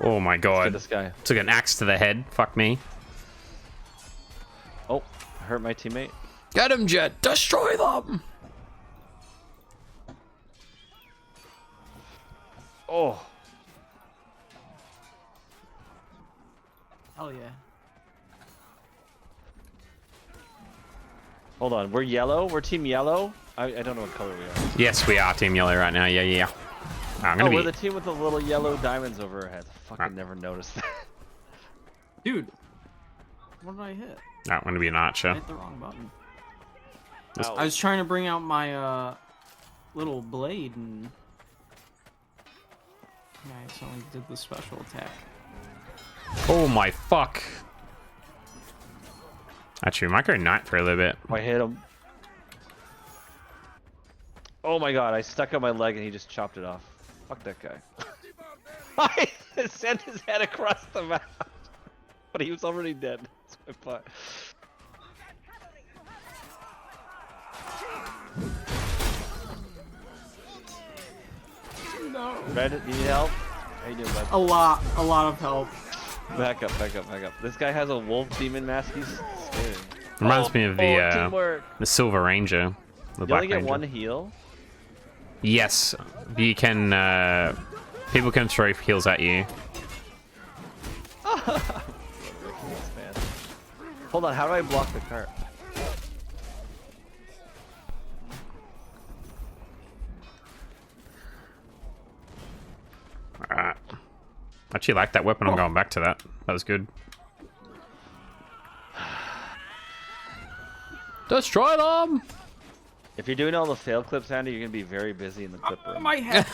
Oh my god. This guy. Took an axe to the head. Fuck me. Oh, hurt my teammate. Get him, Jet. Destroy them. Oh. Hell yeah. Hold on, we're yellow? We're team yellow? I don't know what color we are. Yes, we are team yellow right now. Yeah, yeah. I'm gonna we're the team with the little yellow diamonds over our heads. Fucking never noticed that. Dude. What did I hit? I'm gonna be an archer. I hit the wrong button. I was trying to bring out my little blade and I accidentally did the special attack. Oh my fuck. Actually, we might go knight for a little bit. I hit him. Oh my god, I stuck on my leg and he just chopped it off. Fuck that guy. I sent his head across the map. But he was already dead. That's my plot. No. Red, you need help? How you doing, bud? A lot of help. Back up, back up, back up. This guy has a wolf demon mask. He's scary. Reminds me of the Silver Ranger. The You Black only get Ranger. one heal? Yes, you can. People can throw heals at you. Hold on, how do I block the cart? Alright. I actually like that weapon. I'm going back to that. That was good. Destroy them! If you're doing all the fail clips, Andy, you're gonna be very busy in the clip room. My head.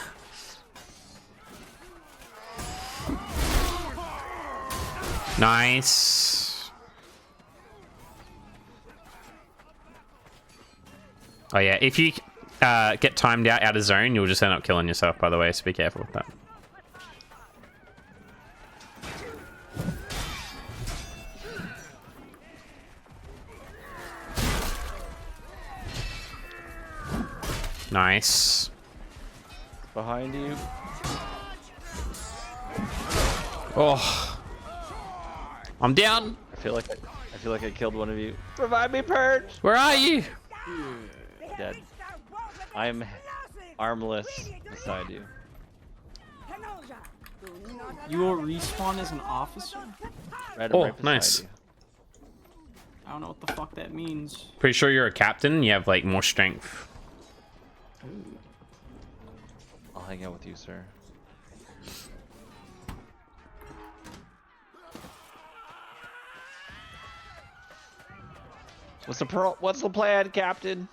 Nice. Oh yeah, if you get timed out of zone, you'll just end up killing yourself, by the way, so be careful with that. Nice. Behind you. Oh. I'm down. I feel like I killed one of you. Revive me, Purge! Where are you? Dead. I'm armless beside you. You will respawn as an officer? Right, Oh, right beside nice. you. I don't know what the fuck that means. Pretty sure you're a captain. You have like more strength. Ooh. I'll hang out with you, sir. What's the plan, Captain?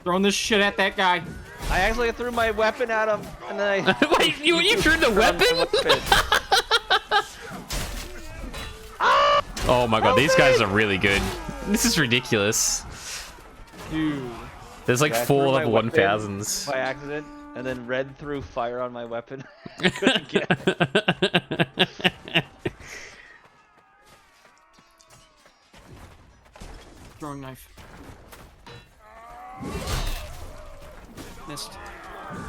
Throwing this shit at that guy. I actually threw my weapon at him, and then I. Wait, you threw the weapon? Oh my god, these guys are really good. This is ridiculous. Dude. There's like Yeah, I 4 threw my level weapon 1000s. by accident, and then Red threw fire on my weapon. Couldn't get it. Throwing knife. Missed.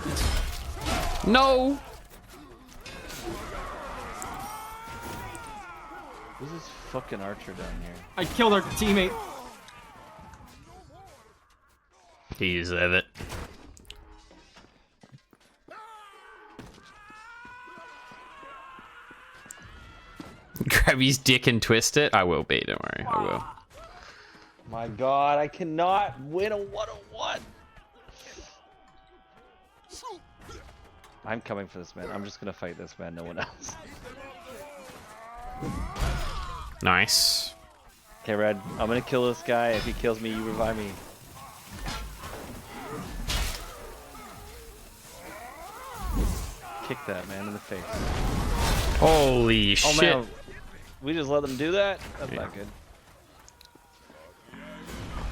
Missed. No! Who's this fucking archer down here? I killed our teammate. You deserve it. Grab his dick and twist it? I will be, don't worry, I will. My god, I cannot win a 1-on-1. I'm coming for this man. I'm just gonna fight this man, no one else. Nice. Okay, Red, I'm gonna kill this guy. If he kills me, you revive me. Kick that man in the face. Holy Oh shit. man, we just let them do that? That's not good.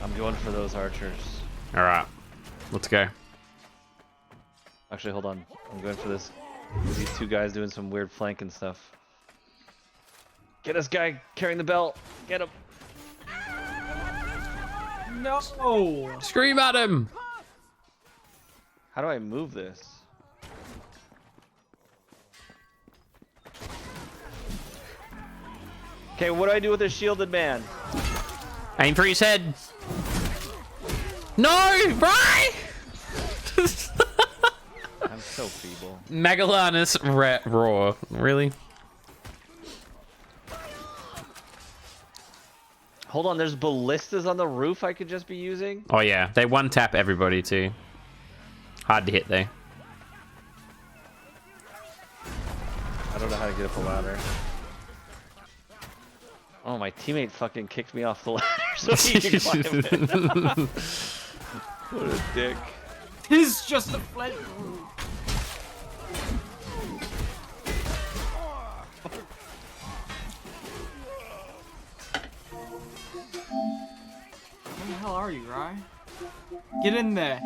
I'm going for those archers. Alright, let's go. Actually, hold on. I'm going for this. These two guys doing some weird flanking stuff. Get this guy carrying the belt. Get him. No. Scream at him! How do I move this? Okay, what do I do with a shielded man? Aim for his head. No, Bri! I'm so feeble. Megalanus roar. Really? Hold on, there's ballistas on the roof I could just be using? Oh yeah, they one tap everybody too. Hard to hit though. I don't know how to get up a ladder. Oh, my teammate fucking kicked me off the ladder so he can climb it. What a dick. Tis just a flesh wound. Where the hell are you, Rye? Get in there,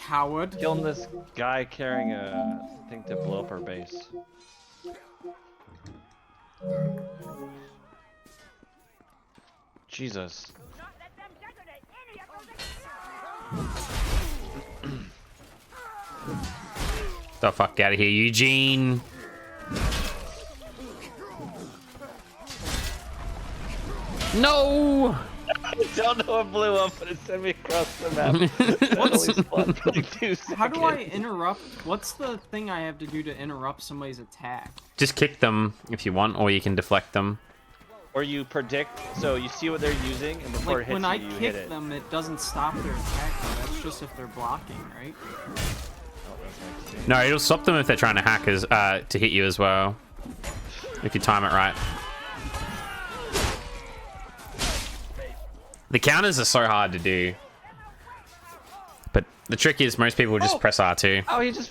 coward. Killing this guy carrying a thing to blow up our base. Jesus. The fuck out of here, Eugene. No! I don't know what blew up, but it sent me across the map. That only spawned for like 2 seconds. How do I interrupt? What's the thing I have to do to interrupt somebody's attack? Just kick them if you want, or you can deflect them. Or you predict, so you see what they're using, and before it Like hits when you, I you hit kick it. them, it doesn't stop their attack. Though. That's just if they're blocking, right? Oh, that's nice. No, it'll stop them if they're trying to hack to hit you as well. If you time it right. The counters are so hard to do. But the trick is most people just press R2. Oh, he just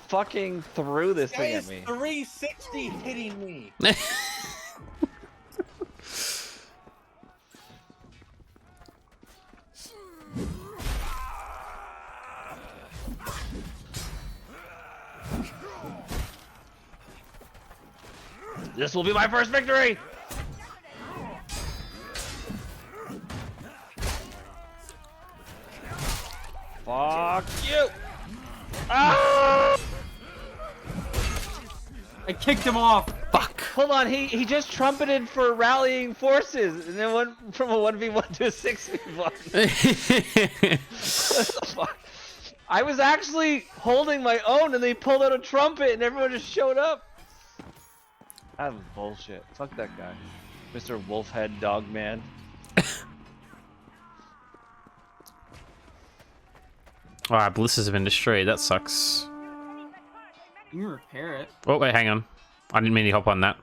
fucking threw this thing Guys, at me. 360 hitting me. This will be my first victory! Fuck you! Ah! I kicked him off. Fuck. Hold on, he just trumpeted for rallying forces, and then went from a 1v1 to a 6v1. What the fuck? I was actually holding my own, and they pulled out a trumpet, and everyone just showed up. That was bullshit. Fuck that guy. Mr. Wolfhead Dogman. Alright, ballistas have been destroyed. That sucks. You can repair it. Oh, wait, hang on. I didn't mean to hop on that.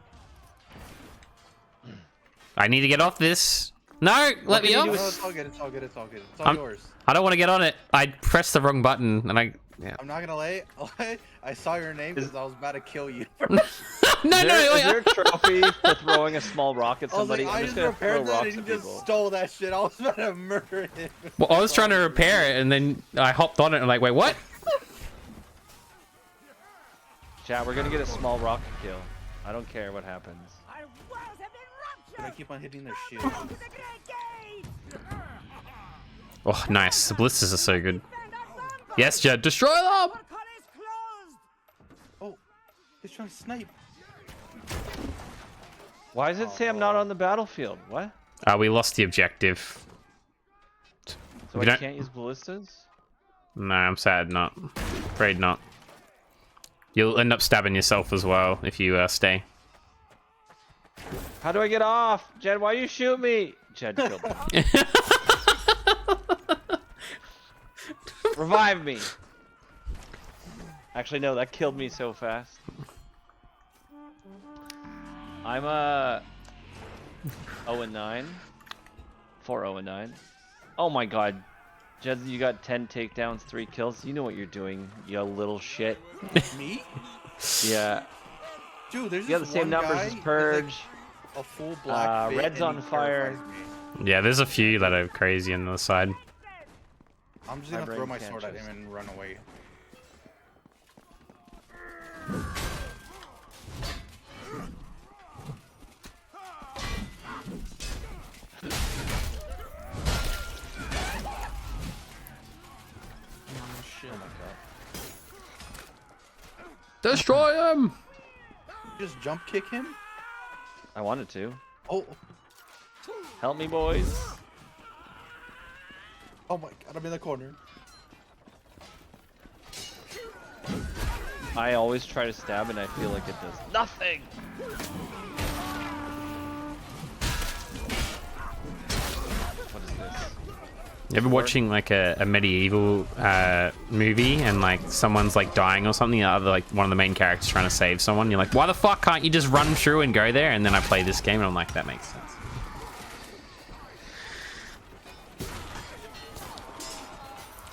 I need to get off this. No, let me can you off. do No, it's all good. It's all good. It's all good. It's all yours. I don't want to get on it. I pressed the wrong button, and I... Yeah. I'm not gonna lie. I saw your name because I was about to kill you. No, Is wait, there a trophy for throwing a small rock at I was somebody? like, I I'm just just gonna throw repaired that rocks and at you just people. stole that shit. I was about to murder him. Well, I was trying to repair it, and then I hopped on it, and I'm like, wait, what? Chat, we're gonna get a small rocket kill. I don't care what happens. But I keep on hitting their shield. Oh, nice. The blisters are so good. Yes, Jed, destroy them! Oh, he's trying to snipe. Why does it say I'm not on the battlefield? What? We lost the objective. So We I don't- can't use ballistas? No, I'm sad not. Afraid not. You'll end up stabbing yourself as well if you stay. How do I get off? Jed, why you shoot me? Jed killed me. Revive me. Actually, no, that killed me so fast. I'm 0-9. 4-0-9. Oh my god. Jed, you got 10 takedowns, 3 kills. You know what you're doing, you little shit. Me? Yeah. Dude, there's You have the just same one numbers guy as with, Purge. like, a full black fit Red's and on he fire. terrifies me. Yeah, there's a few that are crazy on the side. I'm just My gonna brain throw my can't sword at just- him and run away. Oh, shit. Destroy him! Just jump kick him? I wanted to. Oh. Help me, boys. Oh my god, I'm in the corner. I always try to stab and I feel like it does nothing. What is this? You ever watching like a medieval movie and like someone's like dying or something, like one of the main characters trying to save someone? You're like, why the fuck can't you just run through and go there? And then I play this game and I'm like, that makes sense.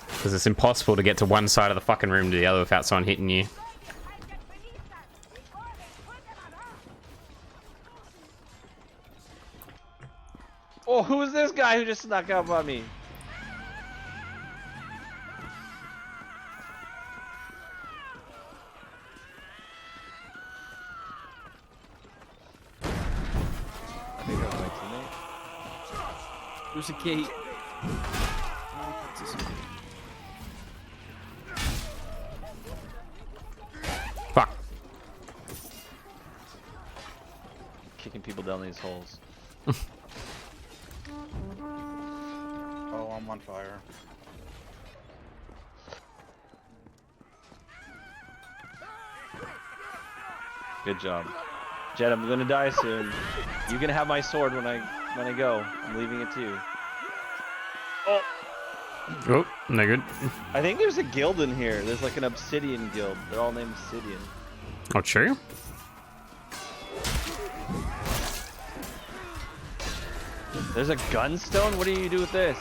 Because it's impossible to get to one side of the fucking room to the other without someone hitting you. Oh, who is this guy who just snuck up on me? I think that was my teammate. There's a gate. Fuck. Kicking people down these holes. Oh, I'm on fire. Good job. Jed, I'm gonna die soon. You can have my sword when I go. I'm leaving it to you. Oh, Oh, no good. I think there's a guild in here. There's like an obsidian guild. They're all named Obsidian. Oh, true. There's a gunstone? What do you do with this?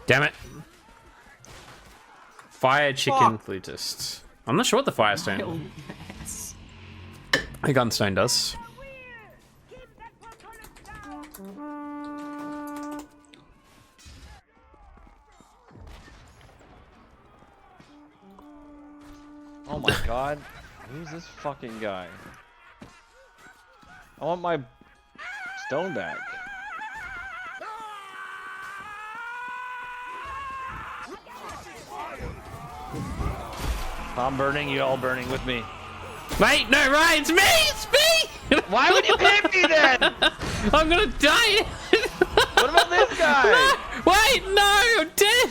Damn it. Fire chicken flutist. I'm not sure what the firestone. Yes. The gunstone does. Oh my god. Who's this fucking guy? I want my stone back. I'm burning, you all burning with me. Wait, no, right, it's me! It's me! Why would you hit me then? I'm gonna die! What about this guy? No, wait, no, I'm dead!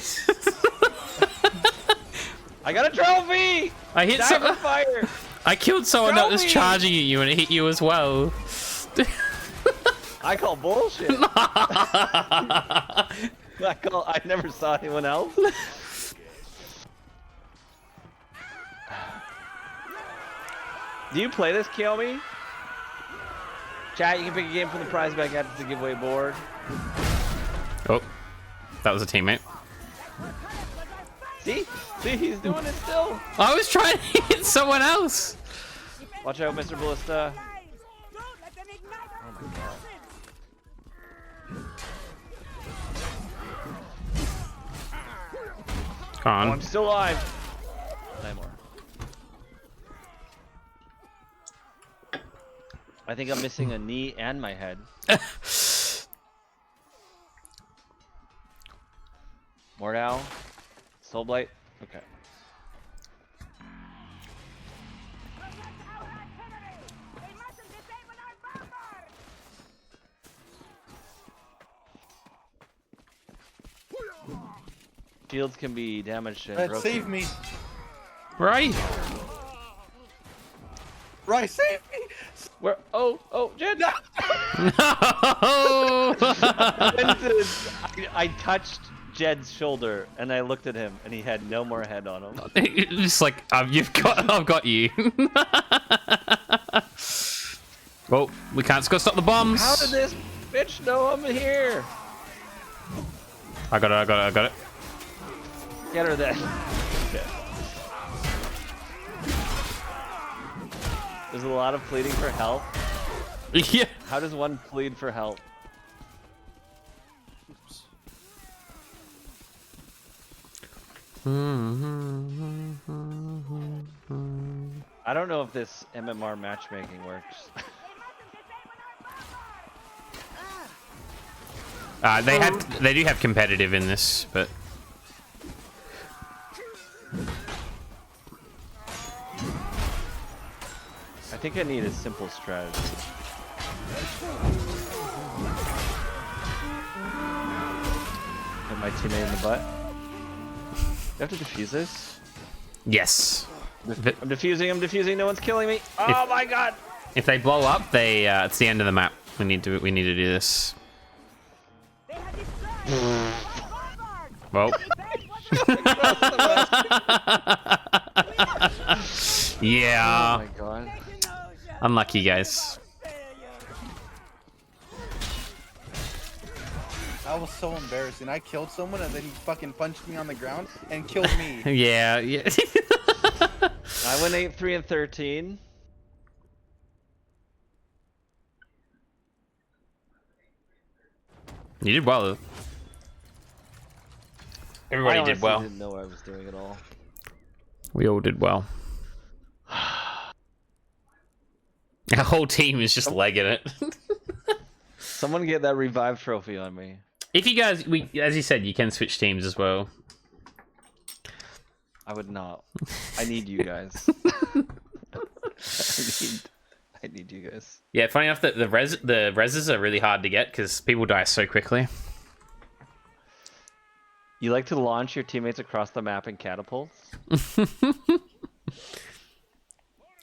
I got a trophy! I hit Die some. from fire! I killed someone that was Trophy! charging at you and it hit you as well. I call bullshit. I never saw anyone else. Do you play this, Kiyomi? Chat, you can pick a game from the prize bag after the giveaway board. Oh, that was a teammate. See? See, he's doing it still. I was trying to hit someone else. Watch out, Mr. Ballista. Come on. Oh, I'm still alive. 9 more. I think I'm missing a knee and my head. Mordau. Soul Blight. Okay. Shields can be damaged and broken. Save me! Right. Right, save me! Where? Oh, Jed! No. I touched Jed's shoulder and I looked at him and he had no more head on him. Just like I've got you. Well, we can't go stop the bombs. How did this bitch know I'm here? I got it. Get her then. Okay. There's a lot of pleading for help. Yeah. How does one plead for help? I don't know if this MMR matchmaking works. They do have competitive in this, but I think I need a simple strategy. Hit my teammate in the butt. Do I have to defuse this? yes. I'm defusing, no one's killing me. Oh my god! If they blow up, it's the end of the map. We need to do this. Well. Yeah. Oh my god. Unlucky, guys. That was so embarrassing. I killed someone and then he fucking punched me on the ground and killed me. Yeah. I went 8, 3, and 13. You did well. Everybody I did well. didn't know what I was doing at all. We all did well. Our whole team is just legging it. Someone get that revive trophy on me. If you guys, as you said, you can switch teams as well. I would not. I need you guys. I need you guys. Yeah, funny enough that the reses are really hard to get because people die so quickly. You like to launch your teammates across the map in catapults?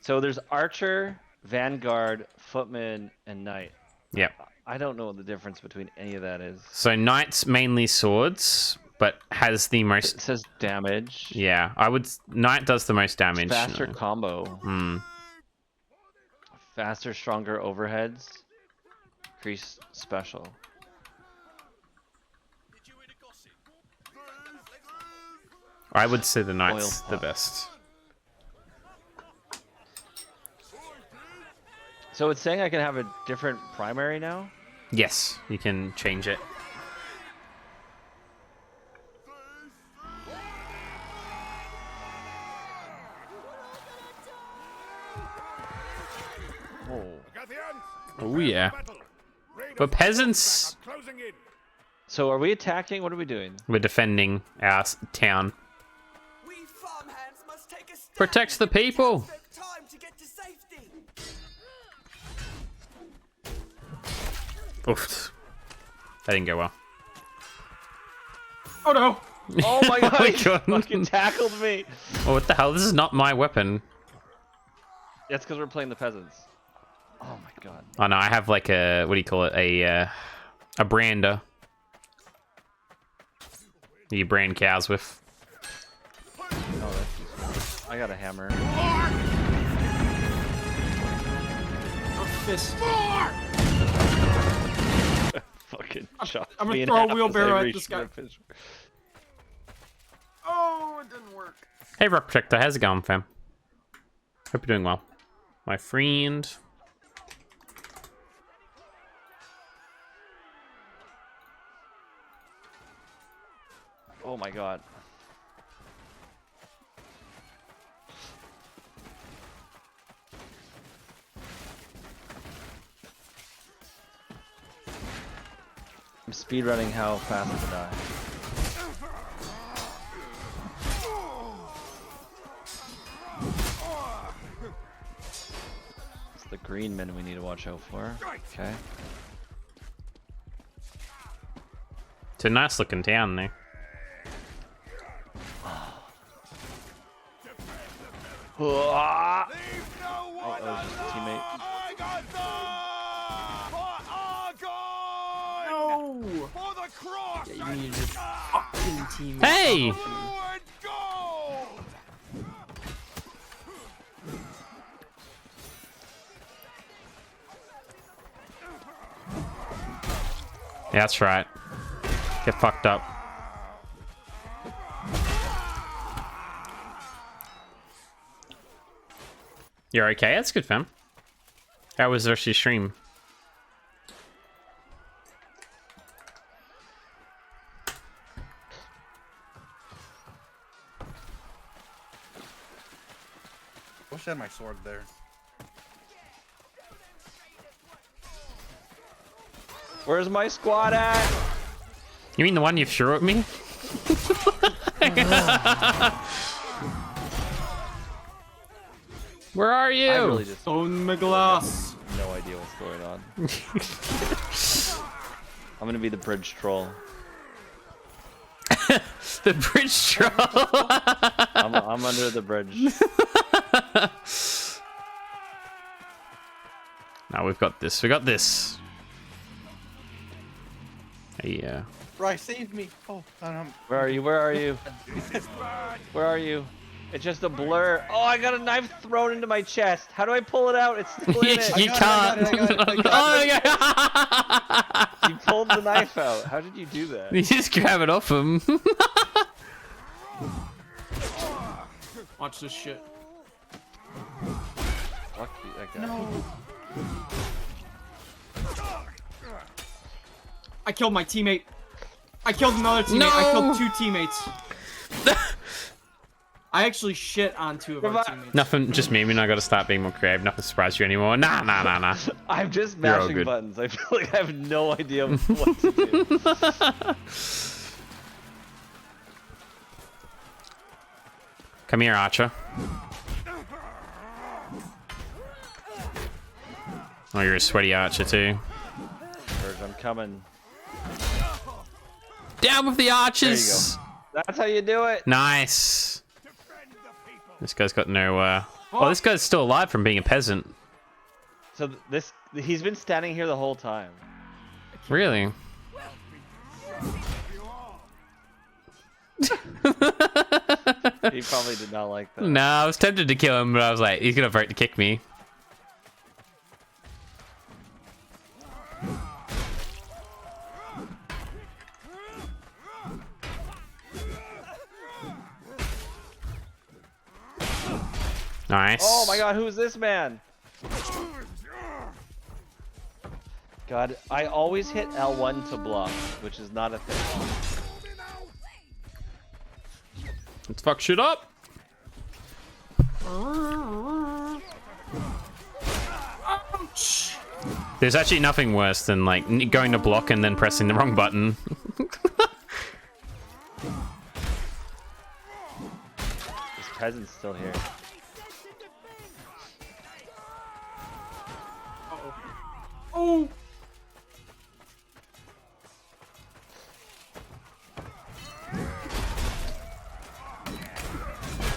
So there's Archer, Vanguard, Footman, and Knight. Yep. I don't know what the difference between any of that is. So Knight's mainly swords, but has the most. It says damage. Yeah, Knight does the most damage. Faster combo. Hmm. Faster, stronger overheads. Increase special. I would say the Knight's Oil the pop. best. So it's saying I can have a different primary now? Yes, you can change it. Oh. Oh yeah. But peasants, So are we attacking? What are we doing? we're defending our town. Protect the people. Oof. That didn't go well. Oh no! Oh my god, he God. fucking tackled me! Oh, what the hell? This is not my weapon. That's because we're playing the peasants. Oh my god. Oh no, I have like a, what do you call it? A brander. You brand cows with. Oh, that's useful. I got a hammer. A fist. Fucking shot I'm gonna me in throw a half as wheelbarrow I at reached this guy. my finish. Oh, it didn't work. Hey, Rock Protector, how's it going, fam? Hope you're doing well, my friend. Oh my god. I'm speedrunning how fast I can die. It's the green men we need to watch out for. Okay. It's a nice looking town there. Oh, that was just a teammate. No! Yeah, you need to fucking team. Hey! Yeah, that's right. Get fucked up. You're okay? That's good, fam. How was the rest of your stream? Wish I had my sword there. Where's my squad at? You mean the one you threw at me? Where are you? I really just Own my glass. no idea what's going on. I'm gonna be the bridge troll. The bridge troll. I'm under the bridge. No, we've got this. We got this. Yeah. Right, save me. Oh, Where are you? Where are you? Where are you? It's just a blur. Oh, I got a knife thrown into my chest. How do I pull it out? It's still in it. You can't. Oh, yeah. You pulled the knife out. How did you do that? You just grab it off him. Watch this shit. Fuck you, that guy. No. I killed my teammate. I killed another teammate. No. I killed 2 teammates. I actually shit on 2 of our teammates. Nothing, just me. I mean, I gotta start being more creative. Nothing surprised you anymore. Nah. I'm just You're all mashing good. buttons. I feel like I have no idea what to do. Come here, Archer. Oh, you're a sweaty Archer too. Urge, I'm coming. Down with the archers. That's how you do it. Nice. This guy's got no. Oh, this guy's still alive from being a peasant. So he's been standing here the whole time. Really? He probably did not like that. No, I was tempted to kill him, but I was like, he's gonna vote to kick me. Nice. Oh my god, who is this man? God, I always hit L1 to block, which is not a thing. Let's fuck shit up. Ouch. There's actually nothing worse than like going to block and then pressing the wrong button. This peasant's still here. Oh.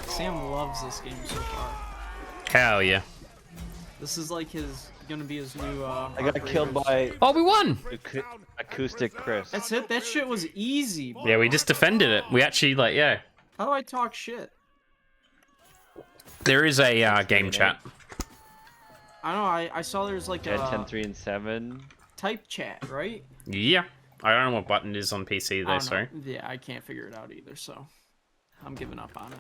Sam loves this game so far. Hell yeah. This is like gonna be his new I got killed by Oh, we won. Acoustic Chris. That's it. That shit was easy. Bro. Yeah, we just defended it. We actually yeah. How do I talk shit? There is a game chat. I don't know. I saw there's like Dead a 10, 3, and 7. type chat, right? Yeah. I don't know what button it is on PC I though, don't know. sorry. Yeah, I can't figure it out either, so I'm giving up on it.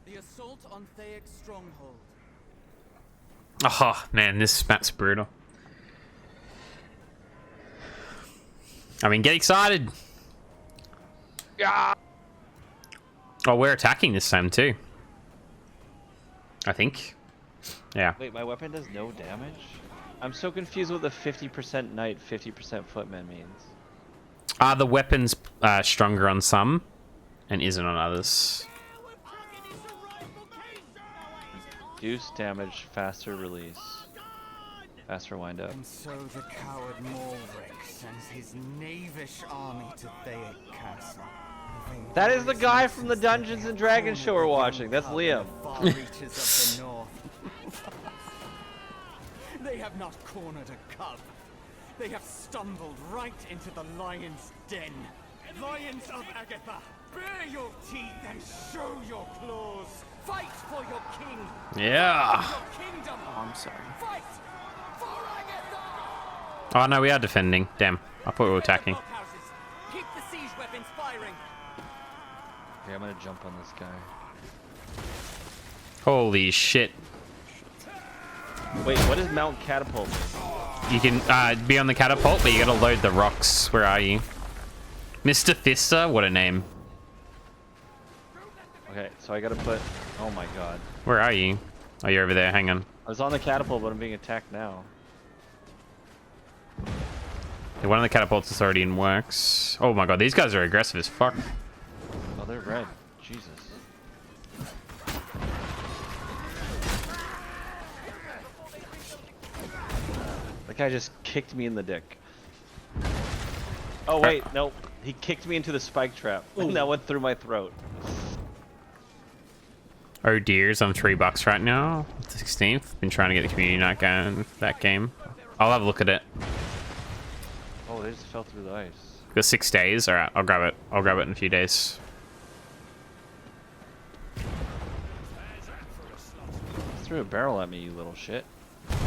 The assault on Thayek's stronghold. Oh man, this map's brutal. I mean, get excited. Yeah. Oh, we're attacking this time too. I think. Yeah. Wait, my weapon does no damage? I'm so confused what the 50% knight, 50% footman means. The weapon's stronger on some and isn't on others. Reduce damage, faster release. Faster wind up. And so the coward Morrick sends his knavish army to Thayek Castle. That is the guy from the Dungeons and Dragons show we're watching. That's Liam. Far reaches of the north. They have not cornered a cub. They have stumbled right into the lion's den. Lions of Agatha, bare your teeth and show your claws. Fight for your king. Yeah. Your kingdom. Oh, I'm sorry. Fight for Agatha. Oh no, we are defending. Damn. I thought we were attacking. Blockhouses. Keep the siege weapons firing. Okay, I'm gonna jump on this guy. Holy shit. Wait, what is Mount Catapult? You can be on the catapult, but you gotta load the rocks. Where are you? Mr. Fister? What a name. Okay, so I gotta put... Oh my god. Where are you? Oh, you're over there. Hang on. I was on the catapult, but I'm being attacked now. Yeah, one of the catapults is already in works. Oh my god, these guys are aggressive as fuck. Oh, they're red. Jesus. That guy just kicked me in the dick. Oh wait, nope. He kicked me into the spike trap. And that went through my throat. Oh dears, I'm $3 right now. 16th. Been trying to get the community night going for that game. I'll have a look at it. Oh, they just fell through the ice. Got 6 days. Alright, I'll grab it. I'll grab it in a few days. Threw a barrel at me, you little shit.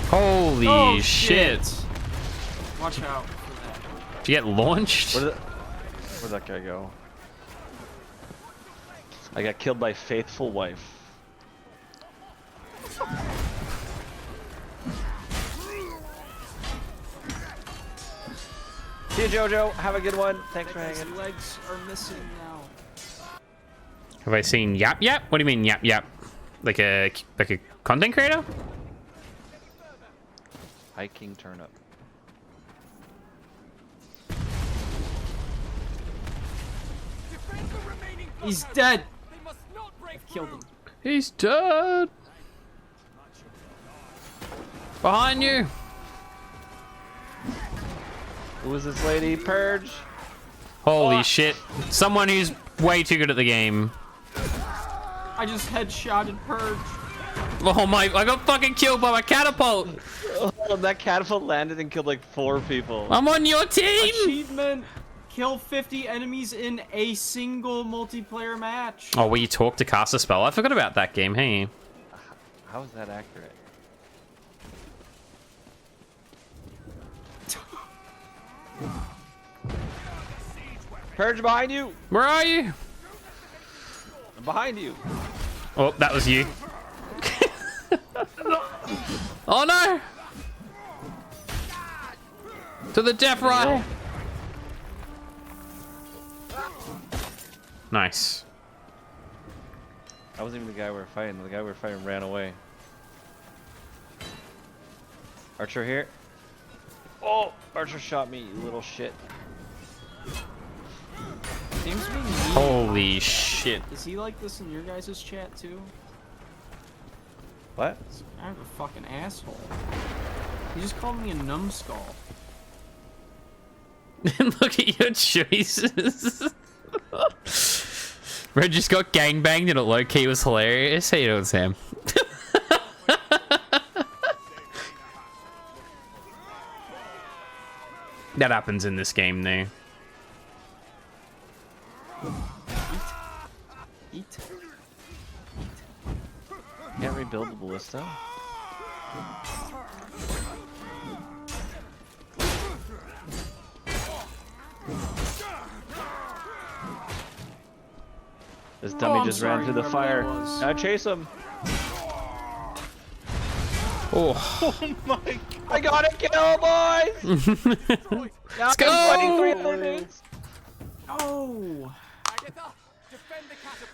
Holy Oh, shit. Watch out for that. Did you get launched? Where'd that guy go? I got killed by faithful wife. See you, Jojo. Have a good one. Thanks for His hanging. legs are missing now. Have I seen Yap Yap? What do you mean Yap Yap? Like a content creator? Hiking turnip. He's dead. I've killed him. He's dead. Behind you. Who is this lady? Purge. Holy shit. Someone who's way too good at the game. I just headshotted Purge. Oh my, I got fucking killed by my catapult. Oh, that catapult landed and killed like 4 people. I'm on your team. Achievement. Kill 50 enemies in a single multiplayer match. Oh, will you talk to cast a spell? I forgot about that game, hey. How is that accurate? Purge behind you! Where are you? I'm behind you! Oh, that was you. Oh no! To the death right. Nice. That wasn't even the guy we were fighting. The guy we were fighting ran away. Archer here. Oh! Archer shot me, you little shit. Seems to be me. Holy shit. Is he like this in your guys' chat too? What? I'm a fucking asshole. He just called me a numbskull. Look at your choices. Red just got gangbanged and it low-key was hilarious. How you doing, Sam? That happens in this game, though. Eat. Can't rebuild the ballista? This dummy I'm just sorry, ran through the whoever fire. that was. Now chase him. Oh. Oh my god. I got a kill, boys! Now Let's I'm go! fighting 3 other dudes. Oh.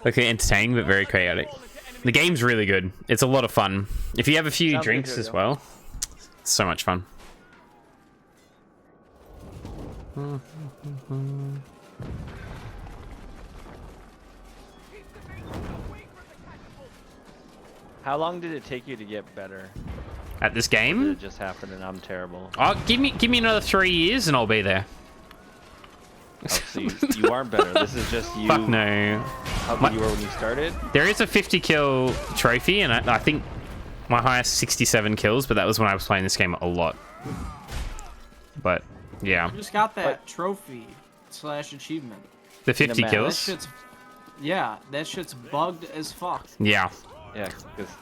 Okay, entertaining but very chaotic. The game's really good. It's a lot of fun. If you have a few Sounds drinks good, as yeah. well, it's so much fun. How long did it take you to get better? At this Did game, it just happen and I'm terrible? oh, give me another 3 years and I'll be there. Oh, so you aren't better. This is just you. Fuck no. How good you were when you started? There is a 50 kill trophy, and I think my highest 67 kills, but that was when I was playing this game a lot. But yeah, I just got that trophy / achievement. the 50 match. That kills. shit's, yeah, that shit's bugged as fuck. Yeah, Yeah, because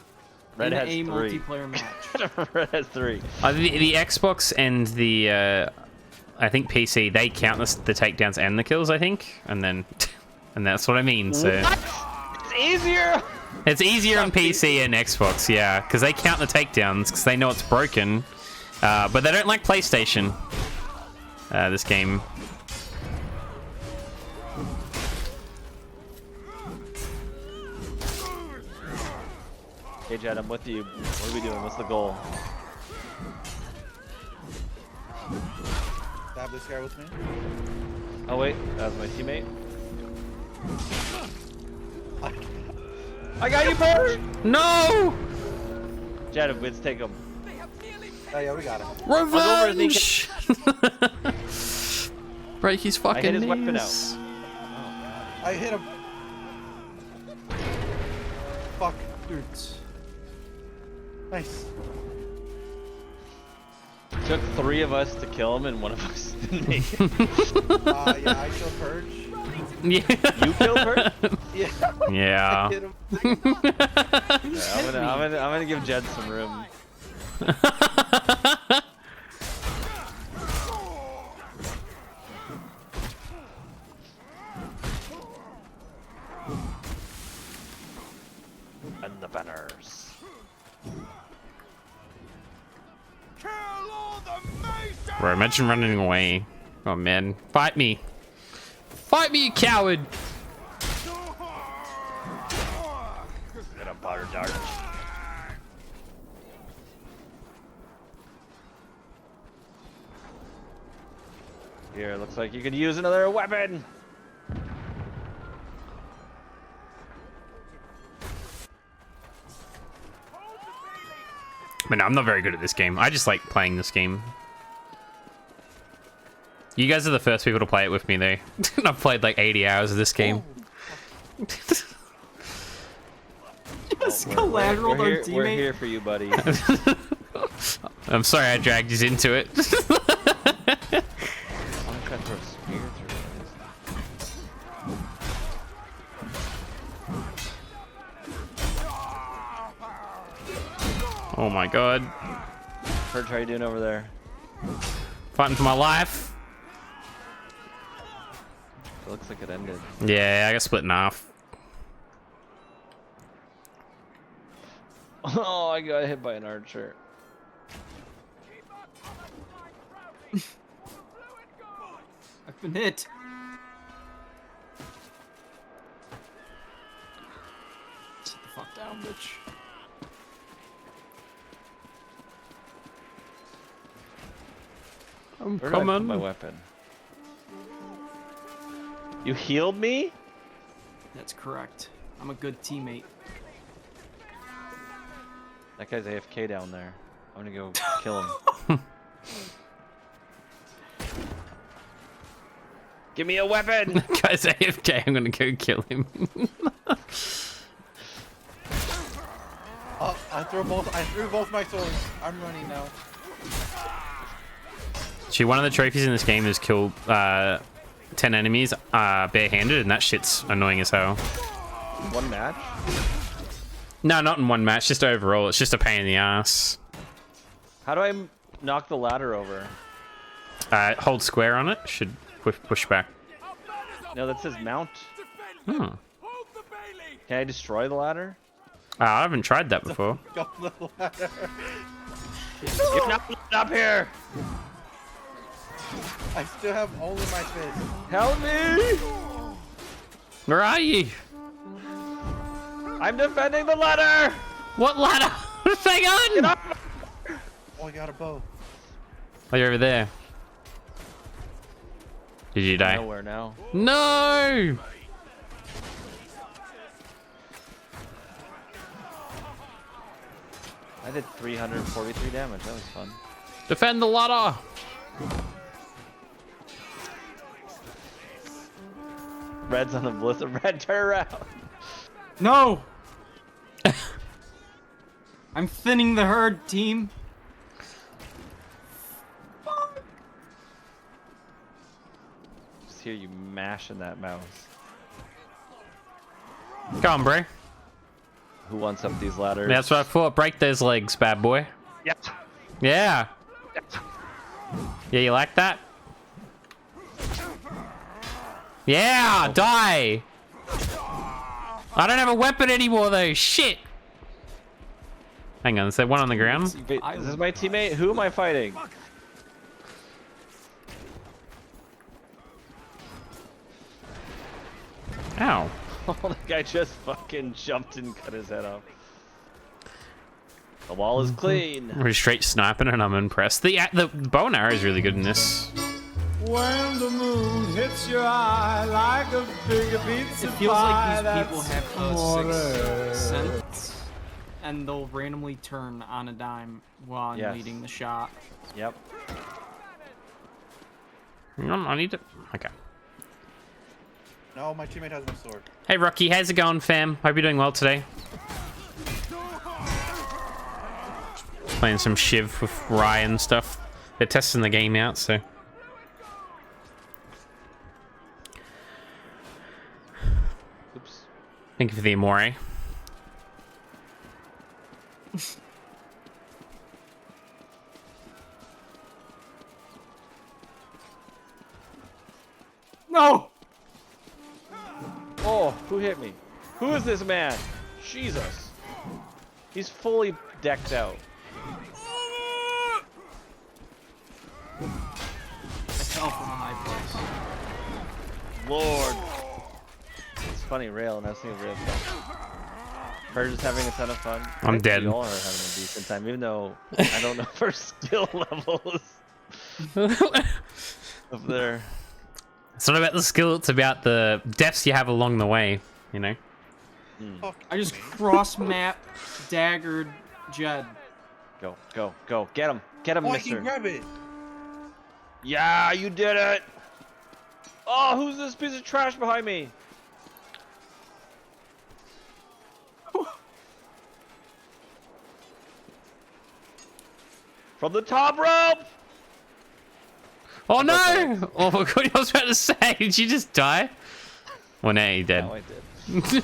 Red in has a 3. multiplayer match. Red has 3. the Xbox and the I think PC, they count the takedowns and the kills, I think, and then and that's what I mean. So What? It's easier. It's easier on PC and Xbox, yeah, because they count the takedowns because they know it's broken. But they don't like PlayStation. This game. Hey Jed, I'm with you. What are we doing? What's the goal? Stab this guy with me. Oh wait, that was my teammate. I got you, Perch! No! Jed, let's take him. Oh yeah, we got him. Revenge! Break his fucking I hit his knees. weapon out. I hit him. Fuck. Dude. Nice. Took 3 of us to kill him and 1 of us didn't make it. Yeah, I killed Purge. Yeah. You killed her? Yeah. Yeah. I hit him. Yeah, I'm gonna give Jed some room. And the banners. Bro, imagine running away. Oh man, fight me. Fight me, you coward. Get a powder dart. Here, looks like you could use another weapon. But no, I'm not very good at this game. I just like playing this game. You guys are the first people to play it with me, though. I've played like 80 hours of this game. Just collateral we're, our here, teammate. we're here for you, buddy. I'm sorry I dragged you into it. I'm gonna throw a spear through Oh my god. Purge, how you doing over there? Fighting for my life. It looks like it ended. Yeah, I got split in half. Oh, I got hit by an archer. I've been hit. Sit the fuck down, bitch. I'm Where did I put coming. my weapon? You healed me? That's correct. I'm a good teammate. That guy's AFK down there. I'm gonna go kill him. Give me a weapon! Guy's AFK, I'm gonna go kill him. Oh, I threw both my swords. I'm running now. See, one of the trophies in this game is kill 10 enemies barehanded, and that shit's annoying as hell. One match? No, not in one match, just overall. It's just a pain in the ass. How do I knock the ladder over? Hold square on it, should push back. No, that says mount. Hmm. Can I destroy the ladder? I haven't tried that before. Go the ladder. You're not up here! I still have only my fist. Help me! Where are you? I'm defending the ladder! What ladder? Hang on! Get up! Oh, I got a bow. Oh, you're over there. Did you die? Nowhere now. No! I did 343 damage. That was fun. Defend the ladder! Red's on the blizzard. Red, turn around. No! I'm thinning the herd, team. Just hear you mashing that mouse. Come on, bro. Who wants up these ladders? That's what I thought. Break those legs, bad boy. Yep. Yeah. Yeah, you like that? Yeah, die! I don't have a weapon anymore though. Shit. Hang on, is there one on the ground? Wait, is this my teammate? Who am I fighting? Ow. Oh, the guy just fucking jumped and cut his head off. The wall is clean. We're straight sniping and I'm impressed. The bow and arrow is really good in this. When the moon hits your eye like a big pizza It feels pie, like these people that's have a amore. sixth sense, and they'll randomly turn on a dime while I'm Yes. leading the shot. Yep. Hang on, I need to... Okay. No, my teammate has no sword. Hey Rocky, how's it going, fam? Hope you're doing well today. Playing some Shiv with Ryan and stuff. They're testing the game out, so... Oops. Thank you for the amore. No! Oh, who hit me? Who is this man? Jesus. He's fully decked out. I fell from a high place. Lord. It's funny, Rail, and I was thinking Rail. Her just having a ton of fun. I'm I think dead. We all are having a decent time, even though I don't know her skill levels up there. It's not about the skill, it's about the deaths you have along the way, you know? Fuck I just me. cross map daggered Jed. Go, go, go. Get him. Get him, Oh, I mister. can grab it. Yeah, you did it. Oh, who's this piece of trash behind me? From the top rope. Oh no! Oh my god, I was about to say, did you just die? Well, now you're dead. No, I did.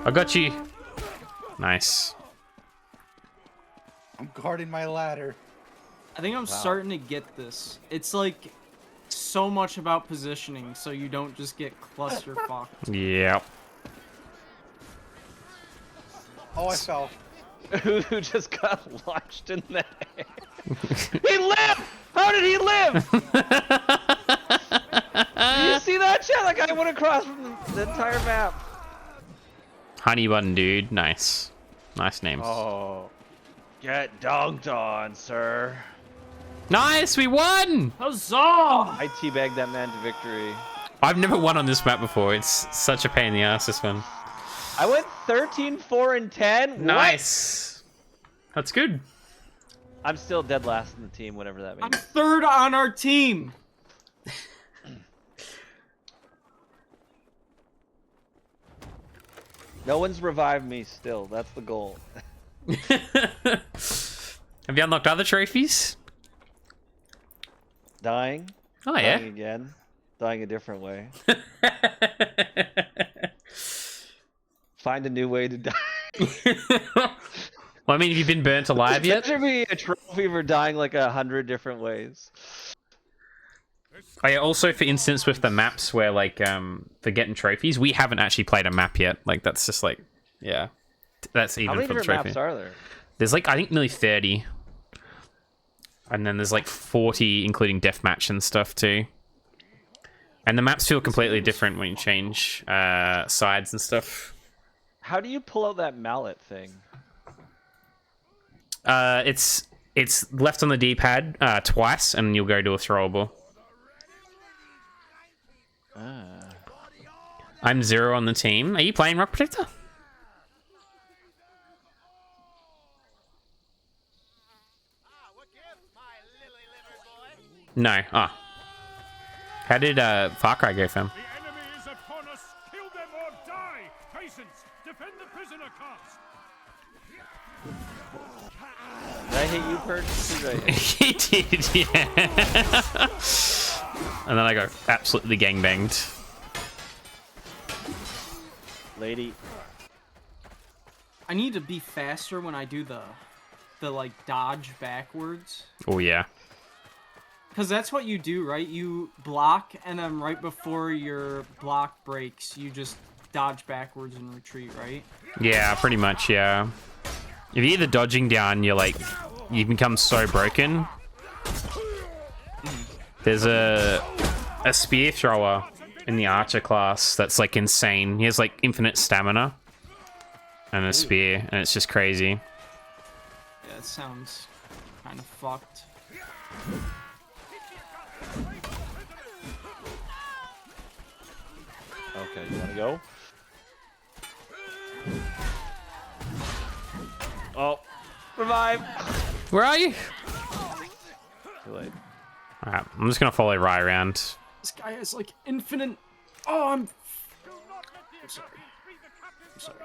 I got you. Nice. I'm guarding my ladder. I think I'm starting to get this. It's like so much about positioning so you don't just get clusterfucked. Yep. Oh, I fell. Who just got launched in the air? He lived! How did he live? Did you see that shit? That guy went across from the entire map. Honey bun dude, nice. Nice names. Oh. Get dunked on, sir. Nice, we won! Huzzah! I teabagged that man to victory. I've never won on this map before. It's such a pain in the ass, this one. I went 13, 4, and 10. What? Nice. That's good. I'm still dead last in the team, whatever that I'm means. third on our team. No one's revived me still. That's the goal. Have you unlocked other trophies? Dying. Oh, yeah. Dying again. Dying a different way. Find a new way to die. Well, I mean, have you been burnt alive There yet? should be a trophy for dying like 100 different ways. Oh, yeah, also, for instance, with the maps where, like, for getting trophies, we haven't actually played a map yet. Like, that's just, like, yeah. That's How even many for the different trophy. maps are there? There's, like, I think nearly 30. And then there's, like, 40, including deathmatch and stuff, too. And the maps feel completely different when you change sides and stuff. How do you pull out that mallet thing? It's left on the D-pad twice, and you'll go to a throwable. I'm 0 on the team. Are you playing Rock Protector? No. Ah. How did Far Cry go, fam? The enemy is upon us. Kill them or die. Patience. Defend the prisoner cast. Did I hit you, Purge? Who did I hit? He did, yeah. And then I got absolutely gangbanged. Lady. I need to be faster when I do the like dodge backwards. Oh, yeah. Because that's what you do, right? You block, and then right before your block breaks, you just dodge backwards and retreat, right? Yeah, pretty much, yeah. If you're either dodging down, you're like, you become so broken. There's a spear thrower in the archer class that's like insane. He has like infinite stamina and a spear, and it's just crazy. Yeah, it sounds kind of fucked. Okay, you wanna go? Oh, revive! Where are you? Too late. Alright, I'm just gonna follow Rai around. This guy has like infinite. Oh, I'm sorry. I'm sorry.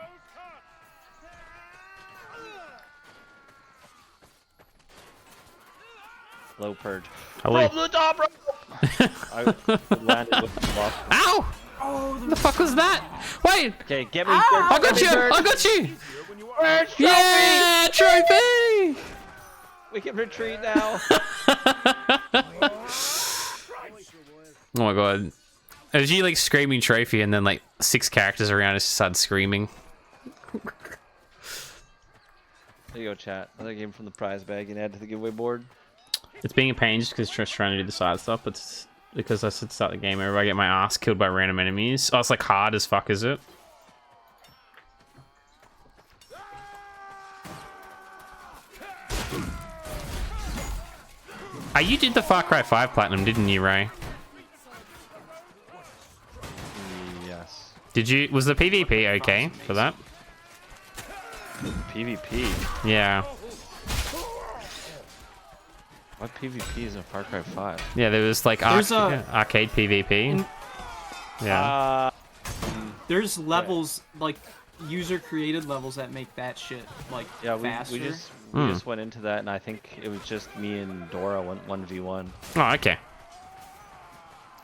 Low purge. Hello. From the top rope! I landed with the lock. Ow! What the fuck was that? Wait! Okay, get me. I got you! I got you! Where's trophy? Yeah! Trophy! We can retreat now. Oh my god. As you like screaming trophy and then like 6 characters around us start screaming. There you go, chat. Another game from the prize bag and add to the giveaway board. It's being a pain just because just trying to do the side stuff, but it's because I said start the game over, I get my ass killed by random enemies. Oh, it's like hard as fuck, is it? You did the Far Cry 5 Platinum, didn't you, Ray? Yes. Did you? Was the PvP okay for that? PvP? Yeah. What PvP is in Far Cry 5? Yeah, there was like arcade PvP. Yeah. There's levels like user-created levels that make that shit like faster. we just went into that, and I think it was just me and Dora 1v1. Oh, okay.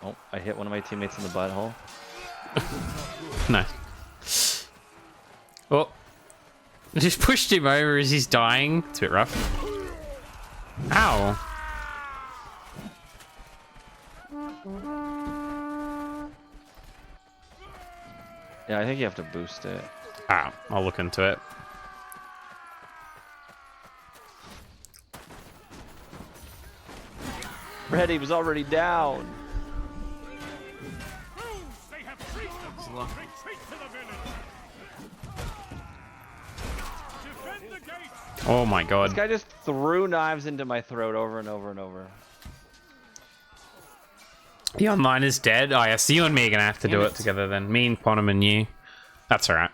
Oh, I hit one of my teammates in the butthole. Nice. Oh. I just pushed him over as he's dying. It's a bit rough. Ow. Yeah, I think you have to boost it. Ah, I'll look into it. Red, he was already down. They have retreat to the village. Defend the gates. Oh my god. This guy just threw knives into my throat over and over and over. The online is dead. Oh, yeah, so you and me are gonna have to do it together then. Me and Quantum and you. That's alright.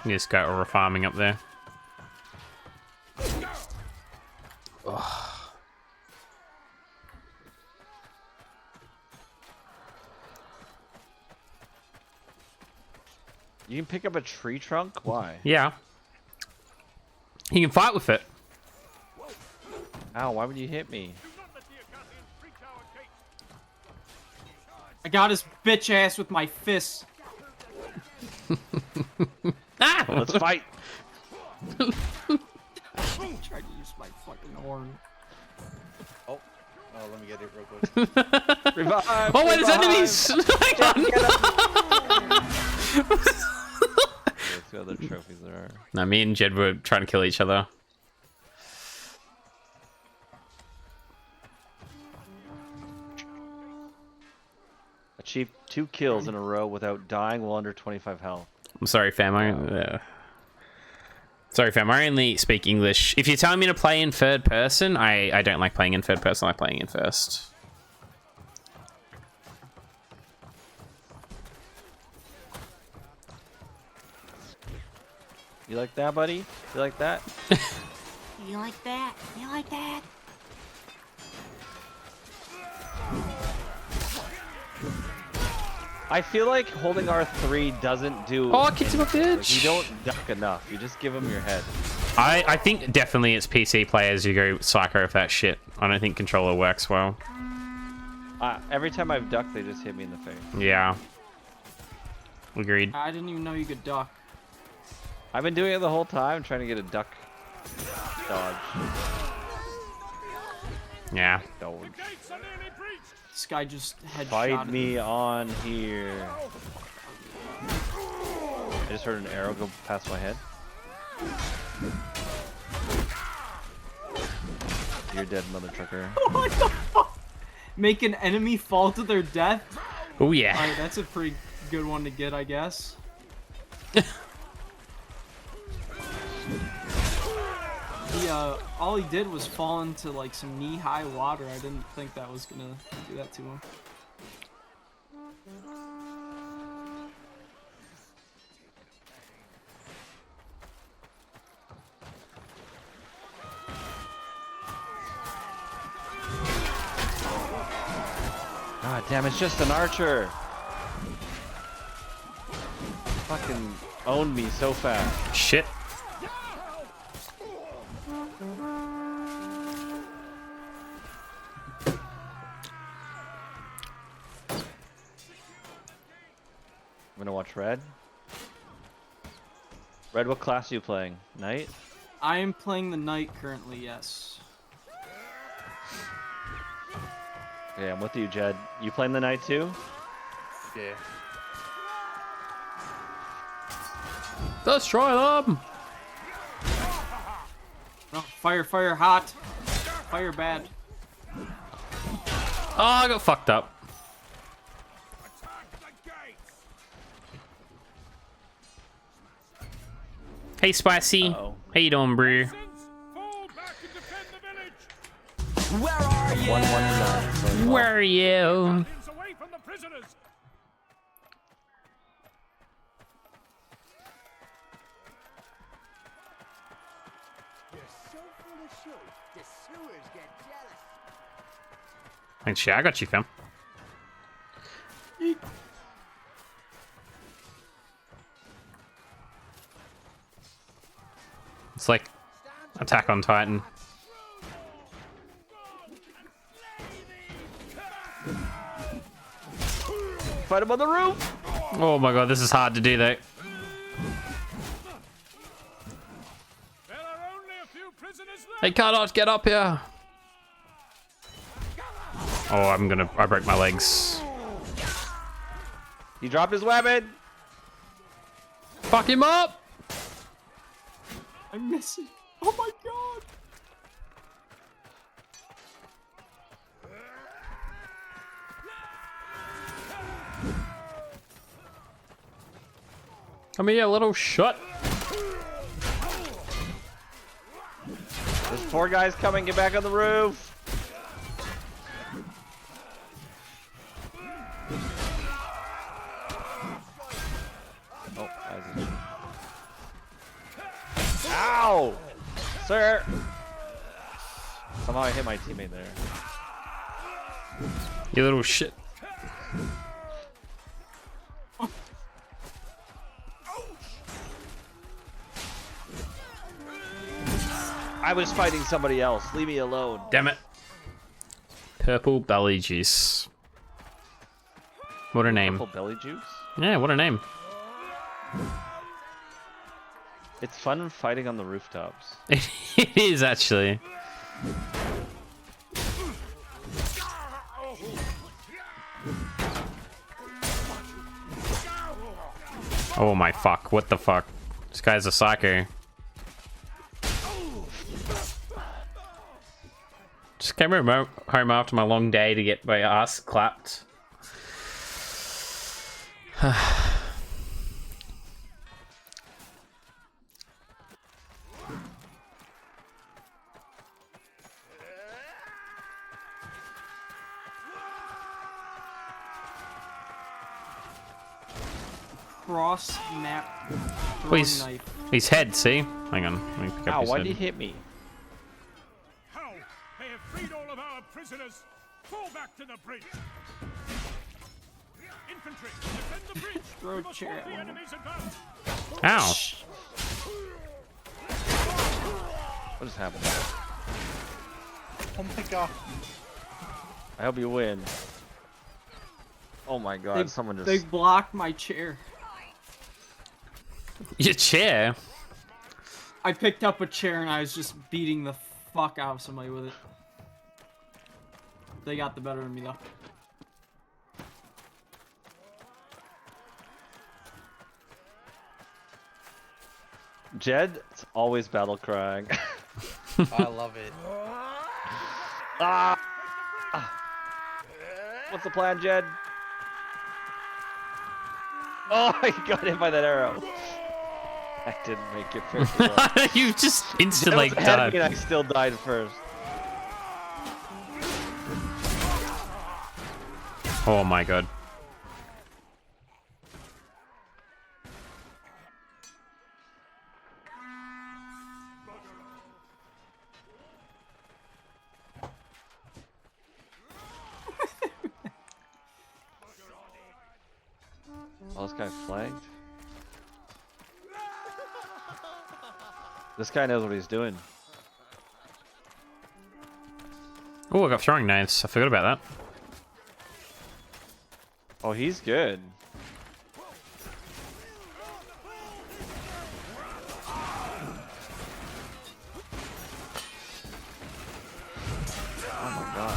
You just got over farming up there. You can pick up a tree trunk? Why? Yeah. You can fight with it. Ow, why would you hit me? I got his bitch ass with my fists. Ah! Let's fight. Tried to use my fucking horn. Oh, let me get it real quick. Revive, Oh, wait, there's revive. enemies! Hang on! Let's see what other trophies there are. No, me and Jed were trying to kill each other. Achieved 2 kills in a row without dying while under 25 health. I'm sorry, fam. Sorry, fam. I only speak English. If you're telling me to play in third person, I don't like playing in third person. I like playing in first. You like that, buddy? You like that? You like that? You like that? I feel like holding R3 doesn't do. Oh, I kicked him off the edge. Like, you don't duck enough. You just give him your head. I think definitely it's PC players who go psycho with that shit. I don't think controller works well. Every time I've ducked, they just hit me in the face. Yeah. Agreed. I didn't even know you could duck. I've been doing it the whole time, trying to get a duck dodge. Yeah. Dodge. Gates are nearly breached. This guy just headshotted Fight me on here. I just heard an arrow go past my head. You're dead, mother trucker. What the fuck? Make an enemy fall to their death? Oh yeah. Alright, that's a pretty good one to get, I guess. All he did was fall into like some knee-high water. I didn't think that was gonna do that to him. God damn, it's just an archer. Fucking owned me so fast. Shit. I'm gonna watch Red. Red, what class are you playing? Knight? I am playing the knight currently, yes. Yeah, I'm with you, Jed. You playing the knight too? Yeah. Destroy them. Oh, fire, fire, hot. Fire, bad. Oh, I got fucked up. Attack the gates. Hey, Spicy. Uh-oh. How you doing, bro? Fall back and defend the village. Where are you? 119. So Where are you? Guardians away from the prisoners. You're so full of show. The sewers get jealous. Thanks, yeah, I got you, fam. It's like Attack on Titan. fight him on the roof! Oh my god, this is hard to do though. There are only a few prisoners left. They cannot get up here. Oh, I broke my legs. He dropped his weapon! Fuck him up! I'm missing. Oh my god. Come here, little shut. There's 4 guys coming, get back on the roof! Oh, that was a... Ow! Sir! Somehow I hit my teammate there. You little shit. I was fighting somebody else. Leave me alone. Damn it. Purple belly juice. What a name. Purple belly juice? Yeah, what a name. It's fun fighting on the rooftops. It is actually. Oh my fuck, what the fuck? This guy's a psycho. Just came home after my long day to get my ass clapped. Cross map. Please. Knife. His head, see? Hang on, let me pick up Ow, his why head. did he hit me? How? They have freed all of our prisoners. Fall back to the bridge. Infantry, defend the bridge. Throw We must chair halt at the one. enemy's advance. Ow! What just happened? Oh my god. I hope you win. Oh my god, someone just... They blocked my chair. Your chair. I picked up a chair and I was just beating the fuck out of somebody with it. They got the better of me though. Jed, it's always battle crying. I love it. Ah! What's the plan, Jed? Oh, he got hit by that arrow. That didn't make it very well. You just Jed instantly was ahead of me died. and I still died first. Oh my god. Oh, this guy flanked. This guy knows what he's doing. Oh, I got throwing knives. I forgot about that. Oh, he's good. Oh my god.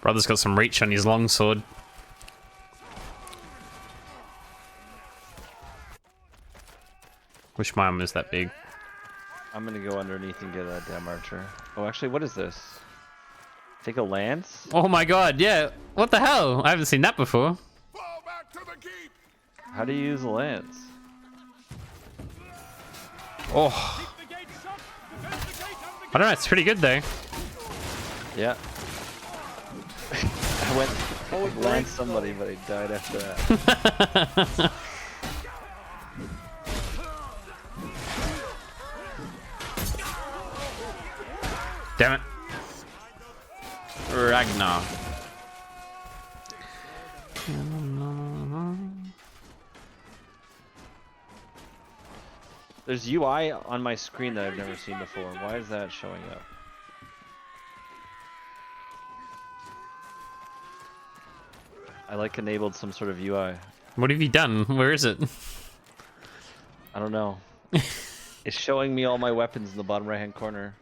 Brother's got some reach on his longsword. Wish mine was that big. I'm gonna go underneath and get that damn archer. Oh, actually, what is this? Take a lance? Oh my god, yeah. What the hell? I haven't seen that before. Fall back to the keep! How do you use a lance? Oh, The gate shut! Defend the gate and the I don't know. It's pretty good though. Yeah. I went to lance somebody, but he died after that. Damn it. Ragnar. There's UI on my screen that I've never seen before. Why is that showing up? I like enabled some sort of UI. What have you done? Where is it? I don't know. It's showing me all my weapons in the bottom right hand corner.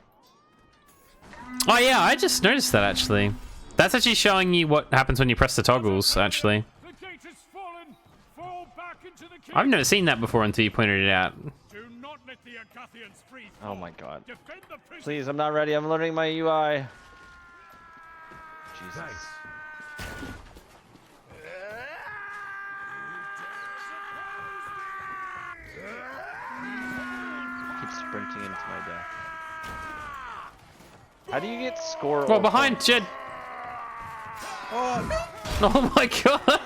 Oh yeah, I just noticed that actually. That's actually showing you what happens when you press the toggles, actually. The gate has fallen! Fall back into the keep! I've never seen that before until you pointed it out. Do not let the Agathians free Oh my god. Defend the prison! Please, I'm not ready. I'm learning my UI. Jesus. Keep sprinting into my death. How do you get score? Well, or behind points? Jed. Oh, Oh my god.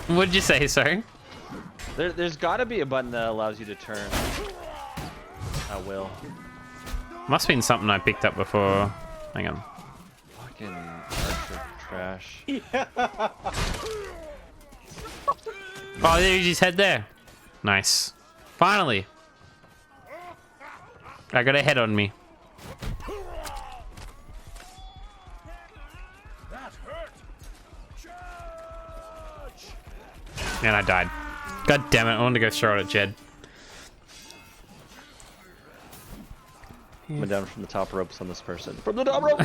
What'd you say, sorry? There's got to be a button that allows you to turn. I will. Must have been something I picked up before. Hang on. Fucking archer trash. Oh, there's his head there. Nice. Finally. I got a head on me. That hurt! Charge! And I died. God damn it, I wanted to go throw it at Jed. Coming down from the top ropes on this person. From the top rope!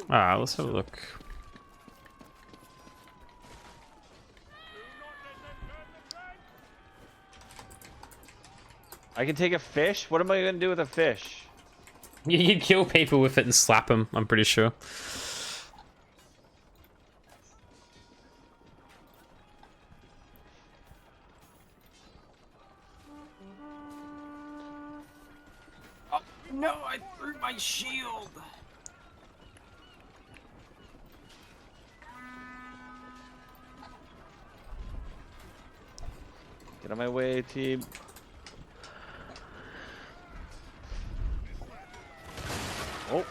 Alright, let's have a look. I can take a fish? What am I gonna do with a fish? You'd kill people with it and slap them, I'm pretty sure. No, I threw my shield. Get out of my way, team. Oh.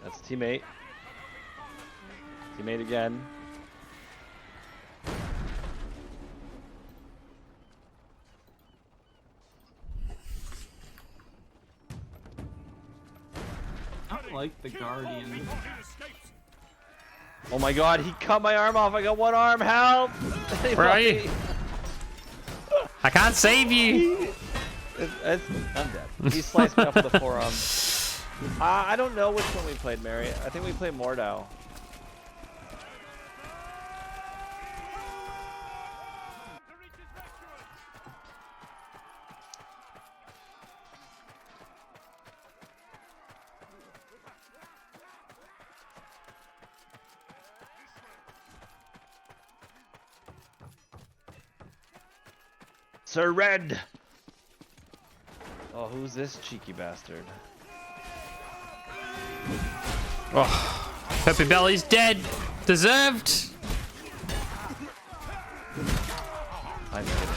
That's teammate. Teammate again. I don't like the Guardian. Oh my god, he cut my arm off. I got one arm. Help! Where are you? I can't save you. I'm dead. He sliced me off with the forearm. I don't know which one we played, Mary. I think we played Mordau. Sir Red! Oh, who's this cheeky bastard? Oh, Peppy Belly's dead. Deserved. I'm getting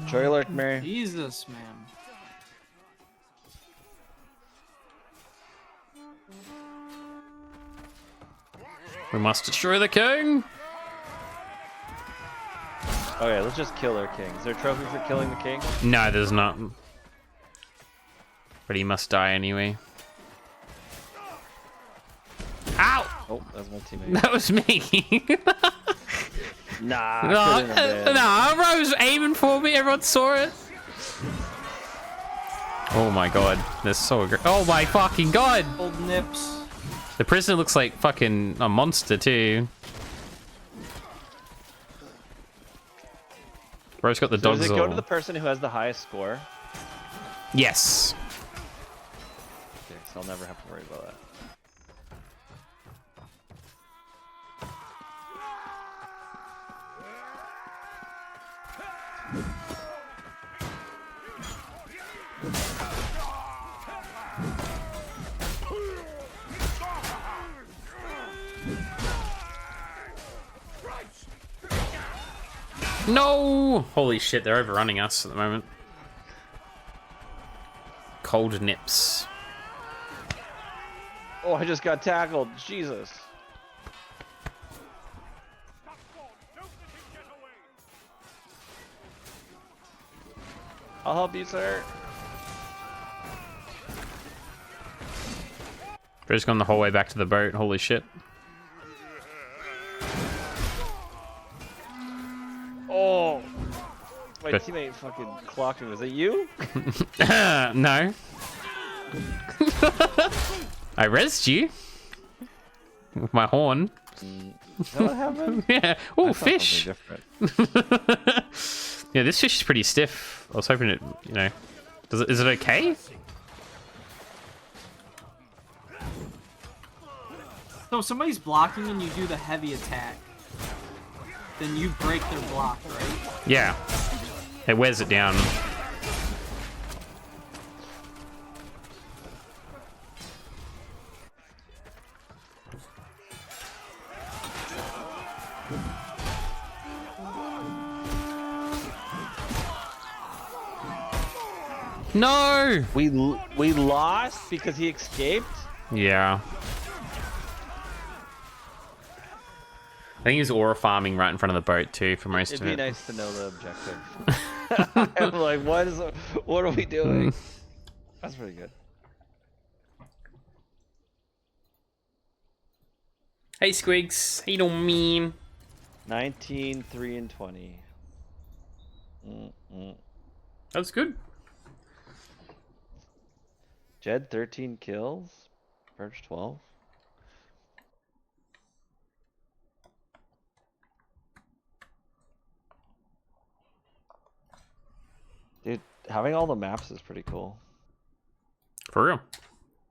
hit. Joy alert, Mary. Jesus, man. We must destroy the king. Okay, let's just kill our king. Is there a trophy for killing the king? No, there's not. But he must die anyway. Ow! Oh, that was my teammate. That was me. Nah, no, bro was aiming for me. Everyone saw it. Oh my god, they're so aggressive. Oh my fucking god! Old nips. The prisoner looks like fucking a monster too. Bro's got the So dogs. does it go all... to the person who has the highest score? Yes. Okay, so I'll never have to worry about that. No! Holy shit, they're overrunning us at the moment. Cold nips. Oh, I just got tackled. Jesus. I'll help you, sir. Bro's gone the whole way back to the boat. Holy shit. Oh. My Good. teammate fucking clocked me. Was it you? No. I rezzed you. With my horn. Is that what happened? Yeah. Oh, I saw fish. something different. Yeah, this fish is pretty stiff. I was hoping it, you know. Is it okay? So if somebody's blocking and you do the heavy attack, then you break their block, right? Yeah. It wears it down. No! We lost because he escaped? Yeah. I think he was aura farming right in front of the boat too for most It'd of be it. nice to know the objective. I'm like, what are we doing? That's pretty good. Hey Squigs, how you doing, mean? 19, 3, and 20. That's good. Jed, 13 kills. Perch, 12. Dude, having all the maps is pretty cool. For real.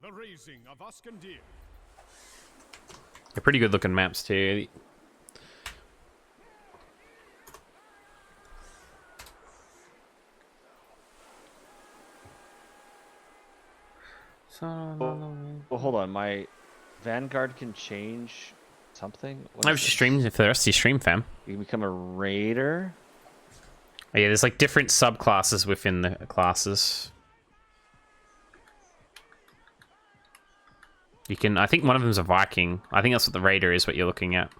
The raising of Uskandir. They're pretty good looking maps too. Well, hold on, my Vanguard can change something? What I is was just this? streaming for the rest of your stream, fam. You can become a raider? Oh, yeah, there's like different subclasses within the classes. You can, I think one of them is a Viking. I think that's what the Raider is, what you're looking at.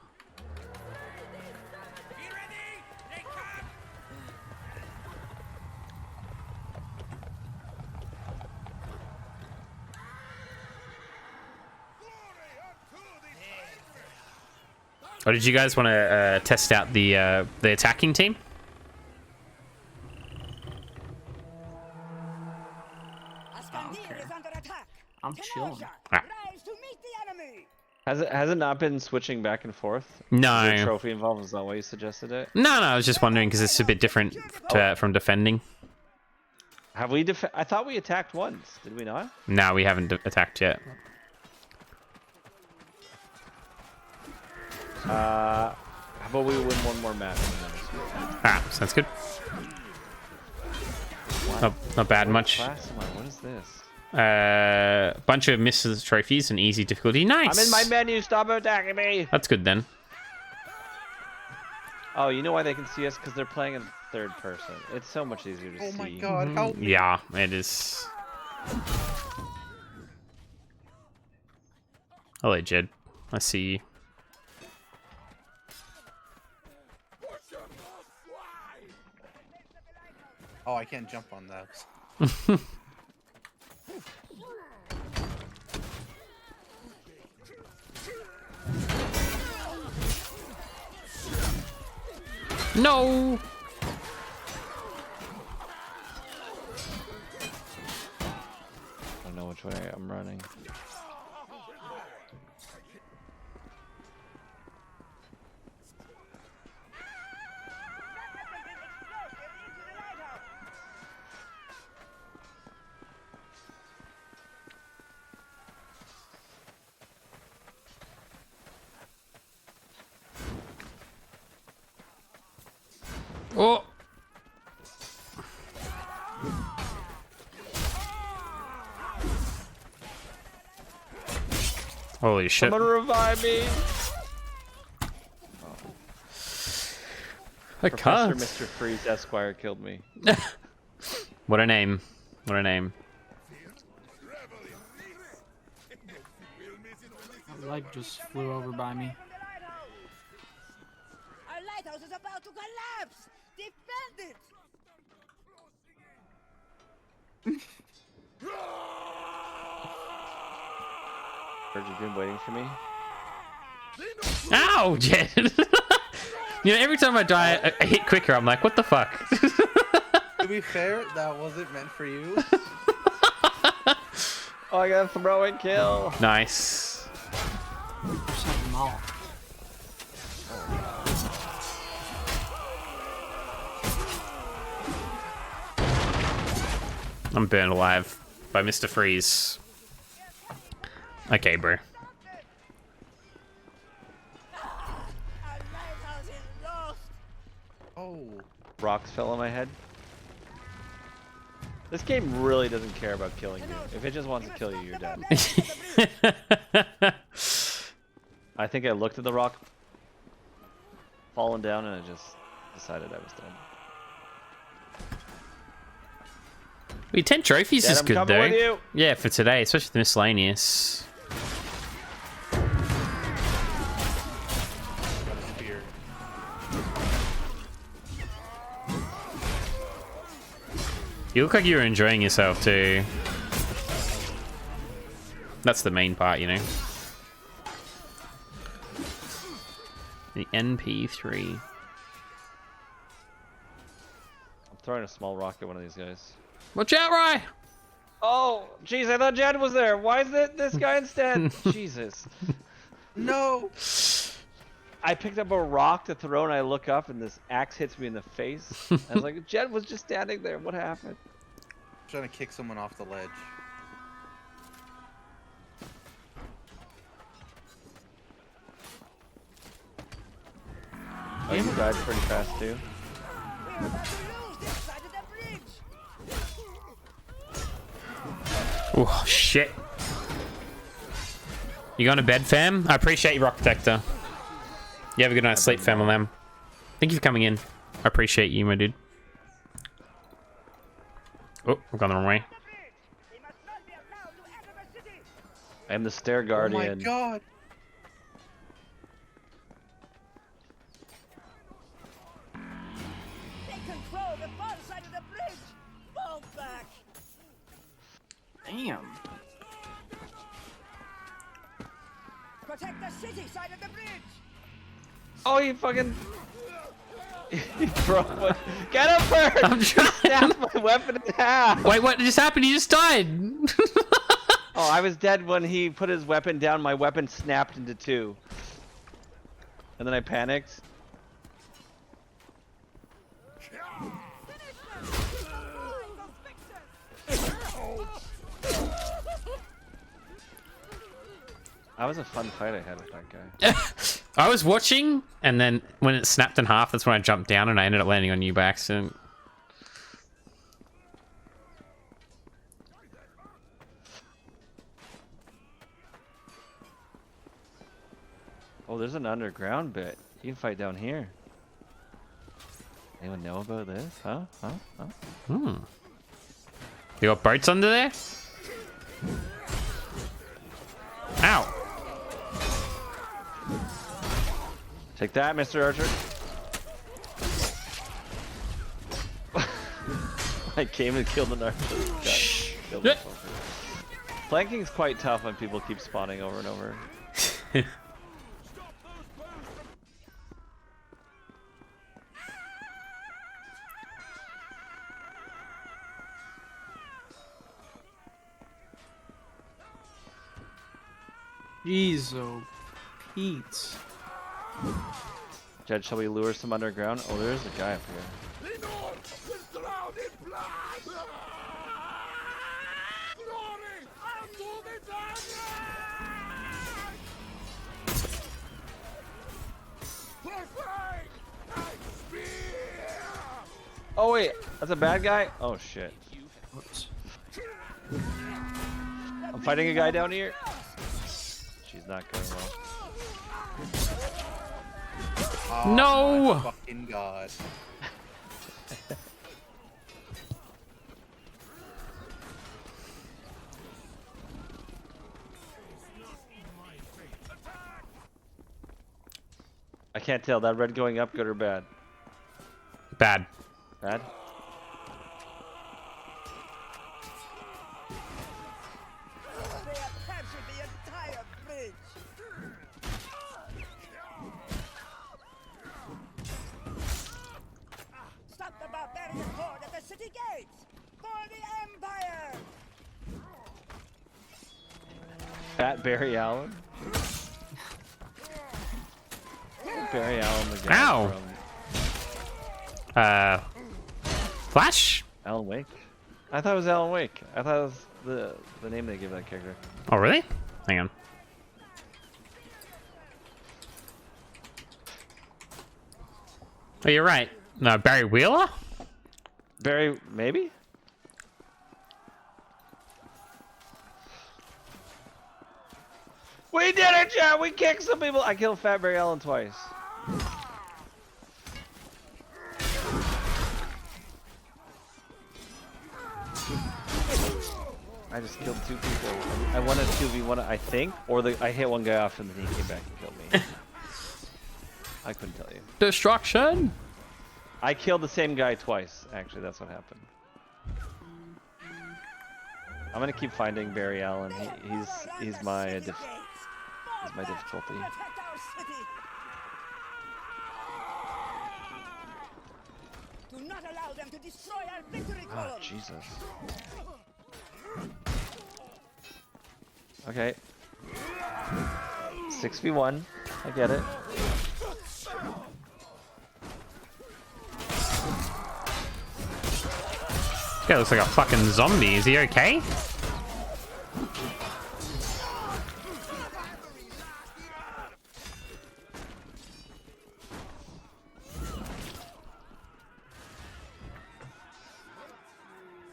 Or did you guys want to test out the attacking team? I'm chilling. Ah. Has it not been switching back and forth? No. Is there a trophy involved? Is that why you suggested it? No, I was just wondering because it's a bit different from defending. Have we I thought we attacked once. Did we not? No, we haven't attacked yet. How about we win one more match? Ah, sounds good. Not bad much. Class am I? What is this? Bunch of misses trophies and easy difficulty. Nice. I'm in my menu. Stop attacking me. That's good then. Oh, you know why they can see us? Because they're playing in third person. It's so much easier to see. Oh my god, help me. Yeah, it is. Hello, Jed. I see you. Oh, I can't jump on those. No. I don't know which way I'm running. Oh. Holy shit. Someone revive me. I can't. Mr. Freeze Esquire killed me. What a name. What a name. My leg just flew over by me. Our lighthouse is about to collapse! Defend it! Heard you been waiting for me. Ow, Jed. You know, every time I die, I hit quicker. I'm like, what the fuck? To be fair, that wasn't meant for you. Oh, I got a throwing kill. Nice. Set them all. I'm burned alive by Mr. Freeze. Okay, bro. Our lighthouse is lost! Oh. Rocks fell on my head. This game really doesn't care about killing you. If it just wants to kill you, you're dead. I think I looked at the rock falling down and I just decided I was done. Wait, 10 trophies Dad, is I'm good coming though. with you. Yeah, for today, especially the miscellaneous. Spear. You look like you were enjoying yourself too. That's the main part, you know. The NP3. I'm throwing a small rock at one of these guys. Watch out, Rye! Oh, jeez, I thought Jed was there. Why is it this guy instead? Jesus. No! I picked up a rock to throw and I look up and this axe hits me in the face. I was like, Jed was just standing there. What happened? Trying to kick someone off the ledge. Oh, you died pretty fast too. We're about to lose this side of the bridge! Oh, shit. You going to bed, fam? I appreciate you, Rock Protector. You have a good night's sleep, fam, lamb. Thank you for coming in. I appreciate you, my dude. Oh, I've gone the wrong way. They must not be allowed to enter the city. I am the stair Oh my guardian. god. They control the far side of the bridge. Fall back. Damn. Protect the city side of the bridge. Oh, you fucking. He broke my. Get him first! I'm trying. Snapped my weapon in half! Wait, what just happened? You just died. Oh, I was dead when he put his weapon down. My weapon snapped into two. And then I panicked. That was a fun fight I had with that guy. I was watching, and then when it snapped in half, that's when I jumped down, and I ended up landing on you by accident. Oh, there's an underground bit. You can fight down here. Anyone know about this? Huh? Hmm. You got boats under there? Ow. Take that, Mr. Archer. I came and killed an archer. Killed Yeah. himself. Flanking's quite tough when people keep spawning over and over. Jeez, oh, Pete. Judge, shall we lure some underground? Oh, there's a guy up here. Oh wait, that's a bad guy? Oh shit. I'm fighting a guy down here. She's not going well. Oh No! my fucking god. I can't tell. That red going up, good or bad? Bad. Bad? They have captured the entire bridge. Stop the barbarian horde at the city gates. For the Empire. Fat Barry Allen? Barry Allen, the guy Ow. from Flash? Alan Wake. I thought it was Alan Wake. I thought it was the name they give that character. Oh, really? Hang on. Oh, you're right. No, Barry Wheeler? Barry, maybe? We did it, Chad! We kicked some people! I killed Fat Barry Allen twice. I just killed two people. I won a 2v1, I think, or I hit one guy off and then he came back and killed me. I couldn't tell you. Destruction? I killed the same guy twice, actually, that's what happened. I'm gonna keep finding Barry Allen. He's my difficulty. Protect our city. Do not allow them to destroy our victory Ah, column. Jesus. Okay. 6v1. I get it. This guy looks like a fucking zombie. Is he okay?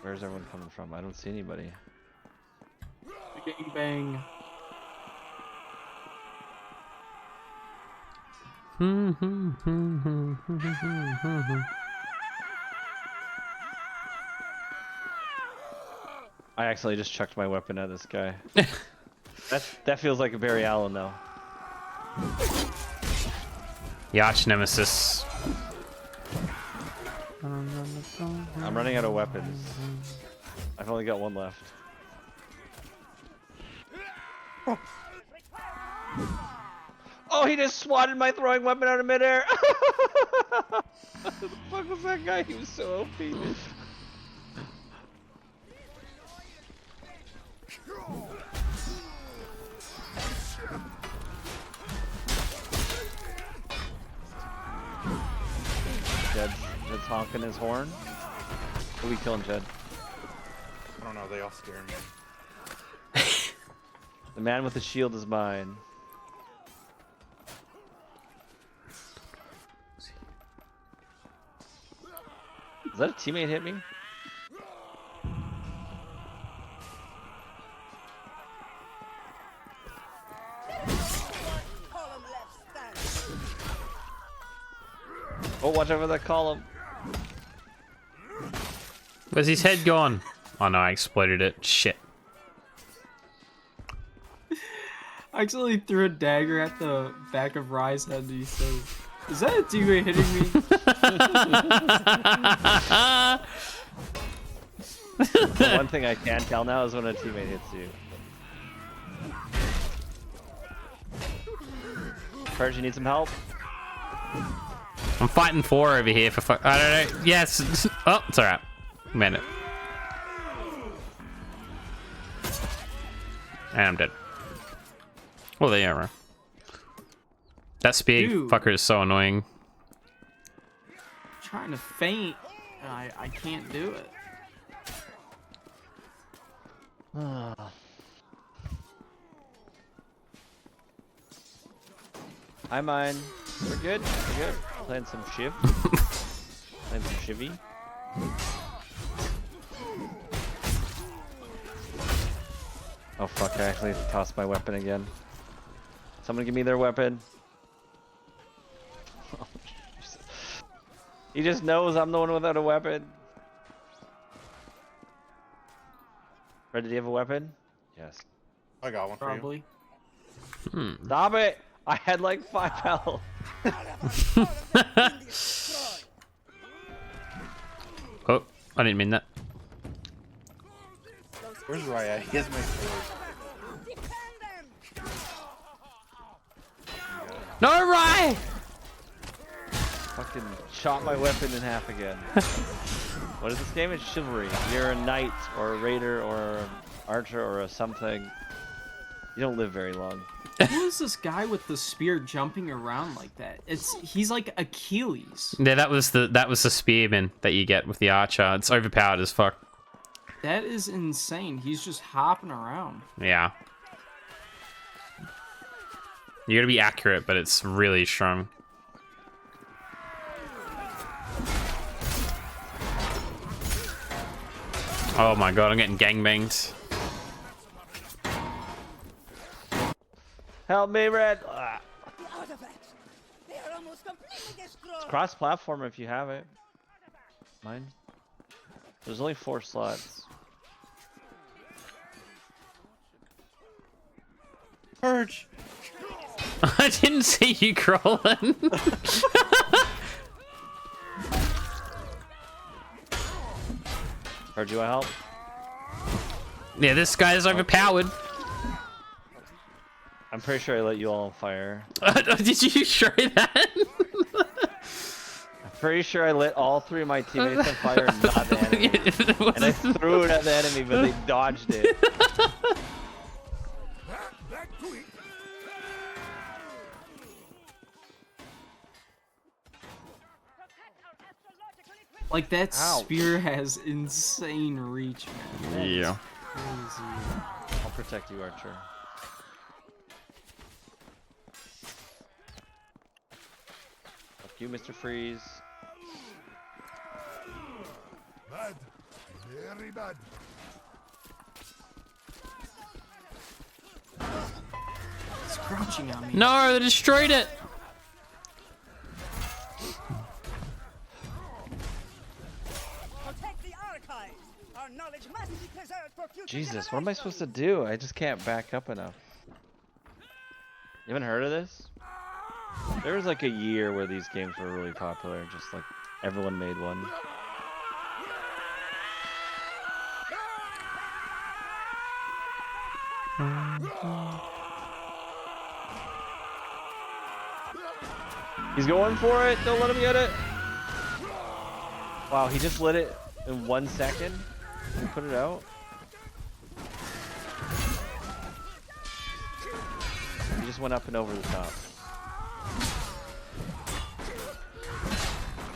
Where's everyone coming from? I don't see anybody. Gang bang. I accidentally just chucked my weapon at this guy. that feels like a Barry Allen though. The arch nemesis. I'm running out of weapons. I've only got one left. Oh, he just swatted my throwing weapon out of midair. Who the fuck was that guy? He was so OP. Jed's honking his horn. Who we killing, Jed? I don't know, they all scare me. The man with the shield is mine. Does that a teammate hit me? Column left stand. Oh, watch out for that column. Where's his head gone? Oh no, I exploded it. Shit. I accidentally threw a dagger at the back of Rye's head and he says, "Is that a teammate hitting me?" The one thing I can tell now is when a teammate hits you. Purge, you need some help? I'm fighting 4 over here for fuck. I don't know. Yes. Oh, it's alright. Man it. And I'm dead. Oh, there you are. That spear Dude. fucker is so annoying. Trying to feint, and I can't do it. I mine. We're good. We're good. Playing some Shiv. Playing some Shivy. Oh fuck, I actually tossed my weapon again. Someone give me their weapon. He just knows I'm the one without a weapon. Fred, did you have a weapon? Yes. I got one for you. Probably. Stop it! I had like 5 health. Oh, I didn't mean that. Where's Raya? He has my sword. Defend them! No, Rye! Fucking shot my weapon in half again. What is this game? It's Chivalry. You're a knight or a raider or an archer or a something. You don't live very long. Who is this guy with the spear jumping around like that? He's like Achilles. Yeah, that was the spearman that you get with the archer. It's overpowered as fuck. That is insane. He's just hopping around. Yeah. You gotta be accurate, but it's really strong. Oh my god, I'm getting gangbanged. Help me, Red! Ah. The artifacts! They are almost completely destroyed! Cross-platform if you have it. Mine? There's only 4 slots. Purge! I didn't see you crawling. Heard you want help? Yeah, this guy is overpowered. I'm pretty sure I let you all on fire. Did you show that? I'm pretty sure I lit all 3 of my teammates on fire, not the enemy. And I threw it at the enemy, but they dodged it. Like that Ow. spear has insane reach, man. Yeah. Crazy. I'll protect you, Archer. Fuck you, Mr. Freeze. Bad. Very bad. It's crouching on me. No, they destroyed it. Protect the archives! Our knowledge must be preserved! for future Jesus, what am I supposed to generations. do? I just can't back up enough. You haven't heard of this? There was like a year where these games were really popular, just like everyone made one. He's going for it. Don't let him get it. Wow, he just lit it in 1 second and put it out. He just went up and over the top.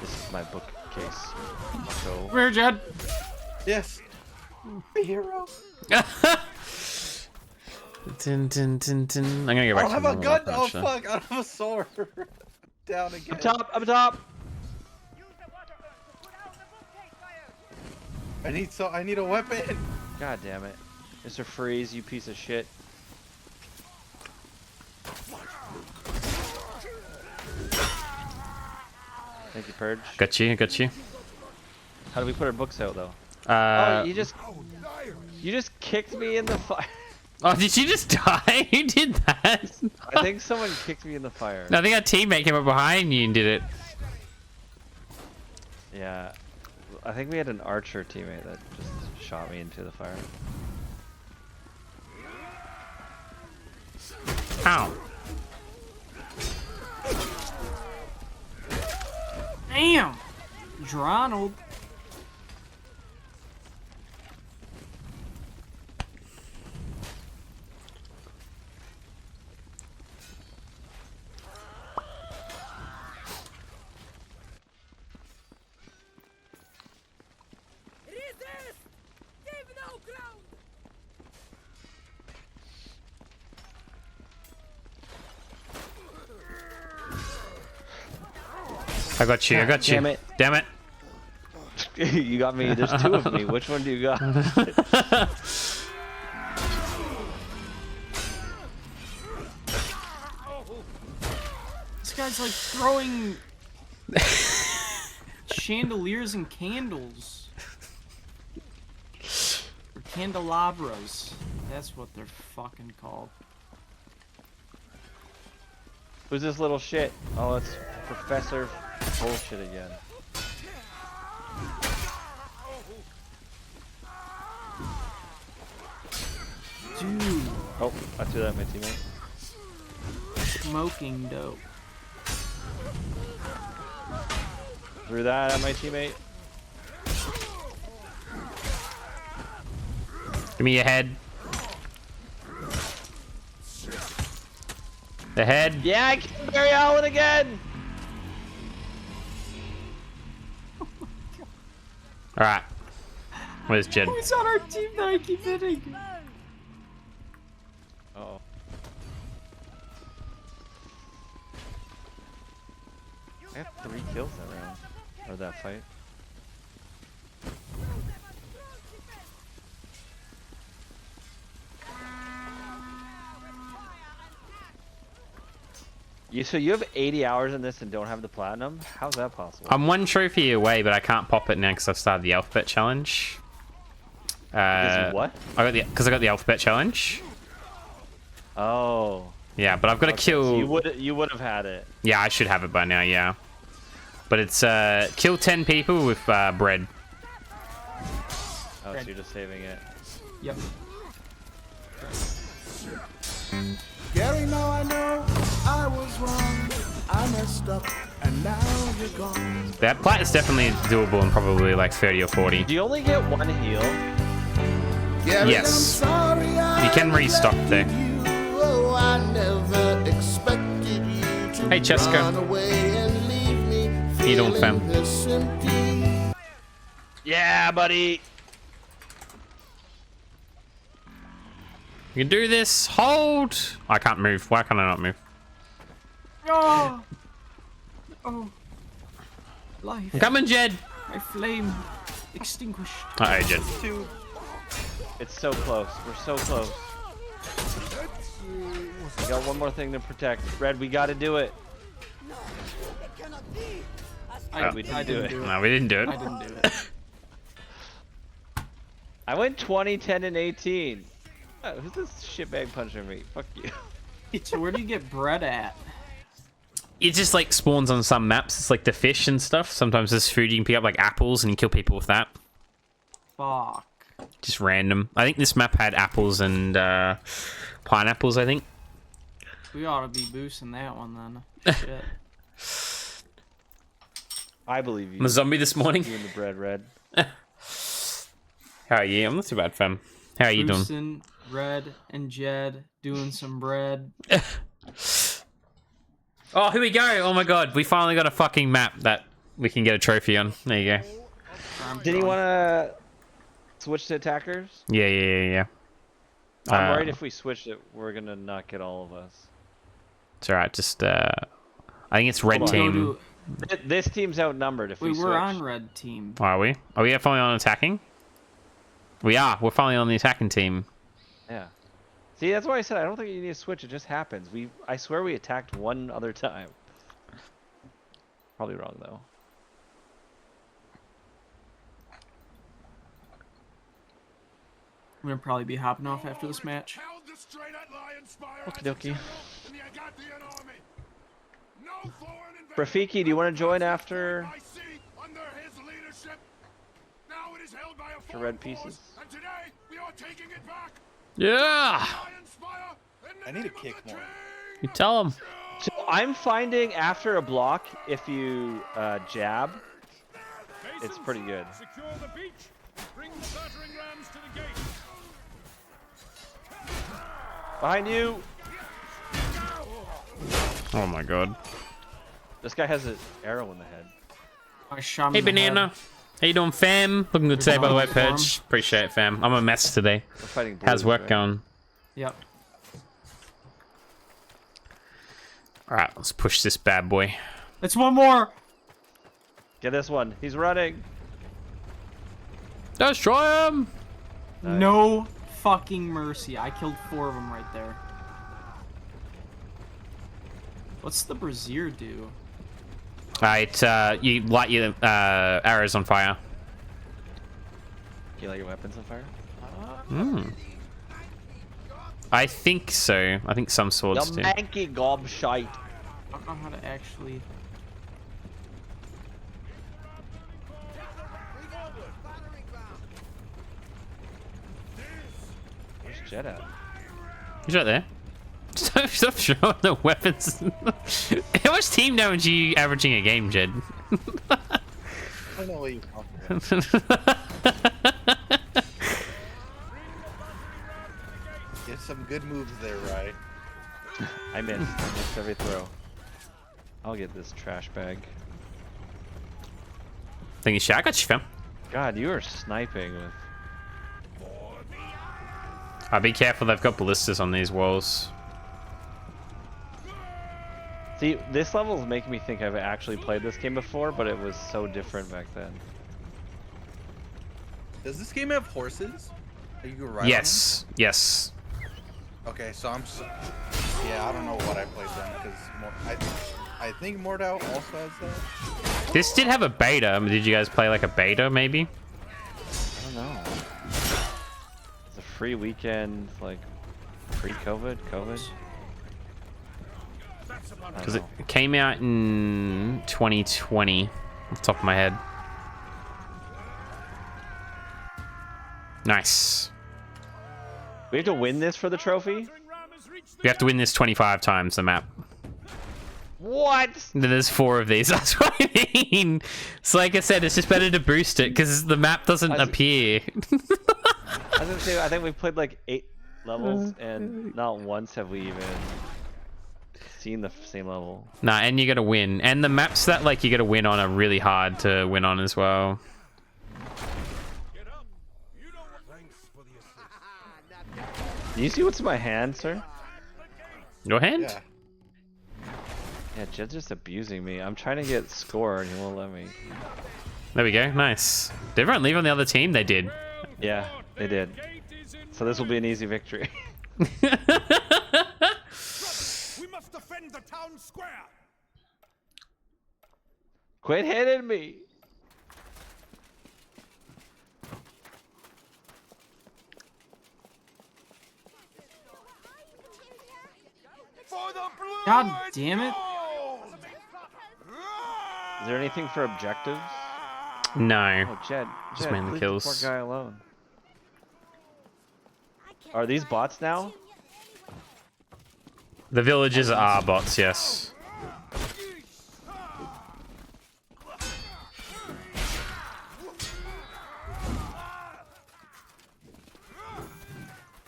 This is my bookcase. So Where, Jed? Yes. Hero. Dun, dun, dun, dun. I'm gonna go I back don't to have a gun. normal, Oh actually. fuck! I don't have a sword. Down again. up top, up top. Use the water gun to put out the bookcase fire. I need a weapon. God damn it, Mr. Freeze, you piece of shit. Thank you, Purge. Got you, got you. How do we put our books out though? Uh, Oh, you just kicked me in the fire. oh, did you just die? Who did that? I think someone kicked me in the fire. No, I think our teammate came up behind you and did it. Yeah, I think we had an archer teammate that just shot me into the fire. Ow. Damn! Dronald. Resist! Give no ground! I got you, I got you. Damn it. Damn it. You got me. There's two of me. Which one do you got? This guy's like throwing chandeliers and candles. Or candelabras. That's what they're fucking called. Who's this little shit? Oh, it's Professor Bullshit again. Dude, Oh, I threw that at my teammate. smoking dope. Threw that at my teammate. Give me your head. The head. Yeah, I killed Barry Allen again! Alright. Where's Jed? Who's on our team that I keep hitting? Uh-oh. I have 3 kills that round. Or that fight. So you have 80 hours in this and don't have the platinum? How's that possible? I'm 1 trophy away, but I can't pop it now because I've started the alphabet challenge. Because you what? Because I got the alphabet challenge. Oh. Yeah, but I've got to Okay, kill. so you would have had it. Yeah, I should have it by now. Yeah, but it's kill 10 people with bread. Oh, so you're just saving it. Yep. Gary, now I know I was wrong. I messed up, and now you're gone. That plat is definitely doable in probably like 30 or 40. Do you only get 1 heal? Gary, Yes. I'm sorry I You can restock there. you. Oh, I never expected you to Hey, Cheska. run away and leave me You don't, fam. feeling this empty. Yeah, buddy. You can do this. Hold. I can't move. Why can't I not move? Oh! Oh. Life. I'm coming, Jed. My flame extinguished. Uh-oh, Jed. It's so close. We're so close. We got 1 more thing to protect. Red, we gotta do it. It cannot be! As I we didn't I do didn't it. do it. No, we didn't do it. I didn't do it. I went 20, 10, and 18. Who's this shitbag punching me? Fuck you. So where do you get bread at? It just like spawns on some maps. It's like the fish and stuff. Sometimes there's food you can pick up, like apples, and you kill people with that. Fuck. Just random. I think this map had apples and pineapples, I think. We ought to be boosting that one then. Shit. I believe you. I'm a zombie this morning. You and the bread red. How are you? I'm not too bad, fam. How are you doing? Boosting, Red, and Jed doing some bread. Oh, here we go. Oh my god. We finally got a fucking map that we can get a trophy on. There you go. Did he want to switch to attackers? Yeah. I'm worried if we switch it, we're gonna not get all of us. It's alright. Just, I think it's red Hold on. team. This team's outnumbered if we switch. We're on red team. Are we? Are we finally on attacking? We are. We're finally on the attacking team. Yeah. See, that's why I said I don't think you need to switch. It just happens. I swear we attacked one other time. Probably wrong though. I'm gonna probably be hopping off after this match. Okie dokie. Rafiki, do you want to join after red pieces? Yeah! I need to kick more. You tell them. So I'm finding after a block, if you jab, it's pretty good. Secure the beach. Bring the battering rams to the gate. Behind you! Oh my god. This guy has an arrow in the head. I shot him Hey, in the Banana. head. How you doing, fam? Looking good today, by the way, Good form. Purge. Appreciate it, fam. I'm a mess today. We're fighting How's blues, work right? going? Yep. Alright, let's push this bad boy. It's one more. Get this one. He's running. Destroy him! Nice. No fucking mercy. I killed 4 of them right there. What's the brazier do? You light your arrows on fire. You light your weapons on fire? I think so. I think some swords You do. manky gobshite. I don't know how to actually. Where's Jed at? He's right there. Stop showing the weapons. How much team damage are you averaging a game, Jed? I don't know what you're talking about. Get some good moves there, Rye. I missed. I missed every throw. I'll get this trash bag. Thank you, I got you, fam. God, you are sniping with... Be careful, they've got ballistas on these walls. See, this level is making me think I've actually played this game before, but it was so different back then. Does this game have horses? Are you right? Yes, yes. Okay, so yeah, I don't know what I played then because I think Mordau also has that. This did have a beta. Did you guys play like a beta, maybe? I don't know. It's a free weekend, like, pre-COVID? COVID? Because it came out in 2020, off the top of my head. Nice. We have to win this for the trophy? We have to win this 25 times, the map. What? There's 4 of these, that's what I mean. So like I said, it's just better to boost it, because the map doesn't appear. I was gonna say, I think we played like 8 levels, and not once have we even seen the same level. Nah, and you gotta win. And the maps that like you gotta win on are really hard to win on as well. Do you see what's in my hand, sir? Your hand? Yeah. Yeah, Jed's just abusing me. I'm trying to get score, and he won't let me. There we go, nice. Did everyone leave on the other team? They did. Yeah, they did. So this will be an easy victory. We must defend the town square. Quit hitting me! God damn it. Is there anything for objectives? No. Oh, Jed, Just Jed, mainly leave kills. the poor guy alone. Are these bots now? The villagers are bots, yes.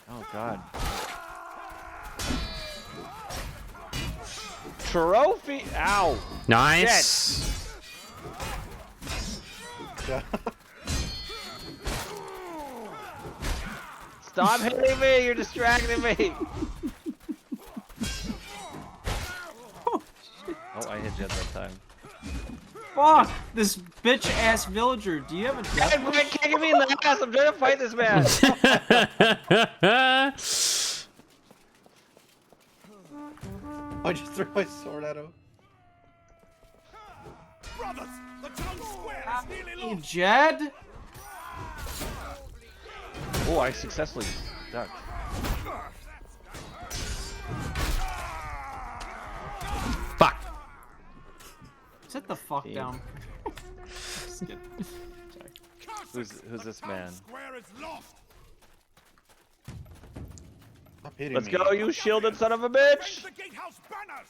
Oh god. Trophy! Ow! Nice. Stop hitting me! You're distracting me! Oh, I hit Jed that time. Fuck! This bitch ass villager. Do you have a death? Jed, quit kicking me in the ass! I'm trying to fight this man! I just threw my sword at him. Brothers, the town square is nearly Hey, lost. Jed? Oh, I successfully ducked. Fuck. Sit the fuck Team. down. Just kidding. Sorry. Who's this man? Square is lost. Stop hitting Let's me. go, you shielded son of a bitch! Raise the gatehouse banners.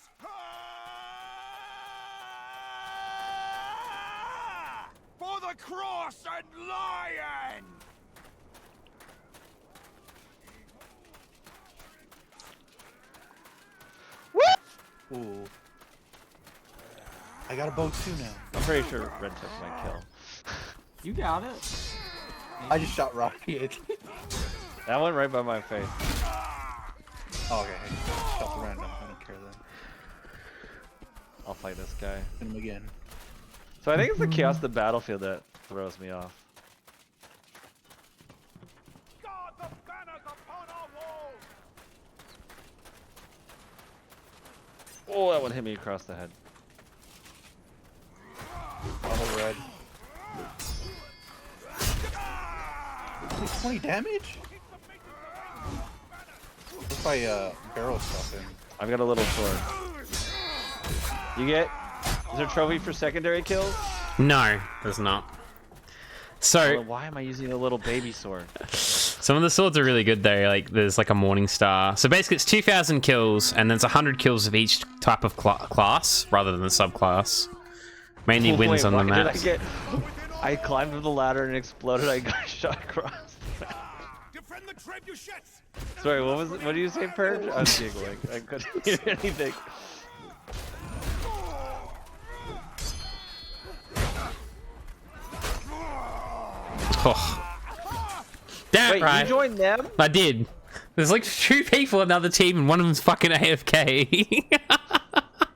For the cross and lion. Ooh. I got a bow too now. I'm pretty sure Red took my kill. You got it. I just shot Rocket. That went right by my face. Oh, okay. I shot the random. I don't care then. I'll fight this guy. Hit him again. So I think it's the chaos of the battlefield that throws me off. Guard the banners upon our walls. Oh, that one hit me across the head. Oh, red. Like 20 damage? If I barrel stuff in. I've got a little sword. You get? Is there a trophy for secondary kills? No, there's not. Well, So why am I using a little baby sword? some of the swords are really good though. Like there's like a morning star. So basically it's 2,000 kills and there's 100 kills of each type of class rather than the subclass. Mainly wins on the why did maps. I climbed up the ladder and exploded. I got shot across. Defend the trebuchets. Sorry, what do you say, Purge? I was giggling. I couldn't hear anything. Oh. Damn Wait, right. you joined them? I did. There's like 2 people in another team and one of them's fucking AFK.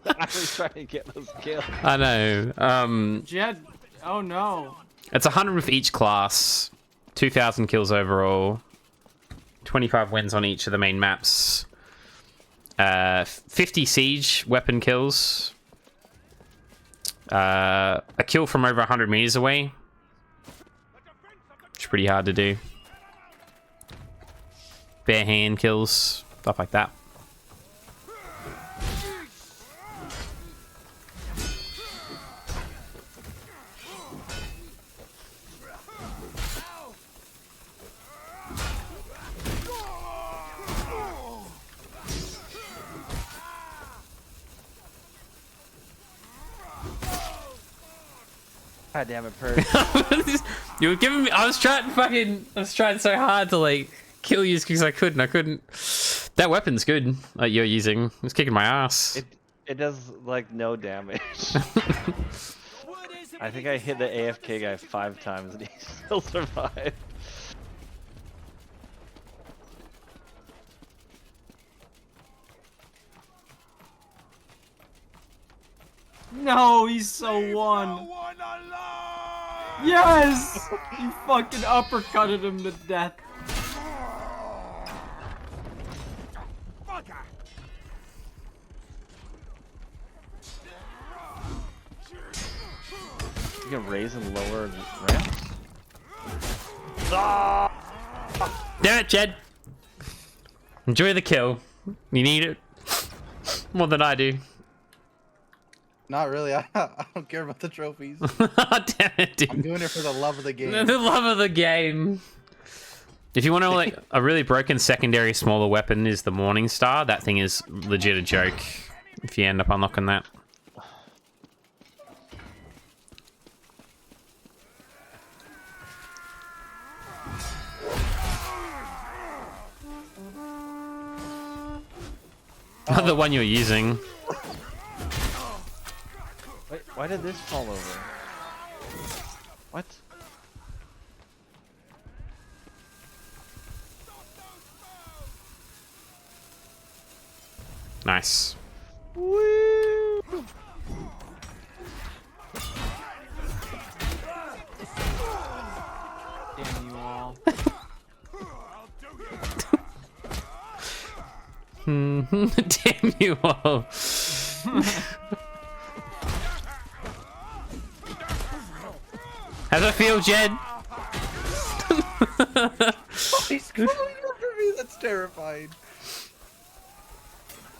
I was trying to get those kills. I know. Jed. Oh no. It's 100 with each class. 2,000 kills overall. 25 wins on each of the main maps. 50 siege weapon kills. A kill from over 100 meters away. Which is pretty hard to do. Bare hand kills. Stuff like that. God damn it, Purge. You were giving me. I was trying so hard to like kill you because I couldn't. That weapon's good. Like you're using. It's kicking my ass. It does like no damage. I think I hit the AFK guy 5 times and he still survived. No, he's so won. Yes! You fucking uppercutted him to death. You can raise and lower ramps? Damn it, Jed. Enjoy the kill. You need it. More than I do. Not really. I don't care about the trophies. Damn it, dude. I'm doing it for the love of the game. The love of the game. If you want to, like, a really broken secondary smaller weapon is the Morning Star. That thing is legit a joke if you end up unlocking that. Not the one you're using. Wait, why did this fall over? What? Nice. Woo! Damn you all. Damn you all. How's it feel, Jed? He's crawling over me. That's terrifying.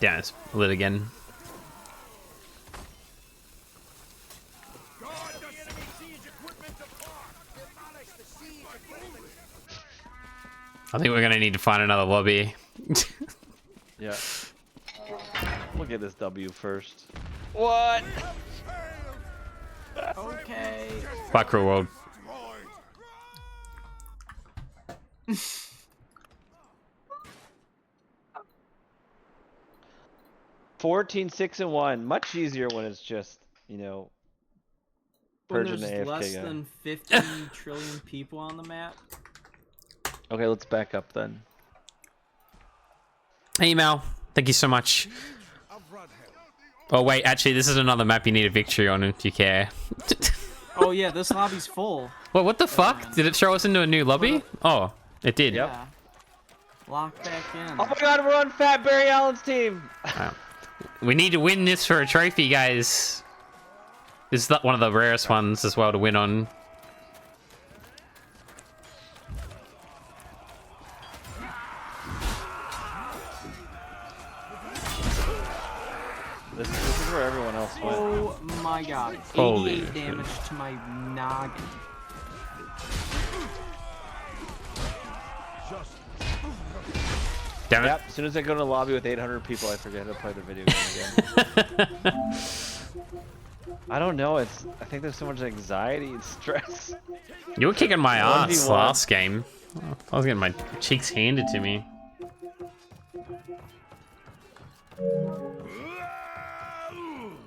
Yeah, it's lit again. I think we're gonna need to find another lobby. Yeah. We'll get this W first. What? Okay. Fuck real world. 14, 6, and 1. Much easier when it's just, you know, When purging there's the AFK less guy. than 50 trillion people on the map. Okay, let's back up then. Hey, Mal. Thank you so much. Oh, wait. Actually, this is another map you need a victory on if you care. Oh yeah, this lobby's full. Well, what the fuck? Did it throw us into a new lobby? Oh, it did. Yep. Yeah. Lock back in. Oh my god, we're on Fat Barry Allen's team! We need to win this for a trophy, guys. This is one of the rarest ones as well to win on. This is where everyone else went. Oh my god. Holy 88 damage to my noggin. Damn it. Yep, as soon as I go to the lobby with 800 people, I forget to play the video game again. I don't know, I think there's so much anxiety and stress. You were kicking my ass 1v1. last game. I was getting my cheeks handed to me.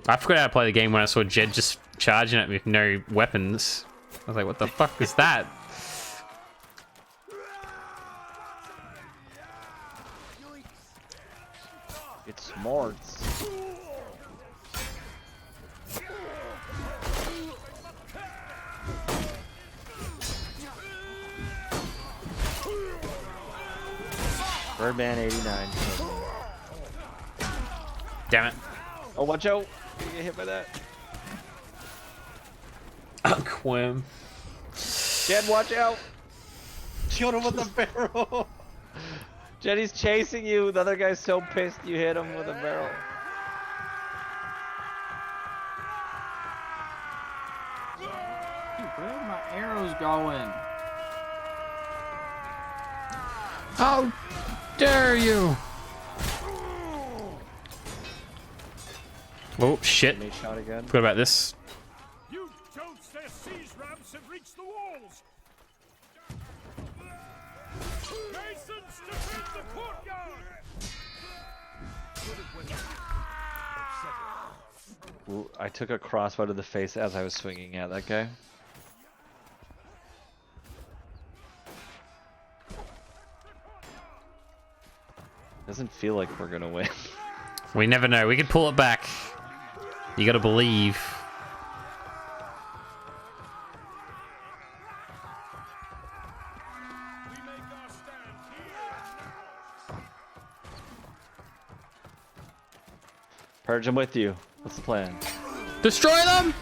I forgot how to play the game when I saw Jed just charging at me with no weapons. I was like, what the fuck is that? It's smarts. Birdman 89. Damn it. Oh, watch out! You get hit by that. Quim. Jed, watch out! Killed him with a barrel. Jed, he's chasing you. The other guy's so pissed you hit him with a barrel. Dude, where are my arrows going? How dare you? Oh, shit. Made shot again. Forgot about this. You don'ts, their siege ramps have reached the walls! Masons, defend the courtyard! Ooh, I took a crossbow to the face as I was swinging at that guy. Doesn't feel like we're gonna win. We never know. We could pull it back. You gotta believe. Purge, I'm with you. What's the plan? Destroy them!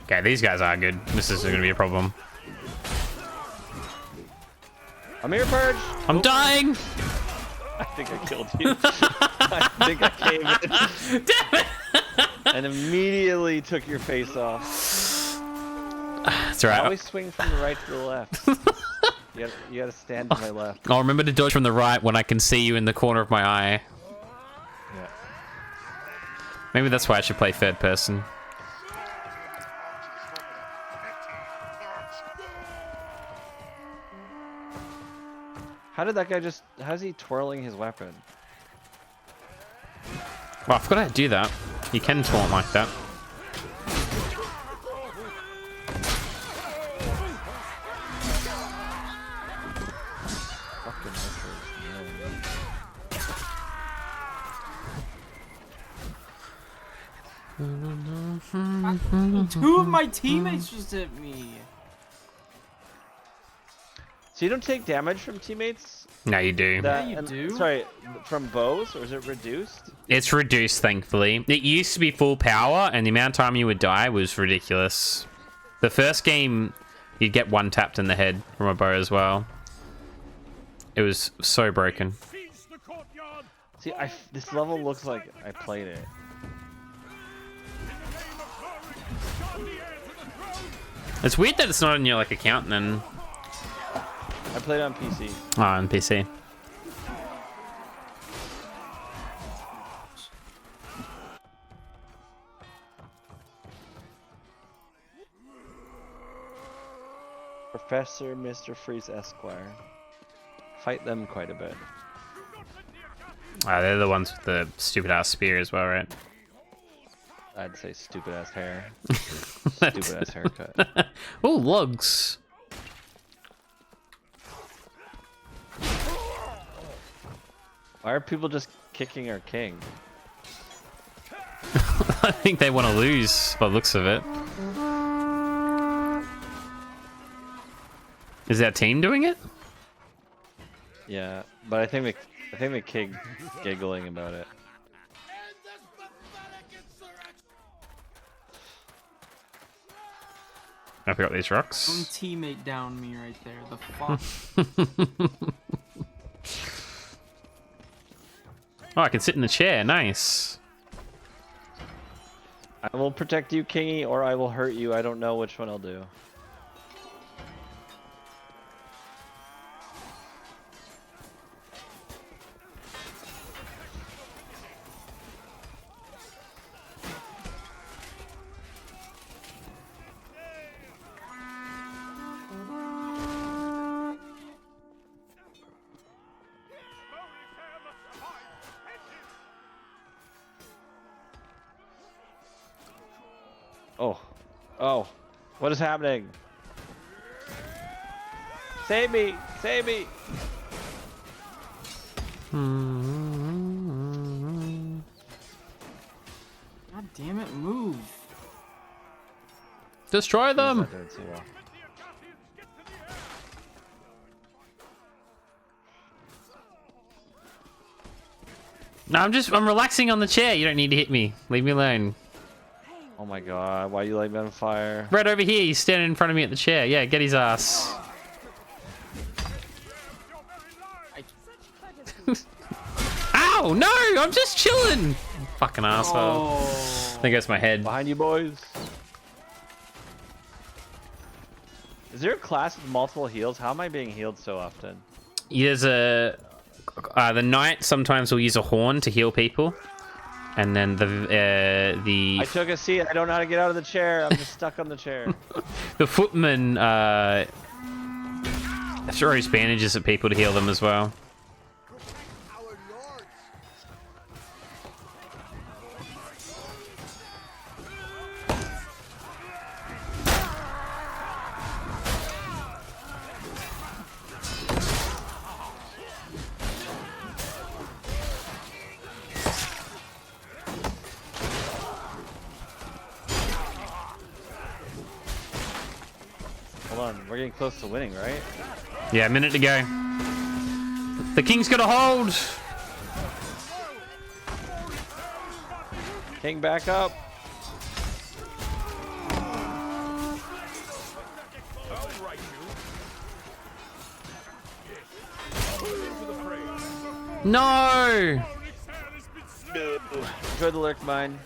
Okay, these guys are good. This is gonna be a problem. I'm here, Purge! I'm dying! I think I killed you. I think I came in. Damn it! And immediately took your face off. That's right. Always swing from the right to the left. You gotta stand to my left. I'll remember to dodge from the right when I can see you in the corner of my eye. Yeah. Maybe that's why I should play third person. How did that guy just... How's he twirling his weapon? Well, I forgot how to do that. You can taunt like that. Fucking Two of my teammates just hit me. So you don't take damage from teammates? No, you do. That, you do. Sorry, from bows, or is it reduced? It's reduced, thankfully. It used to be full power, and the amount of time you would die was ridiculous. The first game, you'd get one tapped in the head from a bow as well. It was so broken. Siege the courtyard. See, this level looks like I played it. Guard the heir to the throne. It's weird that it's not on your like account then. I played on PC. Oh, on PC. Professor Mr. Freeze Esquire. Fight them quite a bit. They're the ones with the stupid ass spear as well, right? I'd say stupid ass hair. Stupid ass haircut. Oh, logs. Why are people just kicking our king? I think they want to lose by the looks of it. Is our team doing it? Yeah, but I think the king giggling about it. I pick up these Some rocks. teammate down me right there. The fuck? Oh, I can sit in the chair. Nice. I will protect you, Kingy, or I will hurt you. I don't know which one I'll do. Oh. Oh. What is happening? Save me! Save me! God damn it, move. Destroy them. Not doing too well. No, I'm relaxing on the chair. You don't need to hit me. Leave me alone. Oh my god, why you light me on fire? Right over here. He's standing in front of me at the chair. Yeah, get his ass. Ow! No! I'm just chilling. Fucking asshole. Oh. There goes my head. Behind you, boys. Is there a class with multiple heals? How am I being healed so often? There's a the knight sometimes will use a horn to heal people, and then I took a seat. I don't know how to get out of the chair. I'm just stuck on the chair. the footman throws bandages at people to heal them as well. Hold on, we're getting close to winning, right? Yeah, a minute to go. The king's got a hold. King, back up. No! Enjoy the lurk mine.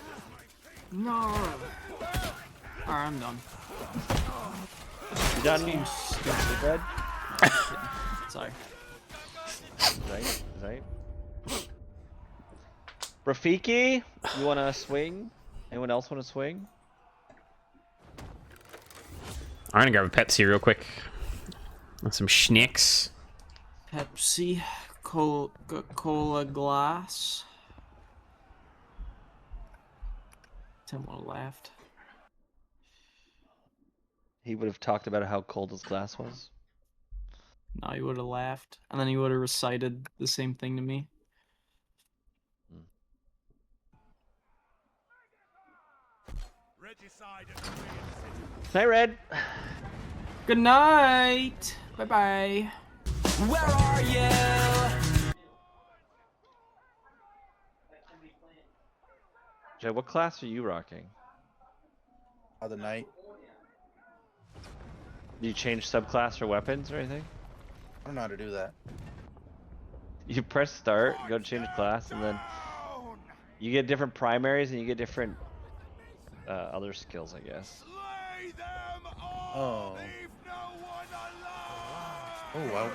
No. Alright, I'm done. You done? Seems stupid. Dead? Sorry. Right. Rafiki, you wanna swing? Anyone else wanna swing? I'm gonna grab a Pepsi real quick. And some schnicks. Pepsi, Coca-Cola glass. Tim would have laughed. He would have talked about how cold his glass was. No, he would have laughed. And then he would have recited the same thing to me. Night, Red. Good night. Bye-bye. Where are you? Jay, what class are you rocking? Other night. Do you change subclass or weapons or anything? I don't know how to do that. You press start, go to change class, and then you get different primaries and you get different other skills, I guess. Oh. Oh, well.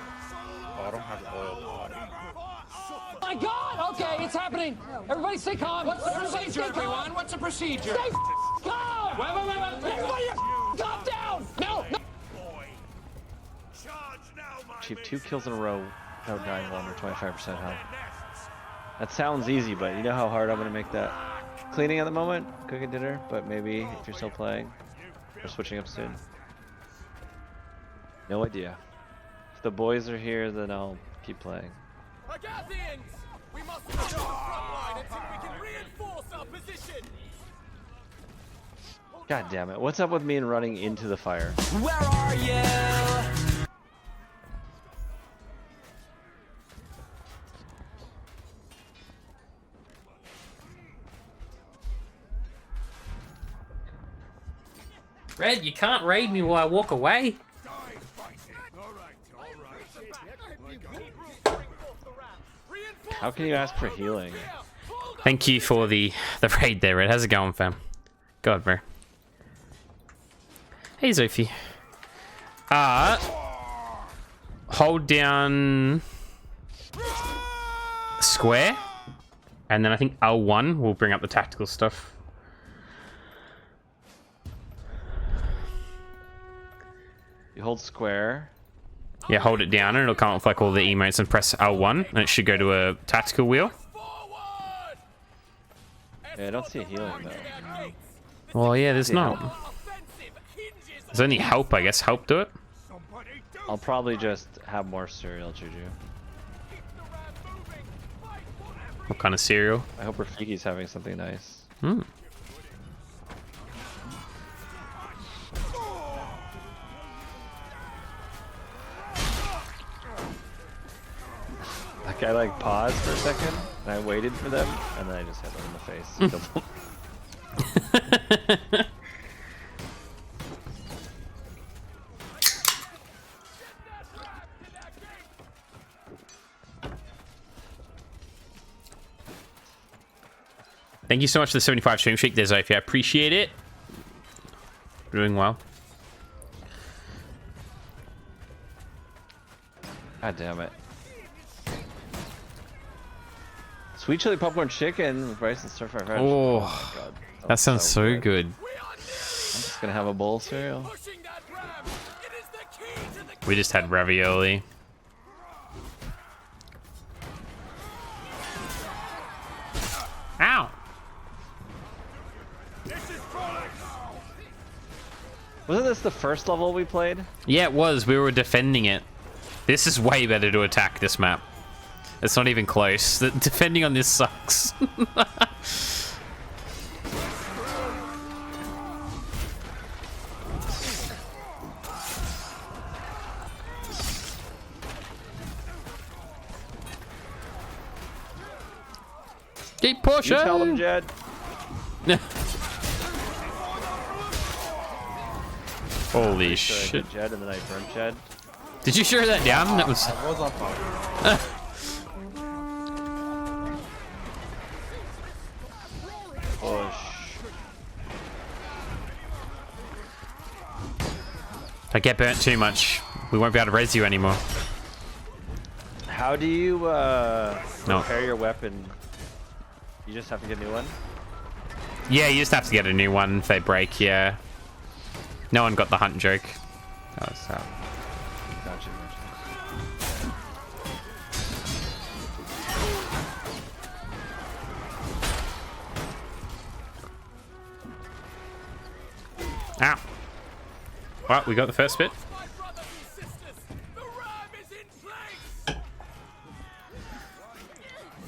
Oh, I don't have the oil pot. My God! Okay, it's happening. Everybody stay calm. What's the procedure, everyone? What's the procedure? Stay calm. Wait. Everybody, calm down. No. Achieve 2 kills in a row without dying one or 25% health. That sounds easy, but you know how hard I'm gonna make that. Cleaning at the moment, cooking dinner, but maybe if you're still playing, we're switching up soon. No idea. If the boys are here, then I'll keep playing. Agathians! We must hold the front line until we can reinforce our position. God damn it! What's up with me and running into the fire? Where are you? Red, you can't raid me while I walk away. How can you ask for healing? Thank you for the raid there, Red. How's it going, fam? God, bro. Hey, Zophie. Hold down square, and then I think L1 will bring up the tactical stuff. You hold square. Yeah, hold it down and it'll come up with like all the emotes, and press L1 and it should go to a tactical wheel. Yeah, I don't see a healing though. Well, yeah, there's not. There's only help, I guess. Help do it. I'll probably just have more cereal, Juju. What kind of cereal? I hope Rafiki's having something nice. Hmm. Like I like paused for a second and I waited for them and then I just hit them in the face. Thank you so much for the 75 stream streak there, Zophie. I appreciate it. Doing well. God damn it. Sweet chili popcorn chicken with rice and stir fry fresh. Oh, my God. that sounds so good. I'm just gonna have a bowl of cereal. We just had ravioli. Ow! Wasn't this the first level we played? Yeah, it was. We were defending it. This is way better to attack this map. It's not even close. The defending on this sucks. Keep pushing. You tell them, Jed. Holy So I shit. did Jed and then I burned Jed. Did you share that down? That was... I was on fire. Don't get burnt too much. We won't be able to res you anymore. How do you repair your weapon? You just have to get a new one? Yeah, you just have to get a new one if they break, yeah. No one got the hunt joke. Oh, so. Gotcha. Ow. Well, we got the first bit. My brothers and sisters, the ram is in place!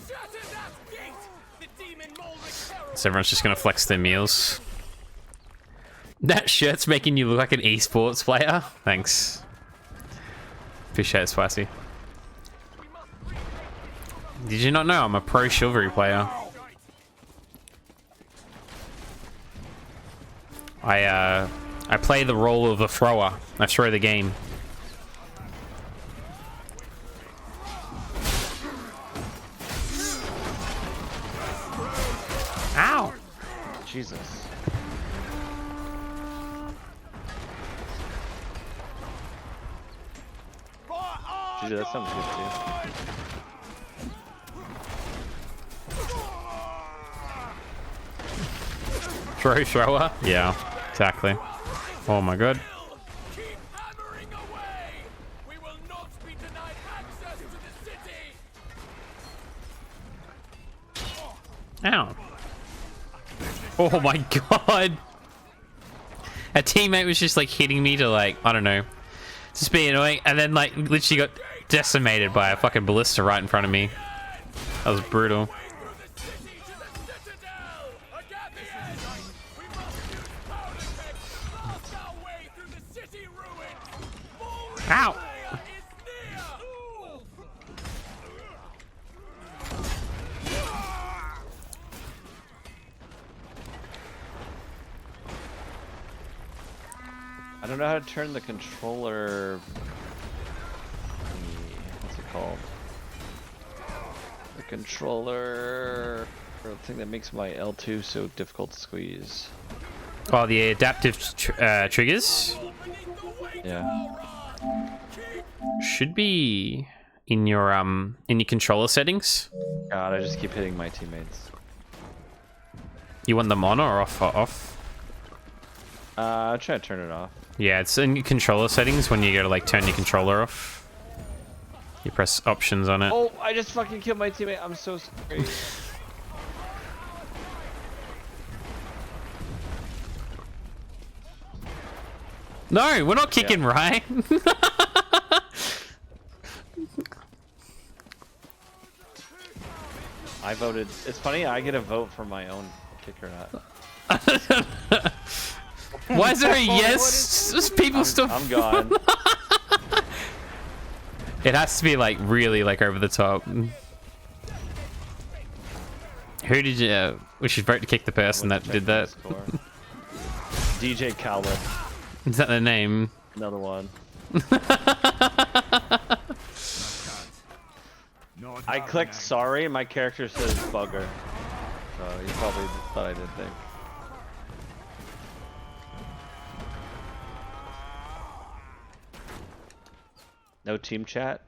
Shatter that gate! The demon Molric terror! So everyone's just gonna flex their meals. That shirt's making you look like an esports player. Thanks. Appreciate it, Spicy. Did you not know I'm a pro Chivalry player? I play the role of a thrower. I throw the game. Ow! Jesus. Dude, that sounds good too. Thrower? Yeah, exactly. Oh my god. Keep hammering away! We will not be denied access to the city! Ow. Oh my god. A teammate was just like hitting me to like, I don't know, just be annoying, and then like literally got decimated by a fucking ballista right in front of me. That was brutal. Ow! I don't know how to turn the controller. What's it called? The controller. The thing that makes my L2 so difficult to squeeze. Oh, the adaptive triggers Yeah. should be in your controller settings. God, I just keep hitting my teammates. You want them on or off? Off? I'll try to turn it off. Yeah, it's in your controller settings when you go to like turn your controller off. You press options on it. Oh, I just fucking killed my teammate. I'm so sorry. No, we're not kicking right. I voted. It's funny, I get a vote for my own kicker not. Why is there a yes? Just people still. I'm gone. It has to be like really like over the top. Who did you? We should vote to kick the person that did that. DJ Cowlet. Is that their name? Another one. I clicked sorry and my character says bugger. So you probably thought I did think. No team chat?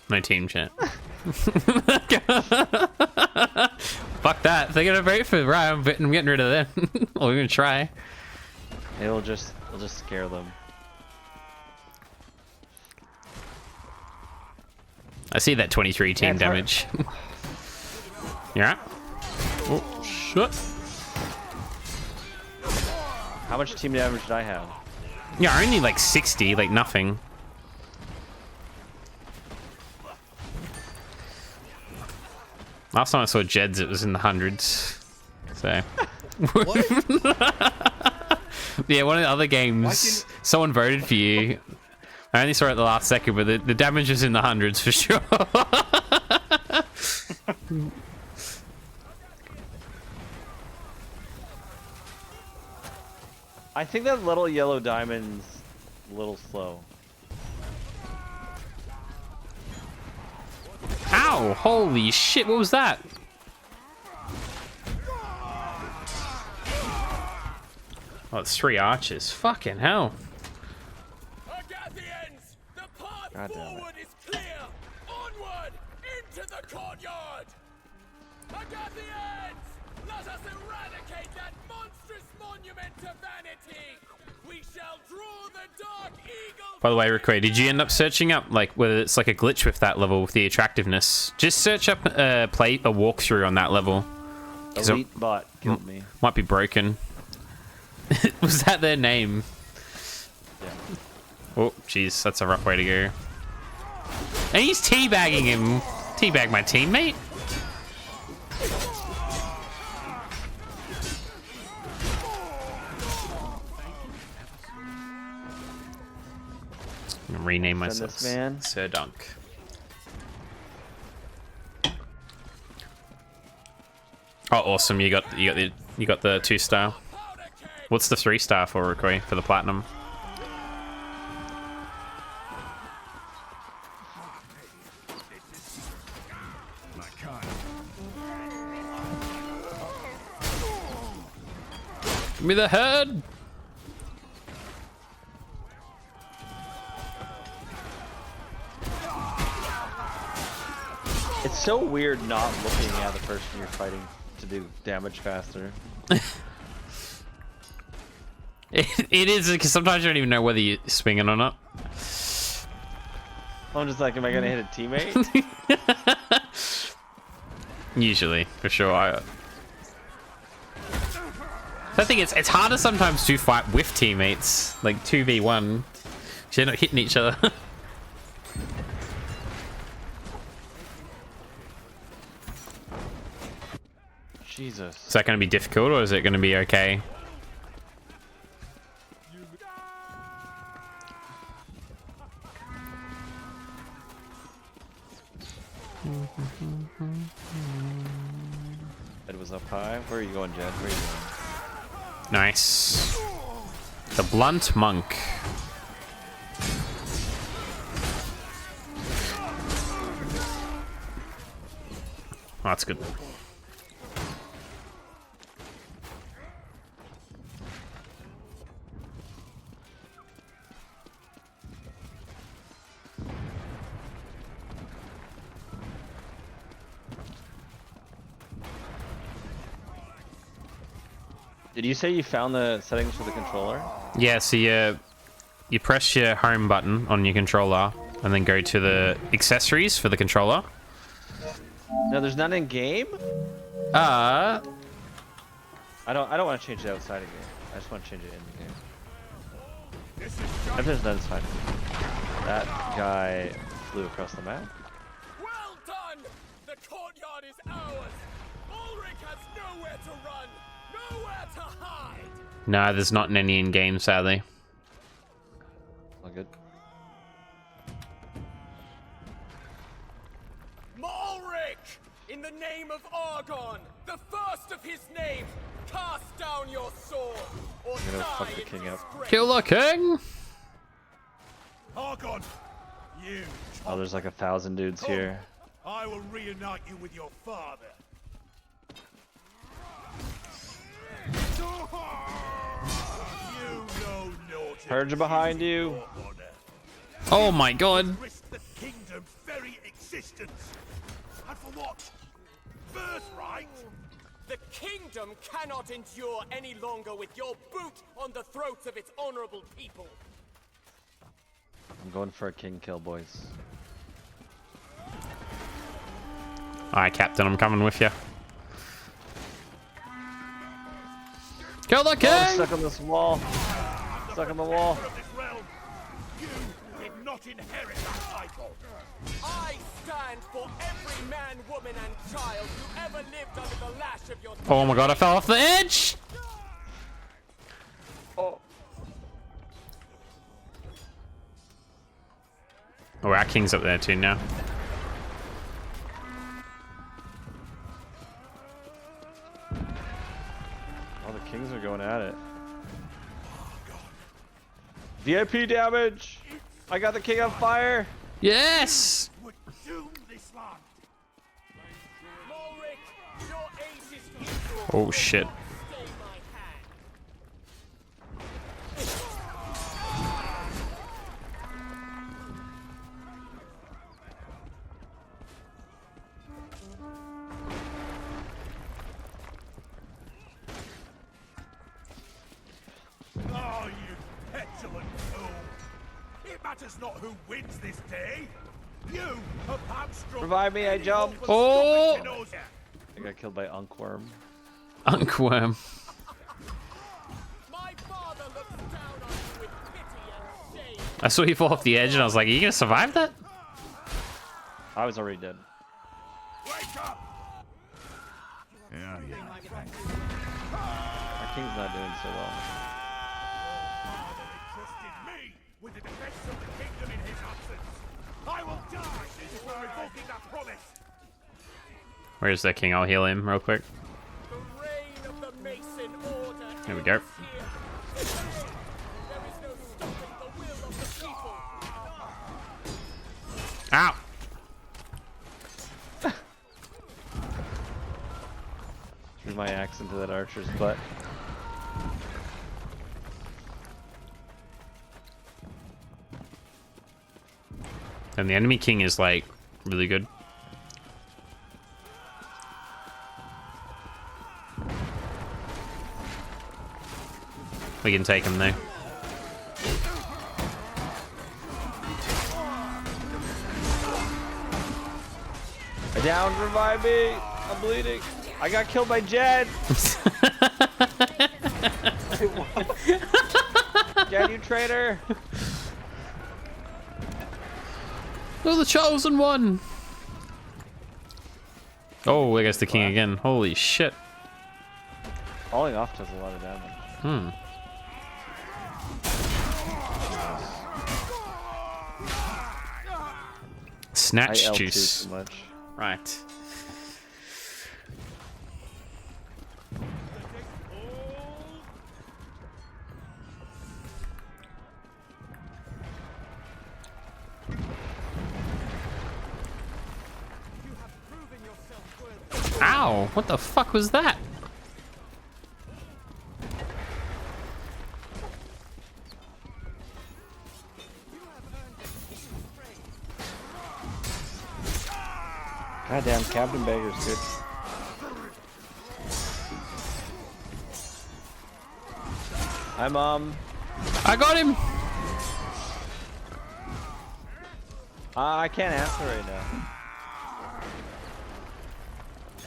No team chat. Fuck that. If they're gonna vote for Ryan, I'm getting rid of them. Or we're gonna try. We'll just scare them. I see that 23 team damage. Yeah. Oh shit. How much team damage did I have? Yeah, only like 60, like nothing. Last time I saw Jed's, it was in the hundreds. So. Yeah, one of the other games, someone voted for you. I only saw it at the last second, but the damage was in the hundreds for sure. I think that little yellow diamond's a little slow. Ow! Holy shit, what was that? Oh, it's 3 archers. Fucking hell. Agathians, the path God damn it. forward is clear. Onward into the courtyard. Agathians, let us eradicate that monstrous monument to vanity. We shall draw the dark eagle. By the way, Rickway, did you end up searching up like whether it's like a glitch with that level with the attractiveness? Just search up a walkthrough on that level. 'Cause it Elite bot killed me. might be broken. Was that their name? Yeah. Oh, jeez, that's a rough way to go. And he's teabagging him. Teabag my teammate. I'm gonna rename Send myself this man. Sir Dunk. Oh, awesome! You got the 2-star. What's the 3-star for, Rickway, for the platinum? Give me the head. It's so weird not looking at the person you're fighting to do damage faster. It is, because sometimes you don't even know whether you're swinging or not. I'm just like, am I gonna hit a teammate? Usually, for sure. I think it's harder sometimes to fight with teammates, like 2v1, because they're not hitting each other. Jesus. Is that going to be difficult, or is it going to be okay? Ed was up high. Where are you going, Jed? Where are you going? Nice. The Blunt Monk. Oh, that's good. Did you say you found the settings for the controller? Yeah, so you press your home button on your controller and then go to the accessories for the controller. No, there's none in game. Uh, I don't want to change it outside of game. I just want to change it in the game. If there's none, it's fine. That guy flew across the map. Well done! The courtyard is ours. Ulrich has nowhere to run, nowhere to hide. no, there's not any in game, sadly. All good. Ulrich, in the name of Argon, the first of his name, cast down your sword, or I'm gonna die fuck the in king up. disgrace. Kill the king! Argon, you. Oh, there's like 1,000 dudes here. I will reunite you with your father. You know naughty. Purge behind you. Oh my god. Risk the kingdom's very existence. And for what? Birthright? The kingdom cannot endure any longer with your boot on the throats of its honorable people. I'm going for a king kill, boys. Alright, Captain, I'm coming with you. Kill the Oh, I'm king! stuck on this wall. Stuck on the wall. Of this realm, you did not inherit that title. I stand for every man, woman, and child who ever lived under the lash of your Oh my god, I fell off the edge! Oh. Oh, our king's up there too now. All the kings are going at it. VIP damage! I got the king on fire! Yes! Would doom this land. Ulrich, your ace is equal. Oh shit. Stay my hand. matters not who wins this day. You have hamstrung. Revive me, I jumped. Oh! I got killed by Unkworm. Unkworm. My father looks down on you with pity and shame. I saw you fall off the edge and I was like, are you gonna survive that? I was already dead. Wake up! Yeah, yeah. Our king's not doing so well. Trusted me with the defense of the kingdom in his absence. I will die before revoking that promise. Where's the king? I'll heal him real quick. The reign of the Mason Order. There we go. There is no stopping the will of the people. Ow! Threw my axe into that archer's butt. And the enemy king is like really good. We can take him though. Down, revive me! I'm bleeding. I got killed by Jed. Jed, you traitor! You're the chosen one. Oh, I guess the king again. Holy shit. Falling off does a lot of damage. Hmm. Snatch I L2 juice. too much. Right. Ow! What the fuck was that? Goddamn, Captain Beggar's good. Hi, Mom. I got him! I can't answer right now.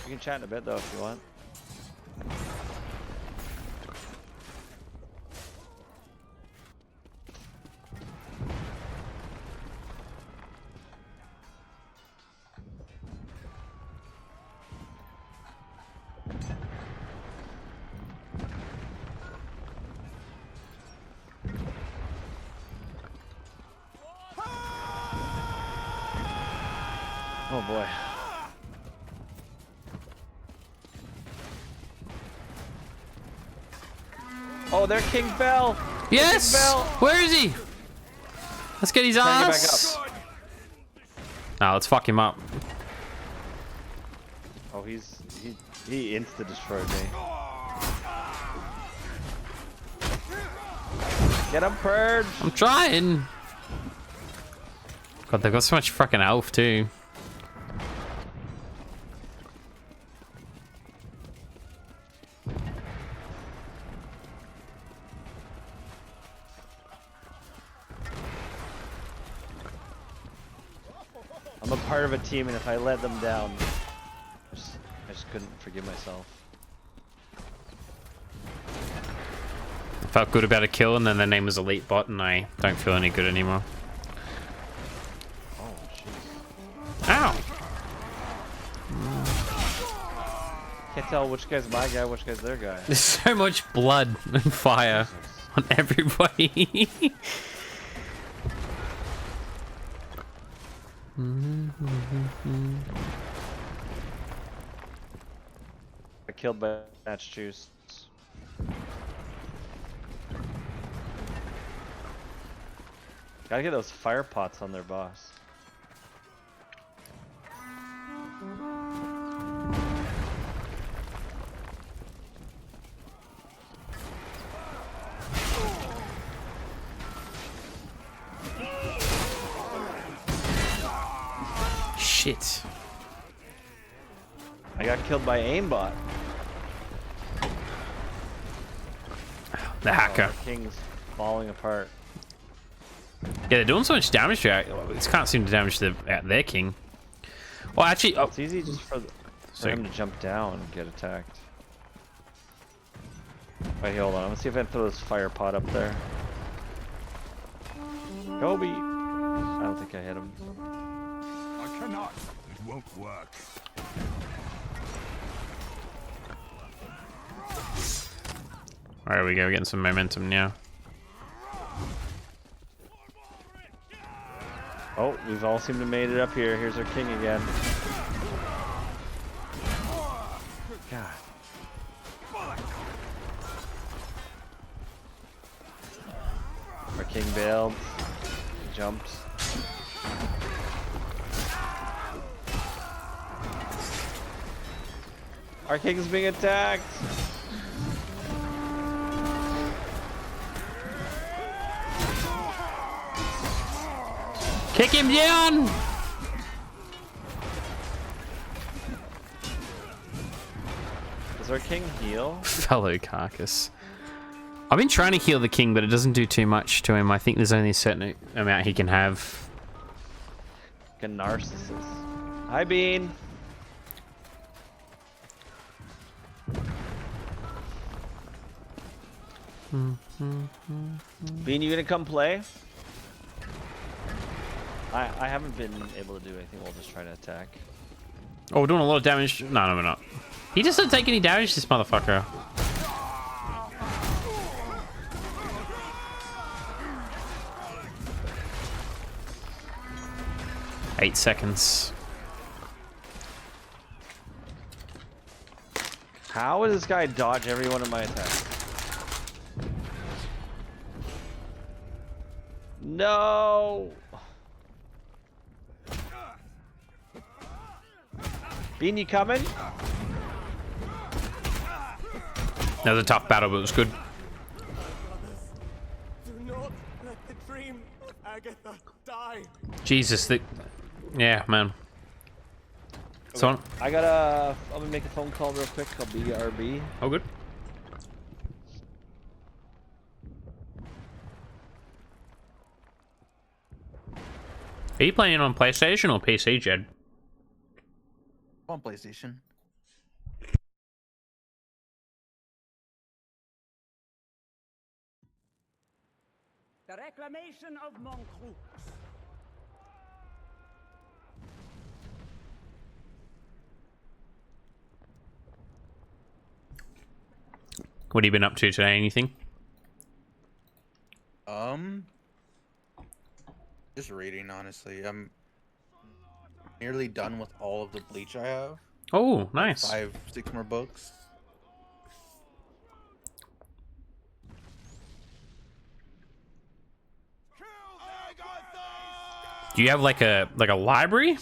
We can chat in a bit though if you want. Oh boy. Oh, there King fell! Yes! King fell! Where is he? Let's get his Trying to get ass! back up. Nah, let's fuck him up. Oh, he insta destroyed me. Get him, Purge! I'm trying! God, they've got so much fucking health too. I'm a part of a team, and if I let them down, I just couldn't forgive myself. I felt good about a kill, and then their name was Elite Bot, and I don't feel any good anymore. Oh, jeez. Ow! Can't tell which guy's my guy, which guy's their guy. There's so much blood and fire on everybody. I killed by match juice. Gotta get those fire pots on their boss. Shit. I got killed by aimbot. The hacker. Oh, the king's falling apart. Yeah, they're doing so much damage to it. It can't seem to damage their king. Well, actually, oh, It's easy just for him to jump down and get attacked. Wait, hold on. Let's see if I can throw this fire pot up there. Kobe! I don't think I hit him. I cannot. It won't work. there we go. Getting some momentum now. Oh, we've all seemed to made it up here. Here's our king again. God. Our king bailed. Jumps. Our king's being attacked. Kick him down! Does our king heal? Fellow carcass. I've been trying to heal the king, but it doesn't do too much to him. I think there's only a certain amount he can have. Like a narcissist. Hi, Bean. Bean, you gonna come play? I haven't been able to do anything. We'll just try to attack. Oh, we're doing a lot of damage. No, we're not. He just doesn't take any damage, this motherfucker. Eight seconds. How does this guy dodge every one of my attacks? No! Bean, you coming? That was a tough battle, but it was good. Do not let the dream of Agatha die. Jesus, yeah, man. So, I'm gonna make a phone call real quick. I'll be RB. oh, good. Are you playing on PlayStation or PC, Jed? On PlayStation. The reclamation of Montcroux. What have you been up to today? Anything? Just reading, honestly. I'm nearly done with all of the Bleach I have. Oh, nice. 5-6 more books. Do you have like a library?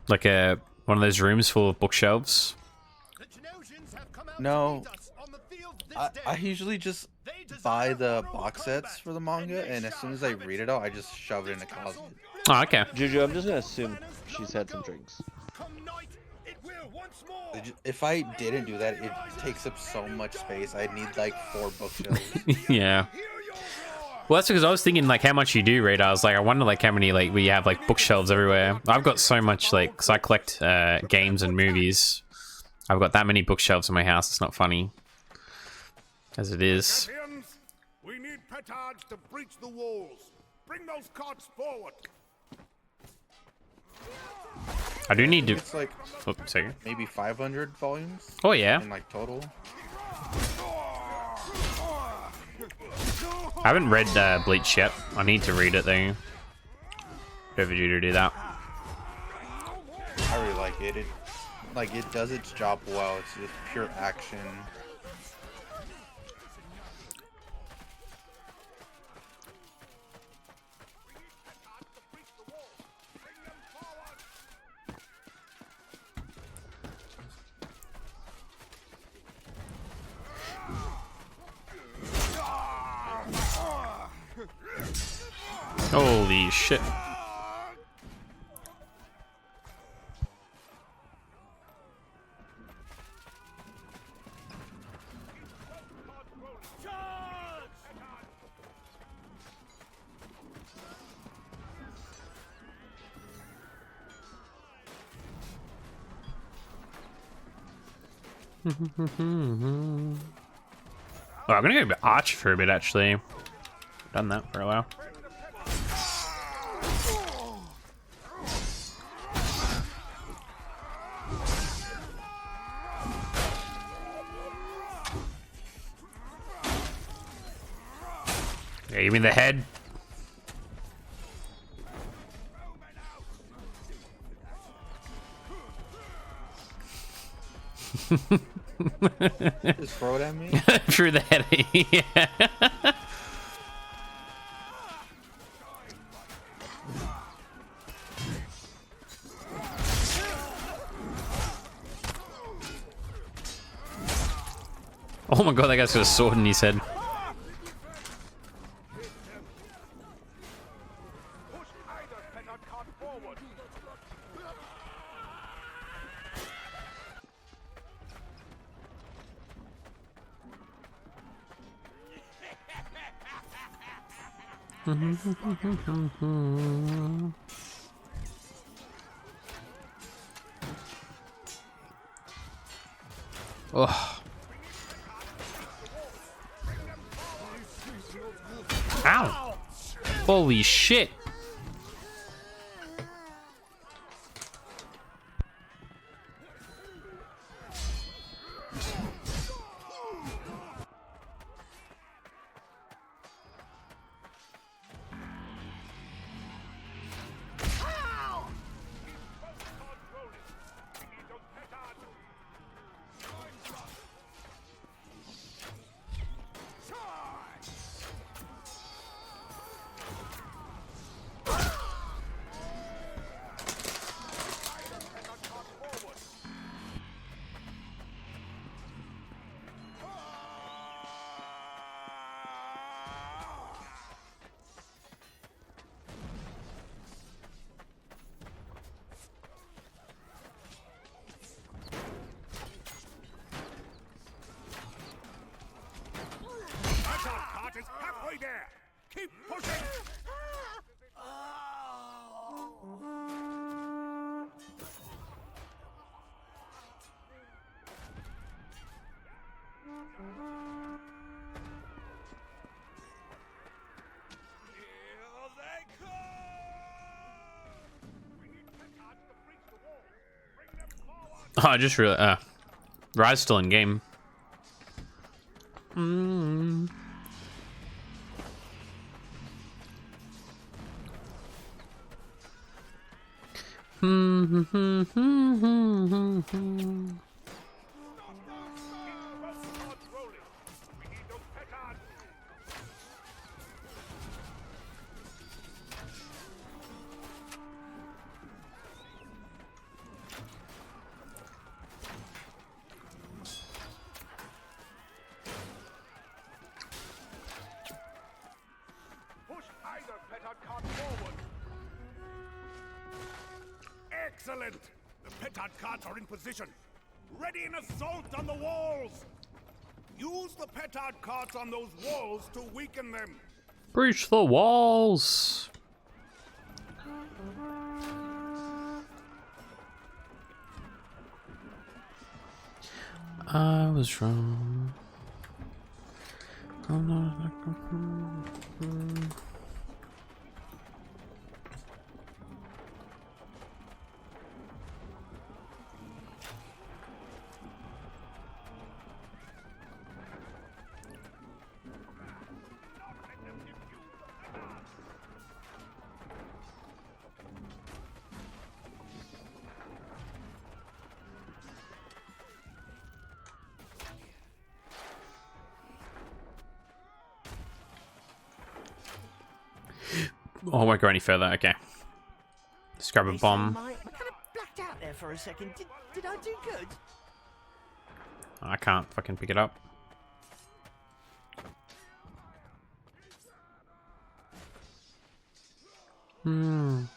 Like one of those rooms full of bookshelves? No. I usually just buy the box sets for the manga, and as soon as I read it out, I just shove it in a closet. Oh, okay. Juju, I'm just gonna assume she's had some drinks. If I didn't do that, it takes up so much space. I'd need like 4 bookshelves. Yeah. Well, that's because I was thinking like how much you do read. I was like, I wonder like how many like we have like bookshelves everywhere. I've got so much like, because I collect games and movies. I've got that many bookshelves in my house. It's not funny as it is. Champions, we need petards to breach the walls. Bring those carts forward. I do need to. It's like Oh, second. maybe 500 volumes Oh yeah. in like total. I haven't read Bleach yet. I need to read it though. Overdue to do that. I really like it. It does its job well. It's just pure action. Holy shit. Oh, I'm gonna go archer for a bit actually. Done that for a while. Yeah, you mean the head? Just throw it at me. Through the head. Yeah. Oh my god, that guy's got a sword in his head. Push either petard cart forward. Oh. Ow! Holy shit! Petard cart is halfway there. Keep pushing. Here they come. We need petards to breach the wall. Bring them forward. Oh, I just really. Rise still in game. Carts rolling. We need those petards. Push either petard cart forward. Excellent! The petard carts are in position. Ready an assault on the walls! Use the petard carts on those walls to weaken them. Breach the walls. I was wrong. I'm not. Oh, I won't go any further. Okay. Let's grab a bomb. I kind of blacked out there for a second. Did I do good? I can't fucking pick it up. Climb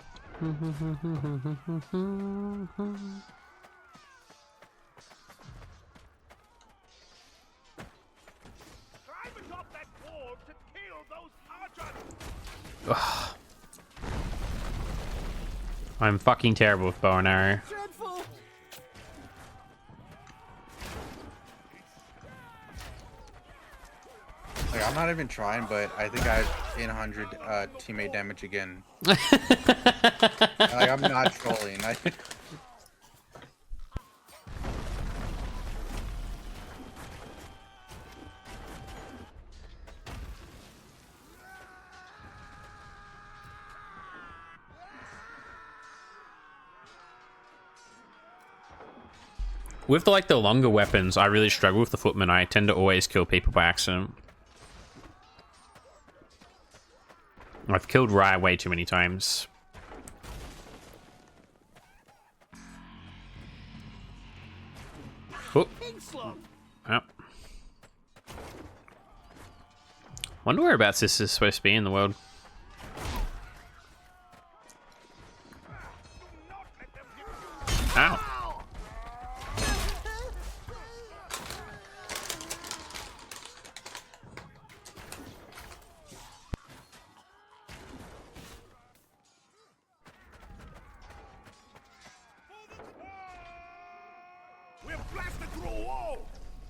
atop that wall to kill those archers. I'm fucking terrible with bow and arrow. Dreadful. not even trying, but I think I have 800 teammate damage again. I'm not trolling. With the longer weapons, I really struggle with the footman. I tend to always kill people by accident. I've killed Rye way too many times. Oh. Yep. Wonder whereabouts this is supposed to be in the world. Ow. We're blasted through a wall.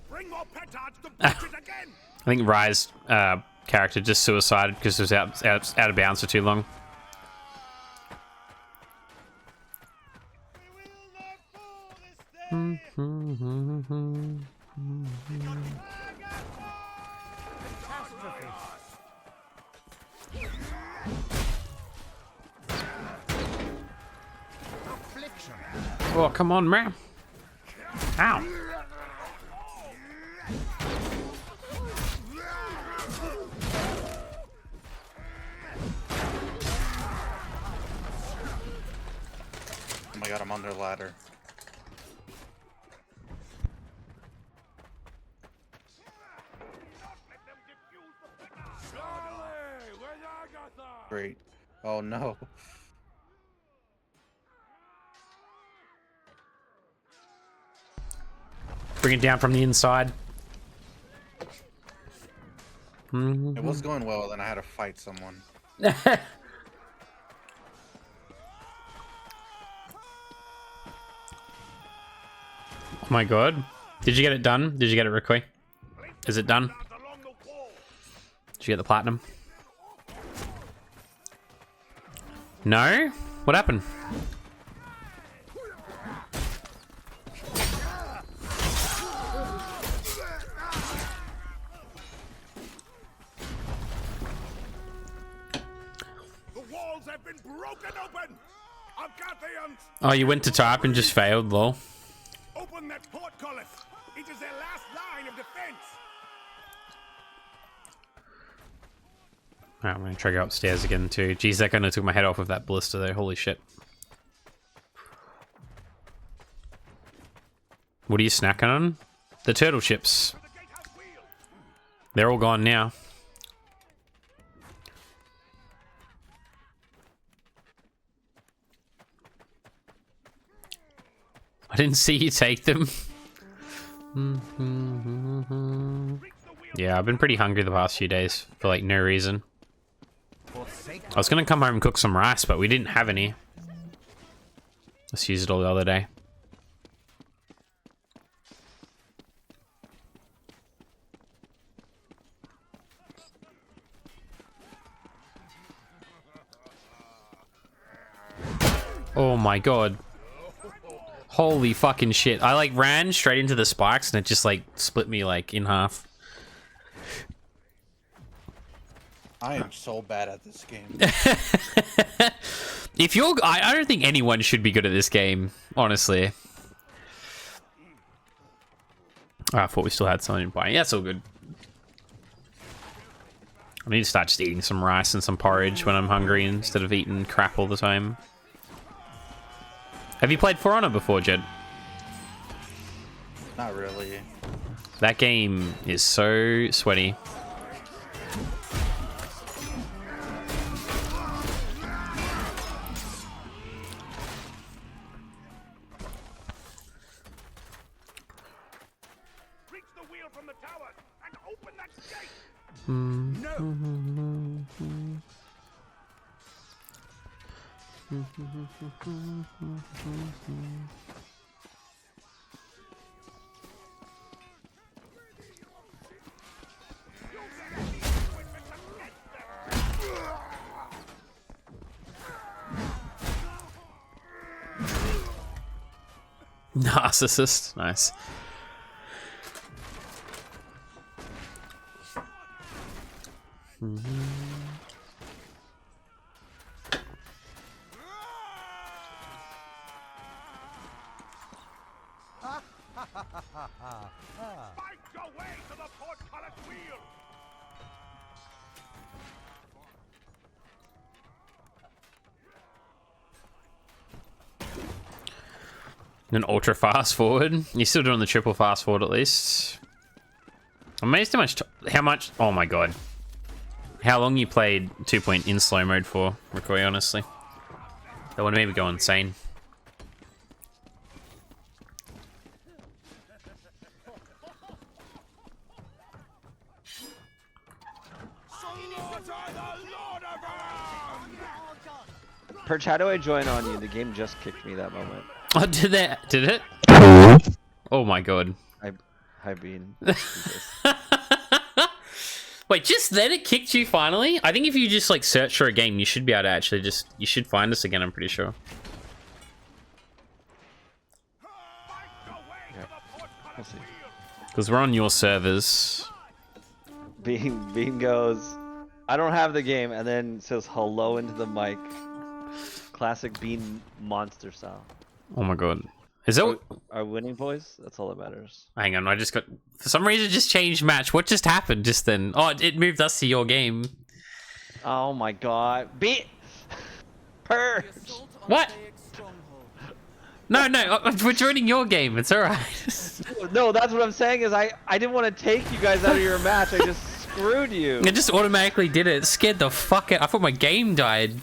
Bring more petards to push it again. I think Rye's character just suicided because it was out of bounds for too long. Oh, come on, man. Ow. Oh my god, I'm on their ladder. Great. Oh no. Bring it down from the inside. It was going well, then I had to fight someone. Oh my god. Did you get it done? Did you get it, Ricky? Is it done? Did you get the platinum? No? What happened? The walls have been broken open. Arcathians, Oh, you went to type and just failed, lol. open that portcullis. It is their last line of defense. Alright, I'm gonna try to go upstairs again too. Jeez, that kinda took my head off with that ballista there. Holy shit. What are you snacking on? The turtle chips. They're all gone now. I didn't see you take them. Yeah, I've been pretty hungry the past few days for like no reason. I was gonna come home and cook some rice, but we didn't have any. Let's use it all the other day. Oh my god. Holy fucking shit. I like ran straight into the spikes and it just like split me like in half. I am so bad at this game. If you're... I don't think anyone should be good at this game, honestly. Oh, I thought we still had someone in buying. Yeah, that's all good. I need to start just eating some rice and some porridge when I'm hungry instead of eating crap all the time. Have you played For Honor before, Jed? Not really. That game is so sweaty. Reach the wheel from the tower and open that gate. Narcissist. Nice. Fight your way to the portcullis wheel! An ultra fast forward. You're still doing the triple fast forward at least. I'm amazed how much. Oh my god. How long you played 2 Point in slow mode for, Rickoy, honestly. That would maybe go insane. Perch, how do I join on you? The game just kicked me that moment. Oh, did that? Did it? Oh my god. Hi, Bean. Wait, just then it kicked you finally? I think if you just like search for a game, you should be able to actually you should find us again, I'm pretty sure. We'll see. Because we're on your servers. Bean goes, I don't have the game, and then says hello into the mic. Classic Bean monster style. Oh my god. Is that our winning, boys? That's all that matters. Hang on, I just got... For some reason, just changed match. What just happened just then? Oh, it moved us to your game. Oh my god. Perch! What? No, we're joining your game. It's alright. No, that's what I'm saying is I didn't want to take you guys out of your match. I just screwed you. It just automatically did it. It scared the fuck out. I thought my game died.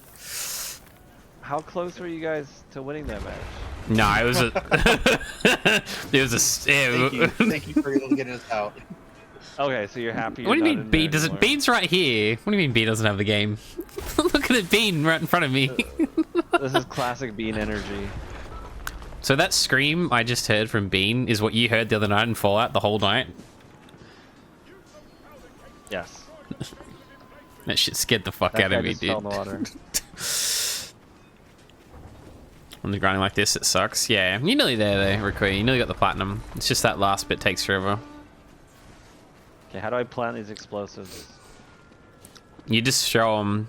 How close were you guys to winning that match? No, it was a... it was a... Thank you for getting us out. Okay, so you're happy. What do you mean Bean doesn't... Bean's right here. What do you mean Bean doesn't have the game? Look at it, Bean right in front of me. This is classic Bean energy. So that scream I just heard from Bean is what you heard the other night in Fallout the whole night? Yes. That shit scared the fuck out of me, dude. Fell in the water. When they're grinding like this, it sucks. Yeah, you're nearly there, though, Rickoy. You nearly got the platinum. It's just that last bit takes forever. Okay, how do I plant these explosives? You just show them.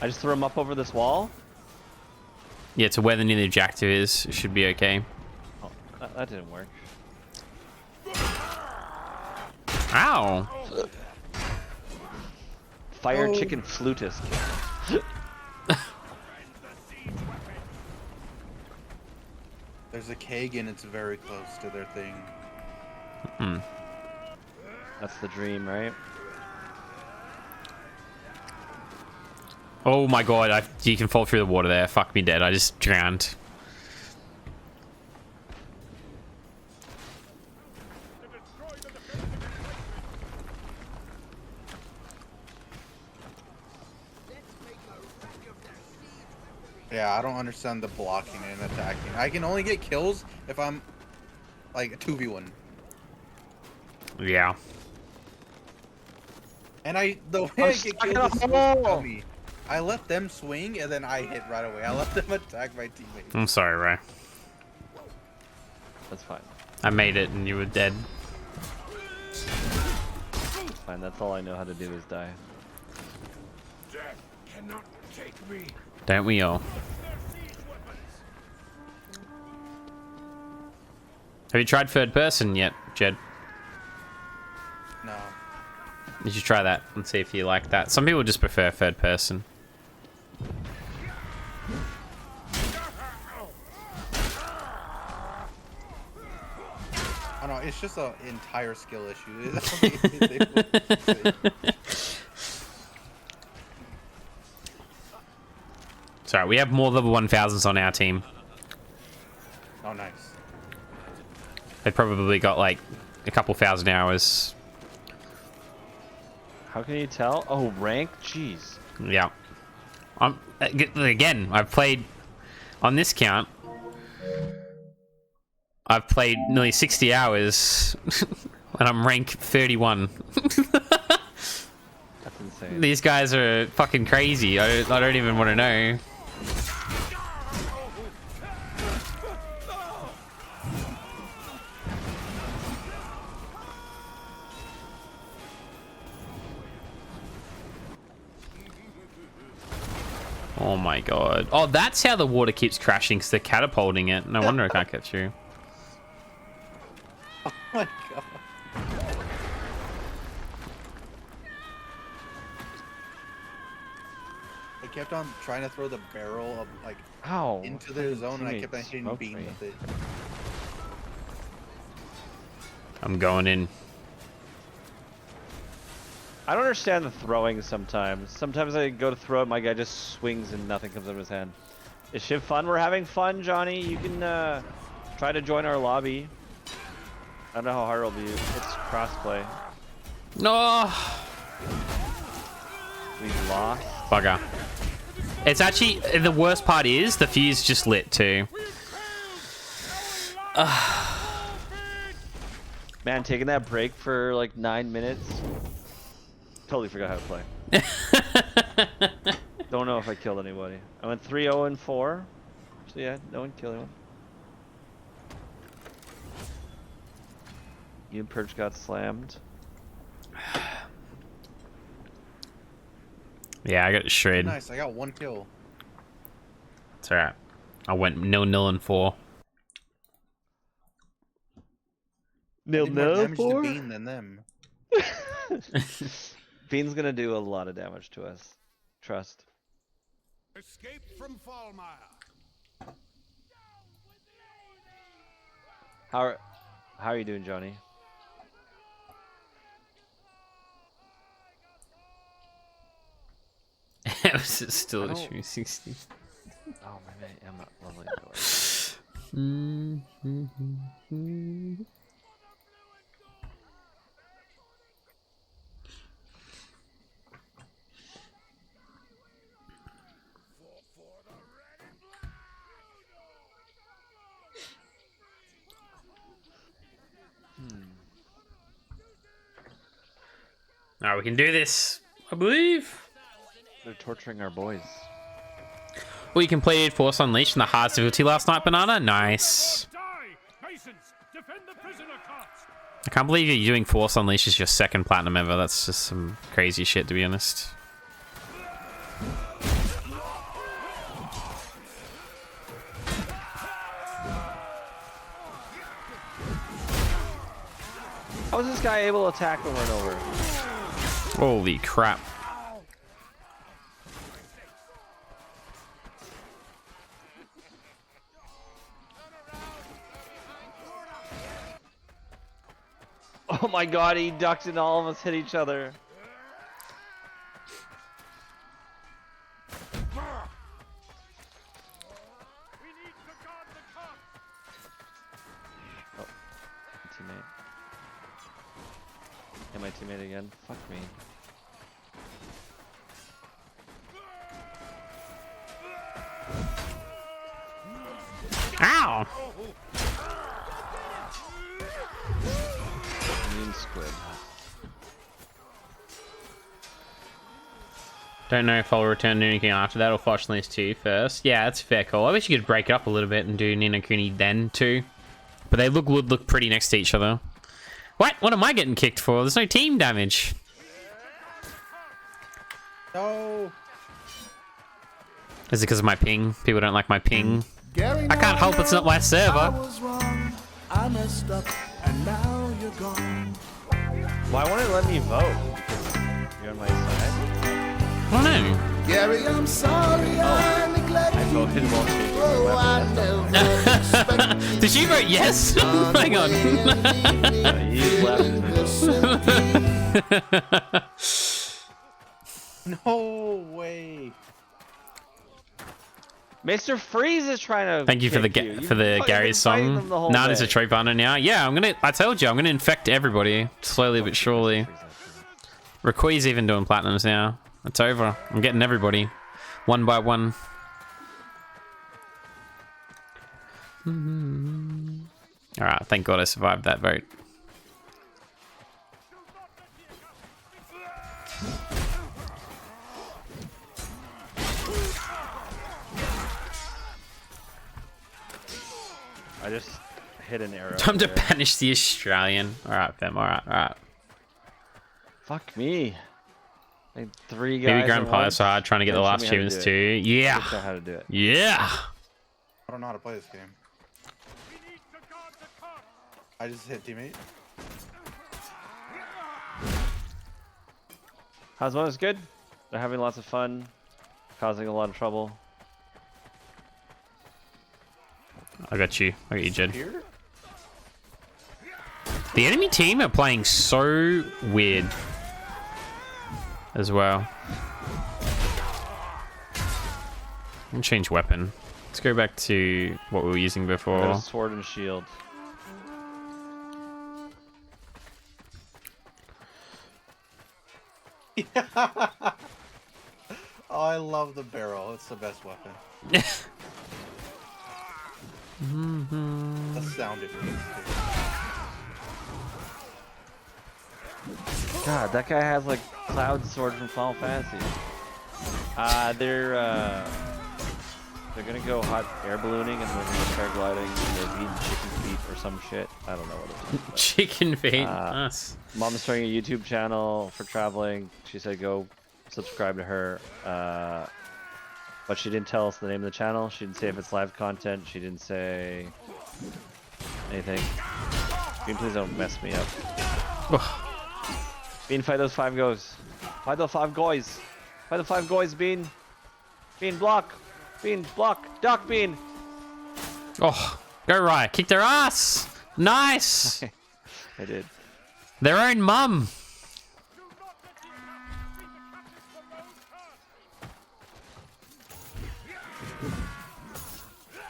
I just throw them up over this wall? Yeah, to where the near the objective is. It should be okay. Oh, that didn't work. Ow! Fire chicken flutist. There's a keg and it's very close to their thing. Hmm. That's the dream, right? Oh my god, you can fall through the water there. Fuck me dead. I just drowned. Yeah, I don't understand the blocking and attacking. I can only get kills if I'm like a 2v1. Yeah. And the way I get killed is so dummy. I let them swing and then I hit right away. I let them attack my teammates. I'm sorry, Ray. That's fine. I made it and you were dead. It's fine, that's all I know how to do is die. Death cannot take me. Don't we all? Have you tried third person yet, Jed? No. You should try that and see if you like that. Some people just prefer third person. Oh no, it's just an entire skill issue. Sorry, we have more level 1000s on our team. Oh, nice. They probably got like a couple thousand hours. How can you tell? Oh, rank? Jeez. Yeah. Again, I've played on this count. I've played nearly 60 hours and I'm rank 31. That's insane. These guys are fucking crazy. I don't even want to know. Oh my god. Oh, that's how the water keeps crashing, because they're catapulting it. No wonder I can't get through. Oh my god. I kept on trying to throw the barrel of like Ow. into their zone, and I kept on Teammates hitting smoked Bean me. with it. I'm going in. I don't understand the throwing sometimes. Sometimes I go to throw it, my guy just swings and nothing comes out of his hand. Is shit fun? We're having fun, Johnny. You can try to join our lobby. I don't know how hard it'll be. It's crossplay. No. We've lost. Bugger. It's actually, the worst part is the fuse just lit too. Man, taking that break for like 9 minutes. Totally forgot how to play. Don't know if I killed anybody. I went 3-0-4. So yeah, no one killed anyone. You and Purge got slammed. Yeah, I got shred. Nice, I got 1 kill. It's alright. I went 0-0-4. I did more damage to Bean than them. Bean's gonna do a lot of damage to us. Trust. Escape from Fallmire. How are you doing, Johnny? It was still a don't- 360. Oh my man, I'm not lovely. Alright, we can do this. I believe. They're torturing our boys. Well, you completed Force Unleashed in the hardest difficulty last night, Banana. Nice. Die! Masons, defend the prisoner carts! I can't believe you're doing Force Unleashed as your second platinum ever. That's just some crazy shit, to be honest. How is this guy able to attack over and over? Holy crap. Oh my god, he ducked and all of us hit each other. Oh, teammate. And my teammate again. Fuck me. Ow! Mean squid. Don't know if I'll return to anything after that or Force Unleashed 2 first. Yeah, that's a fair call. I wish you could break it up a little bit and do Ni no Kuni then too. But they would look pretty next to each other. What? What am I getting kicked for? There's no team damage. No. Is it because of my ping? People don't like my ping. I can't help it's not my server. I messed up, and now you're gone. Why won't it let me vote? Because you're on my side. I don't know. Gary, I'm sorry I neglected I voted while changing my Oh, weapon. I never expected Did you vote yes? Hang on. You left. No way. Mr. Freeze is trying to. Thank you for the kick you. for the You've Gary's been fighting song. them the whole None is a day. trophy hunter now. Yeah, I told you, I'm gonna infect everybody slowly but surely. Rakui's even doing platinums now. It's over. I'm getting everybody, one by one. All right, thank God I survived that vote. I just hit an arrow. Time to there. banish the Australian. All right, fam. All right, all right. Fuck me. Like 3 guys. Baby at Grandpa once? is hard trying to get the Show last me how to achievements do too. it. Yeah. Show how to do it. Yeah. I don't know how to play this game. I just hit teammate. Cosmo's good. They're having lots of fun, causing a lot of trouble. I got you, Jed. Here? The enemy team are playing so weird as well. I'm gonna change weapon. Let's go back to what we were using before. There's sword and shield. Oh, I love the barrel. It's the best weapon. The sound it makes. God, that guy has like Cloud Sword from Final Fantasy. They're gonna go hot air ballooning and then they're gonna go paragliding and they're eating chicken feet or some shit. I don't know what it is. Chicken feet. Nice. Mom is starting a YouTube channel for traveling. She said go subscribe to her. But she didn't tell us the name of the channel. She didn't say if it's live content. She didn't say anything. Bean, please don't mess me up. Bean, fight those 5 goes. Fight those 5 guys. Fight the 5 guys, Bean. Bean, block. Bean, block. Duck, Bean. Oh, go Riot. Kick their ass. Nice. I did. Their own mum.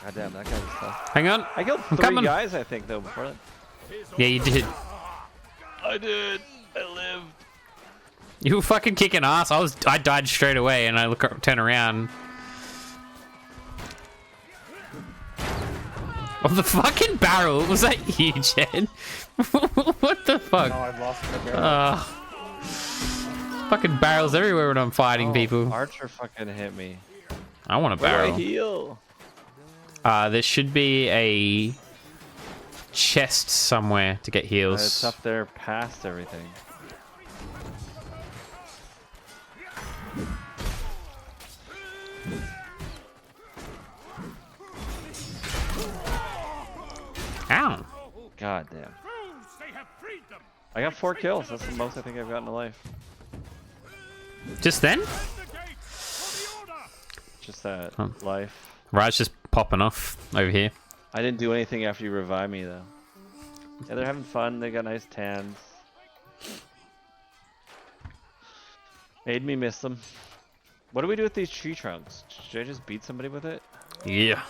God damn, that guy was tough. Hang on. I killed I'm 3 coming. guys, I think, though, before that. Yeah, you did. I did. I lived. You were fucking kicking ass. I died straight away, and I turn around. Oh, the fucking barrel. Was that you, Jen? What the fuck? No, I've lost my barrel. Fucking barrels everywhere when I'm fighting people. Archer fucking hit me. I want a Where do I barrel. heal? There should be a chest somewhere to get heals. It's up there past everything. Ow. God damn. I got 4 kills. That's the most I think I've gotten in life. Just then? Just that Huh. life. Raj just popping off over here. I didn't do anything after you revived me, though. Yeah, they're having fun. They got nice tans. Made me miss them. What do we do with these tree trunks? Should I just beat somebody with it? Yeah.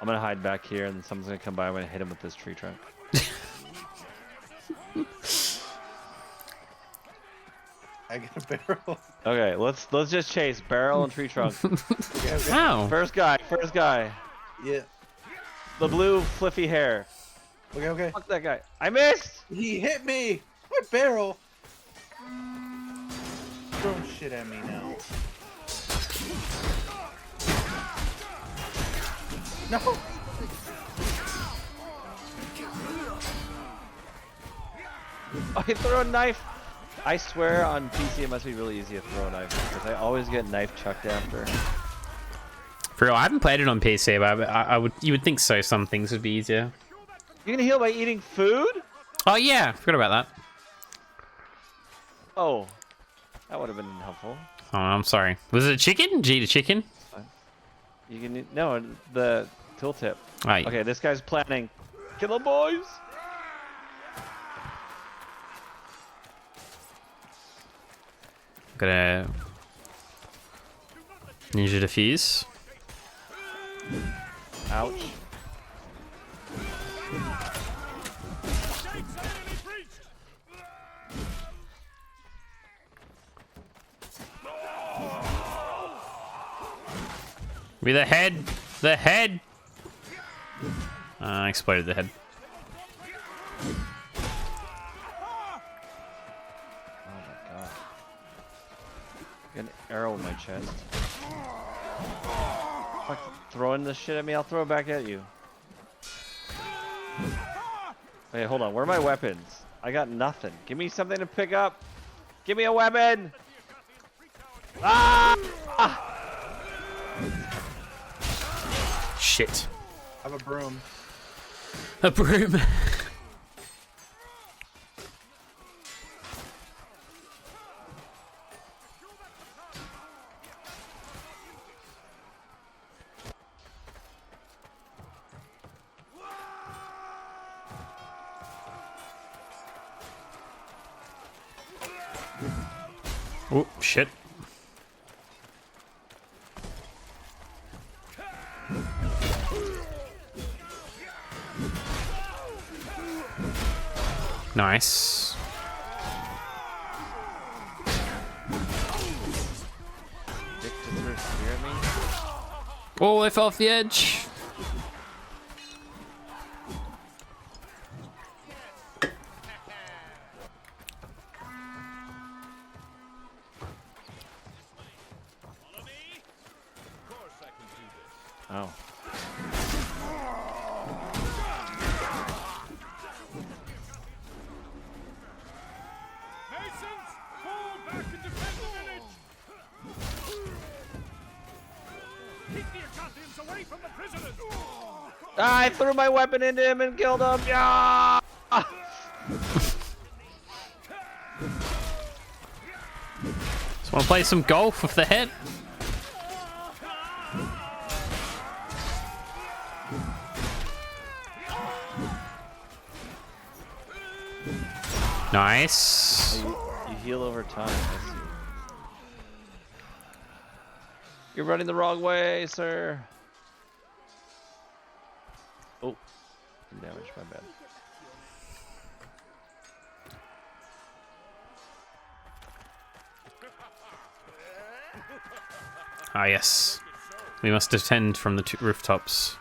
I'm gonna hide back here, and then someone's gonna come by. I'm gonna hit him with this tree trunk. I get a barrel. Okay, let's just chase barrel and tree trunk. Ow. First guy. Yeah. The blue fluffy hair. Okay, okay. Fuck that guy. I missed. He hit me! My barrel! Throwing shit at me now. No! I throw a knife. I swear on PC it must be really easy to throw a knife because I always get knife chucked after. For real, I haven't played it on PC, but you would think so. Some things would be easier. You can heal by eating food? Oh yeah, forgot about that. Oh, that would have been helpful. Oh, I'm sorry. Was it a chicken? Did you eat a chicken? You can no the tooltip. Right. Okay, this guy's planning. Kill the boys. Gonna ninja defuse. Ouch. With the head. The head. I exploded the head. Oh my god. Got an arrow in my chest. Fuck, throwing this shit at me, I'll throw it back at you. Okay, hold on. Where are my weapons? I got nothing. Give me something to pick up. Give me a weapon. Ah! Shit. I have a broom. A broom. Oh, shit. Nice. Dick just threw a spear at me. Oh, I fell off the edge. Oh. Masons, fall back and defend the village! Keep the Atlanteans away from the prisoners! I threw my weapon into him and killed him. Yeah! Just want to play some golf with the head. Nice. You heal over time. I see. You're running the wrong way, sir. Oh, some damage. My bad. Ah, yes. We must attend from the rooftops.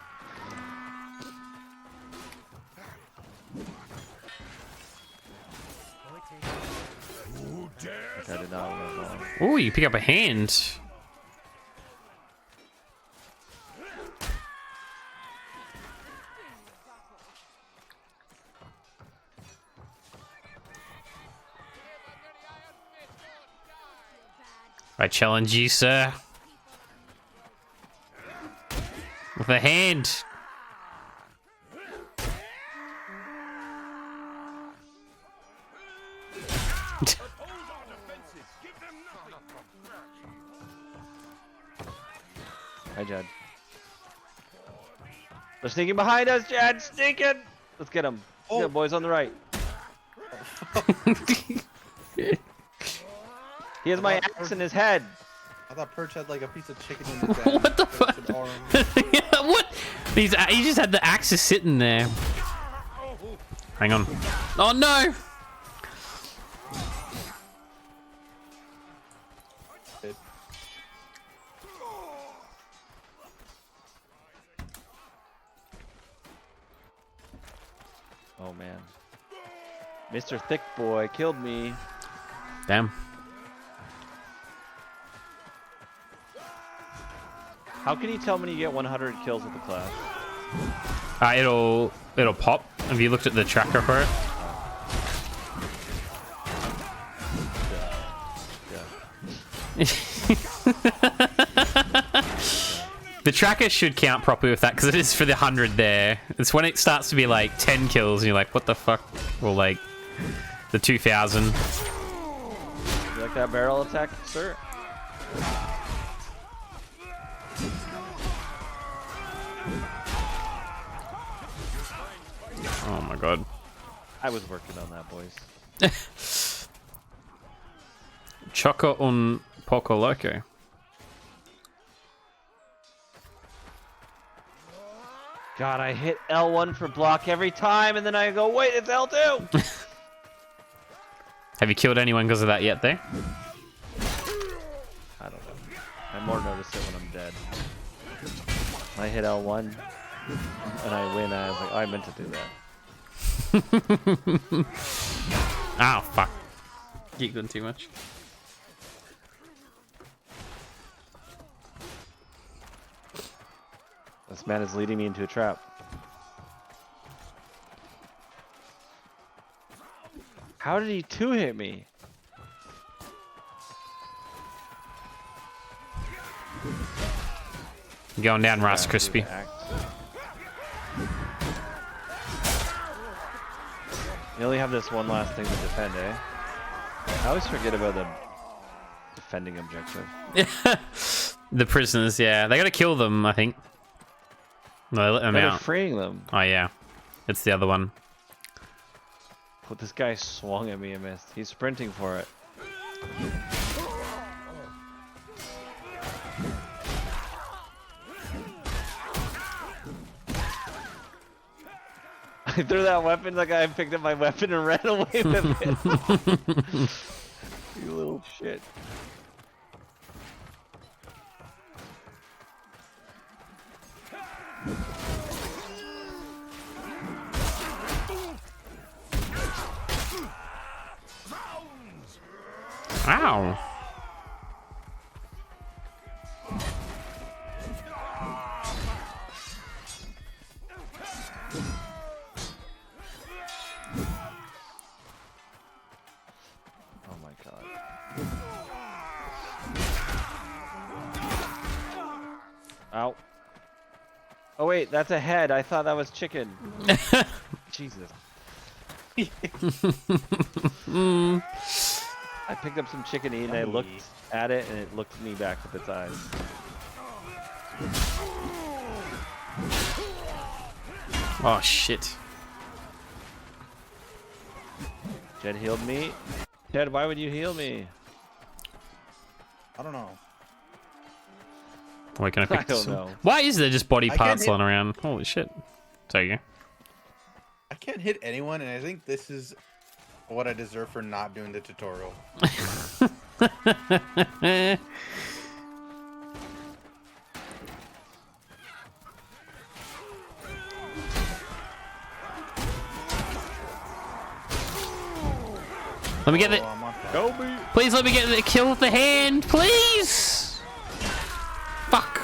I did not run long. Oh, you pick up a hand. I challenge you, sir. With a hand. Hi, Jed. They're sneaking behind us, Jed. Sneaking. Let's get them. Oh. Yeah, boys on the right. He has my axe in his head. I thought Perch had like a piece of chicken in his hand. What the fuck? An arm. Yeah, what? He just had the axes sitting there. Hang on. Oh no! Oh man. Mr. Thick Boy killed me. Damn. How can you tell when you get 100 kills with the class? It'll pop. Have you looked at the tracker for it? The tracker should count properly with that because it is for the 100 there. It's when it starts to be like 10 kills and you're like, what the fuck? Or like the 2000. You like that barrel attack, sir? Oh my god. I was working on that, boys. Choco un poco loco. God, I hit L1 for block every time, and then I go, wait, it's L2! Have you killed anyone because of that yet there? I don't know. I more notice it when I'm dead. I hit L1, and I win, and I was like, oh, I meant to do that. Oh, fuck. Giggling too much. This man is leading me into a trap. How did he two-hit me? Going down, Rice Yeah, Crispy. dude, act. You only have this one last thing to defend, eh? I always forget about the defending objective. The prisoners, yeah. They gotta kill them, I think. No, they let them They're out. freeing them. Oh, yeah. It's the other one. But this guy swung at me and missed. He's sprinting for it. I threw that weapon, the guy picked up my weapon and ran away with it. You little shit. Ow. Oh my god. Ow. Oh wait, that's a head. I thought that was chicken. Jesus. I picked up some chicken and I looked at it and it looked at me back with its eyes. Oh, shit. Jed healed me. Jed, why would you heal me? I don't know. Wait, can I pick I don't this up? know. Why is there just body I can't parts hit- lying around? Holy shit. There you I can't hit anyone, and I think this is what I deserve for not doing the tutorial. go. Let me get Oh, the. I'm on fire. Kobe! Please let me get the kill with the hand, please. Fuck.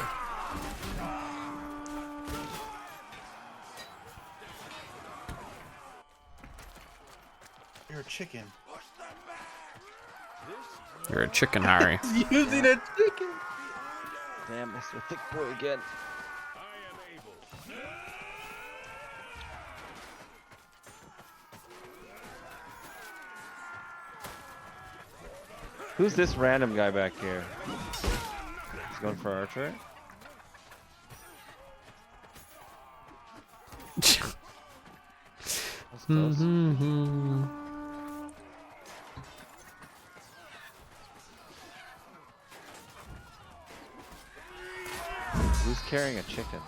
You're a chicken. You're a chicken, Harry. Using a chicken. Damn, Mr. Thick Boy again. Who's this random guy back here? He's going for archer? That's close. Who's carrying a chicken?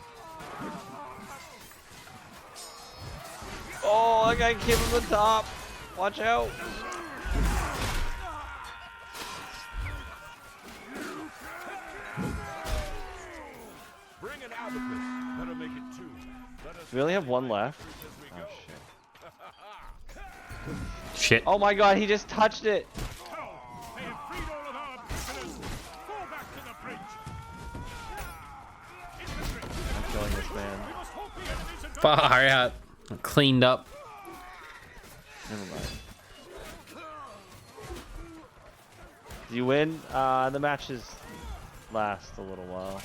Oh, that guy came from the top. Watch out. Bring it out of this. Better make it two. Let us Do we only have one left? Oh shit. Shit. Oh my god, he just touched it. go. They have freed all of our prisoners. Fall back to the bridge. Infantry, I'm killing this man. we must hope the enemies and Far out. Cleaned up. Never mind. Do you win? The matches last a little while.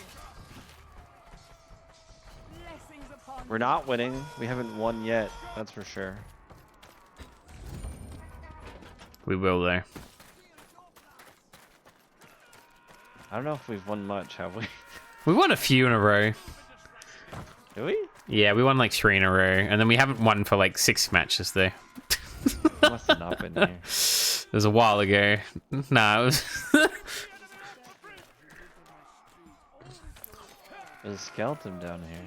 We're not winning. We haven't won yet. That's for sure. We will, though. I don't know if we've won much, have we? We won a few in a row. Do we? Yeah, we won like 3 in a row. And then we haven't won for like 6 matches, though. Must have not been here. It was a while ago. Nah, it was. There's a skeleton down here.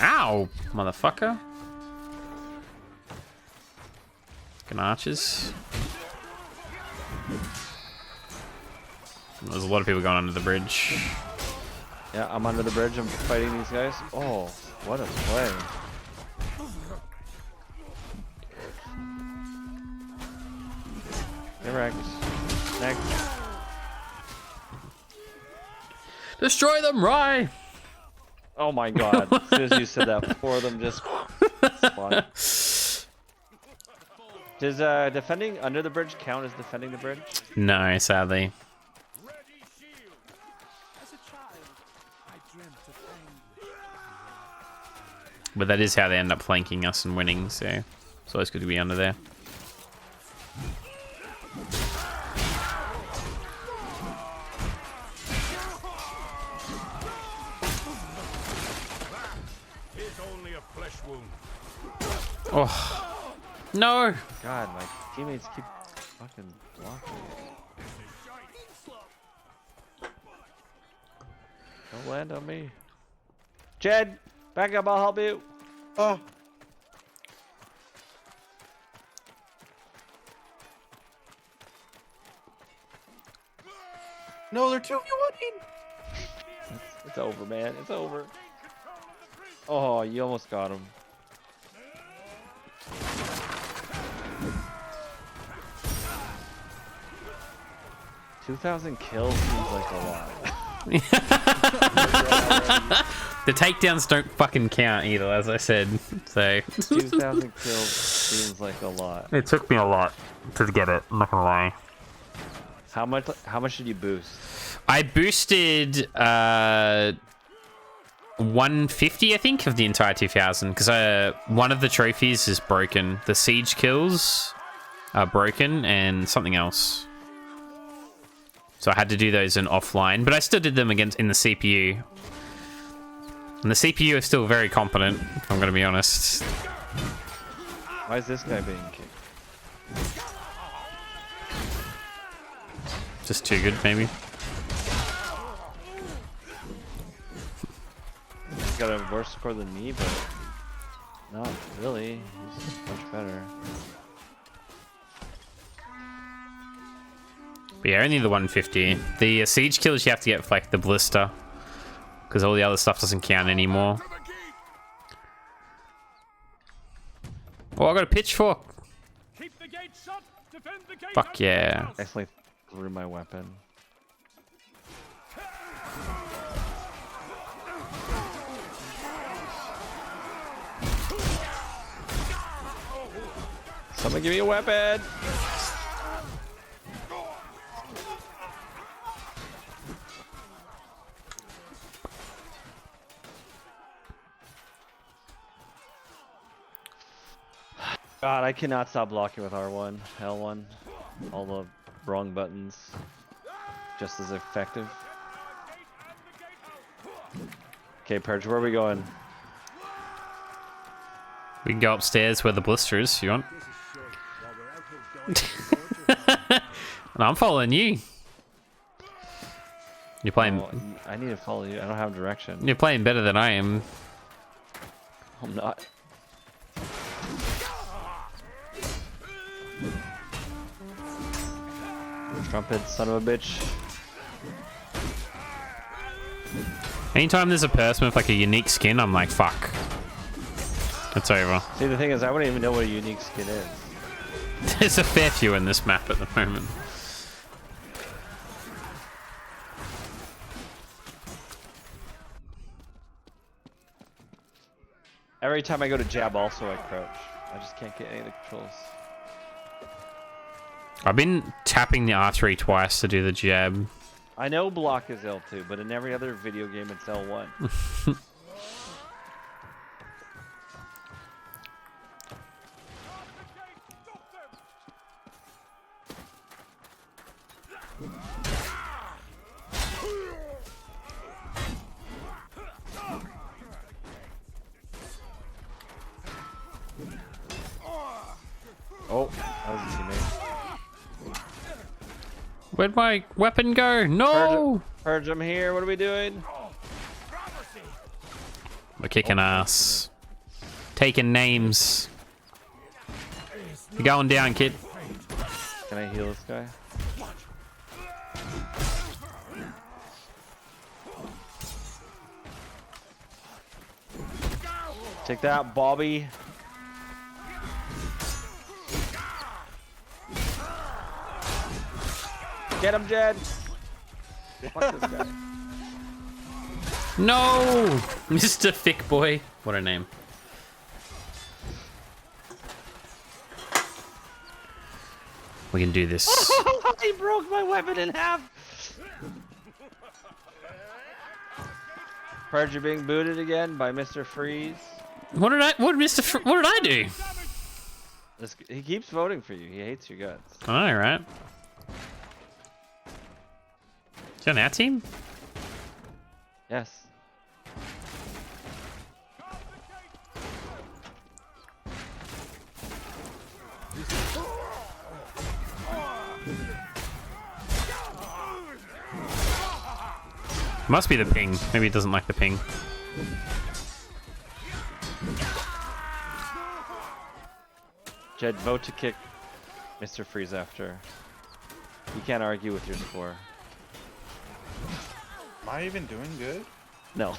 Ow, motherfucker. Fucking archers. There's a lot of people going under the bridge. Yeah, I'm under the bridge. I'm fighting these guys. Oh, what a play. Correct. Next. Destroy them, Rye! Oh my god. As soon as you said that, 4 of them just spawned. Does defending under the bridge count as defending the bridge? No, sadly. As a child, I dreamt of anger. But that is how they end up flanking us and winning, so it's always good to be under there. It's only a flesh wound. Oh, no! God, my teammates keep fucking blocking. Don't land on me. Jed, back up, I'll help you. Oh. No, they're 2v1. It's over, man. It's over. Oh, you almost got him. $2,000 kills seems like a lot. The takedowns don't fucking count either, as I said. So 2,000 kills seems like a lot. it took me a lot to get it. I'm not gonna lie. How much did you boost? I boosted 150, I think, of the entire 2,000 because one of the trophies is broken. The siege kills are broken, and something else. So I had to do those in offline, but I still did them against in the CPU. And the CPU is still very competent, if I'm going to be honest. Why is this guy being kicked? Just too good, maybe. He's got a worse score than me, but not really. He's much better. But yeah, only the 150. The siege kills you have to get for, like, the blister. Because all the other stuff doesn't count anymore. Oh, I got a pitchfork. Keep the gate shut. Defend the gate. Fuck yeah. Accidentally threw my weapon. Someone give me a weapon! God, I cannot stop blocking with R1, L1. All the wrong buttons. Just as effective. Okay, Purge, where are we going? We can go upstairs where the blister is, if you want. No, I'm following you. You're playing. Oh, I need to follow you. I don't have direction. You're playing better than I am. I'm not. Trumpet, son of a bitch. Anytime there's a person with like a unique skin, I'm like, fuck. It's over. See, the thing is, I wouldn't even know what a unique skin is. There's a fair few in this map at the moment. Every time I go to jab, also I crouch. I just can't get any of the controls. I've been tapping the R3 twice to do the jab. I know block is L2, but in every other video game it's L1. Oh, that was a teammate. Where'd my weapon go? No! Purge, I'm here. What are we doing? We're kicking ass. Taking names. You're going down, kid. Can I heal this guy? Take that, Bobby. Get him, Jed. Fuck this guy. No! Mr. Thick Boy. What a name. We can do this. He broke my weapon in half. Purge, you're being booted again by Mr. Freeze. What did I do? He keeps voting for you. He hates your guts. All right. Is he on our team? Yes. Must be the ping. Maybe he doesn't like the ping. Jed, vote to kick Mr. Freeze after. You can't argue with your score. Am I even doing good? No.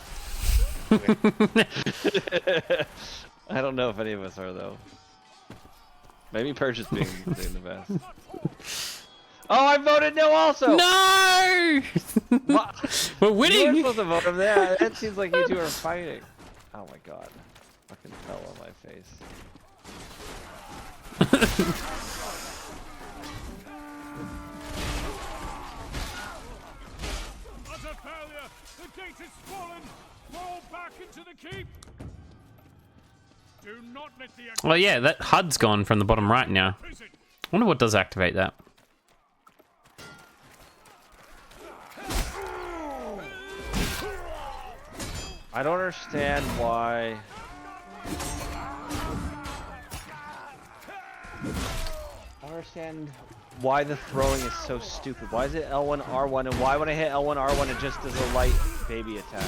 I don't know if any of us are though. Maybe Purge is being the best. Oh, I voted no also! No! What? We're You winning! were supposed to vote him there. That seems like you two are fighting. Oh my god. Fucking fell on my face. Utter failure! The gate is fallen! Fall back into the keep! Do not let the Well, yeah, that HUD's gone from the bottom right now. prison. I wonder what does activate that. I don't understand why. I don't understand why the throwing is so stupid. Why is it L1 R1 and why when I hit L1 R1 it just does a light baby attack?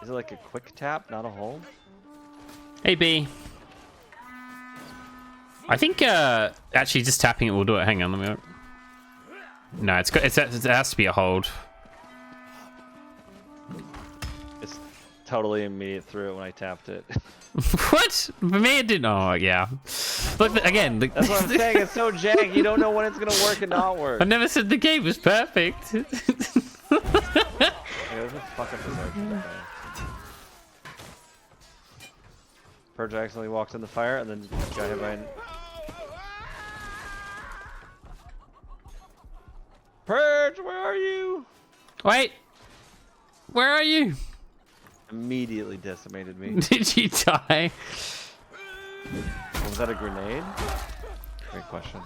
Is it like a quick tap, not a hold? Hey, B. I think actually just tapping it will do it. Hang on, let me look. No, it has to be a hold. It's totally immediate through it when I tapped it. What? For me, it didn't. Oh, yeah. Look, again. That's what I'm saying. It's so jank. You don't know when it's gonna work and not work. I never said the game was perfect. Yeah, there's a fucking berserker. Purge accidentally walks in the fire and then got hit by an... Purge, where are you? Wait. Where are you? Immediately decimated me. Did you die? Was that a grenade? Great question.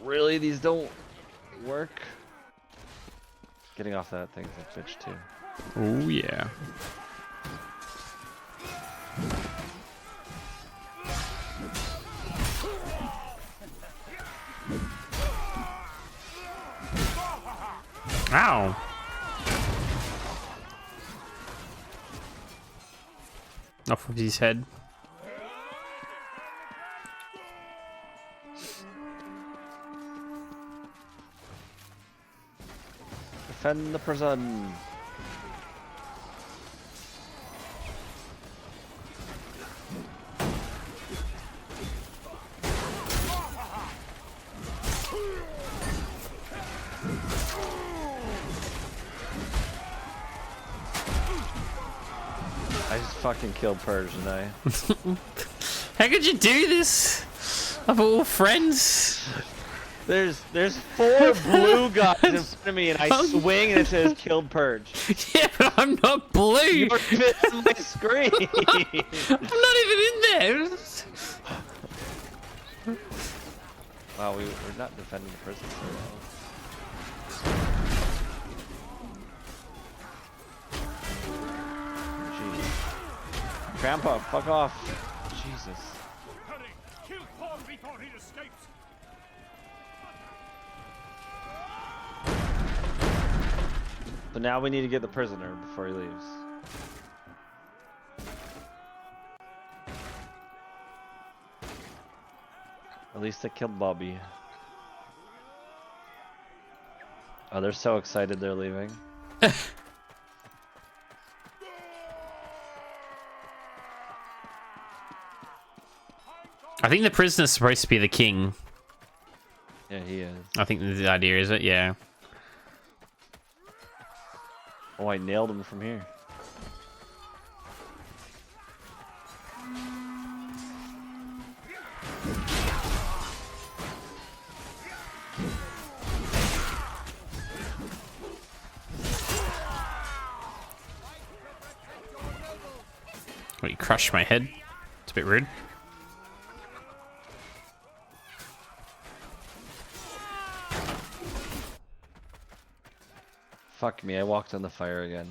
Really? These don't work? Getting off that thing's a bitch too. Oh, yeah. Ow. Off of his head. Defend the prison. I just fucking killed Purge, didn't I? How could you do this? Of all friends? There's 4 blue guys in front of me, and I swing and it says killed Purge. Yeah, but I'm not blue. You're missing my screen. I'm not even in there. Wow, we're not defending the prison so well. Jeez. Grandpa, fuck off. Jesus. Hurry! Kill Paul before he escapes! So now we need to get the prisoner before he leaves. At least I killed Bobby. Oh, they're so excited they're leaving. I think the prisoner's supposed to be the king. Yeah, he is. I think the idea is it, yeah. Oh, I nailed him from here. Oh, you crushed my head. It's a bit rude. Fuck me, I walked on the fire again.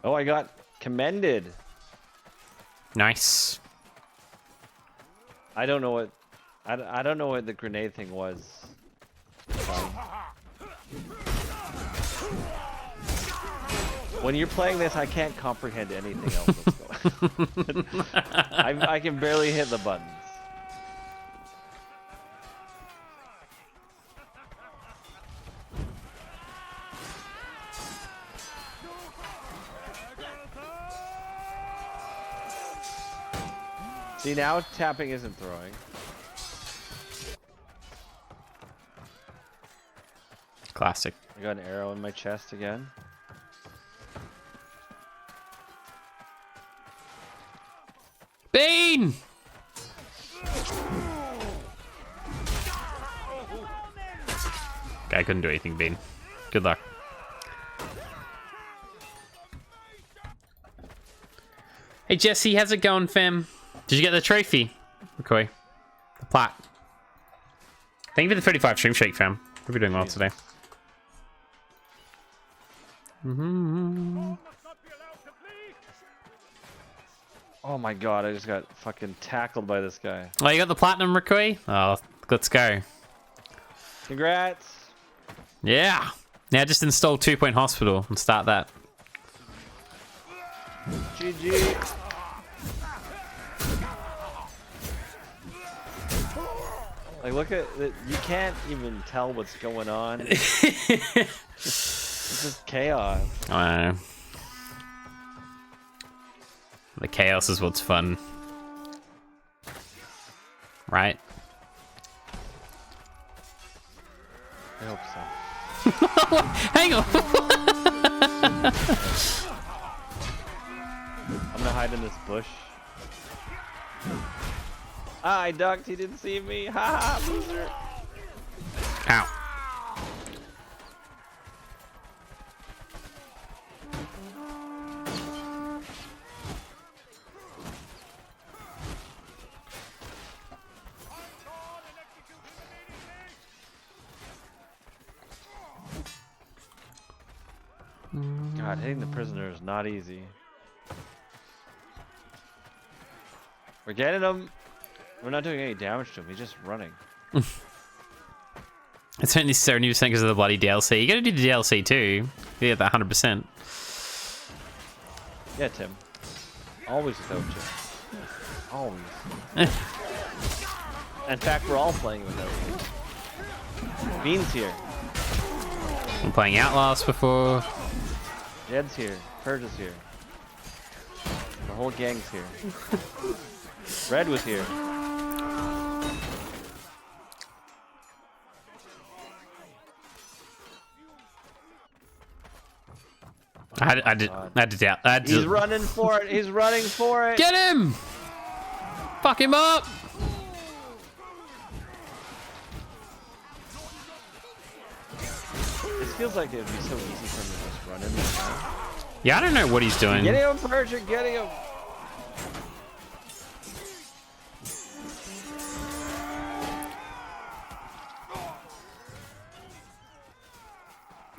Oh, I got commended. Nice. I don't know what... I don't know what the grenade thing was. When you're playing this, I can't comprehend anything else that's going on. I can barely hit the buttons. See, now tapping isn't throwing. Classic. I got an arrow in my chest again. Bean! Okay, I couldn't do anything, Bean. Good luck. Hey Jesse, how's it going, fam? Did you get the trophy? McCoy. The plat. Thank you for the 35 stream shake, fam. Hope you're doing well today. Oh my god, I just got fucking tackled by this guy. Oh, you got the platinum, McCoy? Oh, let's go. Congrats! Yeah! Now just install 2 Point Hospital and start that. GG! Like, look at it. You can't even tell what's going on. It's just chaos. I don't know. The chaos is what's fun. Right? I hope so. Hang on! I'm gonna hide in this bush. Ah, I ducked. He didn't see me. Ha ha, loser. Ow. God, hitting the prisoner is not easy. We're getting him. We're not doing any damage to him. He's just running. It's only 70% because of the bloody DLC. You gotta do the DLC too. Yeah, that 100%. Yeah, Tim. Always without you. Always. In fact, we're all playing without you. Bean's here. I'm playing Outlast before. Jed's here. Purge is here. The whole gang's here. Red was here. I had to doubt. He's running for it. He's running for it. Get him! Fuck him up! This feels like it would be so easy for him to just run in there. Yeah, I don't know what he's doing. Getting him, Purge, you're getting him.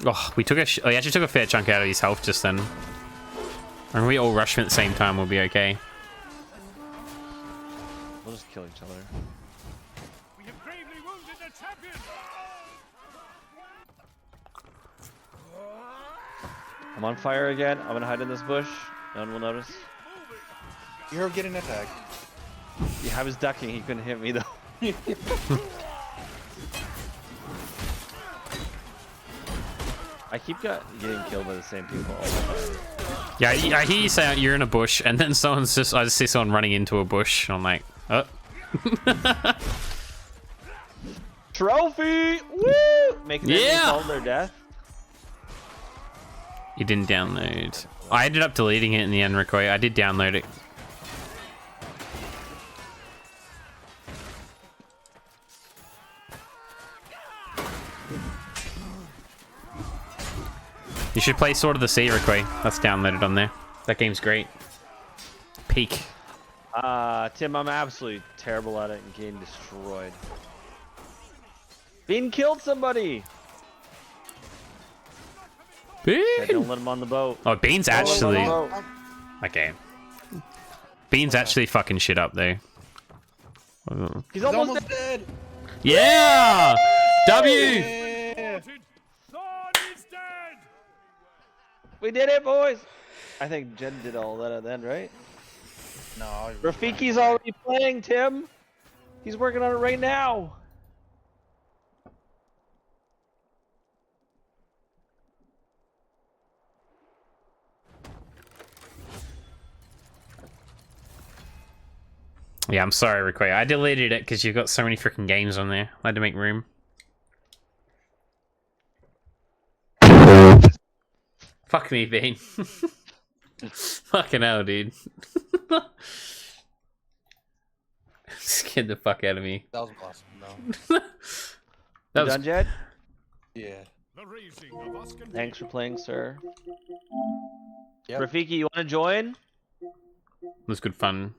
Oh, we actually took a fair chunk out of his health just then. And we all rush him at the same time, we'll be okay. We'll just kill each other. We have gravely wounded the champion. I'm on fire again. I'm gonna hide in this bush. No one will notice. You're getting attacked. Yeah, I was ducking. He couldn't hit me though. I keep getting killed by the same people all the time. Yeah, I hear you say you're in a bush, and then I just see someone running into a bush, and I'm like, oh. Trophy! Woo! Making enemies Yeah! fall to their death. You didn't download. I ended up deleting it in the end, Ricoy. I did download it. You should play Sword of the Sea, Ricoy. That's downloaded on there. That game's great. Peak. Tim, I'm absolutely terrible at it and getting destroyed. Bean killed somebody! Bean! Okay, don't let him on the boat. Oh, Bean's Don't let him actually... on the boat. Okay. Bean's actually fucking shit up, though. He's almost dead. dead. Yeah! W! Yeah. Sword is dead! We did it, boys! I think Jen did all that at the end, right? No. I- Rafiki's already playing, Tim! He's working on it right now! Yeah, I'm sorry, Ricoy. I deleted it because you've got so many freaking games on there. I had to make room. Fuck me, Bean. Fucking hell, dude. Scared the fuck out of me. That was awesome. No. That You was done, Jed? Yeah. The raising of us can Thanks for playing, sir. Yep. Rafiki, you want to join? good fun.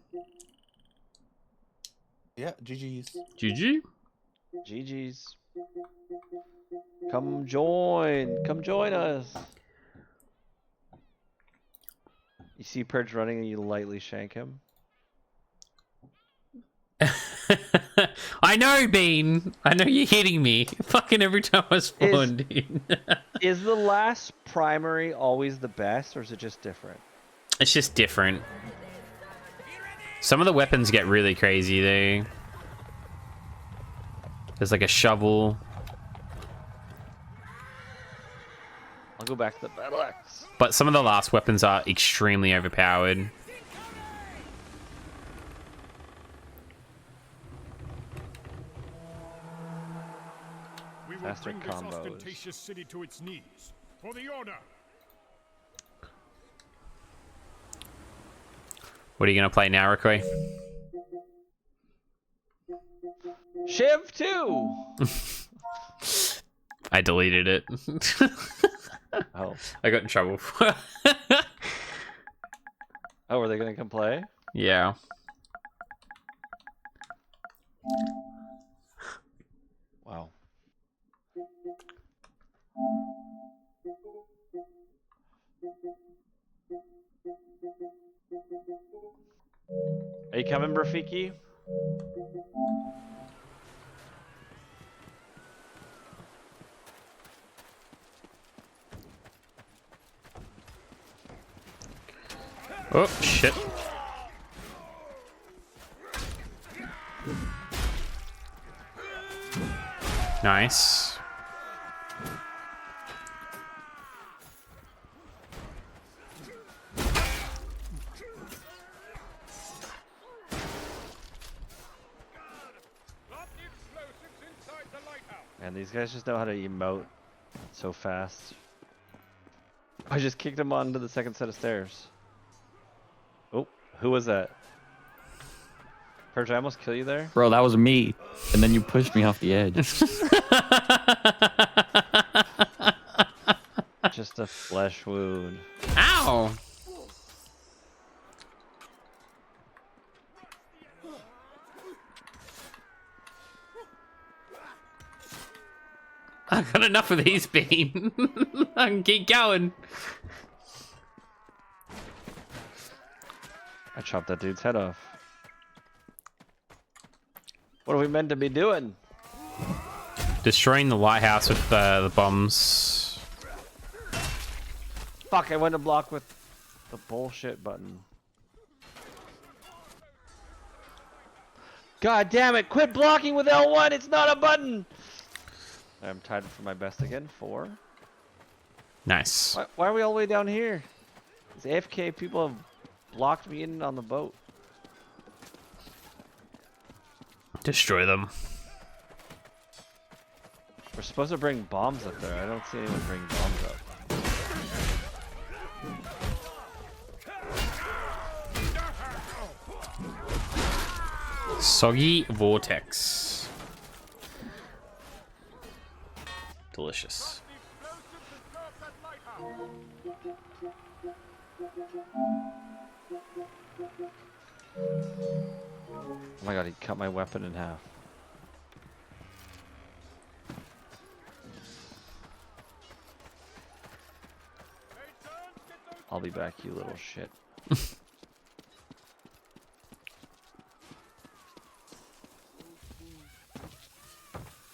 Yeah. GG's. GG. GG's. Come join. Come join us. You see Purge running and you lightly shank him. I know, Bean. I know you're hitting me. Fucking every time I spawn, dude. Is the last primary always the best, or is it just different? It's just different. Some of the weapons get really crazy, though. There's like a shovel. I'll go back to the battle axe. But some of the last weapons are extremely overpowered. We will Faster bring this combos. ostentatious city to its knees. For the order. What are you gonna play now, Ricoy? Shiv 2! I deleted it. Oh. I got in trouble. Oh, are they gonna come play? Yeah. Wow. Are you coming, Rafiki? Oh, shit. Nice. Drop the explosives inside the lighthouse. Man, these guys just know how to emote so fast. I just kicked him onto the second set of stairs. Oh, who was that? Purge, I almost kill you there? Bro, that was me. And then you pushed me off the edge. Just a flesh wound. Ow! I've got enough of these, Bean. I can keep going. I chopped that dude's head off. What are we meant to be doing? Destroying the lighthouse with the bombs. Fuck, I went to block with the bullshit button. God damn it, quit blocking with L1, it's not a button! I'm tied for my best again, 4. Nice. Why are we all the way down here? These AFK people have blocked me in on the boat. Destroy them. We're supposed to bring bombs up there. I don't see anyone bring bombs up. Soggy Vortex. Delicious. Oh my god, he cut my weapon in half. I'll be back, you little shit.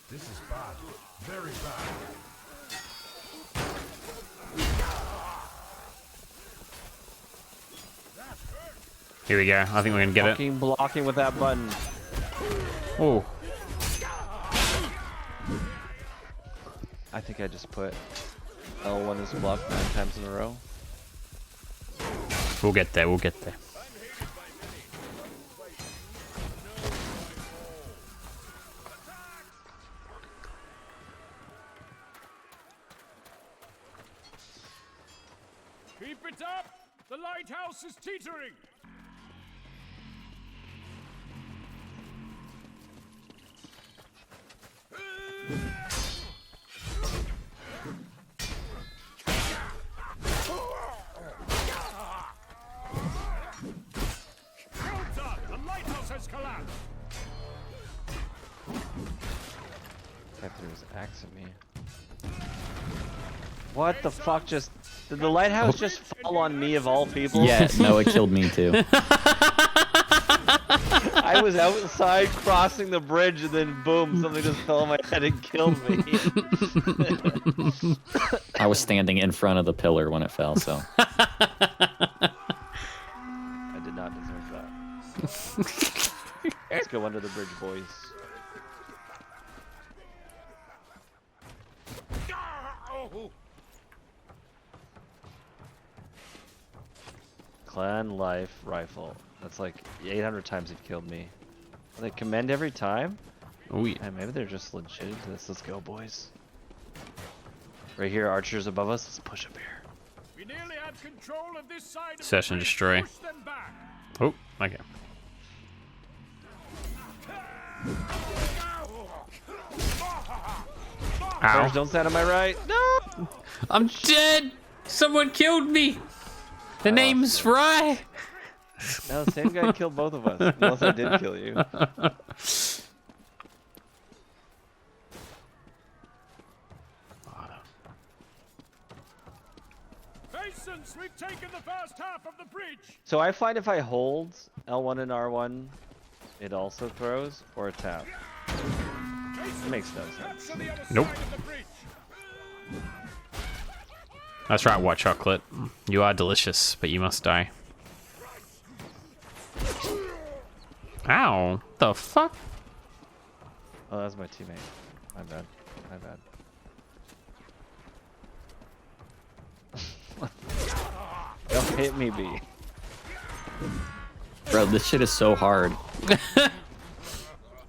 This is bad. Very bad. Here we go. I think we're gonna get it. Fucking blocking with that button. Oh. I think I just put L1 is blocked 9 times in a row. We'll get there. We'll get there. Keep it up! The lighthouse is teetering! The lighthouse has collapsed! Guy threw his axe at me. What the fuck just... Did the lighthouse just fall on me of all people? Yeah, no, it killed me too. I was outside crossing the bridge and then boom, something just fell on my head and killed me. I was standing in front of the pillar when it fell, so. I did not deserve that. Let's go under the bridge, boys. Clan life rifle. That's like 800 times it killed me. Will they commend every time? Oh yeah. Yeah, maybe they're just legit into this. Let's go, boys. Right here, archers above us. Let's push up here. We nearly had control of this side of Search the and bridge. destroy. Push them back. Oh, okay. Archers, Ow. don't stand on my right. No! I'm dead! Someone killed me! The name's Fry! No, the same guy killed both of us. Unless I did kill you. Patience, we've taken the first half of the bridge. So I find if I hold L1 and R1, it also throws, or a tap. It makes no sense. Capture the other Nope. side of the bridge. That's right, white chocolate. You are delicious, but you must die. Ow. The fuck? Oh, that's my teammate. My bad. My bad. Don't hit me, B. Bro, this shit is so hard.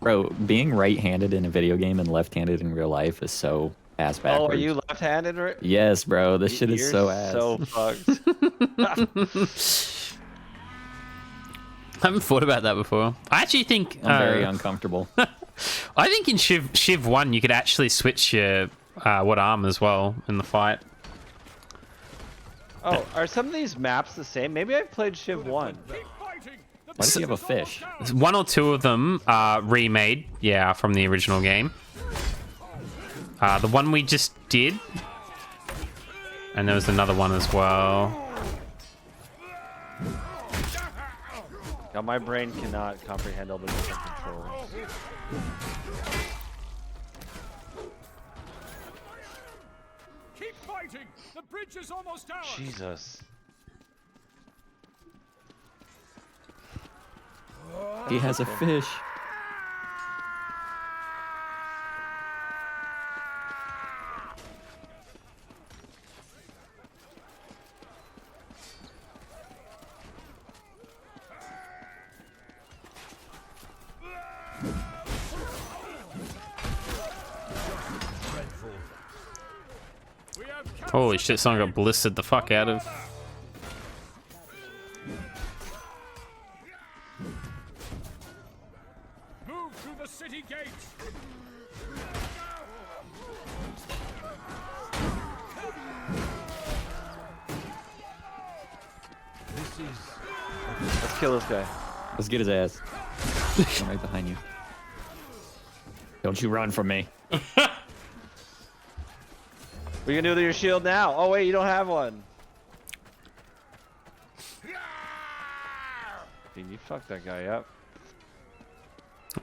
Bro, being right-handed in a video game and left-handed in real life is so ass backwards. Oh, are you left-handed? Right? Yes, bro. This shit is You're so ass. so fucked. I haven't thought about that before. I actually think... I'm very uncomfortable. I think in Shiv 1 you could actually switch your what arm as well in the fight. Oh, are some of these maps the same? Maybe I've played Shiv 1. Keep fighting. The Why does he bridge have a is almost fish? down. One or two of them are remade, yeah, from the original game. The one we just did. And there was another one as well. Now my brain cannot comprehend all the different controls. Keep fighting. The bridge is almost ours. Jesus. He has a fish. Holy shit, someone got blistered the fuck out of. Move through the city gates. Let's kill this guy. Let's get his ass. I'm right behind you. Don't you run from me. What are you gonna do with your shield now? Oh wait, you don't have one. Dude, you fucked that guy up.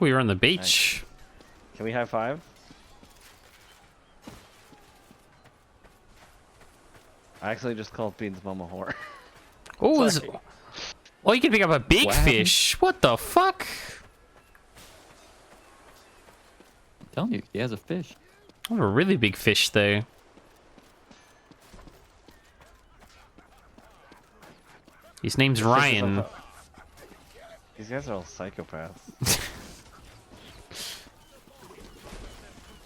We were on the beach. Can we high five? I actually just called Bean's mom a whore. Oh, Sorry. oh, you can pick up a big What fish. What the fuck? I'm telling you, he has a fish. Oh, a really big fish, though. His name's Ryan. These guys are all psychopaths.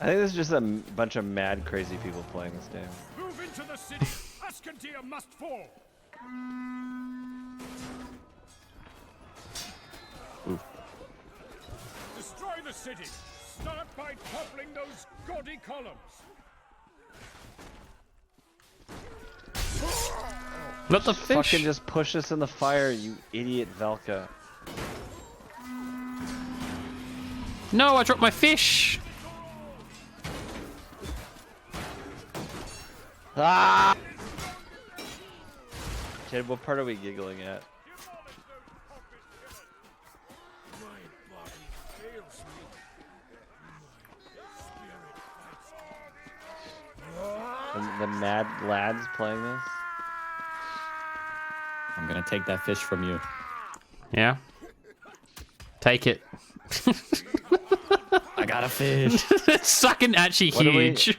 I think this is just a bunch of mad, crazy people playing this game. Move into the city. Ascantia must fall. Destroy the city. Start by toppling those gaudy columns. Not the fish. Fucking just push us in the fire, you idiot Velka. No, I dropped my fish. Ah! Jed, what part are we giggling at? The mad lads playing this? I'm gonna take that fish from you. Yeah. Take it. I got a fish. It's fucking actually What do we- huge.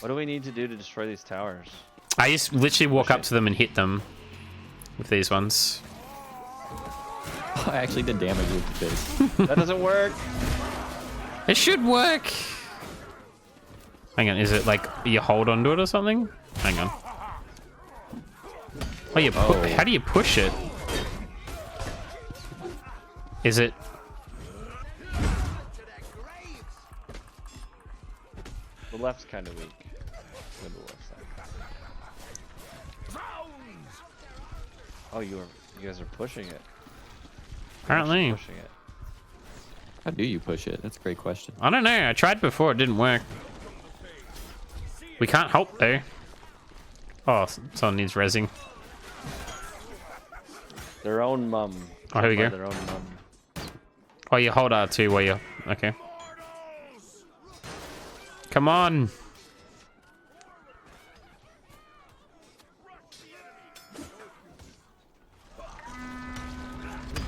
What do we need to do to destroy these towers? I just literally walk Push up it. to them and hit them with these ones. I actually did damage with the fish. That doesn't work. It should work. Hang on, is it like you hold onto it or something? Hang on. Oh, you how do you push it? Is it? The left's kind of weak. Go to the left side. Oh, you guys are pushing it. Apparently. Pushing it. How do you push it? That's a great question. I don't know. I tried before. It didn't work. We can't help though. Oh, someone needs rezzing. Their own mum. Oh, here we By go. Their own mum. Oh, you hold R2 while you... Okay. Come on.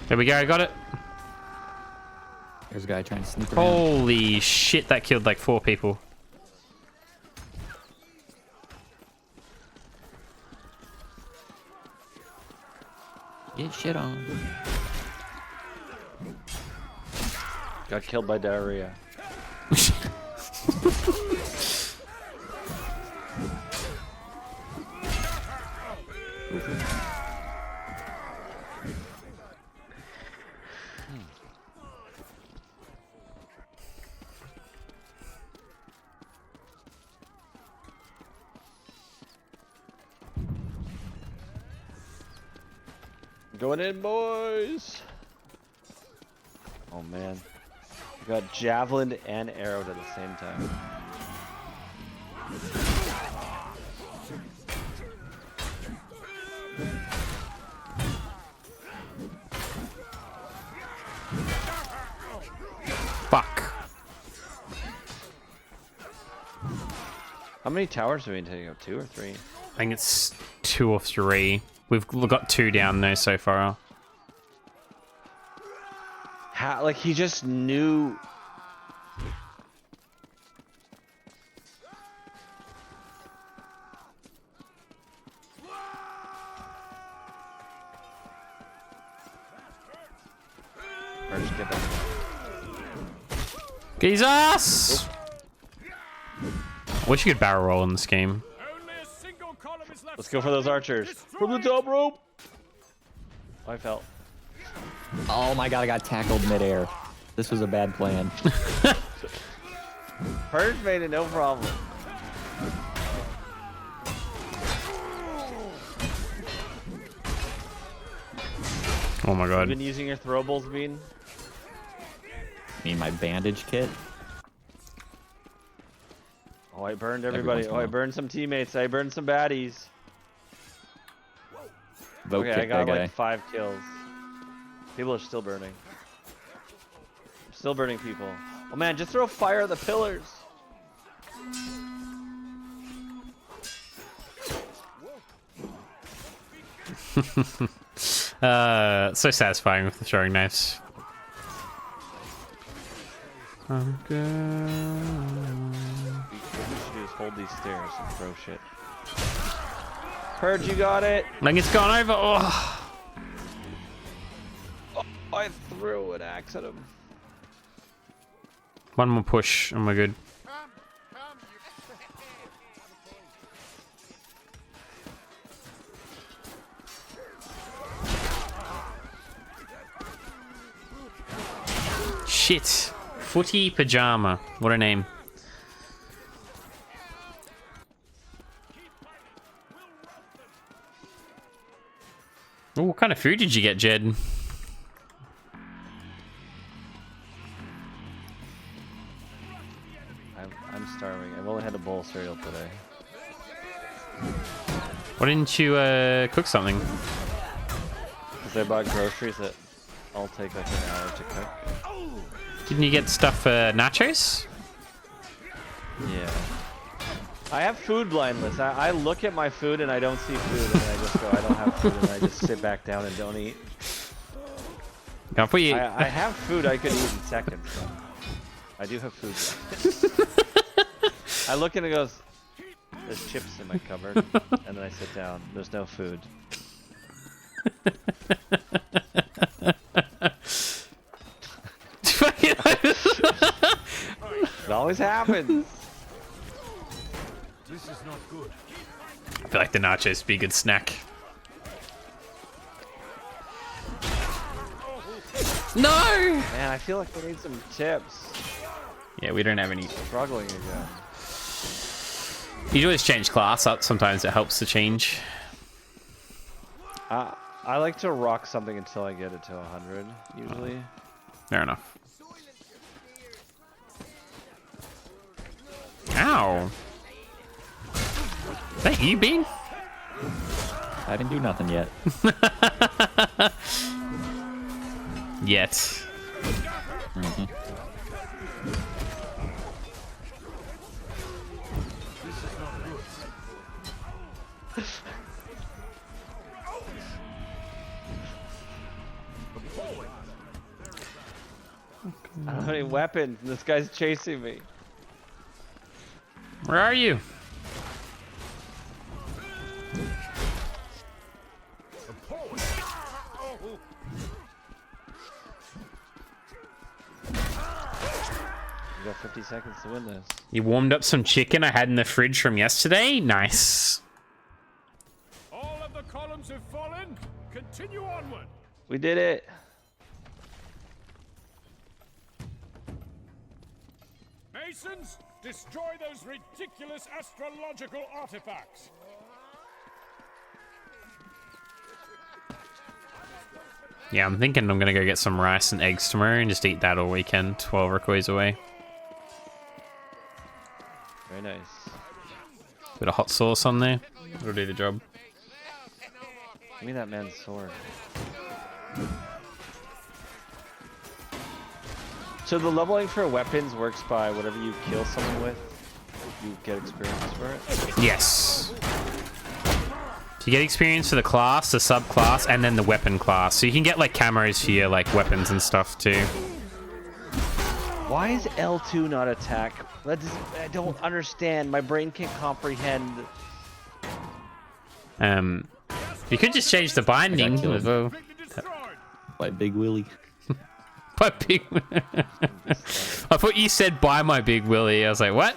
There we go. I got it. There's a guy trying to sneak around. Holy shit. That killed like 4 people. Get shit on. Got killed by diarrhea. Going in, boys. Oh man, we got javelin and arrowed at the same time. Fuck. How many towers have we been taking up? 2 or 3? I think it's 2 or 3. We've got 2 down there so far. How, like he just knew. Or just give him. Jesus! I wish you could barrel roll in this game. Only a single column is left. Let's go for those archers. From the top rope. I fell. Oh my god, I got tackled midair. This was a bad plan. Purge made it no problem. Oh my You've god. been using your throwables, Bean? Need my bandage kit. Oh, I burned Every everybody. once in a Oh, I while. burned some teammates. I burned some baddies. Vote Okay, kick I got that guy. like 5 kills. People are still burning. Still burning people. Oh man, just throw fire at the pillars. So satisfying with the throwing knives. I'm good. What we should do is hold these stairs and throw shit. Purge, you got it. Like it's gone over. Oh. I threw an axe at him. One more push and we're good. Shit. Footy Pajama. What a name. Oh, what kind of food did you get, Jed? I'm starving. I've only had a bowl of cereal today. Why didn't you cook something? Because I bought groceries that all take like an hour to cook. Didn't you get stuff for nachos? Yeah. I have food blindness. I look at my food and I don't see food and then I just go, I don't have food, and I just sit back down and don't eat. Can't put you. I have food I could eat in seconds. So I do have food. I look and it goes, there's chips in my cupboard, and then I sit down. There's no food. It always happens. This is not good. I feel like the nachos would be a good snack. No! Man, I feel like we need some chips. Yeah, we don't have any. Struggling again. You always change class up. Sometimes it helps to change. I like to rock something until I get it to 100, usually. Fair enough. Ow. Is that you, Bean? I didn't do nothing yet. Yet. Mm-hmm. I don't have any weapons, and this guy's chasing me. Where are you? You got 50 seconds to win this. You warmed up some chicken I had in the fridge from yesterday? Nice. All of the columns have fallen. Continue onward. We did it. Masons, destroy those ridiculous astrological artifacts. Yeah, I'm thinking I'm gonna go get some rice and eggs tomorrow and just eat that all weekend while Rickoy's away. Very nice. Bit of hot sauce on there. It'll do the job. Give me that man's sword. So the leveling for weapons works by whatever you kill someone with, you get experience for it? Yes. So you get experience for the class, the subclass, and then the weapon class. So you can get like camos for your like weapons and stuff too. Why is L2 not attack? I don't understand. My brain can't comprehend. You could just change the binding killed. as well. By Big Willie. By Big I thought you said by my Big Willie. I was like, what?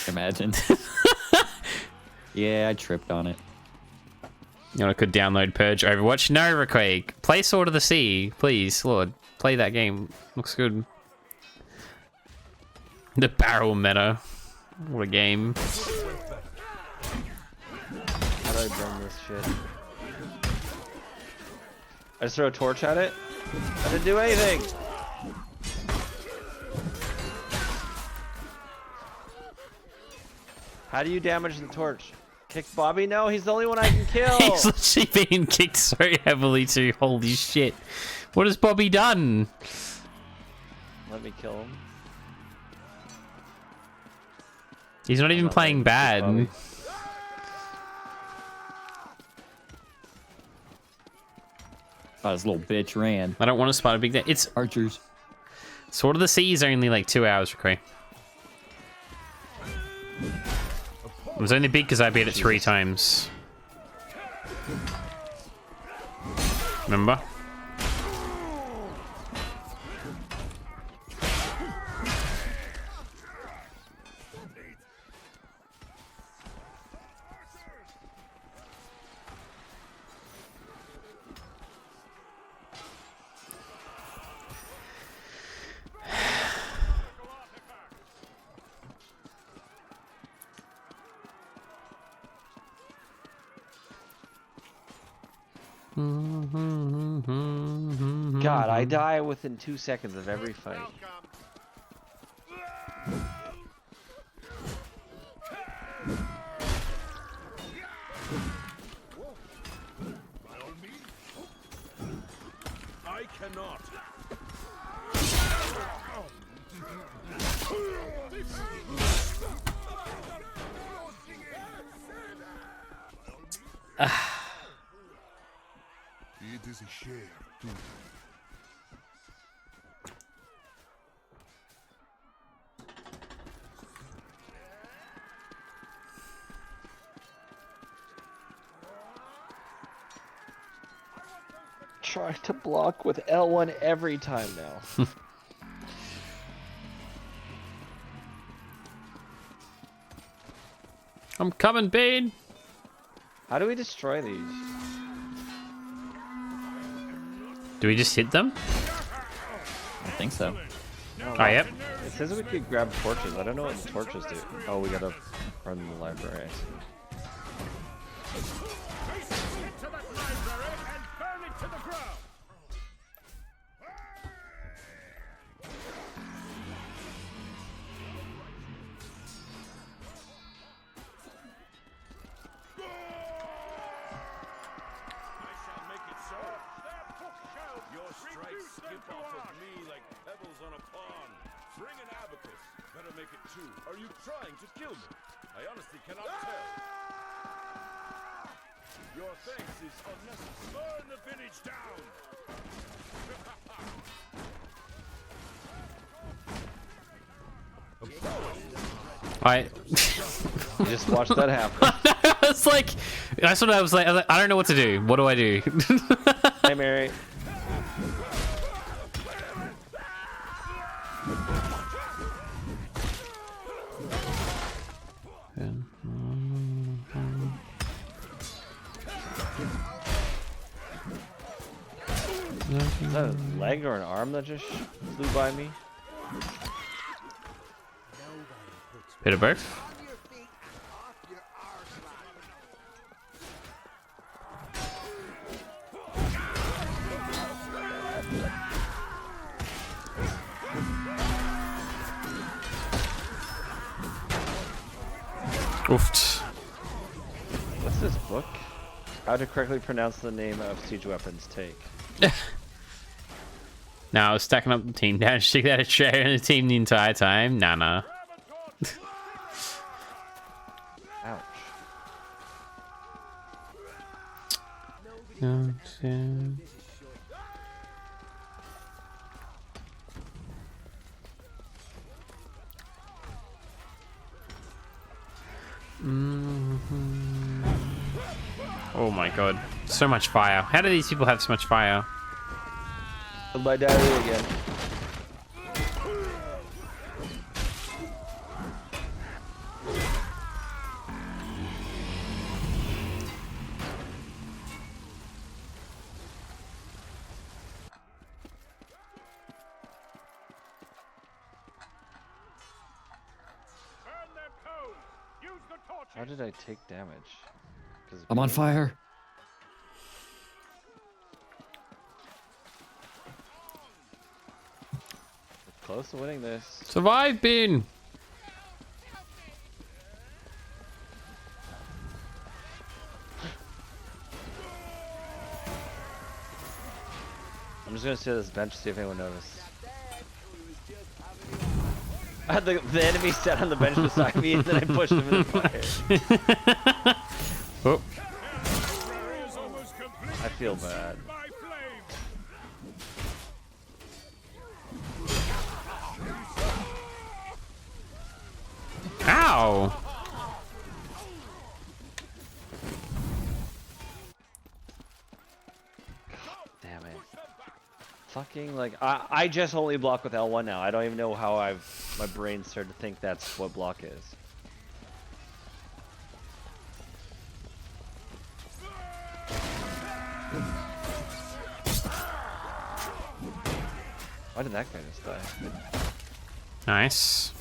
Imagine. Yeah, I tripped on it. You know, I could download Purge Overwatch. No, Requake. Play Sword of the Sea, please, Lord. Play that game. Looks good. The barrel meta. What a game. How do I burn this shit? I just throw a torch at it? I didn't do anything! How do you damage the torch? Kick Bobby? No, he's the only one I can kill! He's literally being kicked so heavily too. Holy shit. What has Bobby done? Let me kill him. He's not even playing bad. Oh, this little bitch ran. I don't want to spot a big day. It's Archers. Sword of the Sea is only like 2 hours, Requake. It was only big because I beat it 3 times. Remember? God, I die within 2 seconds of every fight. I cannot. It is a share too. Trying to block with L1 every time now. I'm coming, Bane. How do we destroy these? Do we just hit them? I think so. Oh, yep. It says we could grab torches. I don't know what the torches do. Oh, we gotta run the library. I see. Into that library and burn it to the ground. I shall make it so. Your strikes skip off of me like pebbles on a pond. Bring an abacus. Better make it 2. Are you trying to kill me? I honestly cannot tell. Your thanks is unnecessary. Burn the village down! You just watched that happen. I was like, that's what I was like. I don't know what to do. What do I do? Hey, Mary. Is that a leg or an arm that just flew by me? Bit of both. Oofed. What's this book? How to correctly pronounce the name of siege weapons take. Now I was stacking up the team down, stick that a chair in the team the entire time. Nah. Ouch. Oh my god. So much fire. How do these people have so much fire? Killed by diarrhea again. How did I take damage? 'Cause I'm on beam? fire. Close to winning this. Survive, Bean. I'm just gonna sit on this bench to see if anyone noticed. I had the enemy sat on the bench beside me and then I pushed him in the fire. Oh. I feel bad. Ow. Damn it. Fucking like I just only block with L1 now. I don't even know how my brain started to think that's what block is. Why did that guy just die? Nice.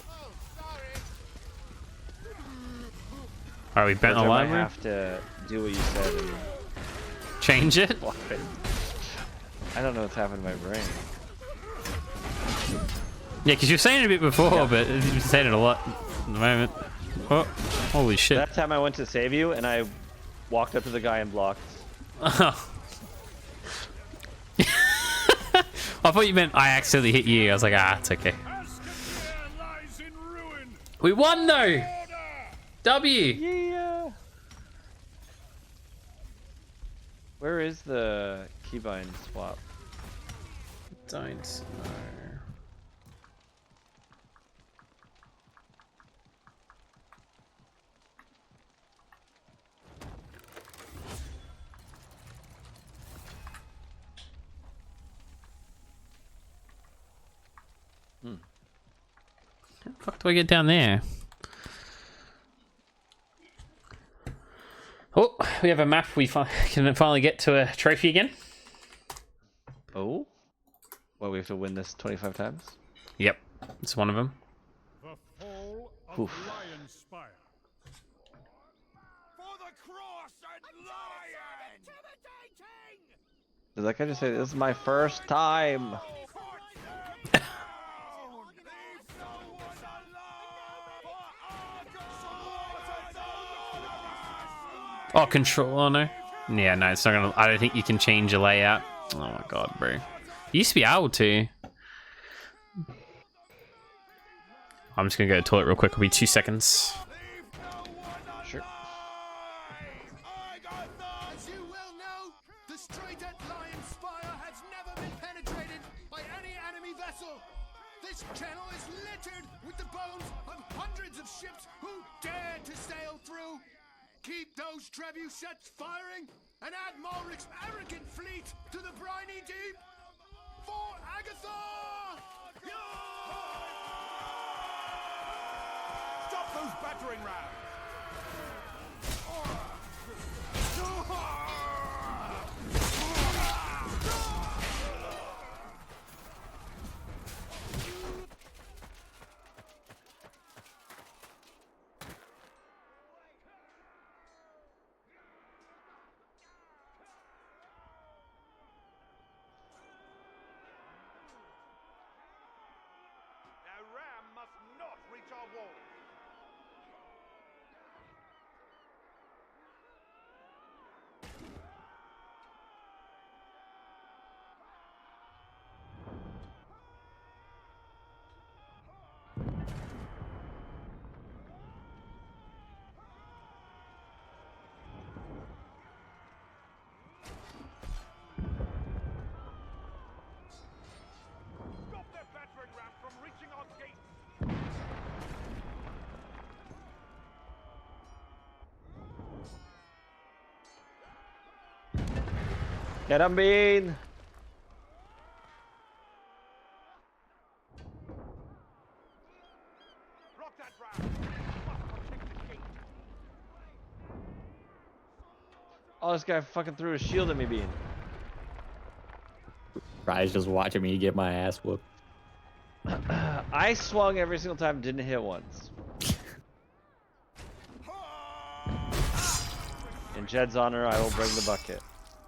Are we bent Every the time I library? have to do what you said and Change it? block it. I don't know what's happened to my brain. Yeah, because you were saying it a bit before, but you said it a lot at the moment. Oh, holy shit. That time I went to save you and I walked up to the guy and blocked. Oh. I thought you meant I accidentally hit you. I was like, ah, it's okay. We won though! W! Yeah. Where is the keybind swap? Don't know. How the fuck do I get down there? Oh, we have a map. We can finally get to a trophy again. Oh? Well, we have to win this 25 times? Yep, it's one of them. The fall of Oof. Lion Spire. For the cross and lion! Did that guy just say, this is my first time? Oh, control. Oh, no. Yeah, no, it's not gonna. I don't think you can change your layout. Oh my god, bro. You used to be able to. I'm just gonna go to the toilet real quick. It'll be 2 seconds. Sure. As you well know, the strait at Lion Spire has never been penetrated by any enemy vessel. This channel is littered with the bones of hundreds of ships who dared to sail through. Keep those trebuchets firing and add Malric's arrogant fleet to the briny deep. For Agatha! Stop those battering rams! Now Ram must not reach our walls. Stop their battering ram from reaching our gates. Get him, Bean! Block that ram. We must protect the gate. Oh, this guy fucking threw a shield at me, Bean. Rye's just watching me get my ass whooped. I swung every single time, didn't hit once. In Jed's honor, I will bring the bucket.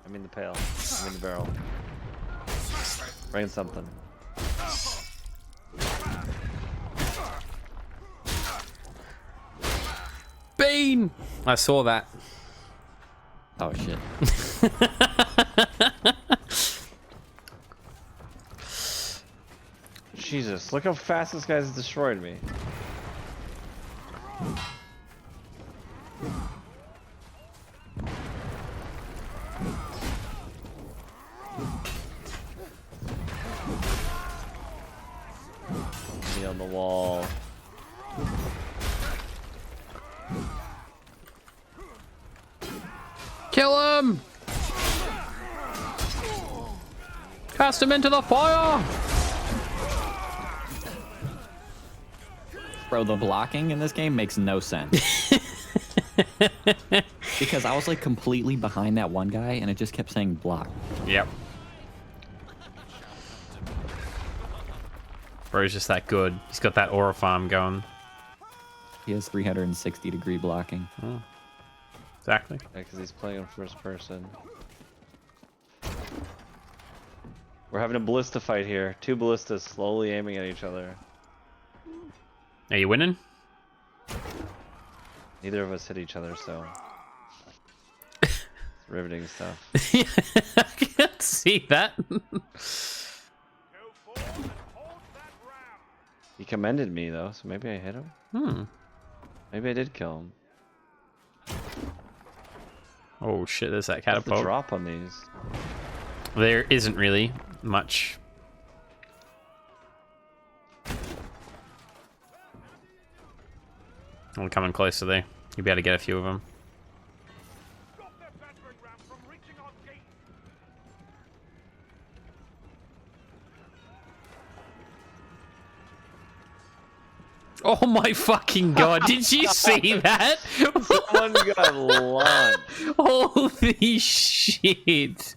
I mean the pail. I mean the barrel. Bring something. Bean! I saw that. Oh shit. Jesus, look how fast this guy's destroyed me. Me on the wall. Kill him! Cast him into the fire! Bro, the blocking in this game makes no sense. Because I was like completely behind that one guy and it just kept saying block. Yep. Bro's just that good. He's got that aura farm going. He has 360-degree blocking. Oh. Exactly. Yeah, because he's playing in first person. We're having a ballista fight here. Two ballistas slowly aiming at each other. Are you winning? Neither of us hit each other, so it's riveting stuff. I can't see that. He commended me though, so maybe I hit him. Maybe I did kill him. Oh shit! There's that What's the catapult. drop on these? There isn't really much. I'm coming closer there. You'll be able to get a few of them. Oh my fucking god, did you see that? Someone got launched. Holy shit.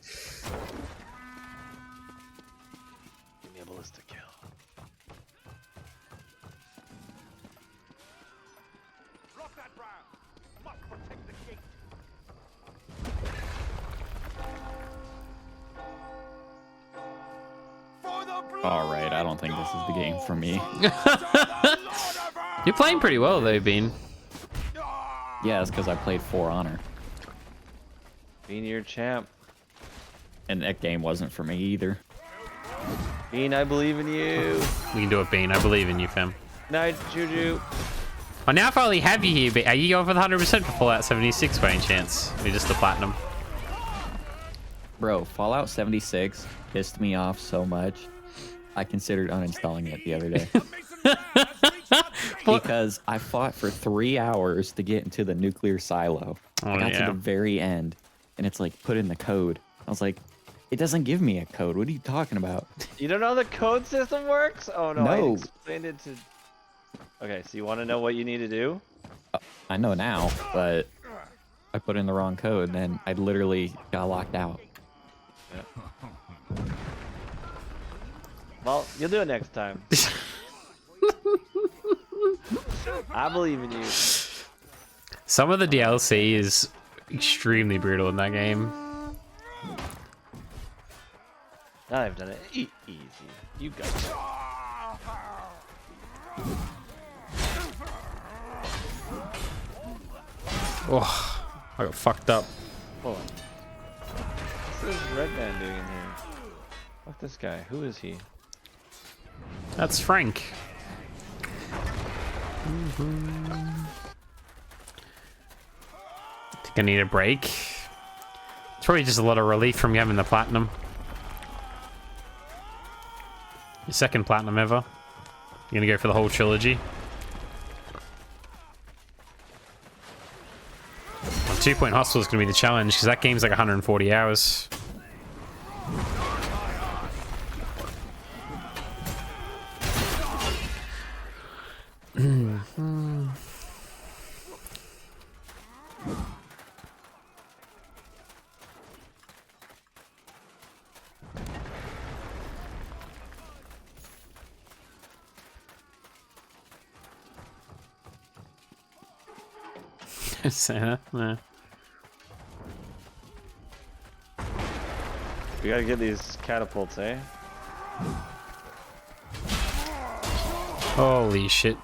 Give me a ballista kill. Drop that round. Must protect the gate. Alright, I don't think this is the game for me. You're playing pretty well though, Bean. Yeah, it's because I played For Honor. Bean, you're champ. And that game wasn't for me either. Bean, I believe in you. We can do it, Bean. I believe in you, fam. Night, Juju. Oh, now if I only have you here, but are you going for the 100% for Fallout 76 by any chance? Or just the platinum? Bro, Fallout 76 pissed me off so much. I considered uninstalling it the other day. Because I fought for 3 hours to get into the nuclear silo. I got to the very end, and it's like, put in the code. I was like, it doesn't give me a code. What are you talking about? You don't know how the code system works? Oh no, I No. explained it to... Okay, so you want to know what you need to do? I know now, but I put in the wrong code, and I literally got locked out. Yeah. Well, you'll do it next time. I believe in you. Some of the DLC is extremely brutal in that game. Now I've done it easy. You got it. Oh, I got fucked up. Hold on. What's this red man doing in here? Fuck this guy. Who is he? That's Frank. Think I need a break. It's probably just a lot of relief from having the platinum. Your second platinum ever. You're gonna go for the whole trilogy. Well, 2 Point Hospital is gonna be the challenge because that game's like 140 hours. Say that? Nah. We gotta get these catapults, eh? Holy shit.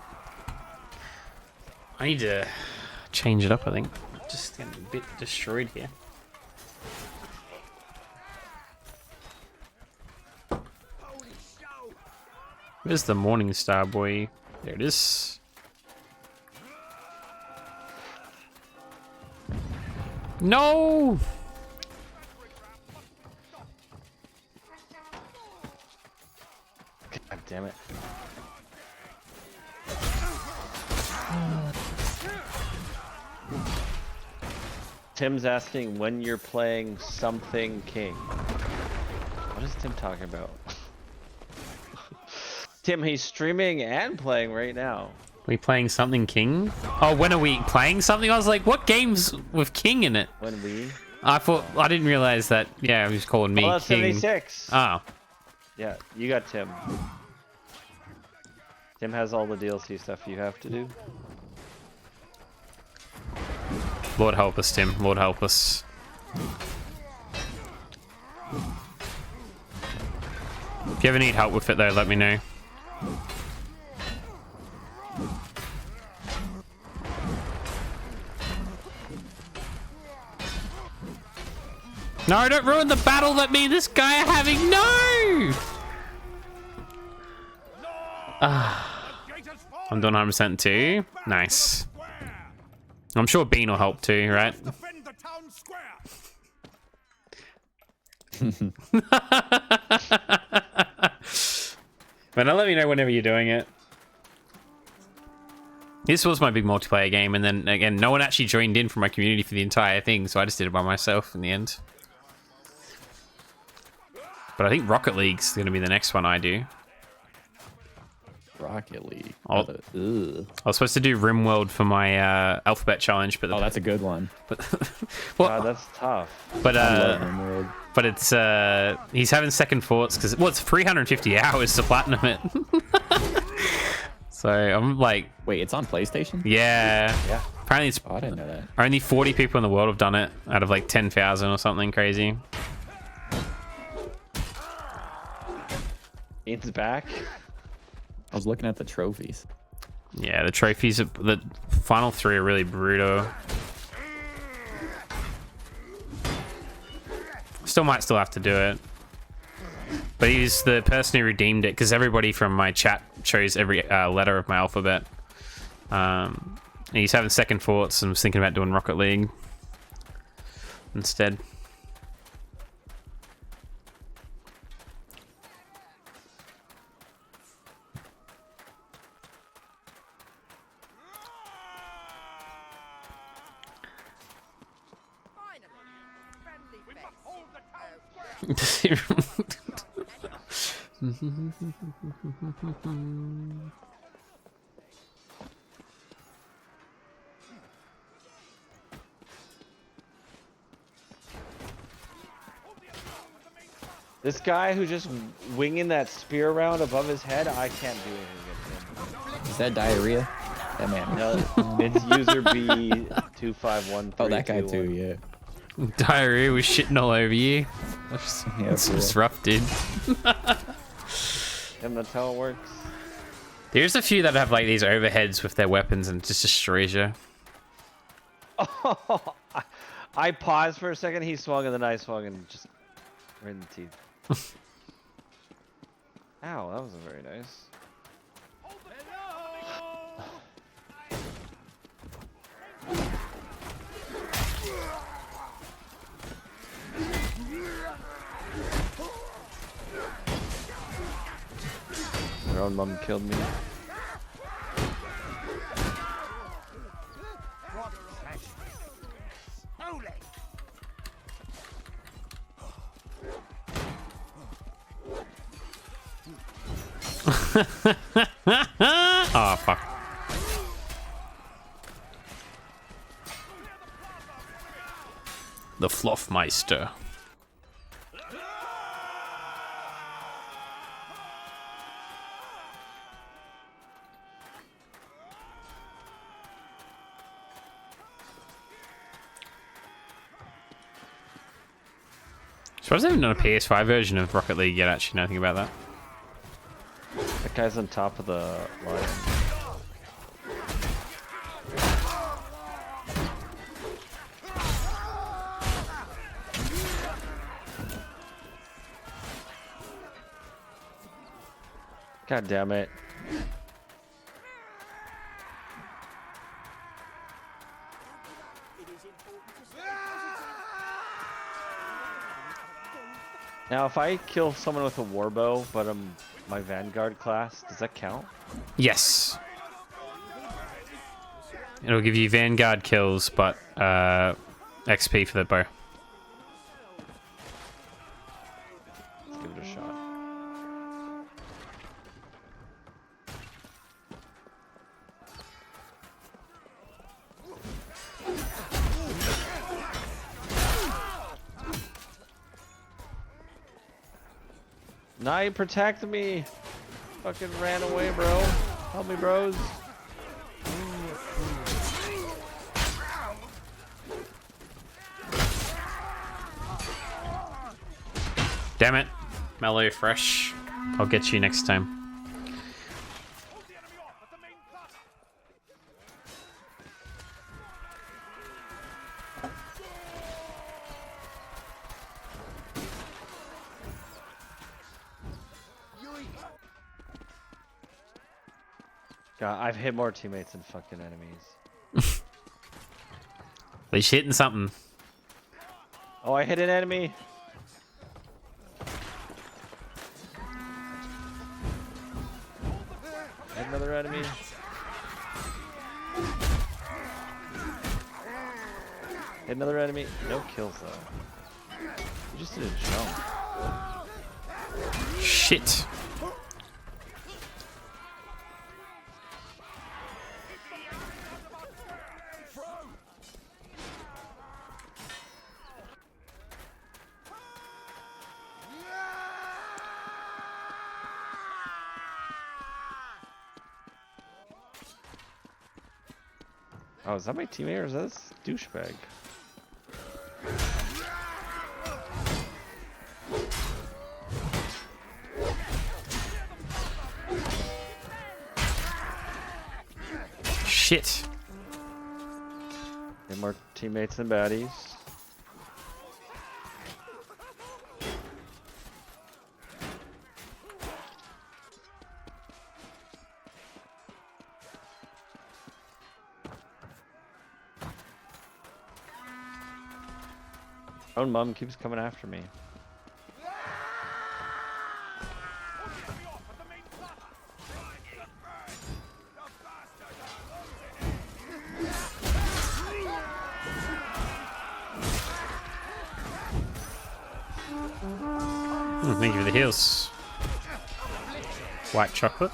I need to change it up, I think. Just getting a bit destroyed here. Where's the Morning Star boy? There it is. No! God damn it. Tim's asking when you're playing something king. What is Tim talking about? Tim, he's streaming and playing right now. We playing something king? Oh, when are we playing something? I was like, what games with king in it? When we? I didn't realize that. Yeah, he was calling me Fallout king. 76. Oh. Yeah, you got Tim. Tim has all the DLC stuff you have to do. Lord help us, Tim. Lord help us. If you ever need help with it, though, let me know. No, don't ruin the battle that me and this guy are having. No! I'm doing 100% too. Nice. I'm sure Bean will help too, right? Defend the town square. But now let me know whenever you're doing it. This was my big multiplayer game, and then again, no one actually joined in from my community for the entire thing, so I just did it by myself in the end. But I think Rocket League's going to be the next one I do. Rocket League. I was supposed to do RimWorld for my alphabet challenge, but that's a good one. But well, God, that's tough. But I love RimWorld. But it's he's having second thoughts because it's 350 hours to platinum it. So I'm like, wait, it's on PlayStation? Yeah. Yeah. Apparently it's. Oh, I didn't know that. Only 40 people in the world have done it out of like 10,000 or something crazy. Ian's back. I was looking at the trophies. Yeah, the trophies, the final 3 are really brutal. Still might have to do it. But he's the person who redeemed it because everybody from my chat chose every letter of my alphabet. He's having second thoughts and was thinking about doing Rocket League instead. This guy who's just winging that spear around above his head, I can't do anything against him. Is that diarrhea? That man. No, it's user B25132. Oh, that guy too, yeah. Diarrhea was shitting all over you. That's just rough, dude. And that's how it works. There's a few that have like these overheads with their weapons and just destroys you. Oh, I paused for a second, he swung and then I swung and just right in the teeth. Ow, that wasn't very nice. Their own mom killed me. Oh, fuck. The Fluffmeister. Surprised they haven't done a PS5 version of Rocket League yet, actually, now I think about that. That guy's on top of the line. God damn it. Now, if I kill someone with a warbow, but I'm my Vanguard class, does that count? Yes. It'll give you Vanguard kills, but XP for the bow. Let's give it a shot. Knight, protect me! Fucking ran away, bro. Help me, bros. Damn it. Mellow fresh. I'll get you next time. God, I've hit more teammates than fucking enemies. At least hitting something. Oh, I hit an enemy. Another enemy. Hit another enemy. No kills though. You just did a jump. Shit. Oh, is that my teammate or is that this douchebag? Shit. Get more teammates than baddies. Own mom keeps coming after me. Thank you for the heals. White chocolate.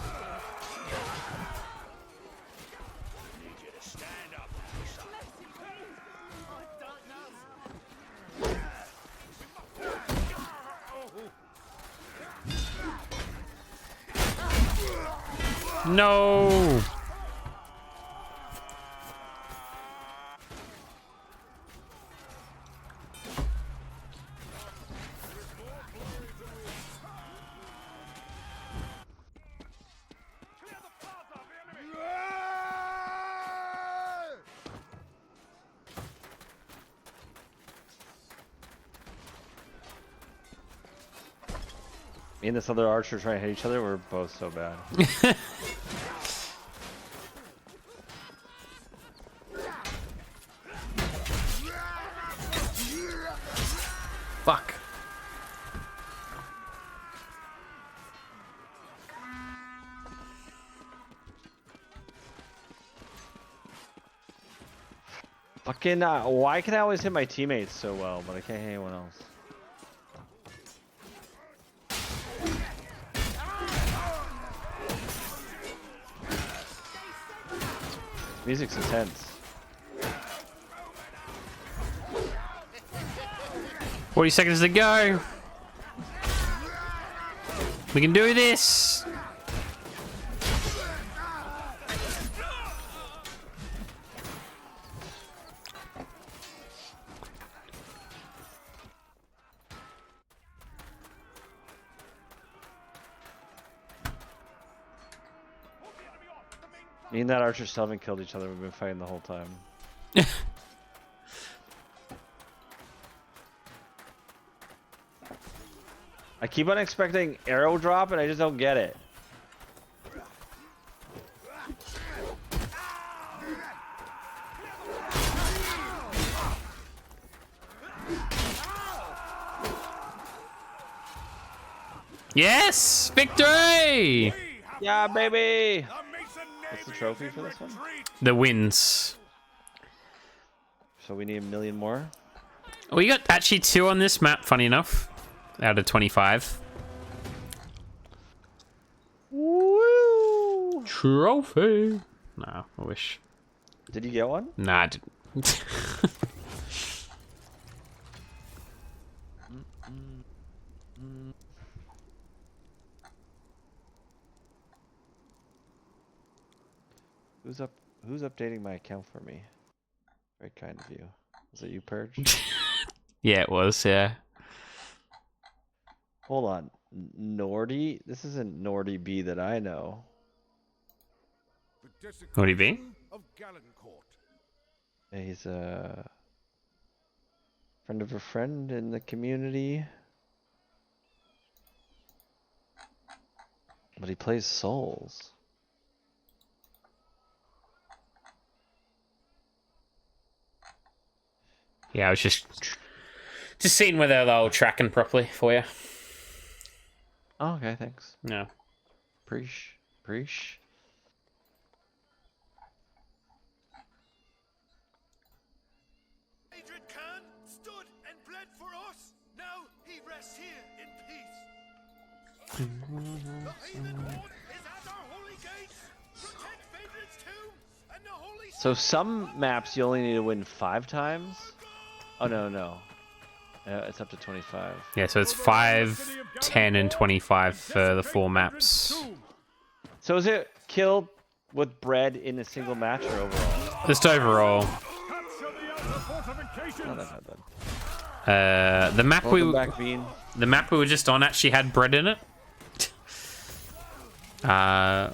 No. Me and this other archer trying to hit each other, we're both so bad. Fuck. Fucking, why can I always hit my teammates so well, but I can't hit anyone else? Music's intense. 40 seconds to go. We can do this. Me and that archer still haven't killed each other. We've been fighting the whole time. I keep on expecting arrow drop and I just don't get it. Yes! Victory! Yeah, baby! What's the trophy for this one? The wins. So we need 1 million more? We got actually 2 on this map, funny enough. Out of 25. Woo! Trophy! No, I wish. Did you get one? Nah, I didn't. Who's updating my account for me? Very kind of you. Was it you, Purge? Yeah, it was, yeah. Hold on. Nordy? This isn't Nordy B that I know. Nordy B? He's a friend of a friend in the community. But he plays Souls. Yeah, I was just seeing whether they're all tracking properly for you. Oh, okay, thanks. No. Preach. Adrian Khan stood and bled for us. Now he rests here in peace. The heathen horde is at our holy gates. Protect Phaedron's tomb and the holy. So some maps you only need to win 5 times? Oh, no. It's up to 25. Yeah, so it's 5, 10, and 25 for the 4 maps. So is it killed with bread in a single match or overall? Just overall. Not that bad. The map Welcome back, Bean. The map we were just on actually had bread in it. Yeah.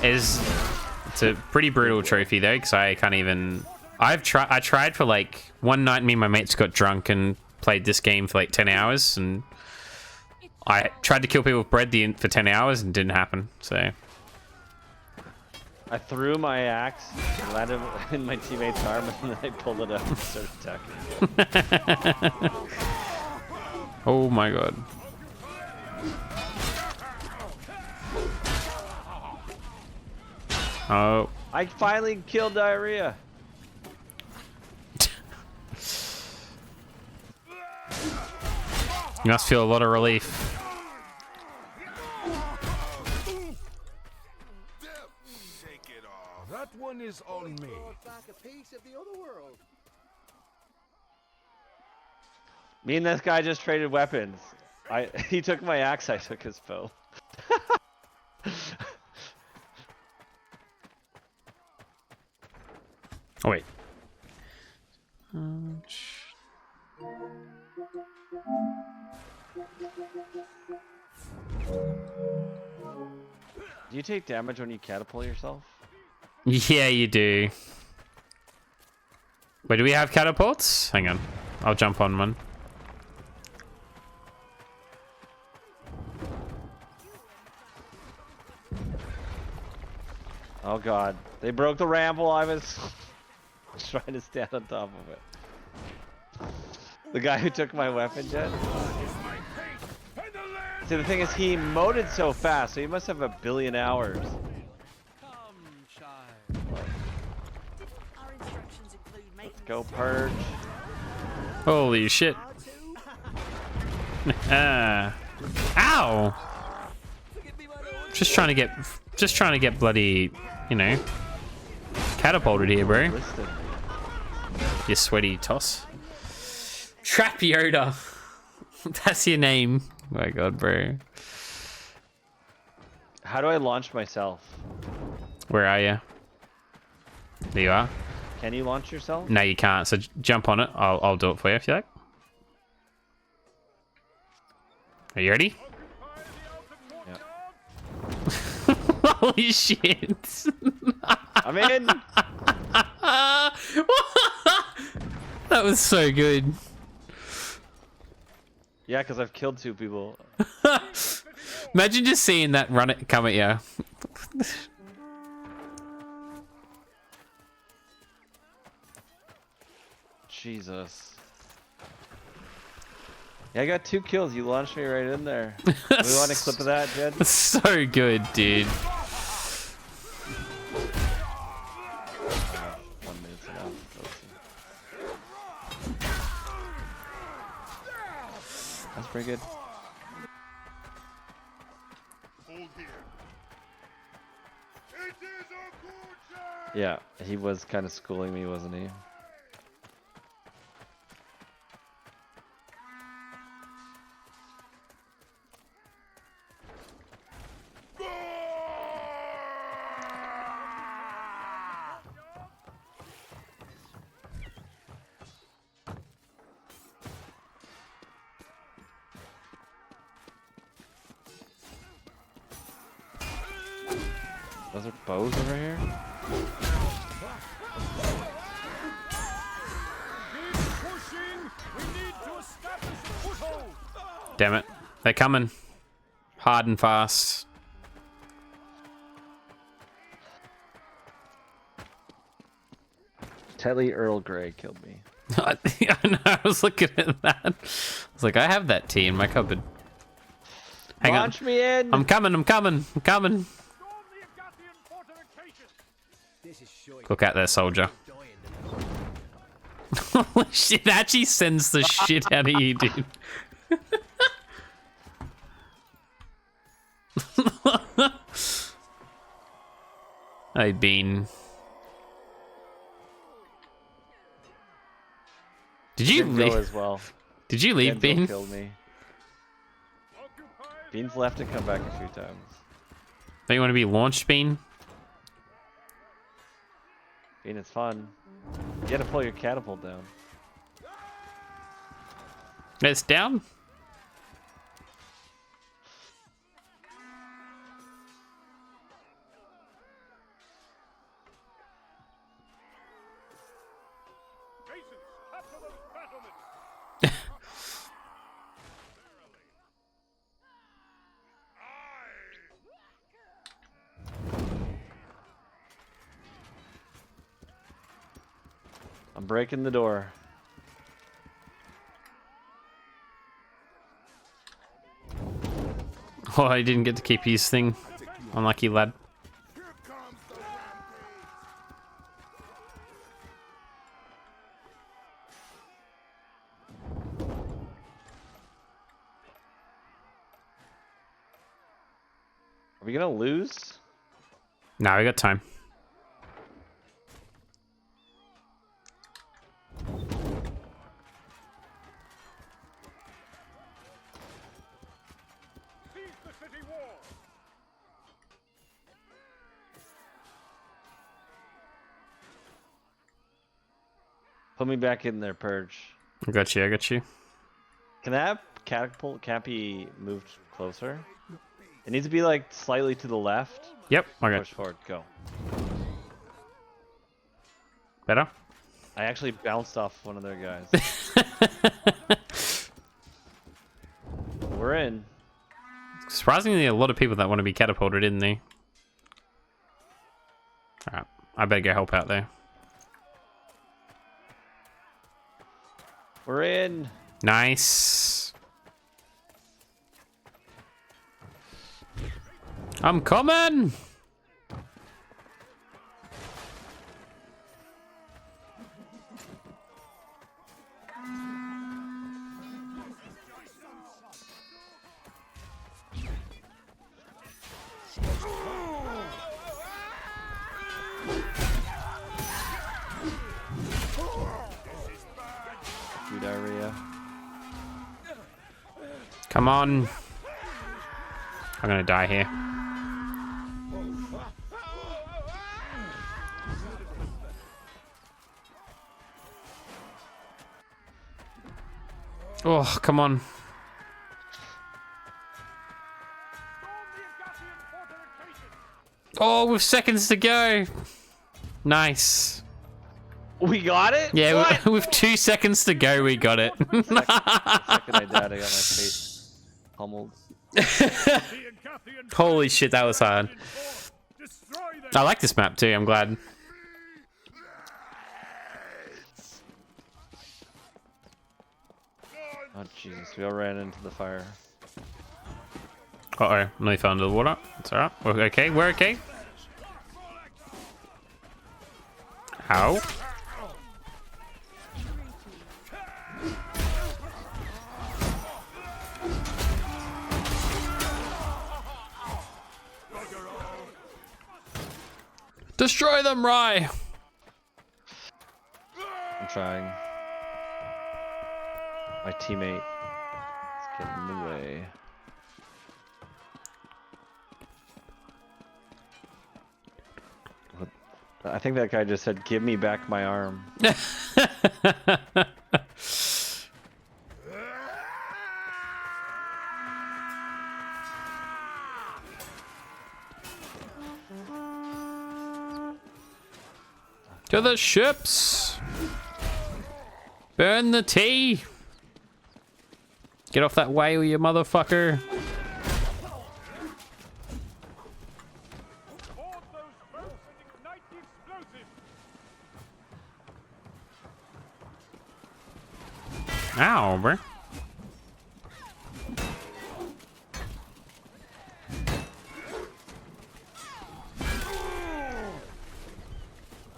It's a pretty brutal trophy though, because I can't even. I tried for like one night. Me and my mates got drunk and played this game for like 10 hours, and I tried to kill people with bread for 10 hours and it didn't happen. So I threw my axe, landed in my teammate's arm, and then I pulled it out and started attacking. Oh my god. Oh. I finally killed diarrhea. You must feel a lot of relief. Shake it off. That one is on me. Me and this guy just traded weapons. He took my axe, I took his bow. Oh wait. Do you take damage when you catapult yourself? Yeah, you do. Wait, do we have catapults? Hang on. I'll jump on one. Oh god. They broke the ramp while I was trying to stand on top of it. The guy who took my weapon jet. See, the thing is, he emoted so fast, so he must have 1 billion hours. Let's go, Purge. Holy shit. Ow! Just trying to get bloody, you know, catapulted here, bro. You sweaty toss. Trap Yoda. That's your name. Oh my god, bro. How do I launch myself? Where are you? There you are. Can you launch yourself? No, you can't. So jump on it. I'll do it for you if you like. Are you ready? Yeah. Holy shit. I'm in. That was so good. Yeah, because I've killed 2 people. Imagine just seeing that run it come at you. Jesus. Yeah, I got 2 kills. You launched me right in there. Do we want a clip of that, Jed? So good, dude. 1 minute's enough. That's pretty good. Yeah, he was kind of schooling me, wasn't he? Those are bows over here? Damn it. They're coming. Hard and fast. Telly Earl Grey killed me. I know, I was looking at that. I was like, I have that tea in my cupboard. Hang Launch me in! I'm coming, I'm coming, I'm coming. Look out there, soldier. Holy shit, that actually sends the shit out of you, dude. Hey, Bean. Did you Didn't leave? go as well. Did you leave, Denzel Bean? killed me. Bean's left and come back a few times. Don't you want to be launched, Bean? Bean, it's fun. You gotta pull your catapult down. It's down? I'm breaking the door. Oh, I didn't get to keep his thing. Unlucky lad. Are we gonna lose? Nah, we got time. Put me back in there, Purge. I got you, I got you. Can that catapult can't be moved closer? It needs to be like slightly to the left. Yep, okay. Push forward, go. Better? I actually bounced off one of their guys. We're in. Surprisingly, a lot of people that want to be catapulted in there. Alright, I better go help out there. We're in. Nice. I'm coming. Diarrhea. Come on. I'm gonna die here. Oh, come on. Oh, with seconds to go. Nice. We got it? Yeah, What? with 2 seconds to go, we got it. The second I died, I got my face pummeled. Holy shit, that was hard. I like this map too, I'm glad. Oh Jesus, we all ran into the fire. Uh-oh, nearly fell into the water. It's alright. We're okay, we're okay. Ow. Destroy them, Rye! I'm trying. My teammate is getting in the way. What? I think that guy just said, "Give me back my arm." To the ships! Burn the tea! Get off that whale, you motherfucker! Ow, bro.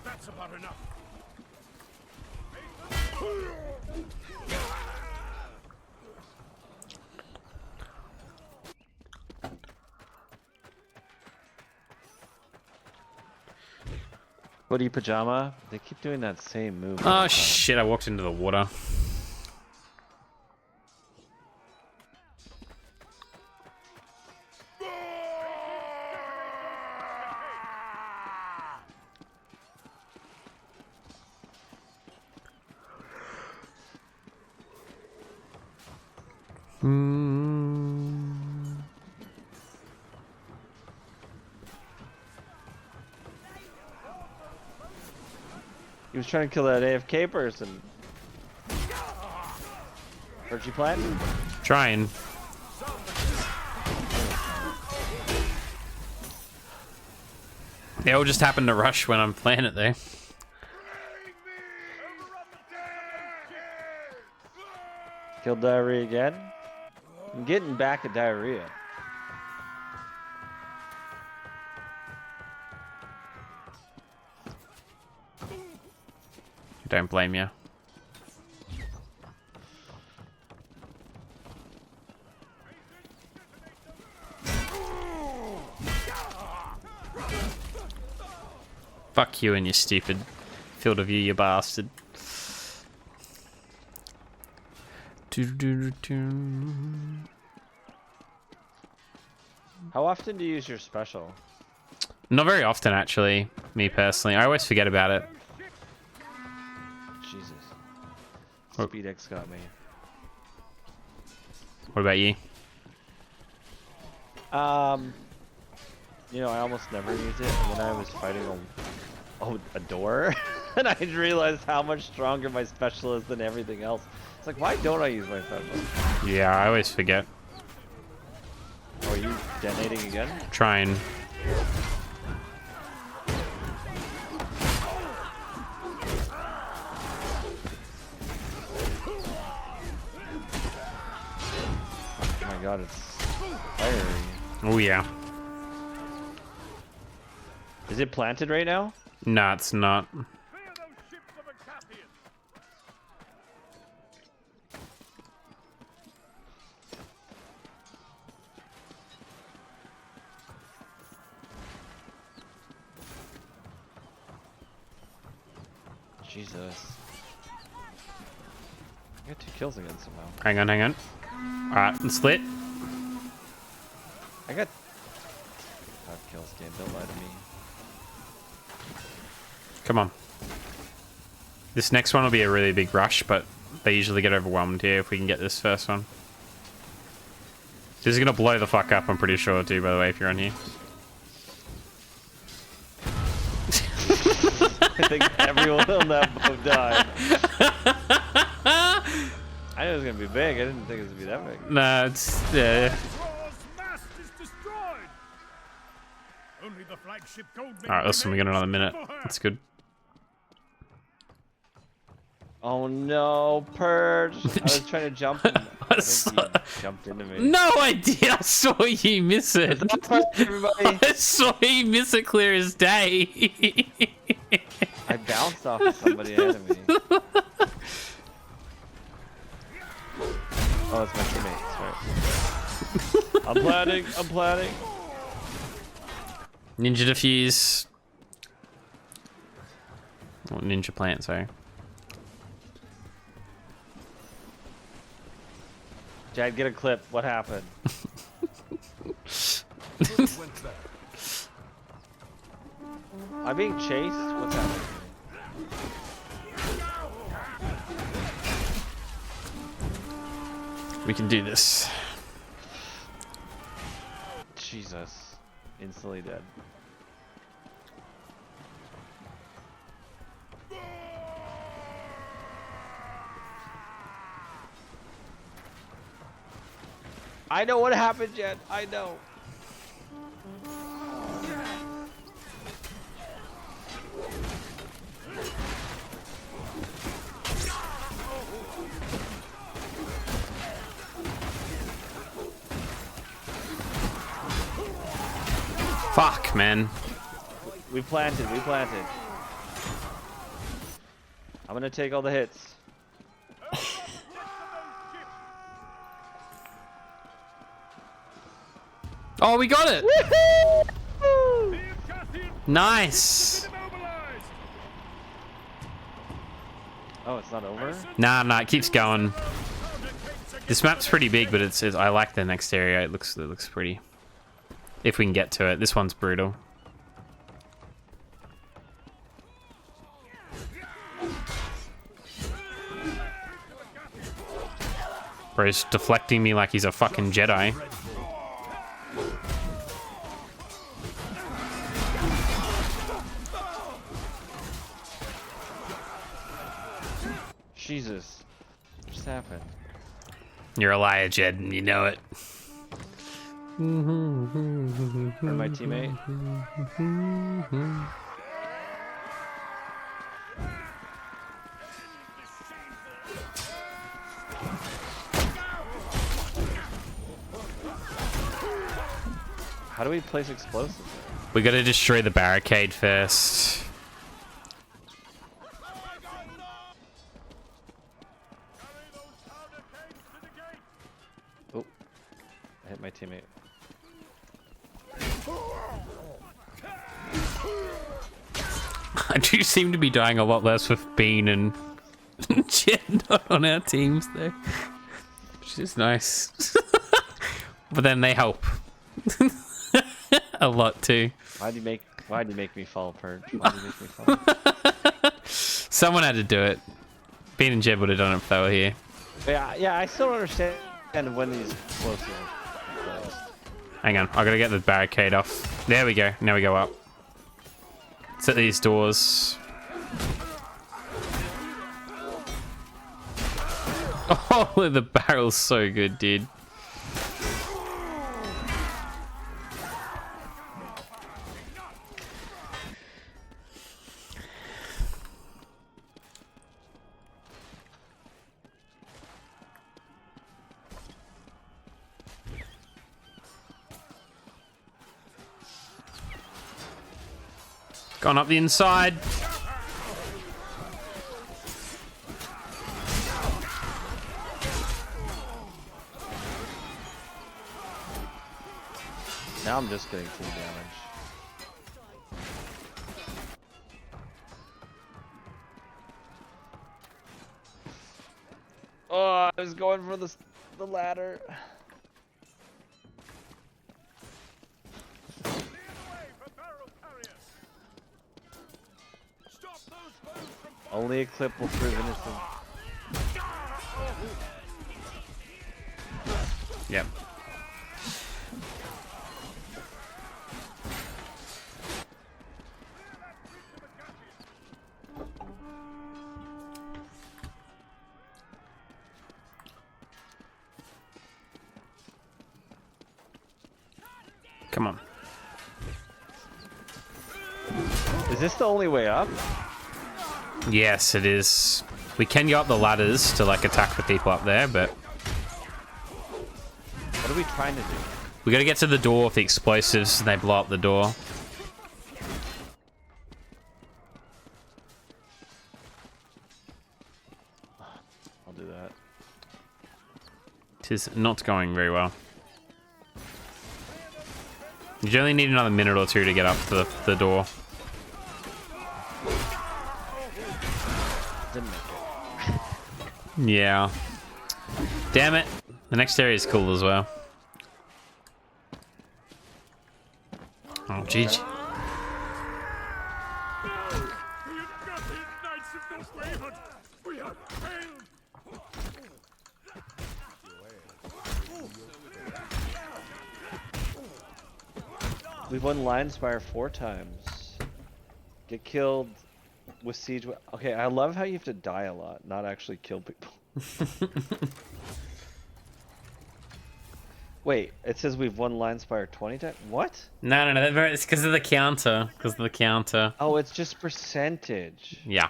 That's about enough. Hoodie pajama. They keep doing that same move. Oh shit, I walked into the water. He was trying to kill that AFK person. Where'd you plant? Trying. They all just happen to rush when I'm playing it though. Killed diarrhea again? I'm getting back at diarrhea. Don't blame you. Fuck you and your stupid field of view, you bastard. How often do you use your special? Not very often, actually. Me personally, I always forget about it. Jesus. Speed X got me. What about you? You know, I almost never use it, and then I was fighting a door, and I realized how much stronger my special is than everything else. It's like, why don't I use my special? Yeah, I always forget. Oh, are you detonating again? Trying. Oh my god, it's fiery. Oh yeah. Is it planted right now? No, it's not. Jesus. I got 2 kills again somehow. Hang on, hang on. Alright, it's lit. I got 5 kills, game. Don't lie to me. Come on. This next one will be a really big rush, but they usually get overwhelmed here if we can get this first one. This is gonna blow the fuck up, I'm pretty sure too, by the way, if you're on here. think everyone on that boat died. I knew it was gonna be big. I didn't think it was gonna be that big. No, it's Alright, listen, we got another minute. That's good. Oh no, Purge! I was trying to jump. And I think he jumped into me. No idea. I saw you miss it. Everybody. I saw you miss it clear as day. I bounced off of somebody ahead of me. Oh, it's my teammate. Sorry. I'm planning. I'm planning. Ninja defuse. Oh, ninja plant, sorry. Jad, get a clip. What happened? I'm being chased? What's happening? We can do this. Jesus. Instantly dead. I know what happened, Jen. I know. Fuck, man. We planted. We planted. I'm gonna take all the hits. Oh, we got it! Nice! Oh, it's not over? Nah, it keeps going. This map's pretty big, but it's I like the next area. It looks pretty. If we can get to it. This one's brutal. Bro's deflecting me like he's a fucking Jedi. Jesus. What just happened? You're a liar, Jed, and you know it. Where's my teammate? How do we place explosives? We gotta destroy the barricade first. Oh, I hit my teammate. I do seem to be dying a lot less with Bean and Jed not on our teams though. Which is nice. But then they help. A lot too. Why'd you make me fall, Purge? Why'd you make me fall? Someone had to do it. Bean and Jed would have done it if they were here. Yeah, I still don't understand when these explosives. Hang on, I gotta get the barricade off. There we go. Now we go up. Set these doors. Oh, the barrel's so good, dude. Gone up the inside. Now I'm just getting team damage. Oh, I was going for the ladder. Only a clip will prove innocent. Yep. Come on. Is this the only way up? Yes, it is. We can go up the ladders to like attack the people up there, but What are we trying to do? we gotta get to the door with the explosives and they blow up the door. I'll do that. It is not going very well. You only need another minute or two to get up to the door. Didn't make it. Yeah. Damn it. The next area is cool as well. Oh, GG. We've won Lion Spire 4 times. Get killed with siege. Okay, I love how you have to die a lot, not actually kill people. Wait, it says we've won Lion Spire 20 times? What? No, it's because of the counter. Because of the counter. Oh, it's just percentage. Yeah.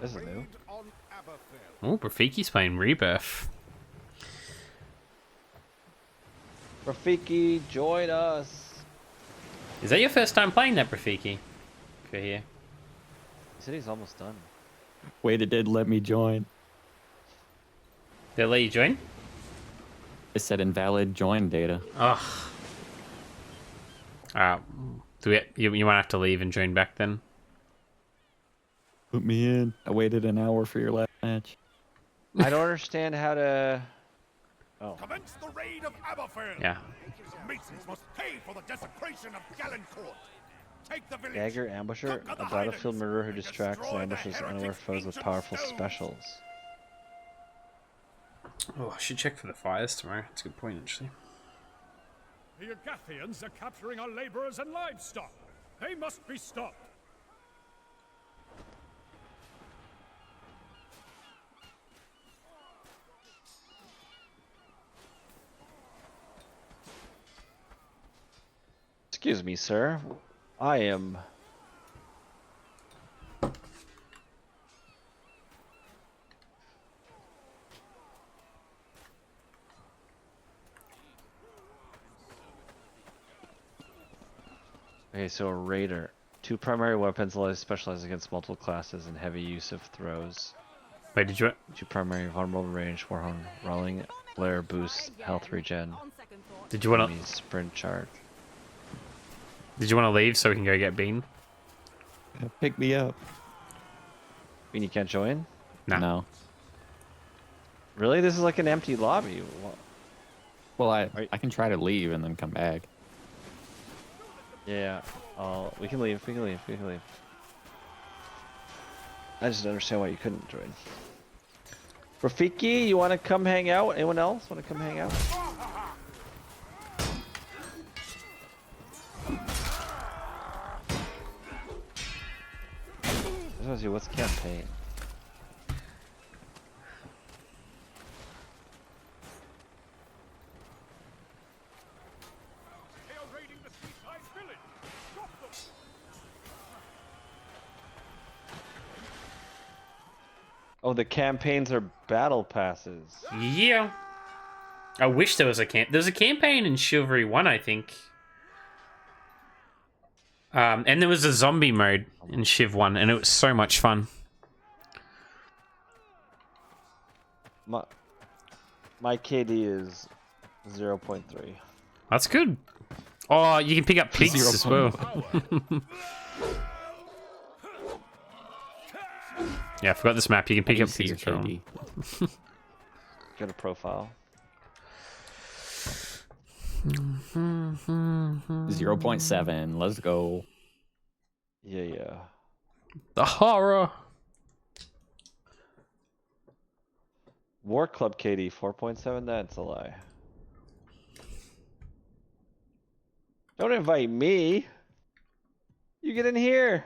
This is new. Oh, Rafiki's playing Rebirth. Rafiki, join us. Is that your first time playing that, Rafiki? For here. He said he's almost done. Wait, it did let me join. They'll let you join? It said invalid join data. Ugh. You might have to leave and join back then. Put me in. I waited an hour for your last match. I don't understand how to... Oh. Commence the raid of Aberfell. Yeah. Masons must pay for the desecration of Gallencourt. Take the village. Dagger Ambusher, a battlefield murderer who distracts and ambushes unaware foes with powerful specials. Oh, I should check for the fires tomorrow. That's a good point, actually. The Agathians are capturing our laborers and livestock. They must be stopped. Excuse me, sir. I am... Okay, so a raider. 2 primary weapons allow specialize against multiple classes and heavy use of throws. Wait, did you... 2 primary vulnerable range, warhorn, rolling, flare, boost, health regen. Did you want to... Sprint charge. Did you want to leave so we can go get Bean? Pick me up. Bean, you can't join? No. Really? This is like an empty lobby. Well, I can try to leave and then come back. Yeah. We can leave. We can leave. We can leave. I just don't understand why you couldn't join. Rafiki, you want to come hang out? Anyone else want to come hang out? I want to see what's campaign. They are raiding the seaside village. Stop them. Oh, the campaigns are battle passes. Yeah. I wish there was a There's a campaign in Chivalry 1, I think. And there was a zombie mode in Shiv 1, and it was so much fun. My KD is 0.3. That's good. Oh, you can pick up pigs as well. Yeah, I forgot this map. You can pick up pigs as well. Go to profile. 0.7. Let's go. Yeah. The horror. War Club KD 4.7. That's a lie. Don't invite me. You get in here.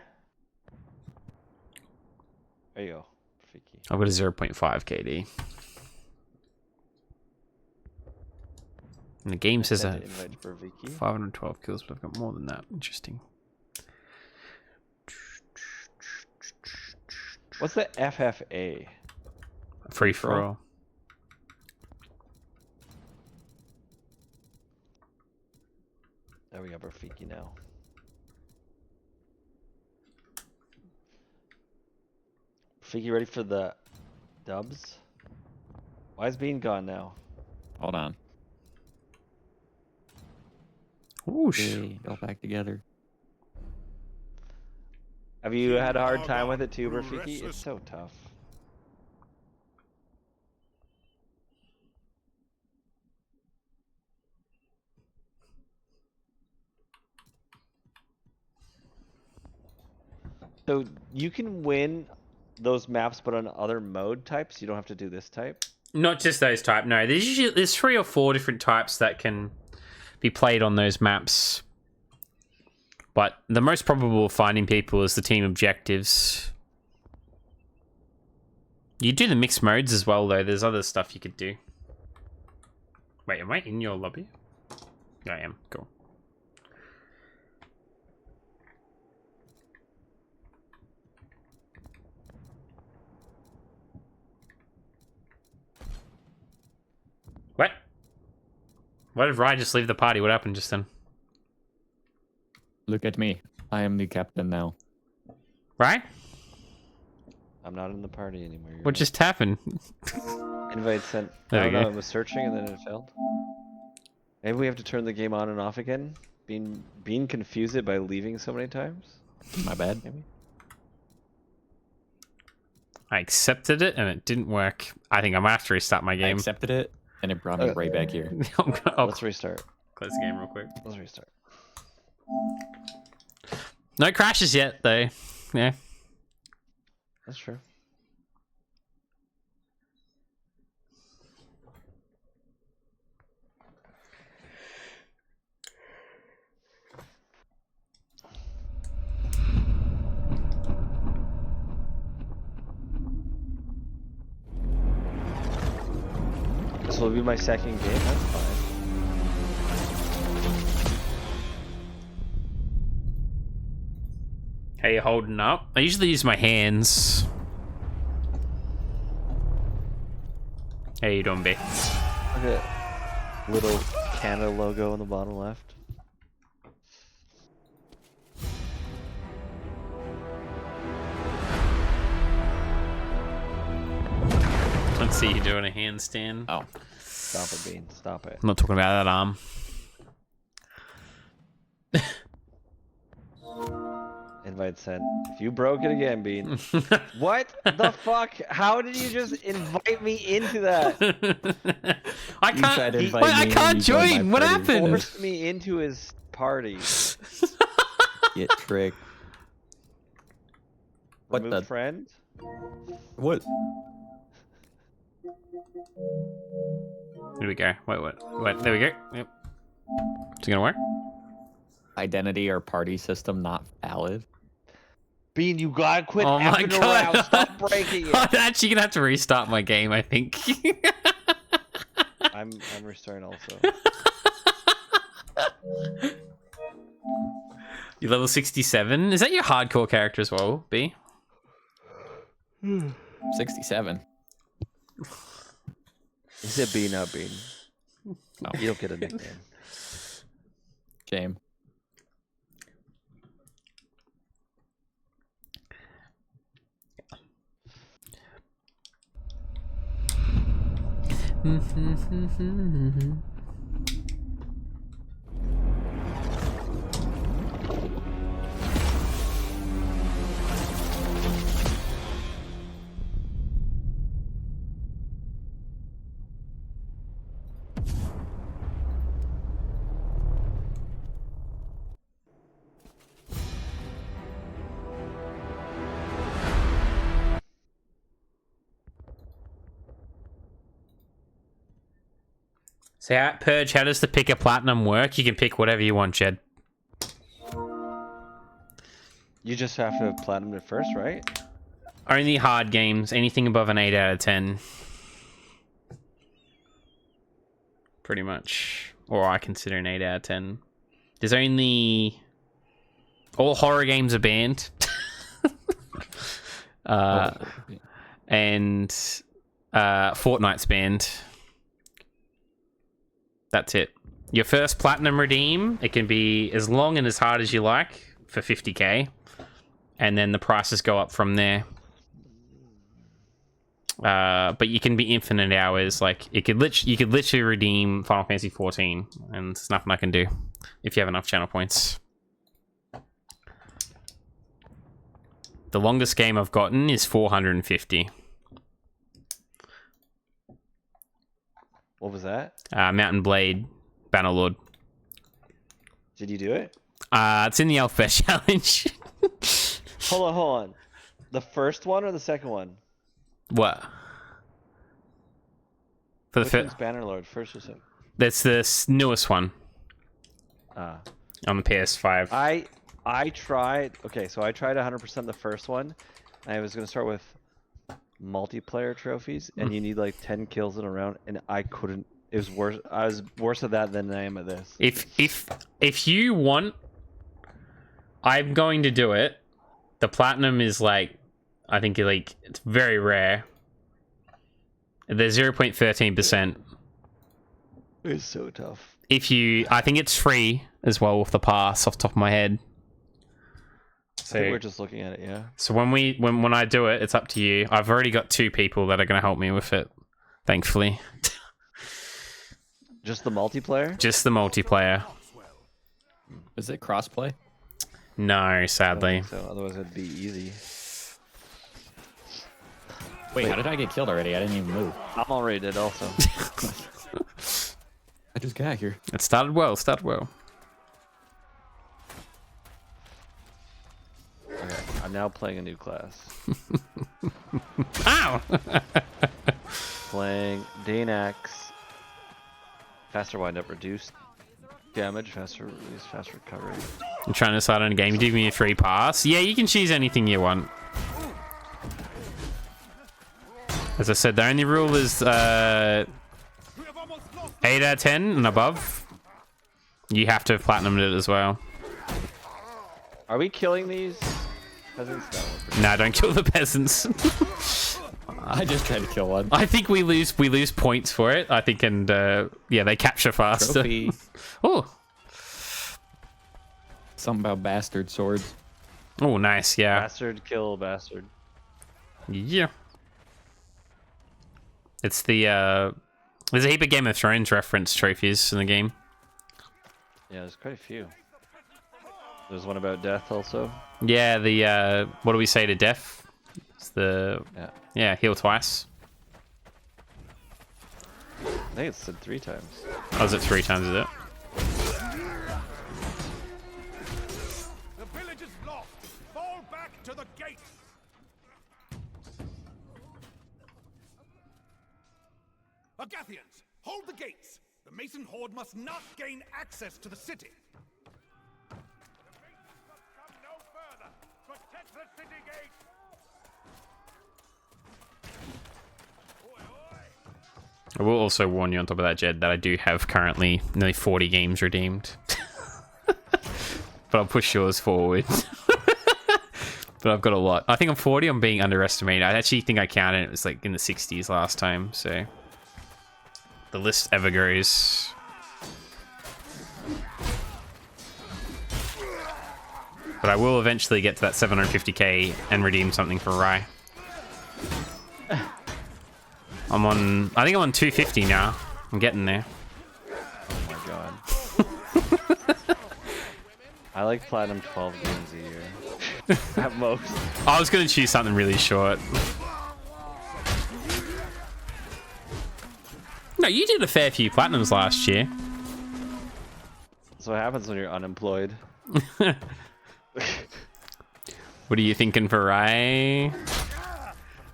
There you go. Freaky. I've got a 0.5 KD. And the game says Sent I an invite for Vicky. 512 kills, but I've got more than that. Interesting. What's the FFA? Free for all. There we go, Rafiki now. Rafiki, ready for the dubs? Why is Bean gone now? Hold on. Whoosh. Okay, go back together. Have you had a hard time with it too, Rafiki? It's so tough. So you can win those maps, but on other mode types, you don't have to do this type. Not just those type. No, there's 3 or 4 different types that can be played on those maps. But the most probable of finding people is the team objectives. You do the mixed modes as well, though. There's other stuff you could do. Wait, am I in your lobby? Yeah, I am. Cool. What? Why did Ryan just leave the party? What happened just then? Look at me. I am the captain now. Right? I'm not in the party anymore. What just happened? Invite sent. There I we don't know. go. It was searching and then it failed. Maybe we have to turn the game on and off again. Being confused it by leaving so many times. My bad. Maybe. I accepted it and it didn't work. I think I might have to restart my I game. accepted it, and it brought me right back here. Let's restart. Close the game real quick. Let's restart. No crashes yet, though. Yeah. That's true. This will be my second game. That's fine. How you holding up? I usually use my hands. How you doing, B? Look at little Canada logo on the bottom left. Let's see you doing a handstand. Oh. Stop it, Bean. Stop it. I'm not talking about that arm. Invite sent. If you broke it again, Bean. What the fuck? How did you just invite me into that? I You tried to can't. invite Wait, I me can't and you joined join. my What party. happened? Forced me into his party. Get tricked. What Remove the? friend? What? Here we go. Wait. There we go. Yep. Is it gonna work? Identity or party system not valid. Bean, you gotta quit Oh my effing god! around. Stop breaking it. I'm actually gonna have to restart my game. I think. I'm restarting also. You're level 67. Is that your hardcore character as well, B? 67. He said Bean, not Bean. Oh. You don't get a nickname. Shame. So, Purge, how does the pick a platinum work? You can pick whatever you want, Jed. You just have to have platinum it first, right? Only hard games. Anything above an 8 out of 10. Pretty much. Or I consider an 8 out of 10. There's only... All horror games are banned. And Fortnite's banned. That's it. Your first platinum redeem, it can be as long and as hard as you like for 50k. And then the prices go up from there. But you can be infinite hours. Like you could literally redeem Final Fantasy 14, and there's nothing I can do if you have enough channel points. The longest game I've gotten is 450. What was that? Mountain Blade, Bannerlord. Did you do it? It's in the Alphabet Challenge. Hold on. The first one or the second one? What? For the Which one's Bannerlord, first or second? That's the newest one. On the PS5. I tried. Okay, so I tried 100% the first one. I was gonna start with multiplayer trophies, and you need like 10 kills in a round, and I couldn't. It was worse. I was worse at that than I am at this. If you want, I'm going to do it. The platinum is like, I think like it's very rare. They're 0.13%. It's so tough. I think it's free as well with the pass off the top of my head. So I think we're just looking at it, yeah. So when I do it, it's up to you. I've already got 2 people that are going to help me with it, thankfully. Just the multiplayer? Just the multiplayer. Is it crossplay? No, sadly. So otherwise it'd be easy. Wait, how did I get killed already? I didn't even move. I'm already dead also. I just got here. It started well. Okay, I'm now playing a new class. Ow! Playing Danax. Faster windup, reduced damage, faster release, faster recovery. I'm trying to start on a game. You give me a free pass. Yeah, you can choose anything you want. As I said, the only rule is 8 out of 10 and above. You have to have platinumed it as well. Are we killing these peasants? No, don't kill the peasants. I just tried to kill one. I think we lose points for it. I think, and yeah, they capture faster. Trophy. Oh, Something about bastard swords. oh, nice. Yeah, Bastard, kill bastard. yeah. It's the there's a heap of Game of Thrones reference trophies in the game. Yeah, there's quite a few. There's one about death also. Yeah, the what do we say to death? It's the heal twice. I think it's said 3 times. Oh, is it 3 times? Is it? The village is lost. Fall back to the gates. Agathians, hold the gates. The Mason horde must not gain access to the city. The Masons must come no further. Protect the city gates. I will also warn you on top of that, Jed, that I do have currently nearly 40 games redeemed. But I'll push yours forward. But I've got a lot. I think I'm 40. I'm being underestimated. I actually think I counted it was like in the 60s last time. So the list ever grows. But I will eventually get to that 750k and redeem something for Rye. I think I'm on 250 now. I'm getting there. Oh my god. I like platinum 12 games a year. At most. I was going to choose something really short. No, you did a fair few platinums last year. That's what happens when you're unemployed. What are you thinking for Rai?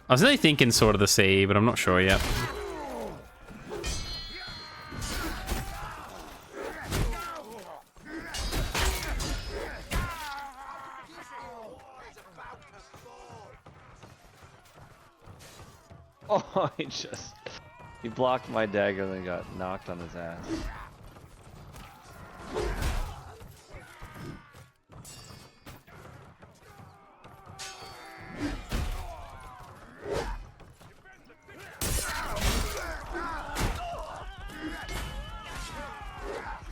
I was really thinking Sword of the Sea, but I'm not sure yet. Oh, he blocked my dagger and then got knocked on his ass.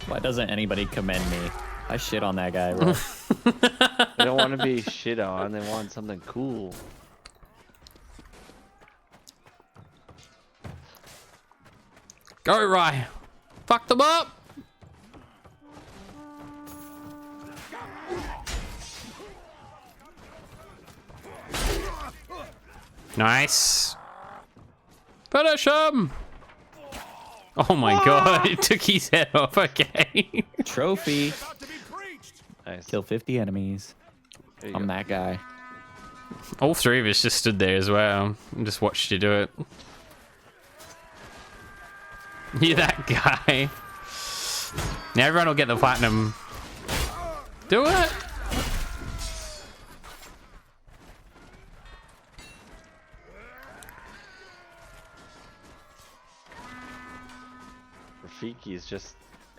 Why doesn't anybody commend me? I shit on that guy, bro. They don't want to be shit on, they want something cool. Go, Rye. Fuck them up. Nice. Finish him. Oh my god, it took his head off. Okay. Trophy. Nice. Kill 50 enemies. I'm that guy. All three of us just stood there as well and just watched you do it. You're that guy. Now everyone will get the platinum. Do it. Rafiki's just...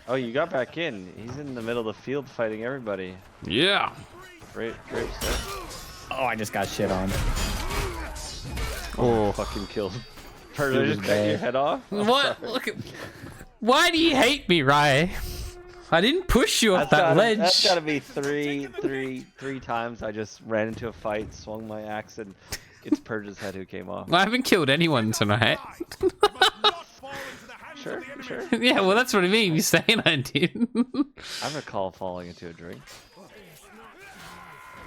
Oh, you got back in. He's in the middle of the field fighting everybody. Yeah. Great set. Oh, I just got shit on. Oh, fucking killed. Did I just cut your head off? What? Look at... Why do you hate me, Rye? I didn't push you off that ledge. That's gotta be three times I just ran into a fight, swung my axe, and it's Purge's head who came off. I haven't killed anyone tonight. Sure. Yeah, well, that's what I mean. You're saying I did. I recall falling into a drink.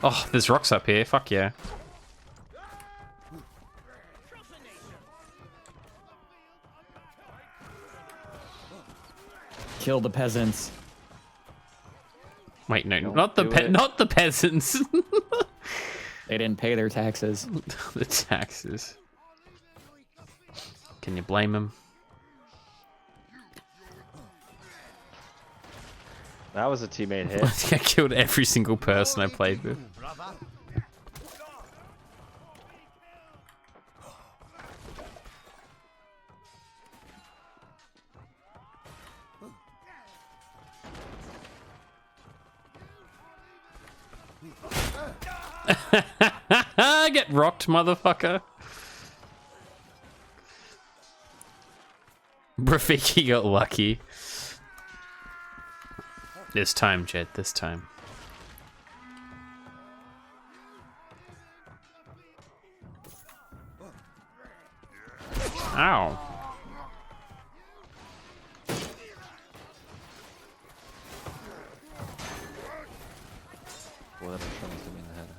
Oh, there's rocks up here. Fuck yeah. Kill the peasants. Wait, no, not the peasants. They didn't pay their taxes. The taxes. Can you blame them? That was a teammate hit. I think I killed every single person I played with. Get rocked, motherfucker. Rafiki got lucky. This time, Jed, this time. Ow. Well, that was me in the head.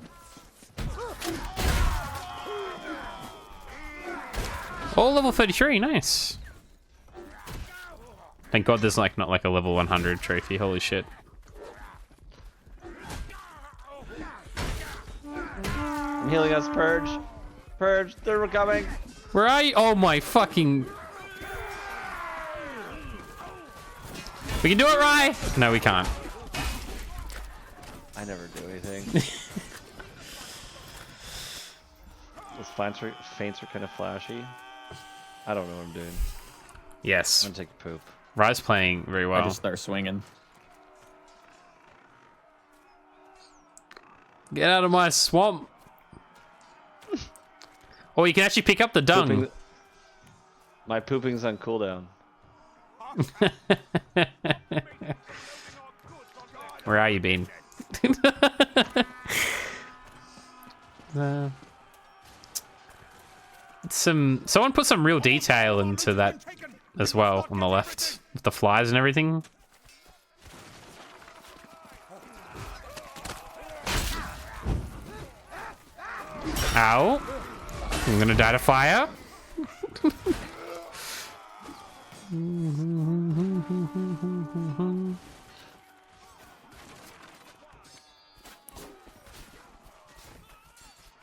Oh, level 33, nice. Thank God there's like not like a level 100 trophy, holy shit. I'm healing us, Purge. Purge, they're coming. Where are you? Oh my fucking... We can do it, Rye! No, we can't. I never do anything. Those feints are kind of flashy. I don't know what I'm doing. Yes. I'm gonna take a poop. Rye's playing very well. I just start swinging. Get out of my swamp. Oh, you can actually pick up the dung. My pooping's on cooldown. Where are you, Bean? Someone put some real detail into that as well on the left with the flies and everything. Ow. I'm gonna die to fire.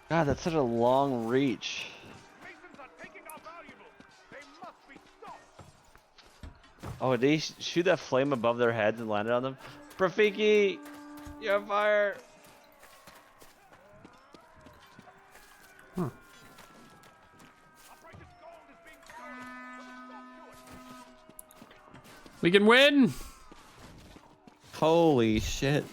God, that's such a long reach. Oh, did he shoot that flame above their heads and landed on them? Rafiki, you're on fire. We can win. Holy shit.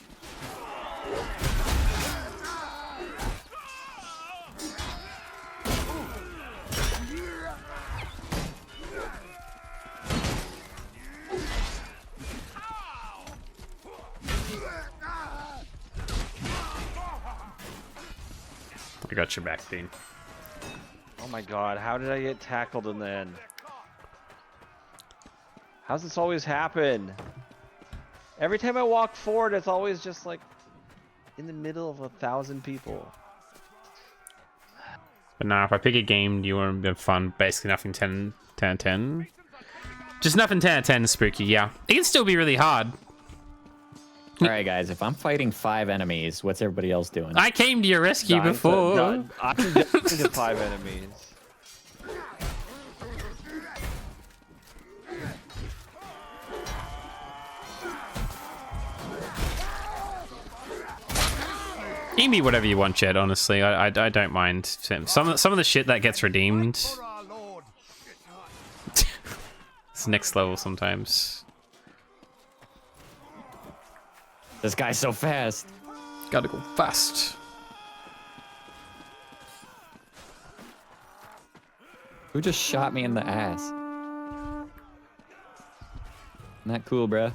I got your back, Dean. Oh my god, how did I get tackled in the end? How's this always happen? Every time I walk forward, it's always just like in the middle of 1,000 people. But now, if I pick a game, do you want to have fun? Basically, nothing 10 out of 10. Just nothing 10 out of 10 spooky, yeah. It can still be really hard. Alright, guys, if I'm fighting 5 enemies, what's everybody else doing? I came to your rescue before. I'm down to 5 enemies. You can be whatever you want, Jed, honestly. I don't mind. Some of the shit that gets redeemed. It's next level sometimes. This guy's so fast. Gotta go fast. Who just shot me in the ass? Isn't that cool, bruh?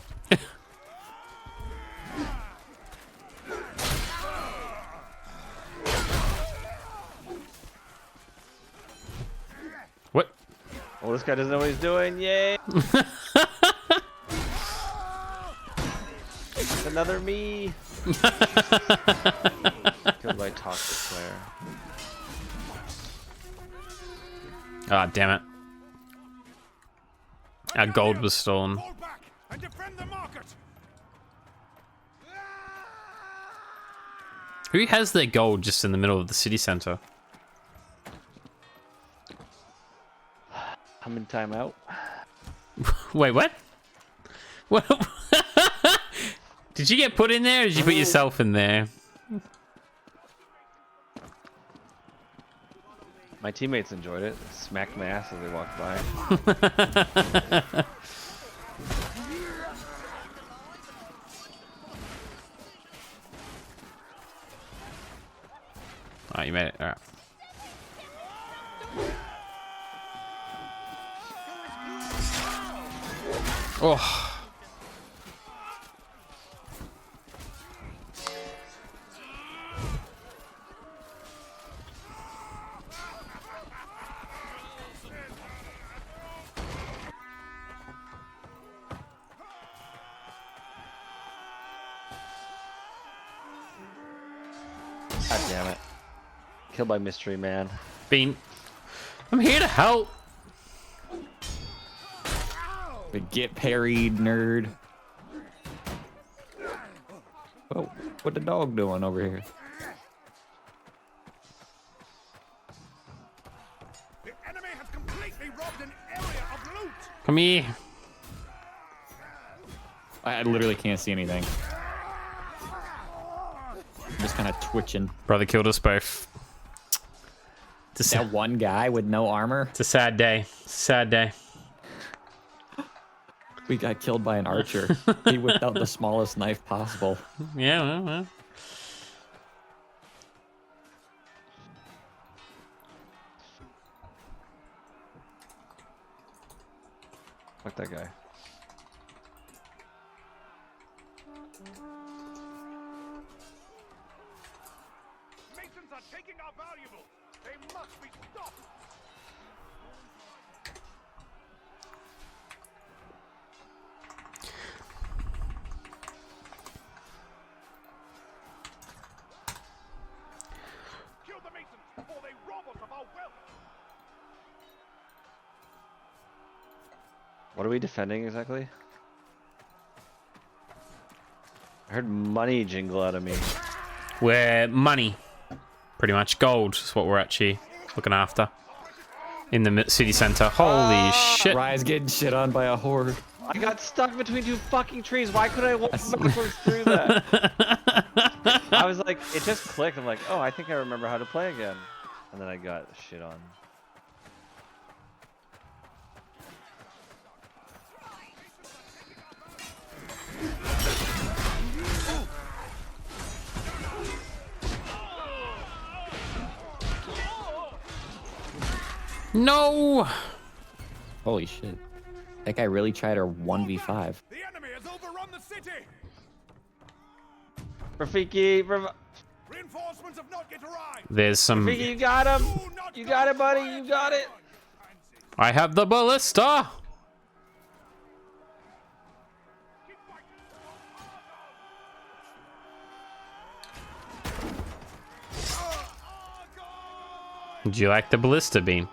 What? Oh, this guy doesn't know what he's doing. Yay! Another me. Killed by toxic player. Ah, damn it. Our gold was stolen. Fall back and defend the market. Who has their gold just in the middle of the city center? I'm in timeout. Wait, what? What? Did you get put in there, or did you put yourself in there? My teammates enjoyed it. Smacked my ass as they walked by. Oh, you made it. All right. Oh. God damn it. Killed by Mystery Man. Bean. I'm here to help. The get parried, nerd. Oh, what the dog doing over here? The enemy has completely robbed an area of loot. Come here. I literally can't see anything. I'm just kind of twitching. Brother killed us both. It's That one guy with no armor? It's a sad day. It's a sad day. We got killed by an archer. He whipped out the smallest knife possible. Yeah, well. Fuck that guy. Masons are taking our valuables. They must be stopped. Kill the Masons before they rob us of our wealth. What are we defending exactly? I heard money jingle out of me. We're money. Pretty much. Gold is what we're actually looking after. In the city center. Holy shit. Rye's getting shit on by a horde. I got stuck between 2 fucking trees. Why couldn't I walk backwards through that? I was like, it just clicked. I'm like, oh, I think I remember how to play again. And then I got shit on. No! Holy shit. That guy really tried a 1v5. The enemy has overrun the city. Rafiki, Reinforcements have not yet arrived. There's some... Rafiki, you got him. You got it, buddy. You got it. I have the ballista! Would you like the ballista beam?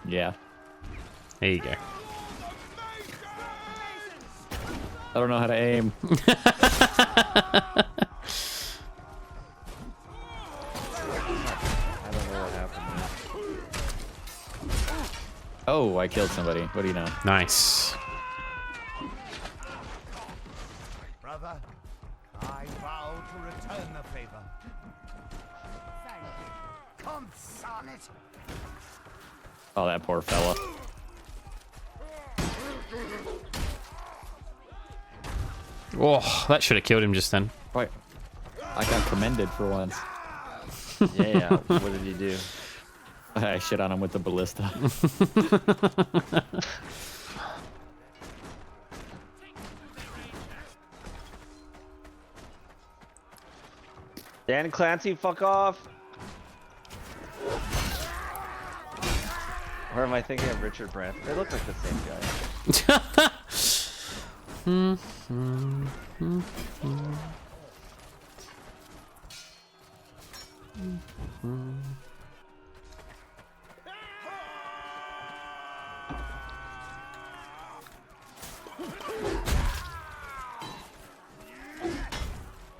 Yeah. There you go. I don't know how to aim. I don't know what happened there. Oh, I killed somebody. What do you know? Nice. Brother, I vow to return the favor. Thank you. Come, Sonnet. Oh, that poor fella. Oh, that should have killed him just then. Wait, I got commended for once. Yeah. What did he do? I shit on him with the ballista. Dan Clancy, fuck off. Or am I thinking of Richard Branson? They look like the same guy.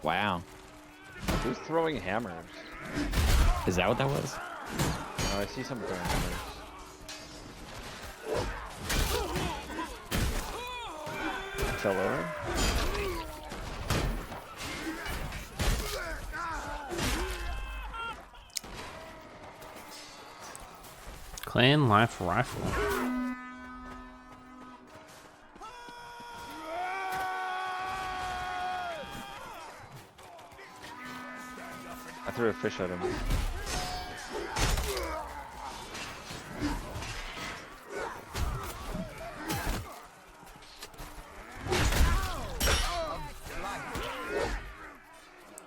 Wow. Who's throwing hammers? Is that what that was? Oh, I see some throwing hammers. Fell over? Clan Life Rifle. I threw a fish at him.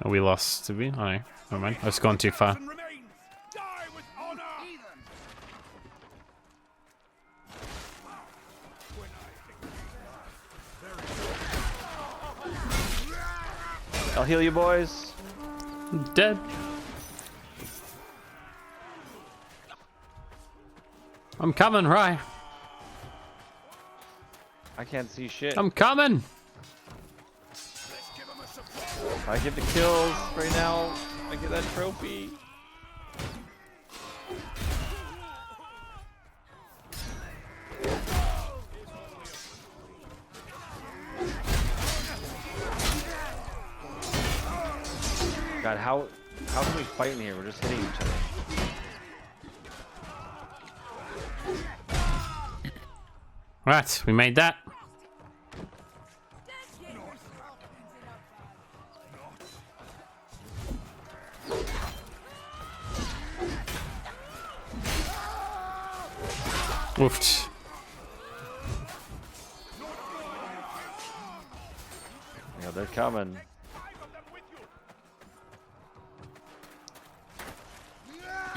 Oh, we lost, did we? Oh, no. Never mind. I've gone too far. I'll heal you, boys. Dead. I'm coming, Rye. I can't see shit. I'm coming. I get the kills right now. I get that trophy. God, how can we fight in here? We're just hitting each other. Right, we made that. Oofed. Yeah, they're coming.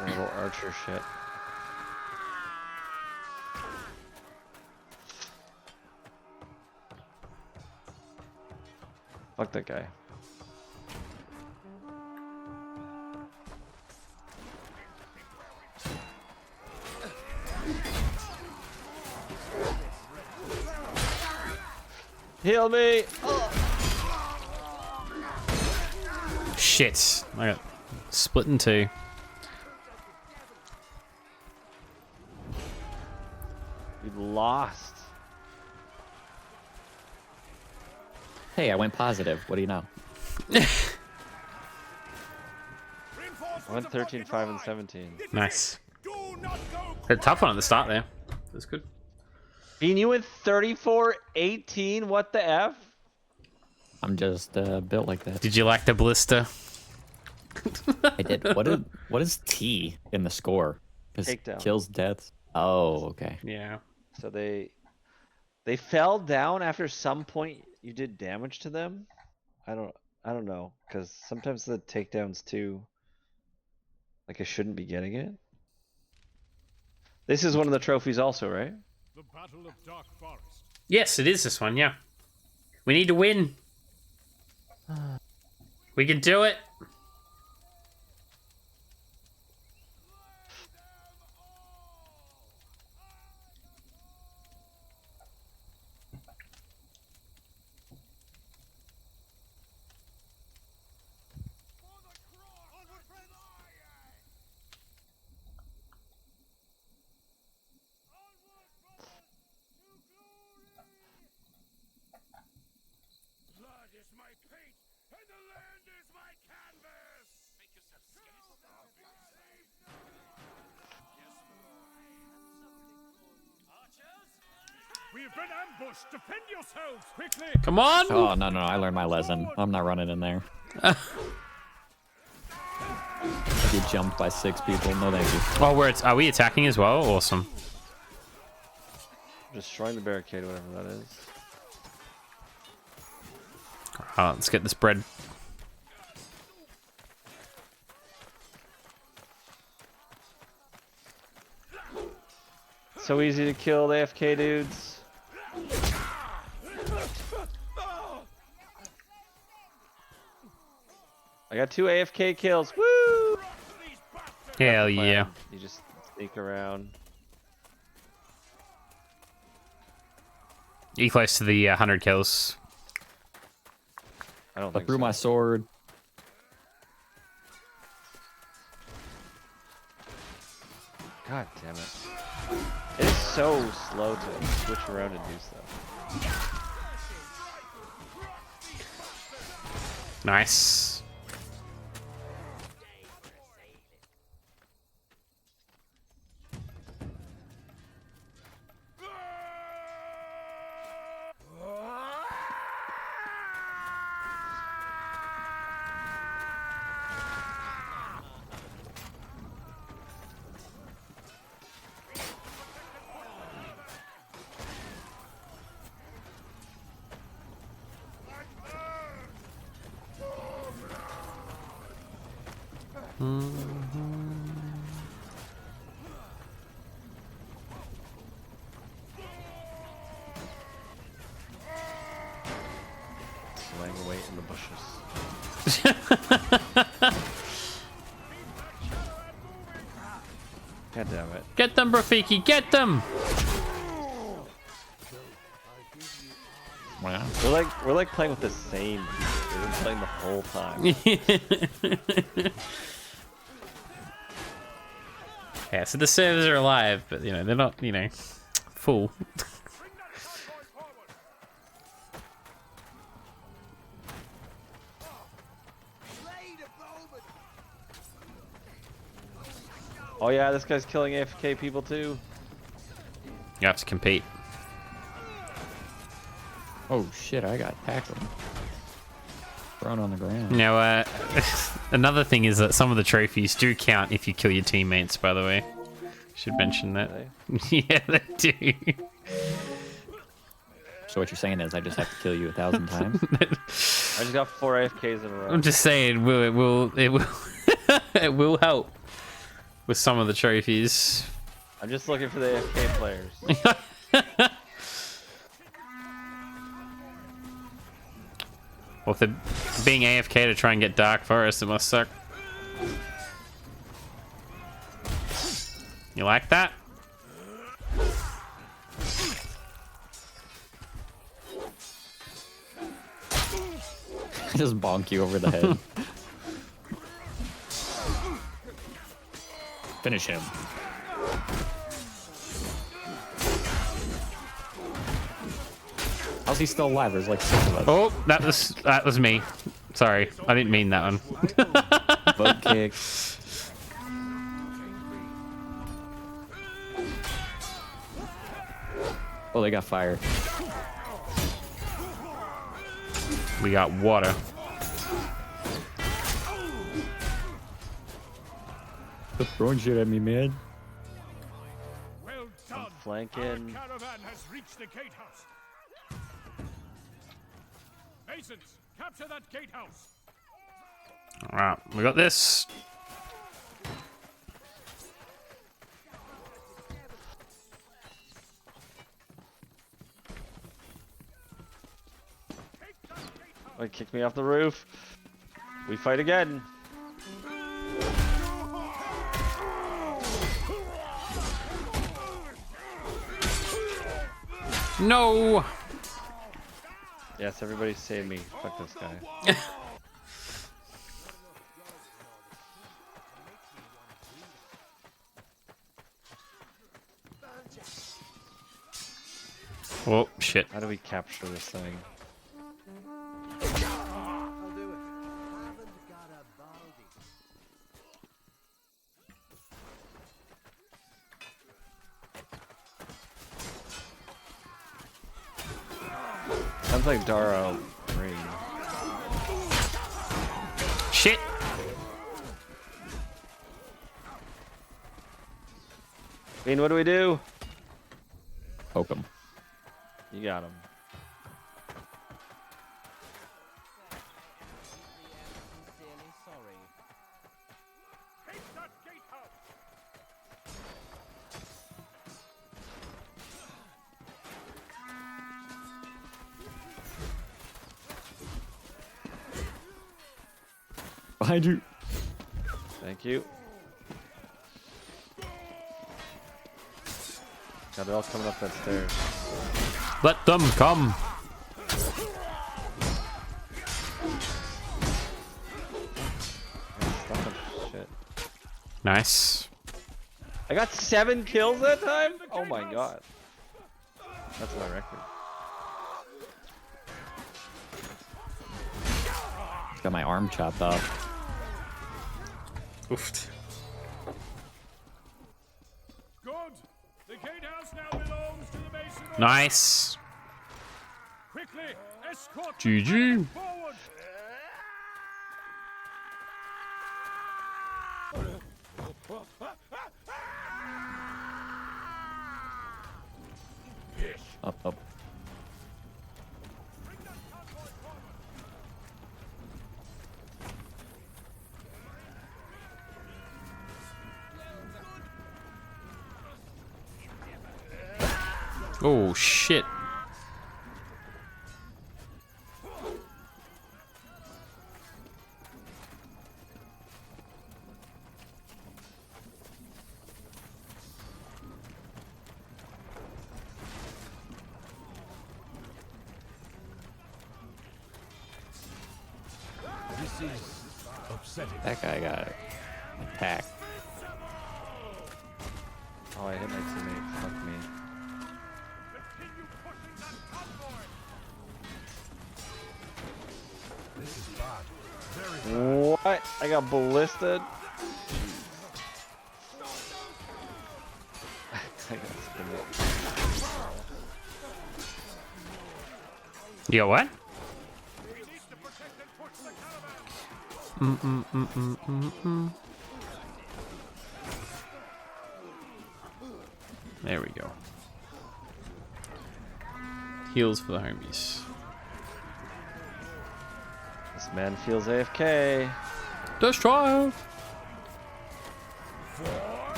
A little archer shit. Fuck that guy. Heal me! Shit. I got split in two. We lost. Hey, I went positive. What do you know? I went 13, 5, and 17. Nice. A tough one at the start there. That's good. Bean, you went 34, 18. What the F? I'm just built like that. Did you like the ballista? I did. What is T in the score? takedown. Kills deaths. Oh, okay. Yeah. So they fell down after some point you did damage to them. I don't know, because sometimes the takedowns too. Like I shouldn't be getting it. This is one of the trophies also, right? The Battle of Dark Forest. Yes, it is this one. Yeah. We need to win. We can do it. We've been ambushed. Defend yourselves quickly. Come on. Oh, no. I learned my lesson. I'm not running in there. I get jumped by 6 people. No, thank you. Oh, are we attacking as well? Awesome. Destroying the barricade, whatever that is. Let's get this bread. So easy to kill the AFK dudes. I got 2 AFK kills. Woo! Hell yeah. You just sneak around. You close to the 100 kills. I don't I think threw so. my sword. God damn it. It is so slow to switch around and do stuff. Nice. Laying away in the bushes. God damn it. Get them, Rafiki, get them! Wow. We're like playing with the same people. We've been playing the whole time. Yeah, so the servers are alive, but they're not, full. Oh yeah, this guy's killing AFK people too. You have to compete. Oh shit, I got tackled. Thrown on the ground. Now, another thing is that some of the trophies do count if you kill your teammates, by the way. Should mention that. Yeah, they do. So what you're saying is I just have to kill you 1,000 times? I just got 4 AFKs in a row. I'm just saying, it will it will help with some of the trophies. I'm just looking for the AFK players. Well, if they're being AFK to try and get Dark Forest, it must suck. You like that? Just bonk you over the head. Finish him. How's he still alive? There's like 6 of us. Oh, that was me. Sorry, I didn't mean that one. Boat kick. Oh, they got fire. We got water. Quit throwing shit at me, man. flanking. Caravan has reached the gatehouse. Masons, capture that gatehouse. All right, we got this. Oh, kick me off the roof. We fight again. No. Yes, everybody save me. Fuck this guy. Oh shit. How do we capture this thing? Sounds like Dara Green. Shit. Bean, what do we do? Poke him. You got him. Behind you. Thank you. God, they're all coming up that stairs. Let them come. Shit. Nice. I got 7 kills that time? Oh my god. That's my record. Got my arm chopped off. Oofed. Good. The gatehouse now belongs to the Mason. Nice. Quickly, escort GG. forward. Up. Oh shit. This is upsetting. That guy got attacked. Oh, I hit my teammate. Fuck me. Continue pushing that convoy. This is bad. Very bad. What? I got ballisted? I got skinned. You got what? We need to protect and push the caravan. There we go. Heals for the homies. This man feels AFK. Let's try.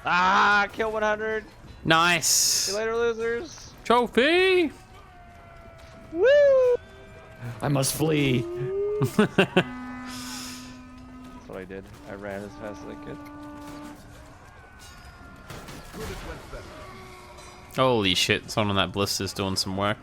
Ah, kill 100. Nice. See you later, losers. Trophy. Woo! I must flee. That's what I did. I ran as fast as I could. Holy shit, someone on that blister's doing some work.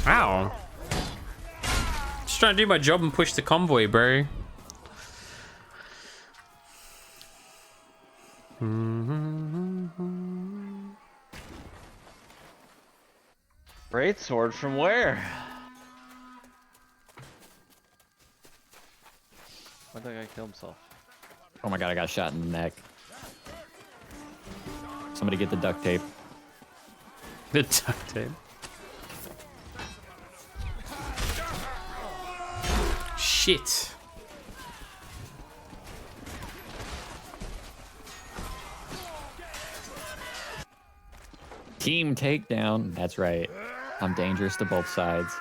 Ow. Just trying to do my job and push the convoy, bro. Great sword from where? Why'd that guy kill himself? Oh my god, I got shot in the neck. Somebody get the duct tape. The duct tape. Shit. Team takedown. That's right. I'm dangerous to both sides.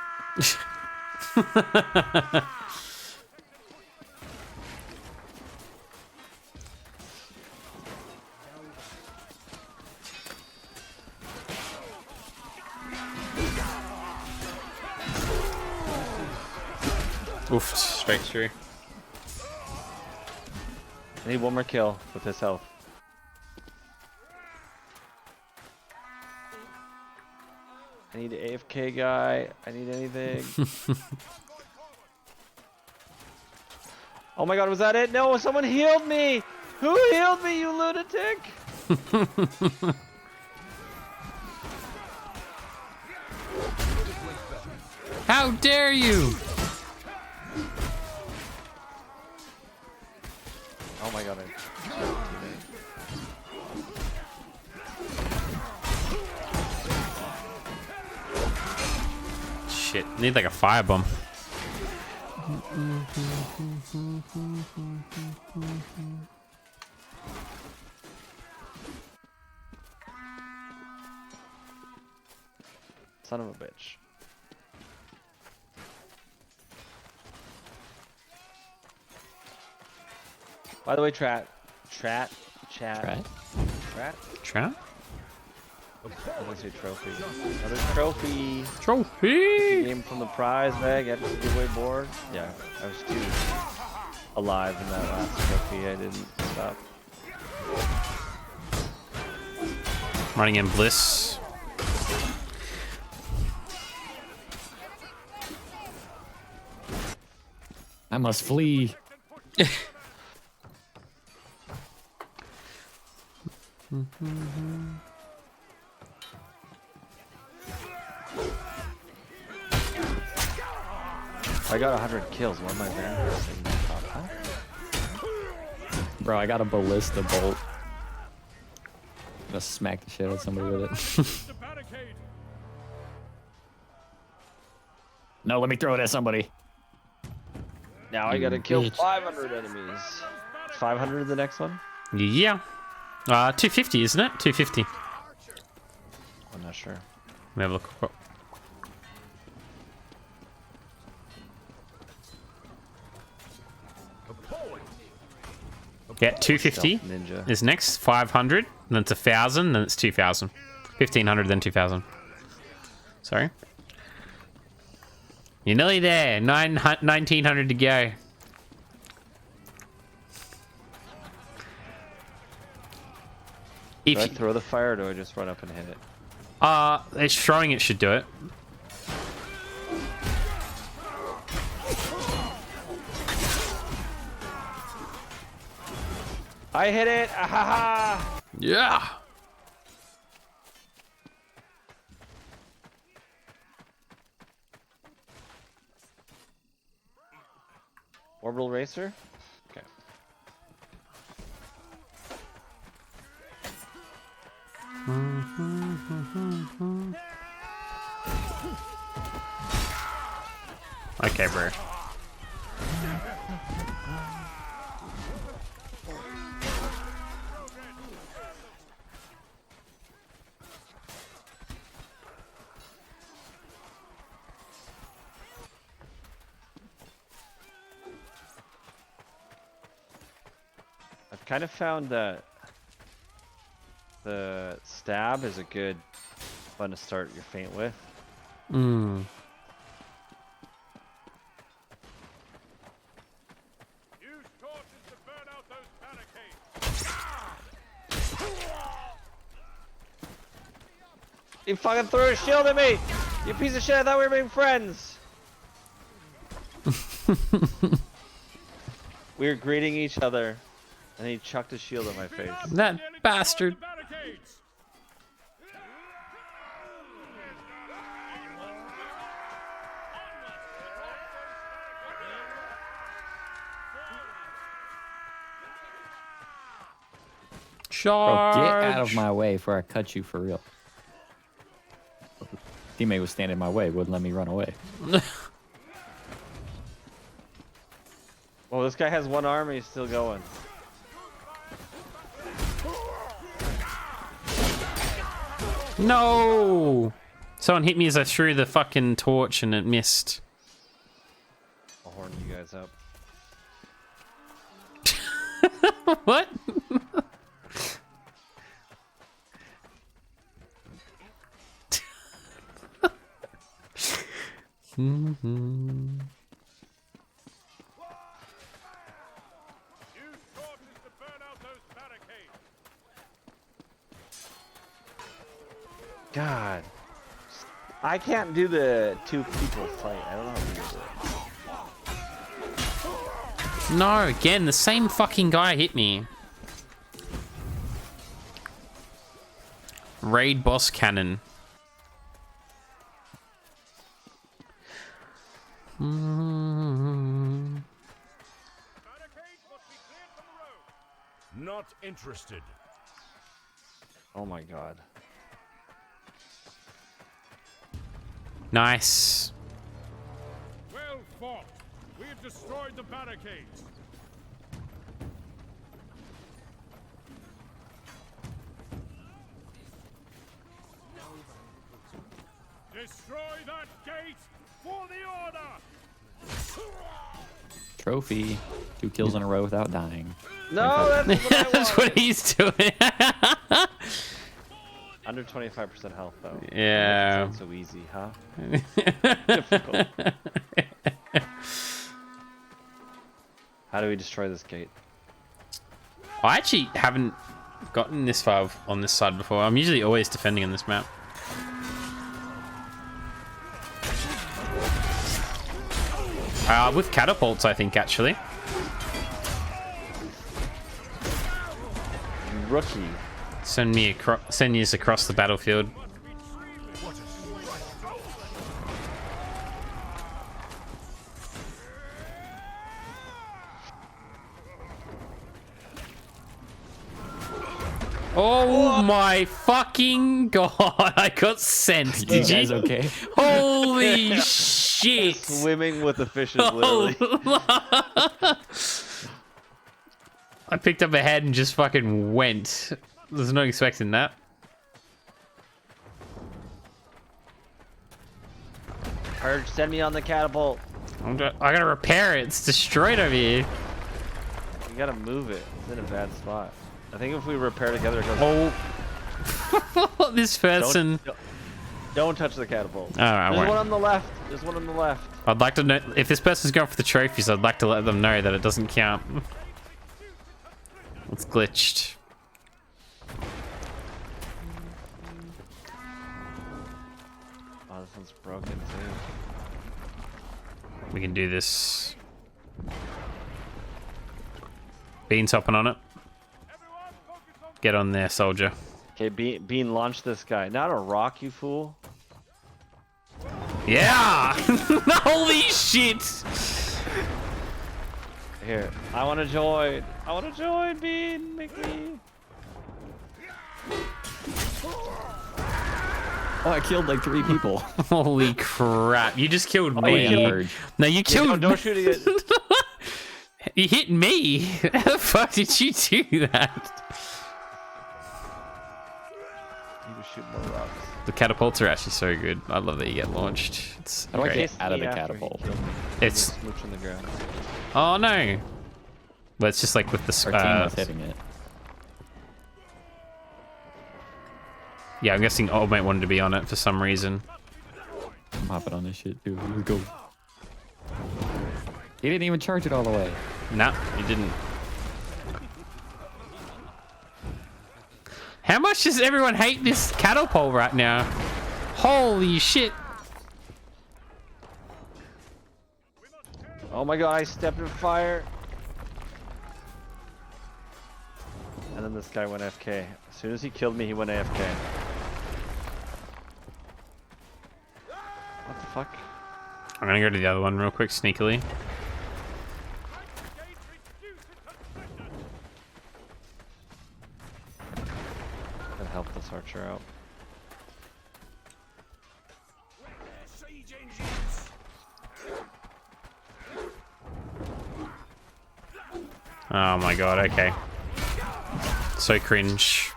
Oof, straight through. I need one more kill with his health. I need an AFK guy. I need anything. Oh my god, was that it? No, someone healed me! Who healed me, you lunatic? How dare you! Oh my god, Shit, need like a firebomb. Son of a bitch. By the way, chat. Trout? I want to say trophy. Another trophy. Trophy! Game from the prize bag. Add to the giveaway board. Yeah, I was too alive in that last trophy. I didn't stop. Running in bliss. I must flee. I got 100 kills. One of my vampires in the top half. Bro, I got a ballista bolt. I'm gonna smack the shit out of somebody with it. No, let me throw it at somebody. Now I gotta kill 500 enemies. 500 the next one? Yeah. 250, isn't it? 250. I'm not sure. Let me have a look. Oh. Yeah, 250 Ninja. is next. 500, then it's 1,000, then it's 2,000. 1,500, then 2,000. Sorry. You're nearly there. 1,900 to go. Do I throw the fire or do I just run up and hit it? It's throwing it should do it. I hit it! Ahaha! Yeah! Orbital racer? Okay. Okay, bro. I've kind of found that the stab is a good one to start your feint with. Hmm. You fucking threw a shield at me! You piece of shit, I thought we were being friends! We were greeting each other, and he chucked a shield at my face. That bastard. Charge. Bro, get out of my way before I cut you for real. Teammate was standing in my way, wouldn't let me run away. Well, this guy has one arm and he's still going. No! Someone hit me as I threw the fucking torch and it missed. I'll horn you guys up. What? Mm-hmm. God. I can't do the two people fight. I don't know how to do it. No, again, the same fucking guy hit me. Raid boss cannon. Not interested. Oh my god. Nice. Well fought. We have destroyed the barricades. Destroy that gate for the order. Trophy. 2 kills in a row without dying. No, that's what I That's what he's doing. Under 25% health, though. Yeah. Sounds so easy, huh? How do we destroy this gate? I actually haven't gotten this far on this side before. I'm usually always defending on this map. With catapults, I think, actually. Rookie. Send you across the battlefield. Oh my fucking god! I got sent. Did you? guys okay? Holy shit! Swimming with the fishes, literally. I picked up a head and just fucking went. Was not expecting that. Purge, send me on the catapult. I gotta repair it. It's destroyed over here. You gotta move it. It's in a bad spot. I think if we repair together, it goes. Oh, this person. Don't touch the catapult. All right, There's one on the left. There's one on the left. I'd like to know if this person's going for the trophies. I'd like to let them know that it doesn't count. It's glitched. Oh, this one's broken too. We can do this. Bean's hopping on it. Get on there, soldier. Okay, Bean, launch this guy. Not a rock, you fool. Yeah! Holy shit! Here, I want to join. I want to join, Bean. Make me. Oh, I killed like 3 people. Holy crap! You just killed me. Yeah, No, you killed. Don't shoot it. You hit me. How the fuck did you do that? You can shoot more rocks. The catapults are actually so good. I love that you get launched. It's How do I great. get out of the After he catapult? killed me. It's Smooch on the ground. oh no. Well, it's just like with the Our team was hitting it. Yeah, I'm guessing old mate wanted to be on it for some reason. I'm hopping on this shit too. Let's go. He didn't even charge it all the way. Nah, you didn't. How much does everyone hate this catapult right now? Holy shit. Oh my god, I stepped in fire. And then this guy went AFK. As soon as he killed me, he went AFK. What the fuck? I'm gonna go to the other one real quick, sneakily. help this archer out. Oh my god, okay. So cringe.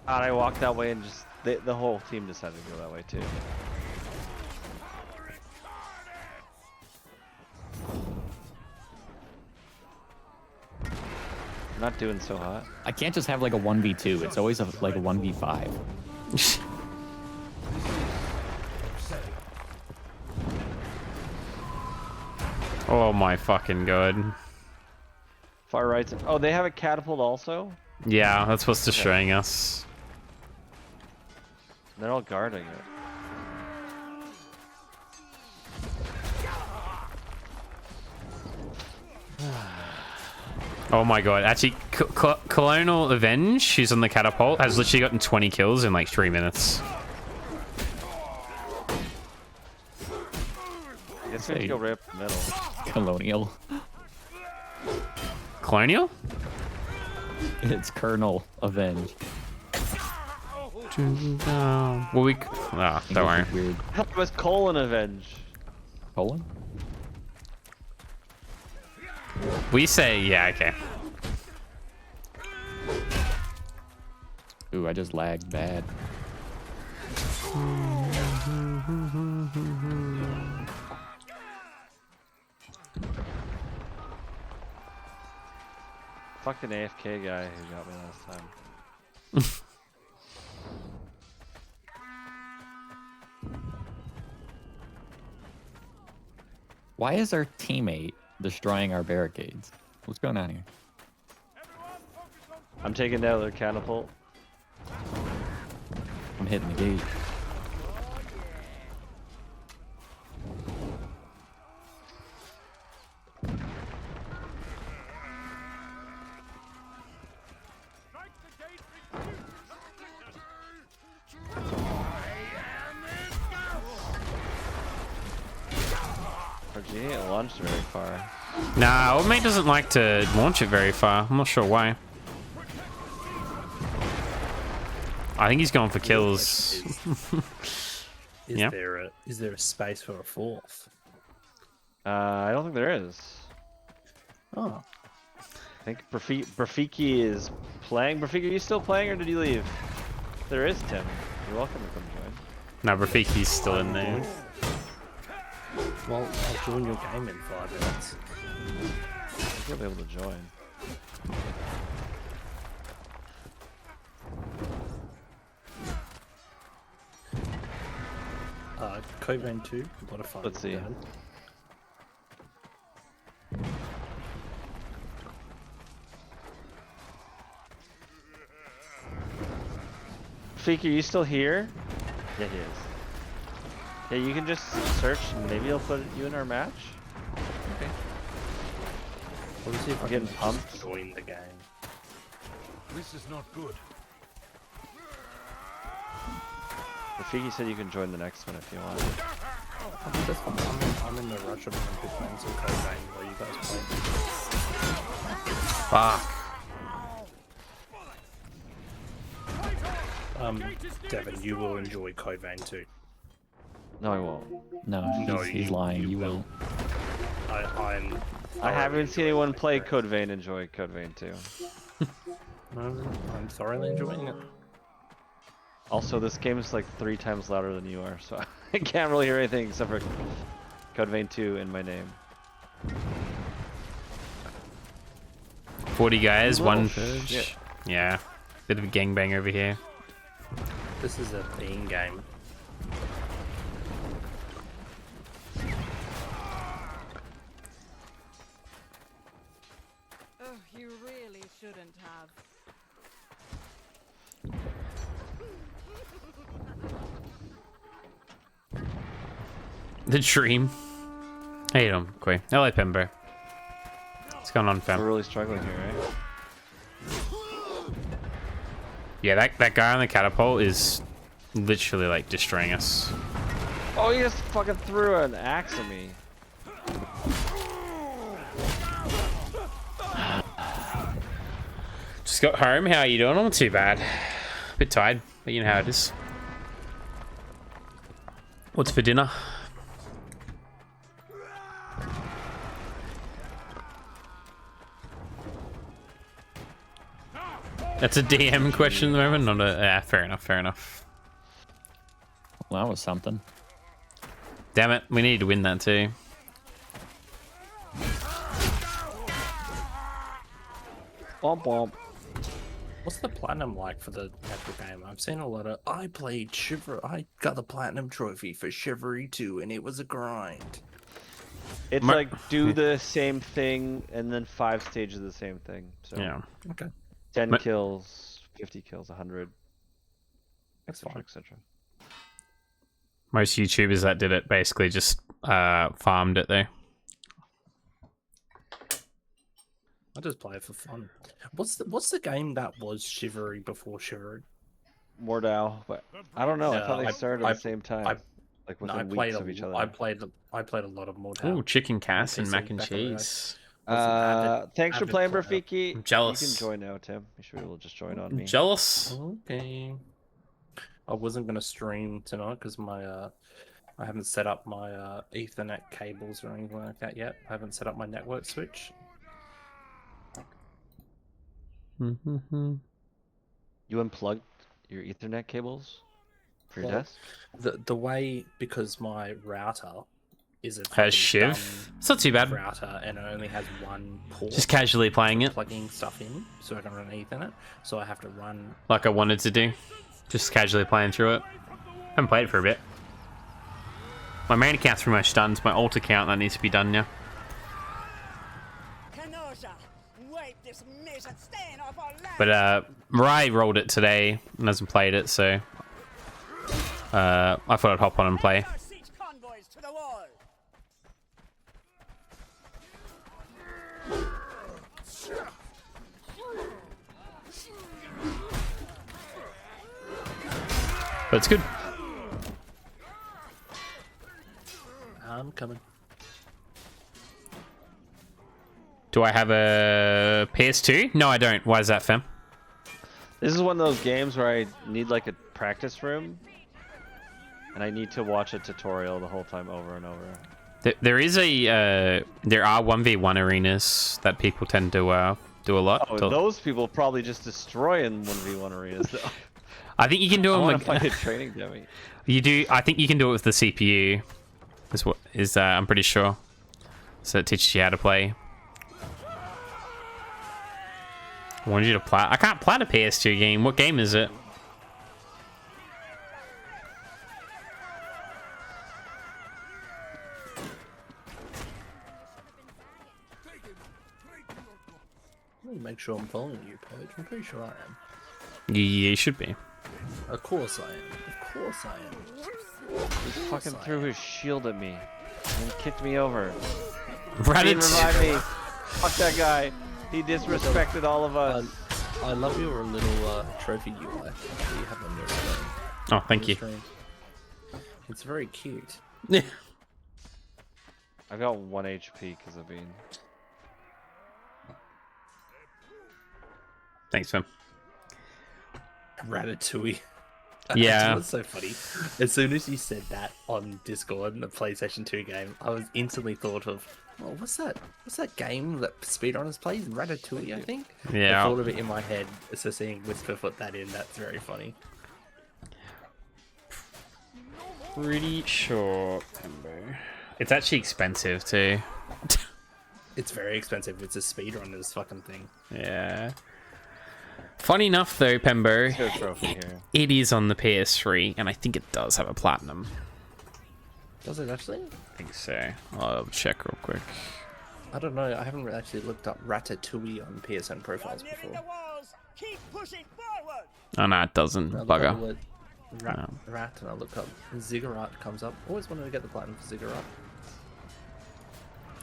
And I walked that way and just the whole team decided to go that way too. Not doing so hot. I can't just have like a 1v2. It's always like a 1v5. Oh my fucking god. Far right. Oh, they have a catapult also? Yeah, that's what's destroying us. They're all guarding it. Oh my god. Actually, Colonial Avenge, who's on the catapult, has literally gotten 20 kills in like 3 minutes. I guess we need to go right up the middle. Colonial. Colonial? It's Colonel Avenge. Well, we... Ah, don't worry. Weird. It was Colon Avenge. Colon? We say, yeah, okay. Ooh, I just lagged bad. Fucking AFK guy who got me last time. Why is our teammate destroying our barricades? What's going on here? I'm taking down their catapult. I'm hitting the gate. RG ain't launched very far. Nah, old mate doesn't like to launch it very far. I'm not sure why. I think he's going for kills. Yeah. Is there a space for a fourth? I don't think there is. Oh. I think Brafiki is playing. Brafiki, are you still playing or did you leave? There is Tim. You're welcome to come join. No, Rafiki's still in there. Well, I'll join your game in 5 minutes. You'll be able to join. Covan 2, what a fun. Let's see. Rafiki, are you still here? Yeah, he is. Yeah, you can just search and maybe he'll put you in our match. Okay. Let me see if I getting can pumped. Join the game. This is not good. Rafiki said you can join the next one if you want. I'm in the Russian Olympic Games in Covan where you guys play. Fuck. Devin, you will enjoy Covan too. No, I won't. No, he's lying. You will. I haven't seen anyone play Code Vein enjoy Code Vein 2. I'm thoroughly enjoying it. Also, this game is like 3 times louder than you are, so I can't really hear anything except for Code Vein 2 in my name. 40 guys, one shit. push. Yeah. Bit of a gangbang over here. This is a bean game. Oh, you really shouldn't have. The dream. Hey, Quay. Hello, Pember. What's going on, fam? We're really struggling here, right? Yeah, that guy on the catapult is literally like destroying us. Oh, he just fucking threw an axe at me. got home. How are you doing? I'm not too bad. Bit tired, but you know how it is. What's for dinner? That's a DM question at the moment, not a... Yeah, fair enough, fair enough. Well, that was something. Damn it, we need to win that too. Womp womp. What's the platinum like for the actual game? I've seen a lot of... I played Chivalry. I got the platinum trophy for Chivalry 2, and it was a grind. It's like do the same thing and then 5 stages of the same thing. So Yeah. Okay. 10 kills, 50 kills, 100, etc., etc. Most YouTubers that did it basically just farmed it though. I just play it for fun. What's the game that was Chivalry before Chivalry? Mordau, but I don't know. I thought they started at the same time, like No, within weeks of each other. I played a lot of Mordau. Ooh, chicken cast and mac and cheese. Thanks for playing, Rafiki. I'm jealous. You can join now, Tim. You should be able to just join on me. Jealous. Okay. I wasn't gonna stream tonight because my I haven't set up my Ethernet cables or anything like that yet. I haven't set up my network switch. You unplugged your Ethernet cables for your desk? The way, because my router is a Has Shiv. It's not too bad. Router, and it only has one port. Just casually playing it. Plugging stuff in so I can run Ethernet. So I have to run Like I wanted to do. Just casually playing through it. Haven't played it for a bit. My main account's pretty much done. It's my alt account that needs to be done now. But Mirai rolled it today and hasn't played it, so I thought I'd hop on and play. But it's good. I'm coming. Do I have a PS2? No, I don't. Why is that, fam? This is one of those games where I need like a practice room, and I need to watch a tutorial the whole time over and over. There is a there are 1v1 arenas that people tend to do a lot. Oh, those people probably just destroy in 1v1 arenas though. I think you can do I them. want to find a training dummy. You do. I think you can do it with the CPU. Is what is I'm pretty sure. So it teaches you how to play. I wanted you to play. I can't play a PS2 game. What game is it? Let me make sure I'm following you, Purge. I'm pretty sure I am. Yeah, you should be. Of course I am. Of course I am. He fucking threw his shield at me and kicked me over. Right, He didn't revive me. Fuck that guy. He disrespected all of us. I love your little trophy UI that you have on your screen. Oh, thank you. Screen. It's very cute. Yeah. I've got 1 HP because of being. Thanks, fam. Ratatouille. Yeah. That's so funny. As soon as you said that on Discord in the PlayStation 2 game, I was instantly thought of, oh, what's that? What's that game that speedrunners plays? Ratatouille, I think? Yeah. I thought of it in my head, so seeing Whisper put that in, that's very funny. Pretty sure, Pembo. It's actually expensive too. It's very expensive. It's a speedrunner's fucking thing. Yeah. Funny enough, though, Pembo, it is on the PS3, and I think it does have a platinum. Does it actually? I think so. I'll check real quick. I don't know. I haven't actually looked up Ratatouille on PSN profiles before. Oh no, it doesn't. Bugger. Rat, and I look up Ziggurat comes up. Always wanted to get the platinum for Ziggurat.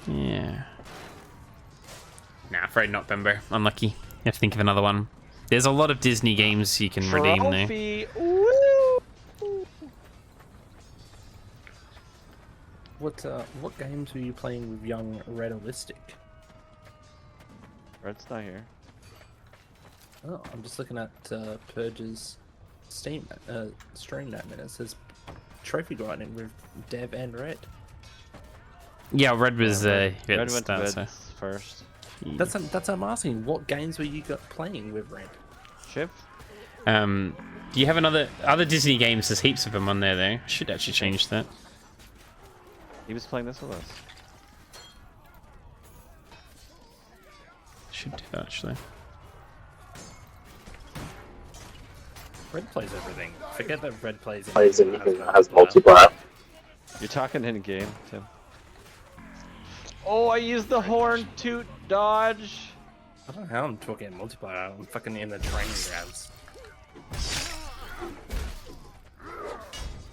Yeah. Nah, afraid not, Bembo. Unlucky. You have to think of another one. There's a lot of Disney games you can redeem there. What games were you playing with young Realistic? Red's not here. Oh, I'm just looking at Purge's Steam stream name, and it says trophy grinding with Dev and Red. Yeah, Red was Red hit went the to start, bed so. first. That's what I'm asking. What games were you playing with Red? Chip? Do you have other Disney games? There's heaps of them on there though. Should actually change that. He was playing this with us. Should do that actually. Red plays everything. Forget that Red plays anything that has multiplayer. You're talking in game, Tim. Oh, I used the horn toot dodge. I don't know how I'm talking multiplayer. I'm fucking in the training grounds.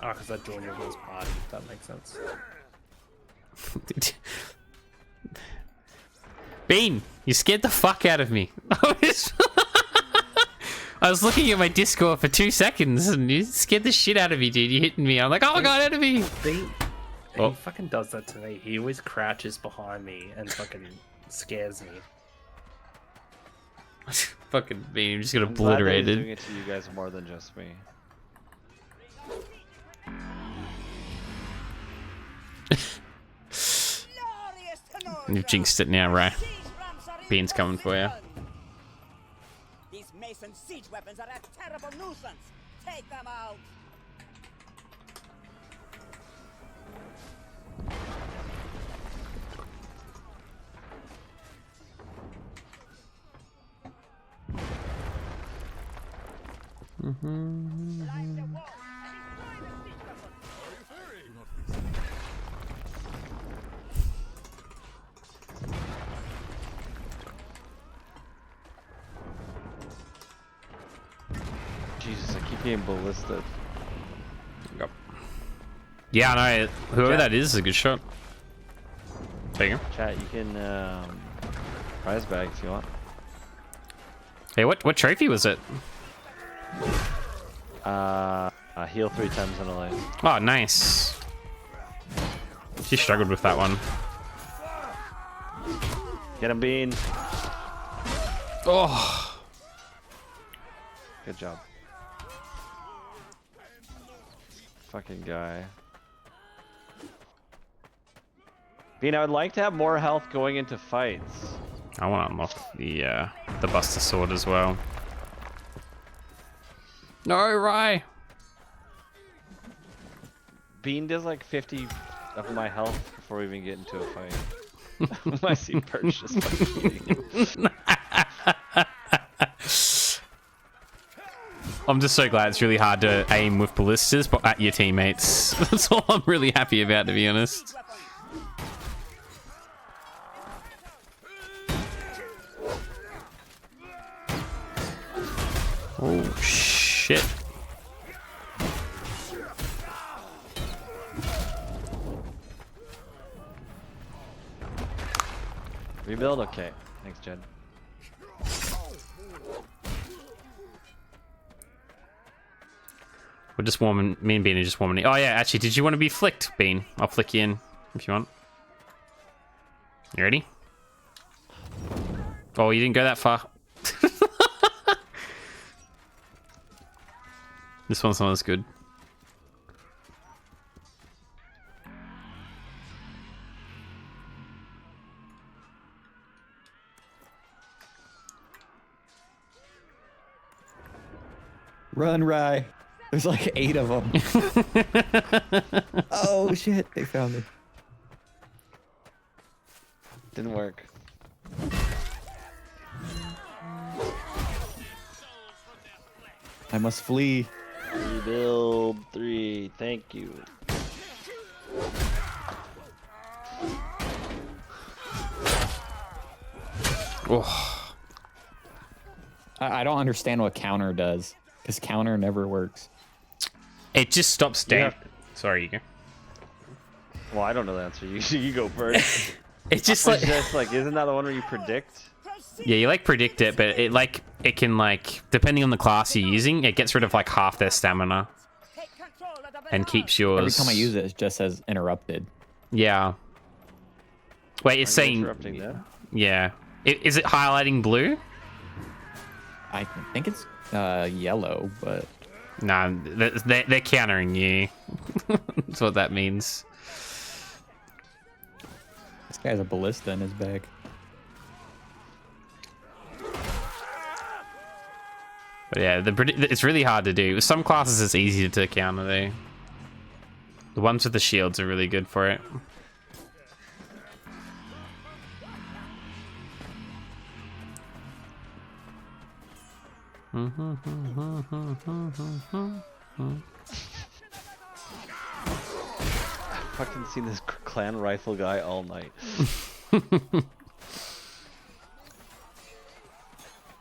Oh, because I joined your guys' party. If that makes sense. Bean, you scared the fuck out of me. I was looking at my Discord for 2 seconds and you scared the shit out of me, dude. You hitting me. I'm like, oh my god, enemy! Bean, he fucking does that to me. He always crouches behind me and fucking scares me. Fucking Bean, I'm just gonna I'm glad that he's obliterate doing it to you guys more than just me. You've jinxed it now, right? Bean's coming for you. These Mason siege weapons are a terrible nuisance. Take them out. Jesus, I keep getting ballisted. Yep. Yeah, I know. Whoever that is a good shot. Take him. Chat, you can prize bag if you want. Hey, what trophy was it? Heal 3 times in a life. Oh, nice. She struggled with that one. Get him, Bean. Oh. Good job. Fucking guy. Bean, I would like to have more health going into fights. I want to unlock the Buster Sword as well. No, Rye. Bean does like 50 of my health before we even get into a fight. I see Perch just fucking I'm just so glad it's really hard to aim with ballistas but at your teammates. That's all I'm really happy about, to be honest. Oh, shit. Rebuild? Okay. Thanks, Jed. We're just warming, me and Bean are just warming. Oh yeah, actually, did you want to be flicked, Bean? I'll flick you in if you want. You ready? Oh, you didn't go that far. This one's not as good. Run, Rye. There's like 8 of them. Oh shit, they found me. Didn't work. I must flee. Rebuild 3. Thank you. Oh. I don't understand what counter does, because counter never works. It just stops damage. Sorry, you go. Well, I don't know the answer. You go first. It's just like, isn't that the one where you predict? Yeah, you like predict it, but it can like, depending on the class you're using, it gets rid of like half their stamina and keeps yours. Every time I use it, it just says interrupted. Yeah. Wait, it's saying. Interrupting that? Yeah. Is it highlighting blue? I think it's yellow, but Nah, they're countering you. That's what that means. this guy's a ballista in his bag. But yeah, it's really hard to do. With some classes, it's easy to counter though. The ones with the shields are really good for it. I've fucking seen this clan rifle guy all night.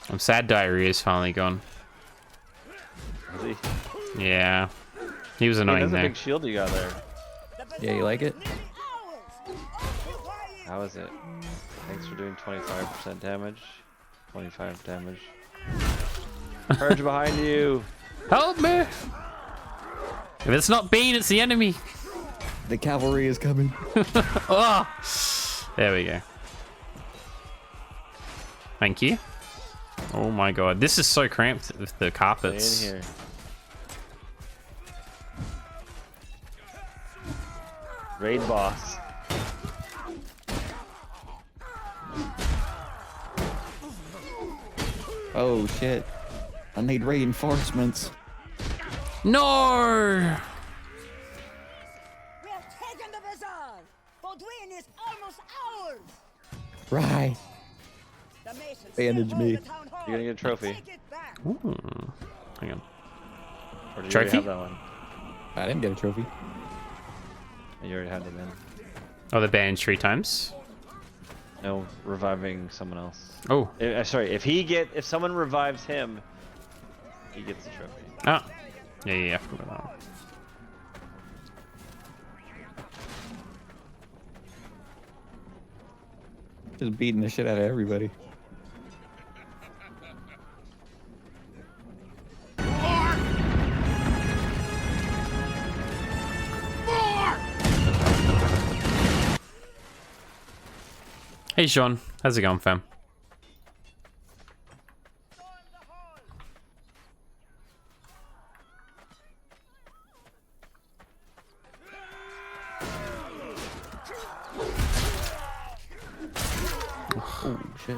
I'm sad Diarrhea's finally gone. Is he? Yeah. He was annoying That's a there. big shield you got there. Yeah, you like it? How is it? Thanks for doing 25% damage. 25 damage. Purge behind you! Help me! If it's not Bean, it's the enemy. The cavalry is coming. Oh! There we go. Thank you. Oh my god, this is so cramped with the carpets. Stay in here. Raid boss. Oh shit. I need reinforcements. No! We have taken the bazaar. Bodwin is almost ours. Right. The Masons Bandage still me. hold the town hall. You're gonna get a trophy. Take it back. Ooh. Hang on. Or did you Trophy? already have that one? I didn't get a trophy. You already had them in. Oh, the banned 3 times? No, reviving someone else. Oh. Sorry, if someone revives him, he gets the trophy. Oh. Yeah, I forgot about that one. Just beating the shit out of everybody. Hey Sean, how's it going, fam? Oh shit.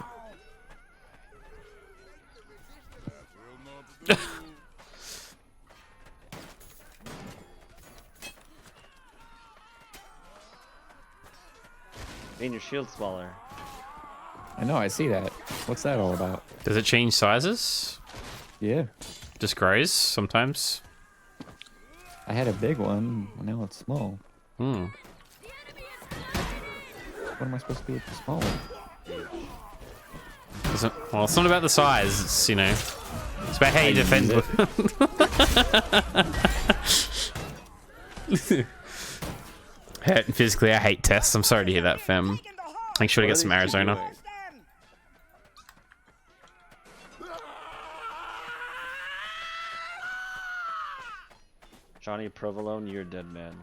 Made your shield smaller. I know, I see that. What's that all about? Does it change sizes? Yeah. Just grows sometimes? I had a big one, now it's small. Hmm. What am I supposed to do with the small one? Well, it's not about the size, it's, you know, it's about how you defend it. Hurt physically, I hate tests. I'm sorry to hear that, fam. Make sure to get some Arizona. Johnny Provolone, you're a dead man.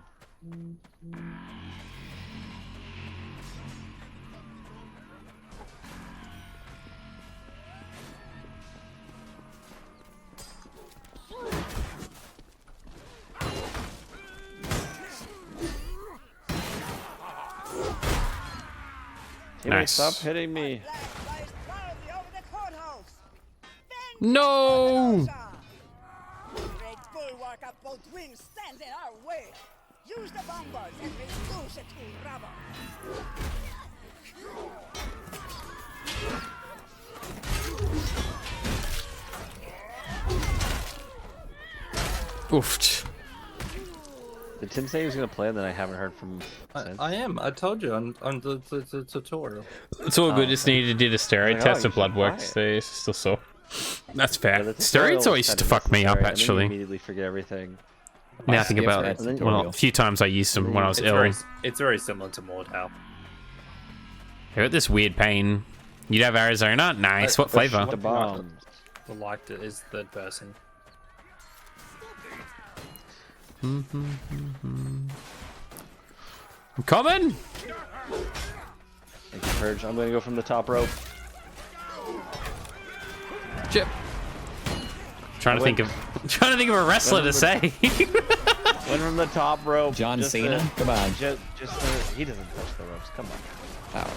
Nice. Stop hitting me. No! Great bulwark of Bodwin stands in our way. Use the bombers and reduce it to rubble. Oof. Did Tim say he was gonna play and then I haven't heard from him since? I am. I told you on the tutorial. It's all good, just needed to do the steroid Like, test you of blood should work, buy it. so it's still sore. That's fair. Yeah, the tutorial Steroids always said used to fuck me up, necessary, and then you actually. immediately forget everything. Now I think skipped about that it. tutorial. Well, a few times I used them when I was It's ill. very similar to Mordhau. I got this weird pain. You'd have Arizona? Nice. What flavor? The bombs. I liked it is third person. I'm coming! Thank you, Purge. I'm gonna go from the top rope. Chip. Trying to think of a wrestler to say. Went from the top rope. John Cena? Come on. He doesn't touch the ropes. Come on. Wow.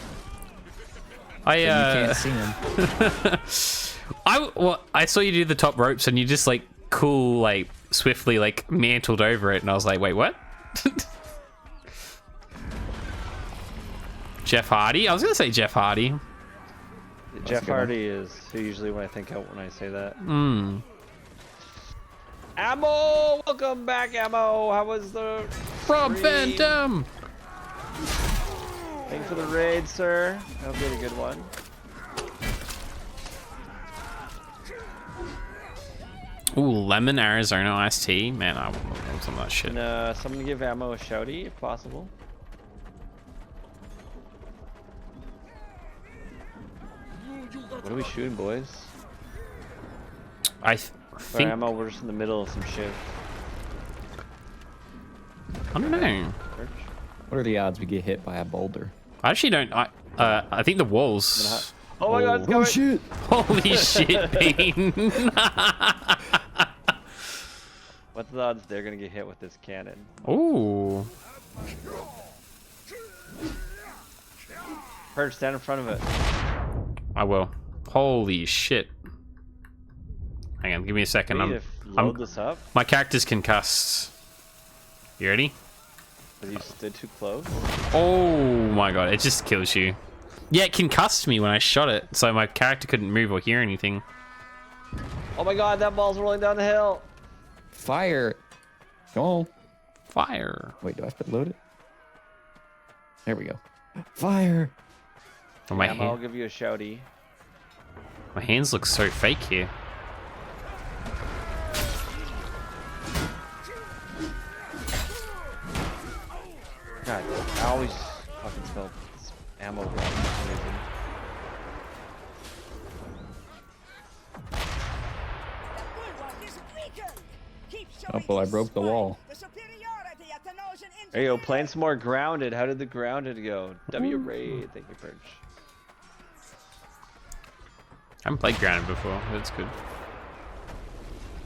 You can't see him. I saw you do the top ropes and you just like cool, like swiftly like mantled over it, and I was like, wait, what? Jeff Hardy? I was gonna say Jeff Hardy. Jeff Hardy is who usually when I think out when I say that. Ammo! Welcome back, Ammo! How was the Rob Phantom? Thanks for the raid, sir. I hope you had a good one. Ooh, lemon Arizona iced tea. Man, I want some of that shit. Can someone give Ammo a shouty if possible? What are we shooting, boys? I think... Ammo, we're just in the middle of some shit. I don't know. What are the odds we get hit by a boulder? I actually don't... I think the walls... Oh my god, it's Oh coming! shit! Holy shit, Bean! What's the odds they're gonna get hit with this cannon? Ooh. Perch, stand in front of it. I will. Holy shit. Hang on, give me a second. We need to load this up. My character's concussed. You ready? Because you stood too close. Oh my god, it just kills you. Yeah, it concussed me when I shot it, so my character couldn't move or hear anything. Oh my god, that ball's rolling down the hill. Fire! Go. Fire. Wait, do I have to load it? There we go. Fire! Oh, I'll give you a shouty. My hands look so fake here. God, I always fucking smell this ammo gun for some reason. Oh, well, I broke the wall. There you go, playing some more Grounded. How did the Grounded go? W Raid, thank you, Perch. I haven't played Grounded before. That's good.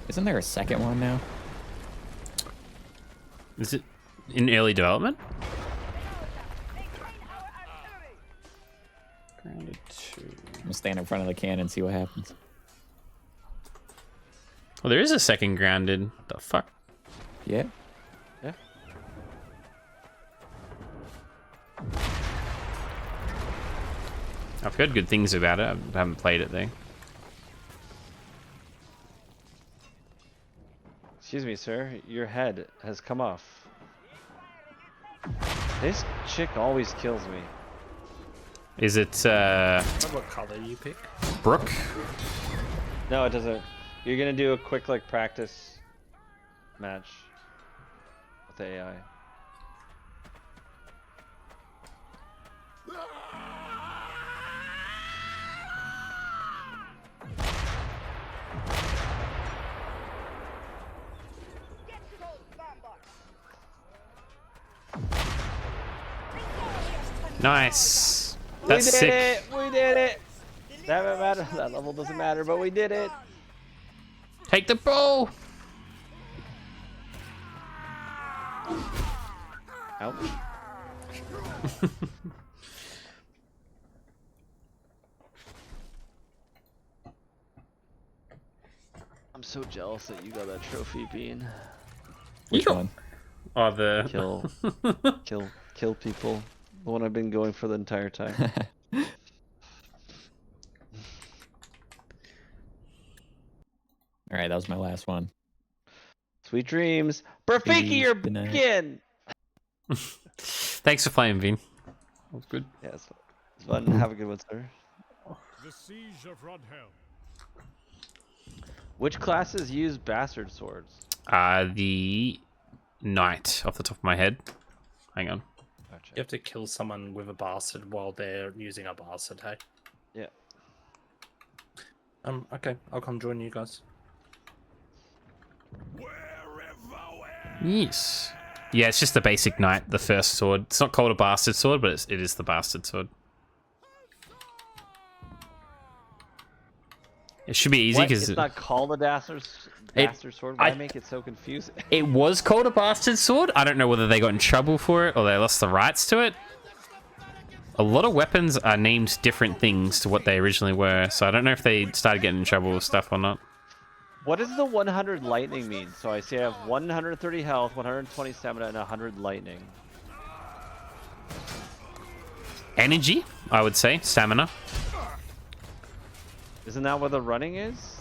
Isn't there a second one now? Is it in early development? Grounded 2. I'm gonna stand in front of the cannon and see what happens. Well, there is a second Grounded. The fuck? Yeah. Yeah. I've heard good things about it. I haven't played it though. Excuse me, sir. Your head has come off. This chick always kills me. Is it What color you pick? Brooke? No, it doesn't. You're gonna do a quick like practice match with the AI. Nice. That's sick. It! We did it! That doesn't matter. That level doesn't matter, but we did it. Take the bow. Ouch. I'm so jealous that you got that trophy, Bean. Which one? Oh, the kill people. The one I've been going for the entire time. All right, that was my last one. Sweet dreams. Perfiki, you're begin. Thanks for playing, Vin. That was good. Yeah, it's fun. Have a good one, sir. The siege of Rodhelm. Which classes use bastard swords? The knight off the top of my head. Hang on. You have to kill someone with a bastard while they're using a bastard, hey? Yeah. Okay, I'll come join you guys. Yes. Yeah, it's just the basic knight, the first sword. It's not called a bastard sword, but it is the bastard sword. It should be easy What? because It's not called a bastard sword. Why make it so confusing? it was called a bastard sword. I don't know whether they got in trouble for it or they lost the rights to it. A lot of weapons are named different things to what they originally were, so I don't know if they started getting in trouble with stuff or not. What does the 100 lightning mean? So I see I have 130 health, 120 stamina, and 100 lightning. Energy, I would say. Stamina. Isn't that what the running is?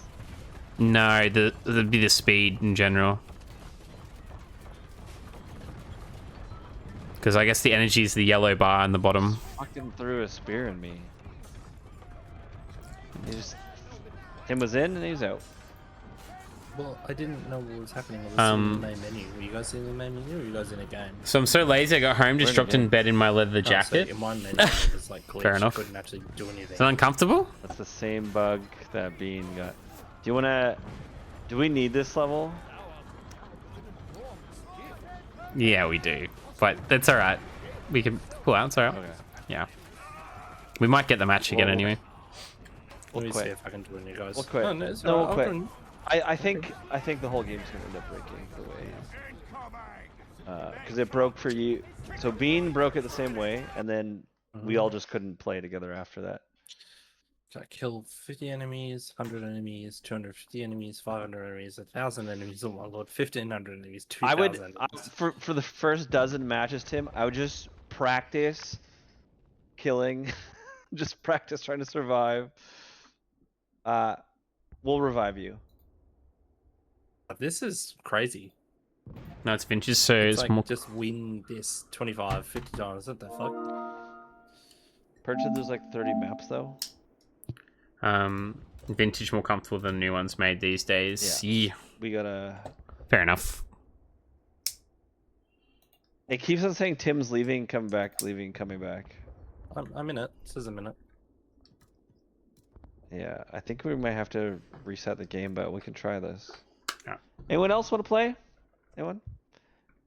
No, that'd be the speed in general. Because I guess the energy is the yellow bar on the bottom. Fucking threw a spear in me. Tim was in and he's out. Well, I didn't know what was happening. I was in the main menu. Were you guys in the main menu or were you guys in a game? So I'm so lazy, I got home, just dropped in bed in my leather jacket. So in my menu, it was like glitched. Fair enough. You couldn't actually do anything. Is it uncomfortable? That's the same bug that Bean got. Do you wanna... Do we need this level? Yeah, we do. But that's alright. We can pull out, it's alright. Okay. Yeah. We might get the match again anyway. We'll Let me quit. see if I can do it, you guys. We'll quit. Oh, no, it's No, alright. we'll I'll quit. join. I think the whole game's gonna end up breaking the way. Because it broke for you. So Bean broke it the same way, and then we all just couldn't play together after that. So I kill 50 enemies, 100 enemies, 250 enemies, 500 enemies, 1,000 enemies. Oh my lord, 1,500 enemies, 2,000 I would enemies. for the first dozen matches, Tim, I would just practice killing, just practice trying to survive. We'll revive you. This is crazy. No, it's vintage, so It's it's like more... just win this 25, 50 times. What the fuck? Purchase there's like 30 maps though. Vintage more comfortable than new ones made these days. Yeah. We gotta... Fair enough. It keeps on saying Tim's leaving, coming back, leaving, coming back. I'm in it. This is a minute. Yeah, I think we might have to reset the game, but we can try this. Yeah. Anyone else want to play? Anyone?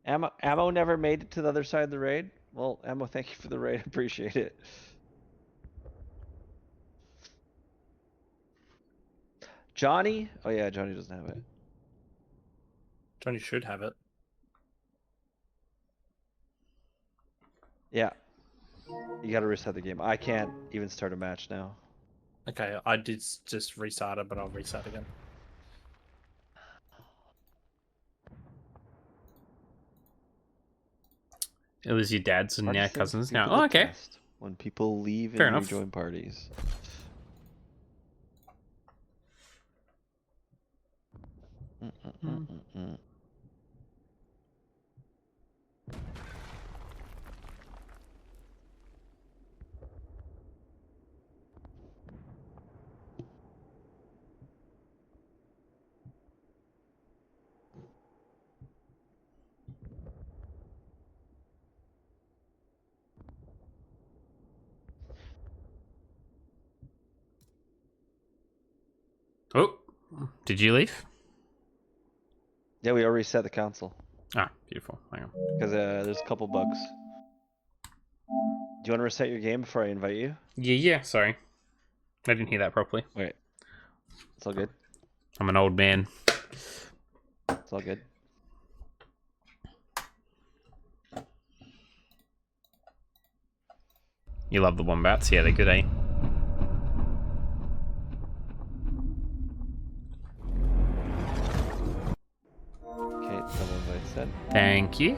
Ammo never made it to the other side of the raid? Well, Ammo, thank you for the raid. Appreciate it. Johnny? Oh yeah, Johnny doesn't have it. Johnny should have it. Yeah. You gotta reset the game. I can't even start a match now. Okay, I did just restart it, but I'll restart again. It was your dad's and Party now says cousins people now. Oh, okay. detest when people leave Fair and enough. rejoin parties. Oh, did you leave? Yeah, we already set the console. Ah, beautiful. Hang on. Because there's a couple bugs. Do you want to reset your game before I invite you? Yeah, sorry. I didn't hear that properly. Wait. It's all good. I'm an old man. It's all good. You love the wombats? Yeah, they're good, eh? Okay, double invite set. Thank you.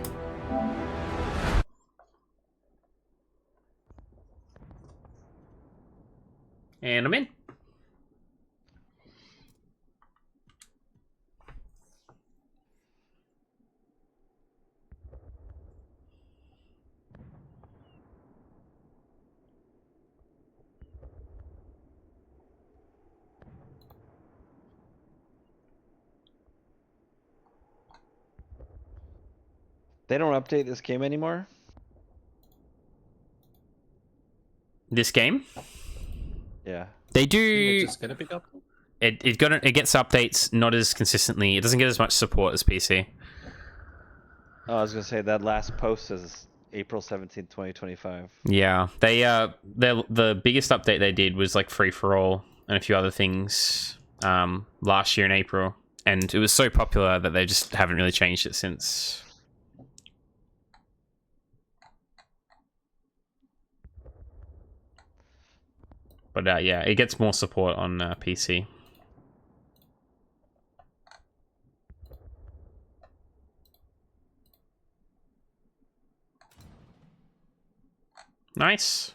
And I'm in. They don't update this game anymore? This game? Yeah. They Didn't do. it just get a big up? It gets updates not as consistently. It doesn't get as much support as PC. Oh, I was gonna say that last post says April 17th, 2025. Yeah, the biggest update they did was like free for all and a few other things. last year in April, and it was so popular that they just haven't really changed it since. But yeah, it gets more support on PC. Nice.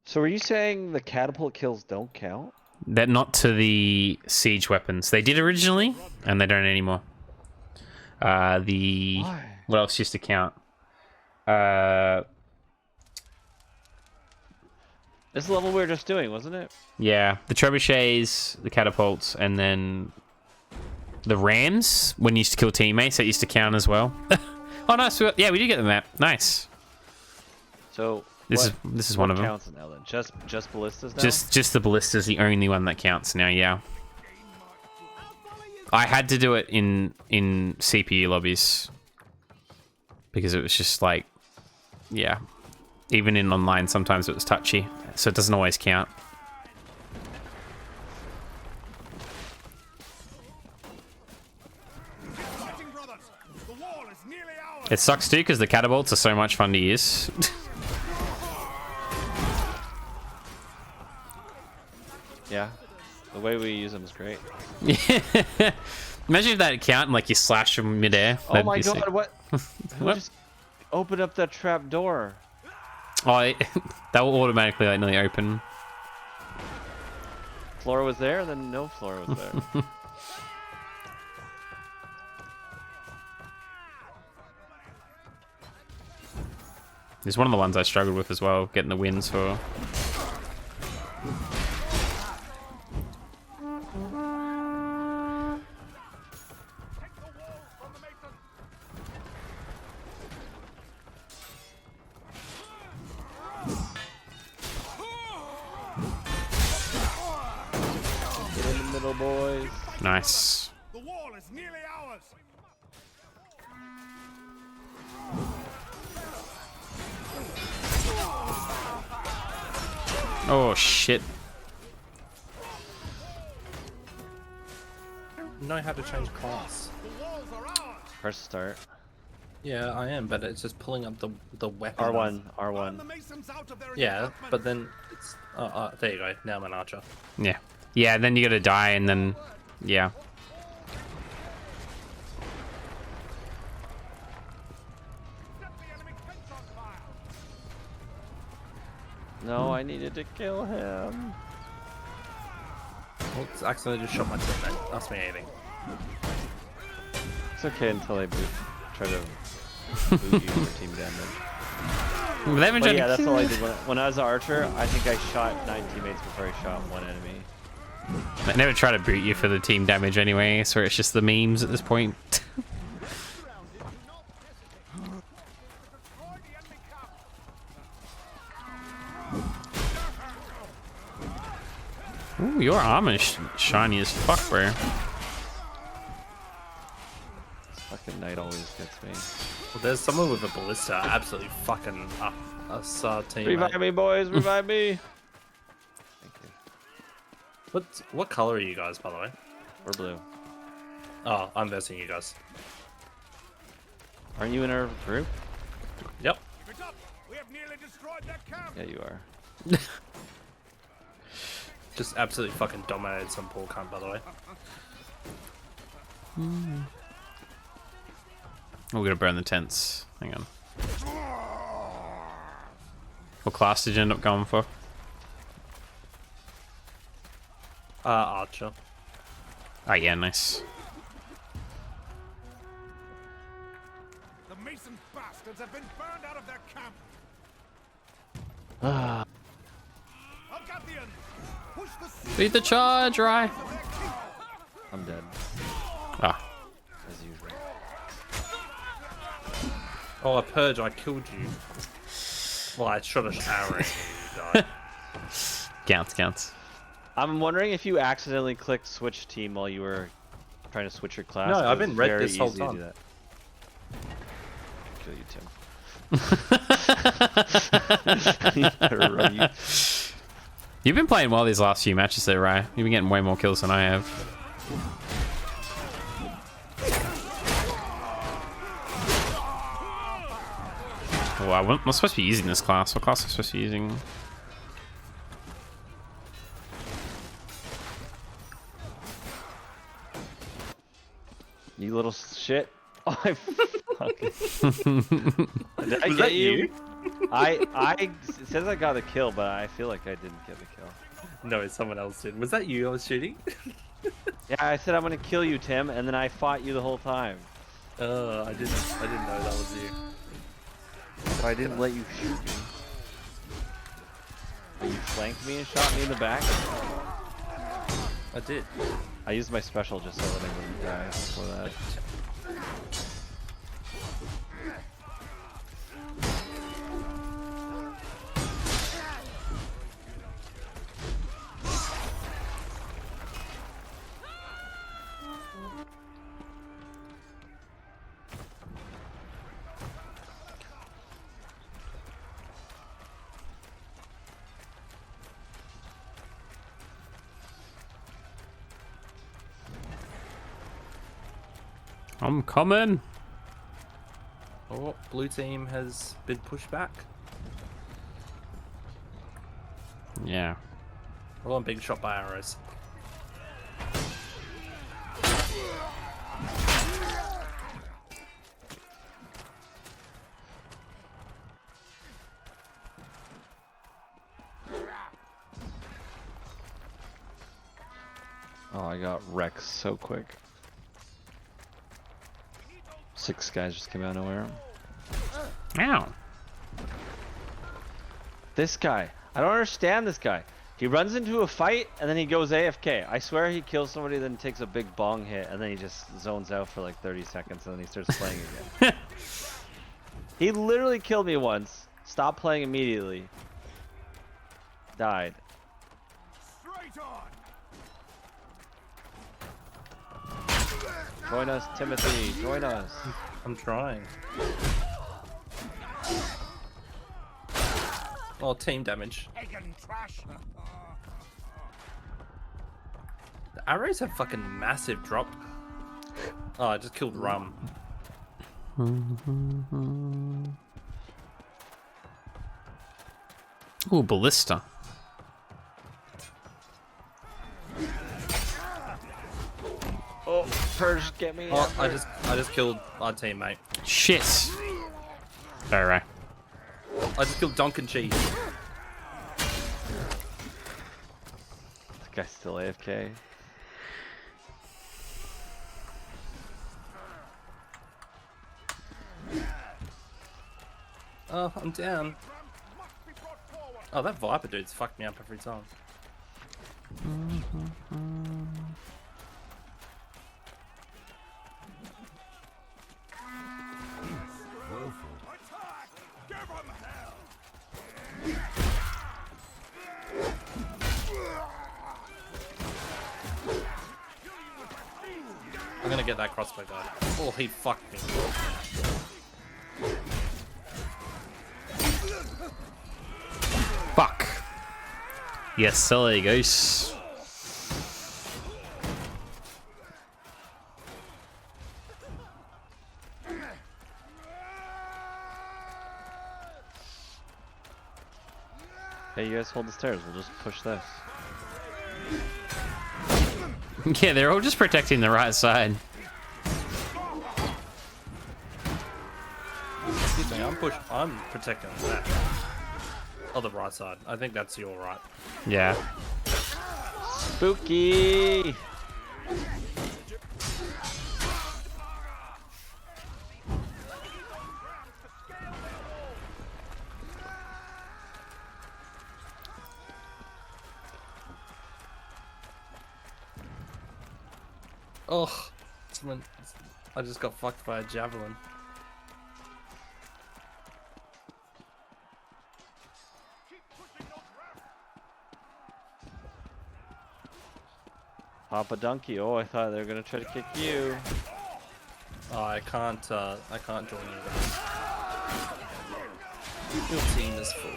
So are you saying the catapult kills don't count? They're not to the siege weapons. They did originally, and they don't anymore. Why? What else used to count? This level we were just doing, wasn't it? Yeah, the trebuchets, the catapults, and then the rams when you used to kill teammates, that used to count as well. Oh, nice. Yeah, we did get the map. Nice. So this is one of them. Counts now then? Just ballistas now? Just the ballista's the only one that counts now. Yeah. I had to do it in CPU lobbies because it was just like, yeah. Even in online, sometimes it was touchy, so it doesn't always count. It sucks too because the catapults are so much fun to use. Yeah, the way we use them is great. Imagine if that count and like you slash from midair. Oh my god, sick. what? What? Just open up that trap door. Oh, that will automatically like nearly open. Flora was there, and then no Flora was there. It's one of the ones I struggled with as well, getting the wins for. Get in the middle, boys. Nice. The wall is nearly ours. Oh shit. Know how to change class. Press start. Yeah, I am, but it's just pulling up the weapon. R1. Yeah, but then it's there you go. Now I'm an archer. Yeah. Yeah, then you gotta die and then yeah. No, I needed to kill him. Oops, accidentally just shot my teammate. Ask me anything. It's okay until they try to boot you for team damage. They haven't But tried yeah, to that's kill all I me. did when I was an archer. I think I shot 9 teammates before I shot one enemy. They never try to boot you for the team damage anyway, so it's just the memes at this point. Ooh, your armor's shiny as fuck, bro. This fucking knight always gets me. Well, there's someone with a ballista absolutely fucking up us team. Revive me, boys! Revive me! Thank you. What color are you guys, by the way? We're blue. Oh, I'm versing you guys. Aren't you in our group? Yep. Keep it up. We have nearly destroyed that camp. Yeah, you are. Just absolutely fucking dominated some poor cunt, by the way. We're gonna burn the tents. Hang on. What class did you end up going for? Archer. Oh yeah, nice. The Mason bastards have been burned out of their camp. Algathian, push the Beat the charge, right? I'm dead. Ah. As usual. Oh, a purge! I killed you. Well, I shot an arrow. You died. Counts. I'm wondering if you accidentally clicked switch team while you were trying to switch your class. No, I've 'cause been it's red very this whole easy to time. do that. Kill you, Tim. You've been playing well these last few matches though, Rye. You've been getting way more kills than I have. Oh, I'm not supposed to be using this class. What class am I supposed to be using? You little shit. Oh, I fucking... Did I Was get that you? you? It says I got a kill, but I feel like I didn't get the kill. No, someone else did. Was that you I was shooting? Yeah, I said I'm gonna kill you, Tim, and then I fought you the whole time. I didn't know that was you. So I didn't let you shoot me. You flanked me and shot me in the back. I did. I used my special just so that I wouldn't die before that. I'm coming. Oh, blue team has been pushed back. Yeah. Well, I'm being shot by arrows. Oh, I got wrecked so quick. 6 guys just came out of nowhere. Ow. This guy. I don't understand this guy. He runs into a fight and then he goes AFK. I swear he kills somebody, then takes a big bong hit, and then he just zones out for like 30 seconds and then he starts playing again. He literally killed me once. Stopped playing immediately. Died. Straight on. Join us, Timothy. Join us. I'm trying. Oh, team damage. The arrows have fucking massive drop. Oh, I just killed Rum. Ooh, ballista. Oh, Purge, get me. Oh, I just killed our teammate. Shit. Sorry, Ray. I just killed Donkin Cheese. This guy's still AFK. Oh, I'm down. Oh, that Viper dude's fucked me up every time. I'm gonna get that crossbow guy. Oh, he fucked me. Fuck. Yes, silly goose. Hey, you guys hold the stairs. We'll just push this. Yeah, they're all just protecting the right side. Excuse me, I'm protecting that. Oh, the right side. I think that's your right. Yeah. Spooky! Oh, I just got fucked by a javelin. Papa Donkey. Oh, I thought they were gonna try to kick you. Oh, I can't join you guys. Your team is full.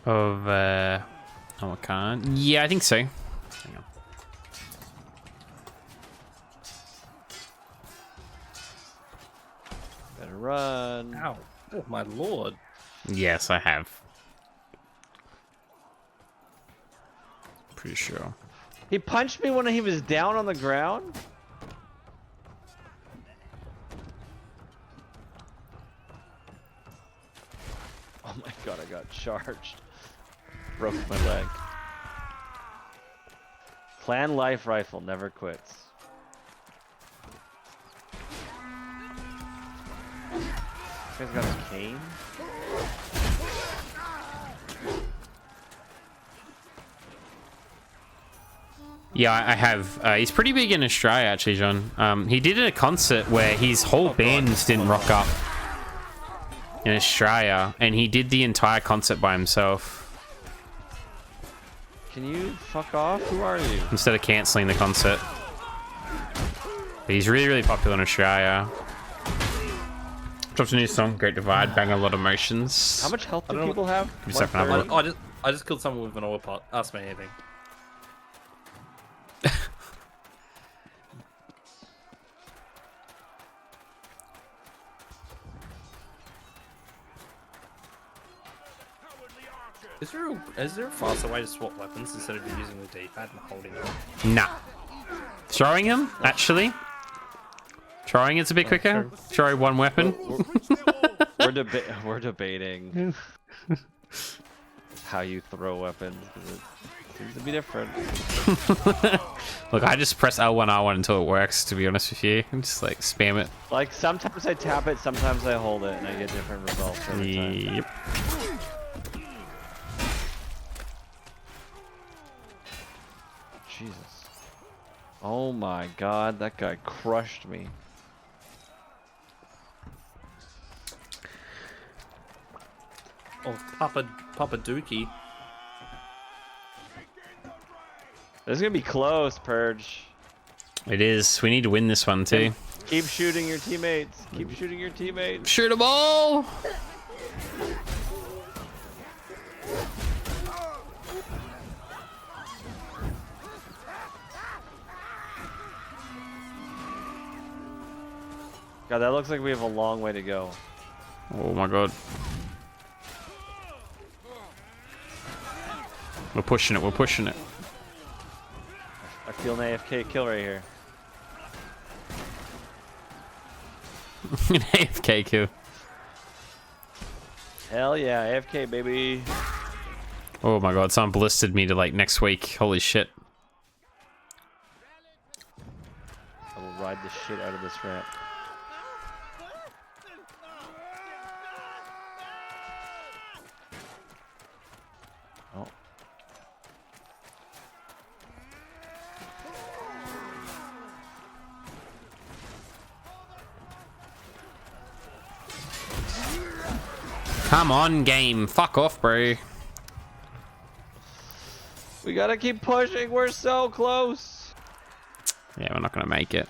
Of oh, I can't. Yeah, I think so. Hang on. Better run. Ow. Oh my lord. Yes, I have. Pretty sure. He punched me when he was down on the ground? Oh my god, I got charged. Broke my leg. Clan life rifle never quits. This guy's got a cane? Yeah, I have. He's pretty big in Australia, actually, John. He did a concert where his whole band didn't rock up in Australia, and he did the entire concert by himself. Can you fuck off? Who are you? Instead of cancelling the concert. But he's really, really popular in Australia. Dropped a new song, Great Divide, bang a lot of emotions. How much health do people have? Give me a second, I'll have a look. I just killed someone with an oil pot. Ask me anything. Is there a faster way to swap weapons instead of using the D-pad and holding it? Nah. Throwing him, actually. Throwing it's a bit quicker. Throw one weapon. We're debating how you throw weapons, because it seems to be different. Look, I just press L1, R1 until it works, to be honest with you. I'm just like spam it. Like sometimes I tap it, sometimes I hold it, and I get different results every time. Yep. Jesus. Oh my god, that guy crushed me. Oh, Papa Dookie. This is gonna be close, Purge. It is. We need to win this one too. Keep shooting your teammates. Keep shooting your teammates. Shoot them all! God, that looks like we have a long way to go. Oh my god. We're pushing it, we're pushing it. I feel an AFK kill right here. An AFK kill. Hell yeah, AFK baby. Oh my god, someone ballisted me to like next week. Holy shit. I will ride the shit out of this ramp. Oh. Come on, game. Fuck off, bro. We gotta keep pushing. We're so close. Yeah, we're not gonna make it.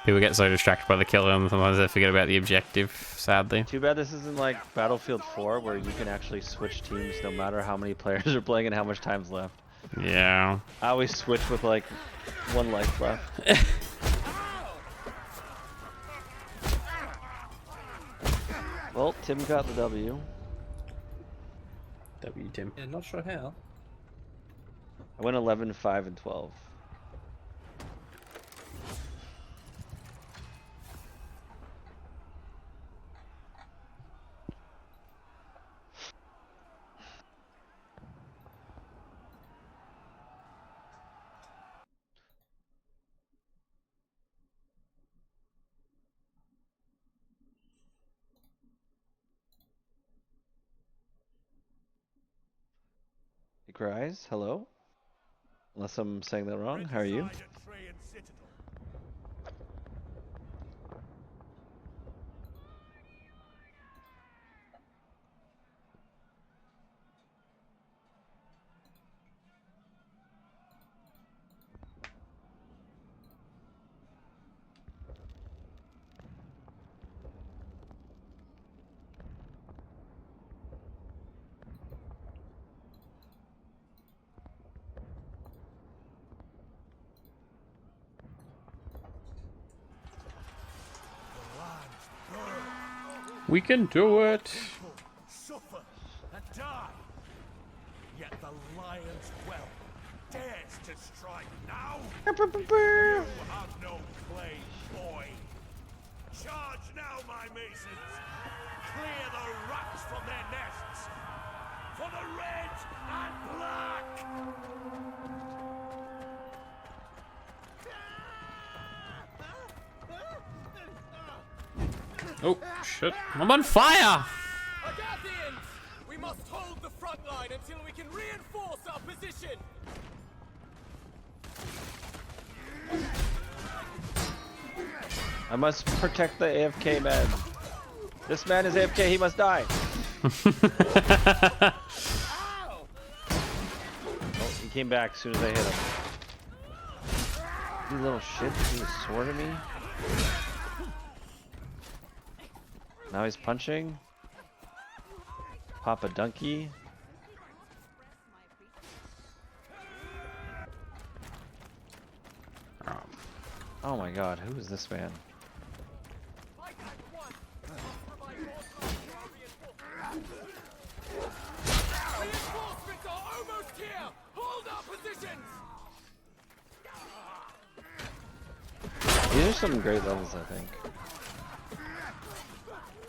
People get so distracted by the killer and sometimes they forget about the objective, sadly. Too bad this isn't like Battlefield 4 where you can actually switch teams no matter how many players are playing and how much time's left. Yeah. I always switch with like one life left. Well, Tim got the W. W, Tim. Yeah, not sure how. I went 11, 5, and 12. He cries, hello? Unless I'm saying that wrong, how are you? We can do it. Suffer and die. Yet the lion's whelp dares to strike now. You have no claim, boy. Charge now, my masons. Clear the rats from their nests. For the red and black. Oh, shit. I'm on fire! Agathians! We must hold the front line until we can reinforce our position! I must protect the AFK man. This man is AFK, he must die. Oh, he came back as soon as I hit him. You little shit, he was sword at me. Now he's punching. Papa Donkey. Oh my god, who is this man? Reinforcements are almost here! Hold our positions! These are some great levels, I think.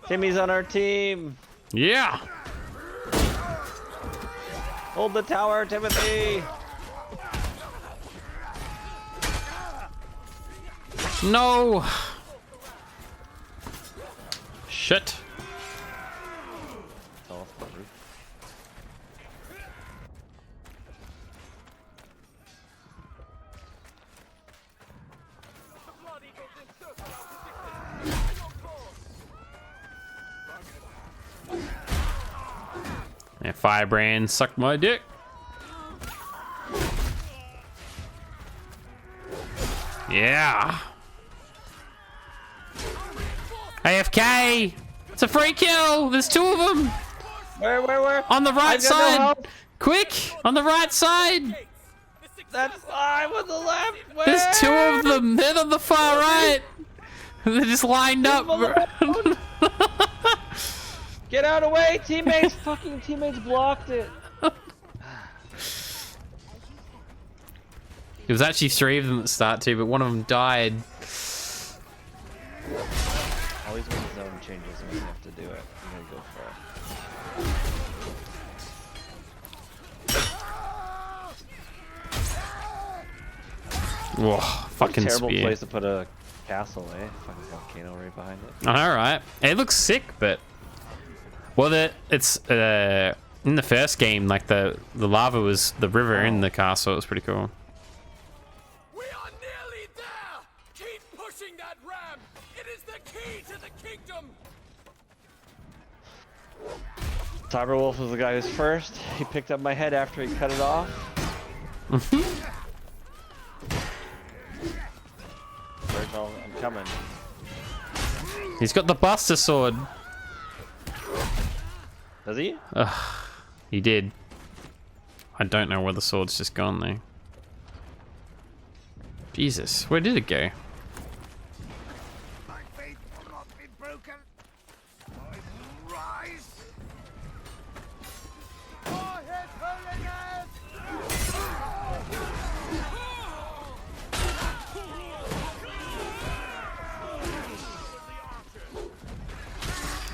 Timmy's on our team! Yeah! Hold the tower, Timothy! No! Shit. Fell off the roof. Yeah, Firebrand, suck my dick. Yeah. AFK! It's a free kill! There's two of them! Where? On the right I've got no side! help. Quick! On the right side! That's I'm on the left! Where? There's two of them! They're on the far right! They're just lined up. Get out of the way, teammates! Fucking teammates blocked it. There was actually three of them at the start too, but one of them died. Always when the zone changes and we have to do it, I'm gonna go for it. Whoa, What a fucking terrible spear. place to put a castle, eh? Fucking volcano right behind it. Alright. It looks sick, but... Well, it's... in the first game, like, the lava was the river in the castle. It was pretty cool. We are nearly there! Keep pushing that ram! It is the key to the kingdom! Cyberwolf was the guy who's first. He picked up my head after he cut it off. Virgil, I'm coming. He's got the Buster Sword. Does he? Ugh, he did. I don't know where the sword's just gone though. Jesus, where did it go? My faith will not be broken. I will rise. For his holiness!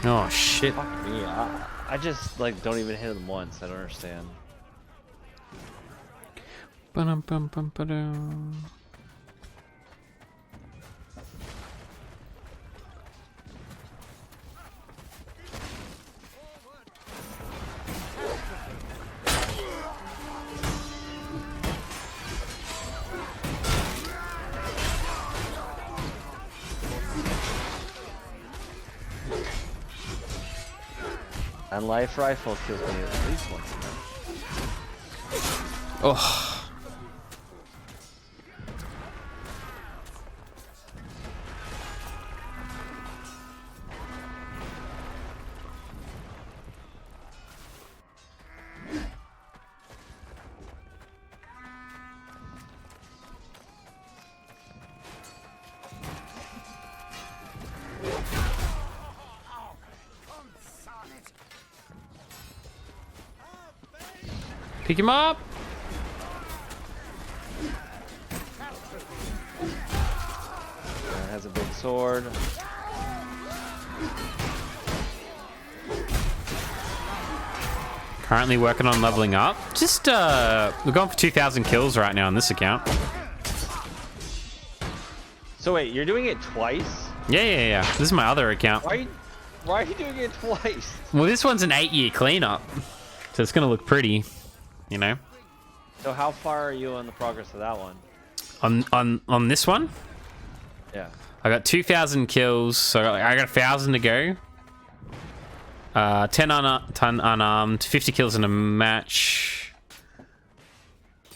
Oh shit. Fuck me. I just like don't even hit him once. I don't understand. Ba-dum-bum-bum-ba-dum. And life rifle kills me at least once a minute. Oh. Pick him up. Has a big sword. Currently working on leveling up. Just we're going for 2,000 kills right now on this account. So wait, you're doing it twice? Yeah. This is my other account. Why are you doing it twice? Well, this one's an 8-year cleanup, so it's gonna look pretty, you know. So how far are you on the progress of that one? On this one, Yeah. I got 2,000 kills, so I got 1,000 to go. 10 unarmed, 50 kills in a match.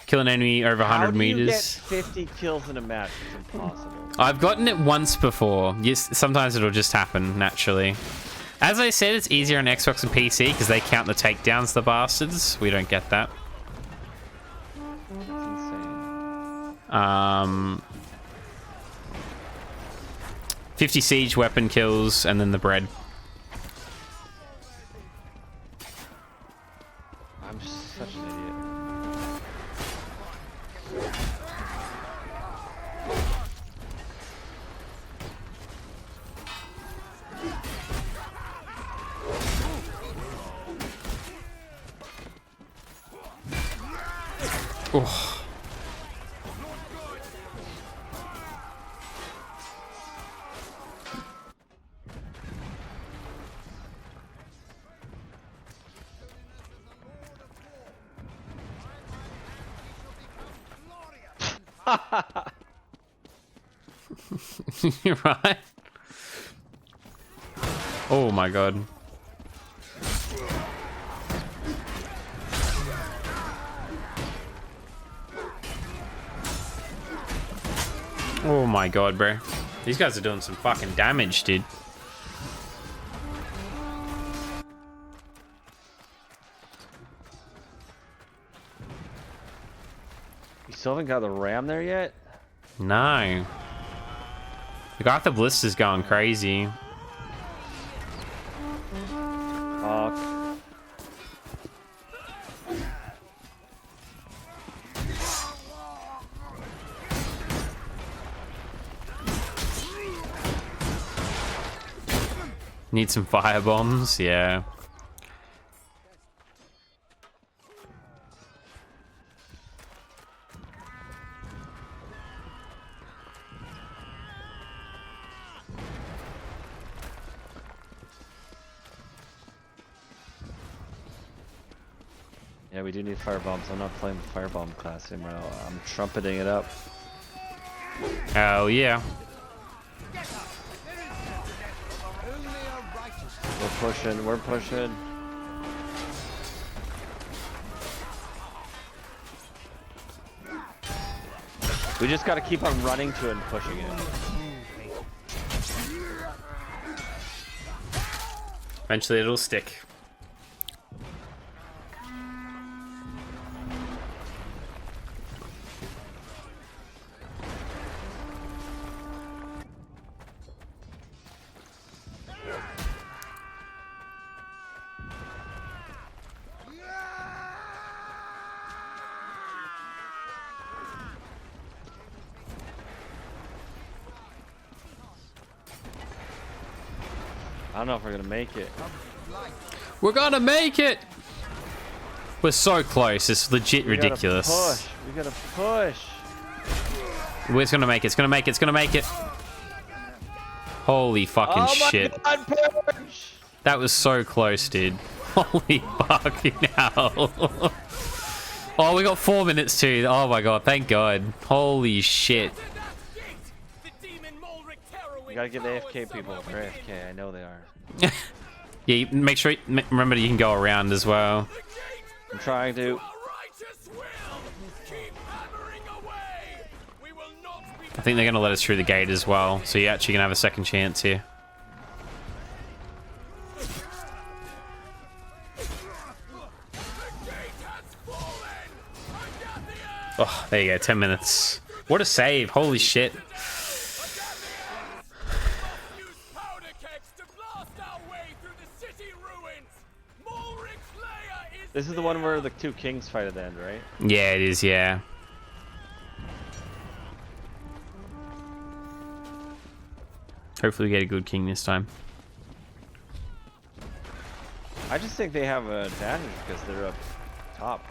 Kill an enemy over 100 meters. How do you get 50 kills in a match? It's impossible. I've gotten it once before. Yes, sometimes it'll just happen naturally. As I said, it's easier on Xbox and PC because they count the takedowns, the bastards. We don't get that. That's insane. 50 siege weapon kills, and then the bread. I'm such an idiot. Oh. You're right. Oh my god. Oh my god, bro. These guys are doing some fucking damage, dude. You still haven't got the ram there yet? No. The guy with the blister's going crazy. Fuck. Need some fire bombs, yeah. Yeah, we do need fire bombs. I'm not playing the firebomb class anymore. I'm trumpeting it up. Oh yeah. We're pushing, we're pushing. We just gotta keep on running to it and pushing it. Eventually it'll stick. I don't know if we're gonna make it. We're gonna make it! We're so close, it's legit ridiculous. We gotta push. We're gonna make it, it's gonna make it, it's gonna make it. Holy fucking shit. Oh my god, push! That was so close, dude. Holy fucking hell. Oh, we got 4 minutes too. Oh my god, thank god. Holy shit. We gotta get the AFK people. They're AFK, I know they are. Yeah, make sure, remember you can go around as well. I'm trying to. I think they're gonna let us through the gate as well, so you actually can have a second chance here. Oh, there you go, 10 minutes. What a save, holy shit. This is the one where the two kings fight at the end, right? Yeah, it is. Yeah. Hopefully, we get a good king this time. I just think they have an advantage because they're up top.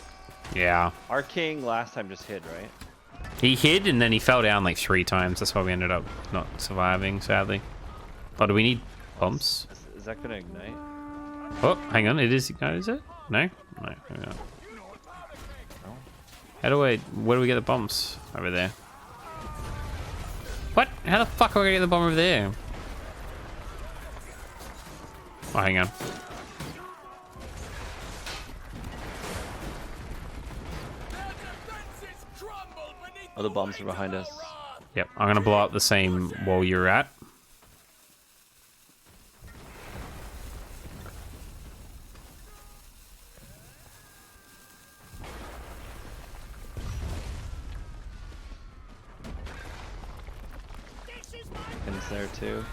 Yeah. Our king last time just hid, right? He hid and then he fell down like 3 times. That's why we ended up not surviving, sadly. Oh, do we need bombs? Is that gonna ignite? Oh, hang on. It is ignited, is it? No? No. Hang on. How do I... Where do we get the bombs? Over there. What? How the fuck are we gonna get the bomb over there? Oh, hang on. Oh, the bombs are behind us. Yep, I'm gonna blow up the same wall you're at. King's there too.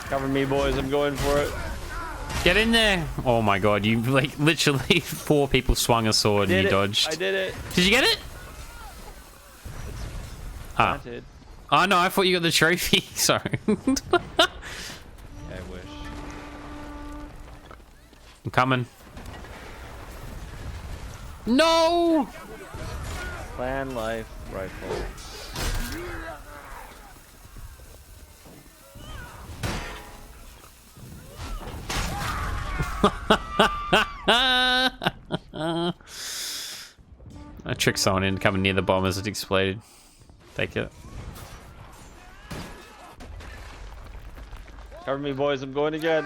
Cover me, boys. I'm going for it. Get in there! Oh my god, you like literally 4 people swung a sword and you dodged. I did it. Did you get it? Ah. Oh no, I thought you got the trophy. Sorry. I wish. I'm coming. No! Clan life rifle. I tricked someone into coming near the bomb as it exploded. Take it. Cover me, boys. I'm going again.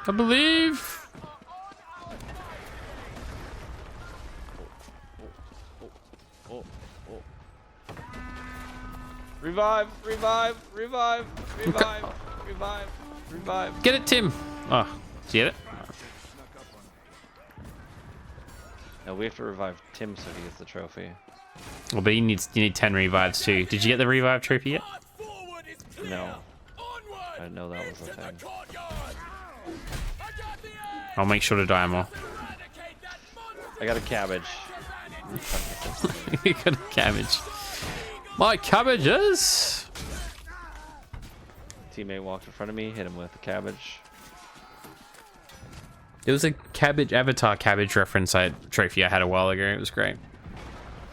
I believe. Revive, revive, revive, revive, revive, revive. Get it, Tim. Oh, did you get it? No, we have to revive Tim so he gets the trophy. Well, but you need 10 revives too. Did you get the revive trophy yet? No. I didn't know that was a thing. I'll make sure to die more. I got a cabbage. You got a cabbage. My cabbages! Teammate walked in front of me, hit him with a cabbage. It was a cabbage avatar cabbage reference trophy I had a while ago. It was great.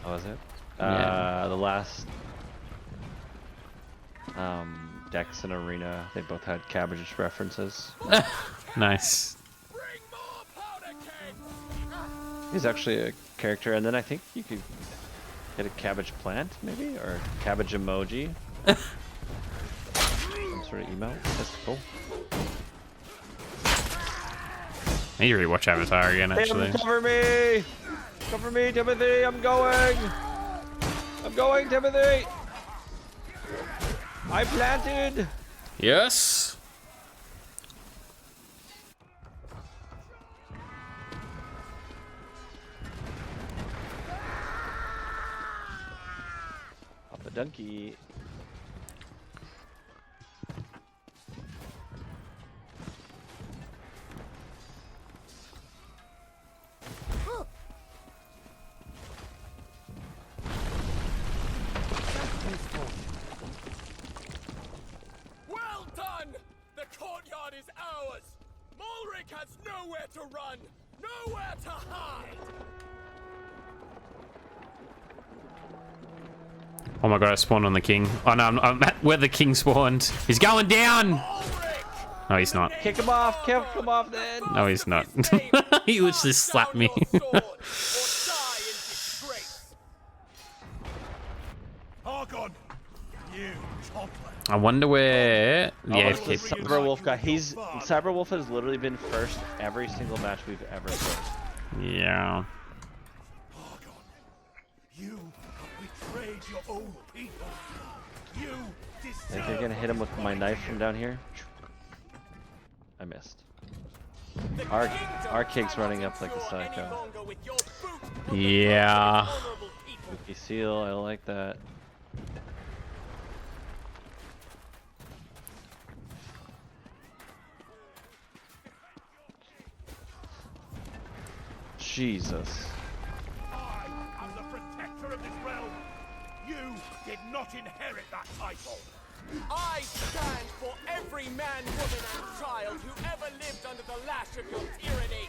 Oh, was it? Yeah. The last Dex and Arena, they both had cabbage references. Nice. He's actually a character, and then I think you could get a cabbage plant, maybe, or cabbage emoji. Some sort of emote. That's cool. I need to rewatch Avatar again, actually. Cover me! Cover me, Timothy! I'm going! I'm going, Timothy! I planted! Yes! Papa Donkey. Well done! The courtyard is ours! Mulric has nowhere to run, nowhere to hide! Oh my god, I spawned on the king. Oh no, I'm at where the king spawned. He's going down! No, he's not. Kick him off then! No, he's not. He literally slapped me. Hargon, you toddler. I wonder where the AFK... Cyberwolf guy. Cyberwolf has literally been first every single match we've ever played. Yeah. You have betrayed your own people. You I think they're gonna hit him with my knife from down here. I missed. Our king's running up like a psycho. Yeah. Spooky seal, I like that. Jesus. I am the protector of this realm. You did not inherit that title. I stand for every man, woman, and child who ever lived under the lash of your tyranny.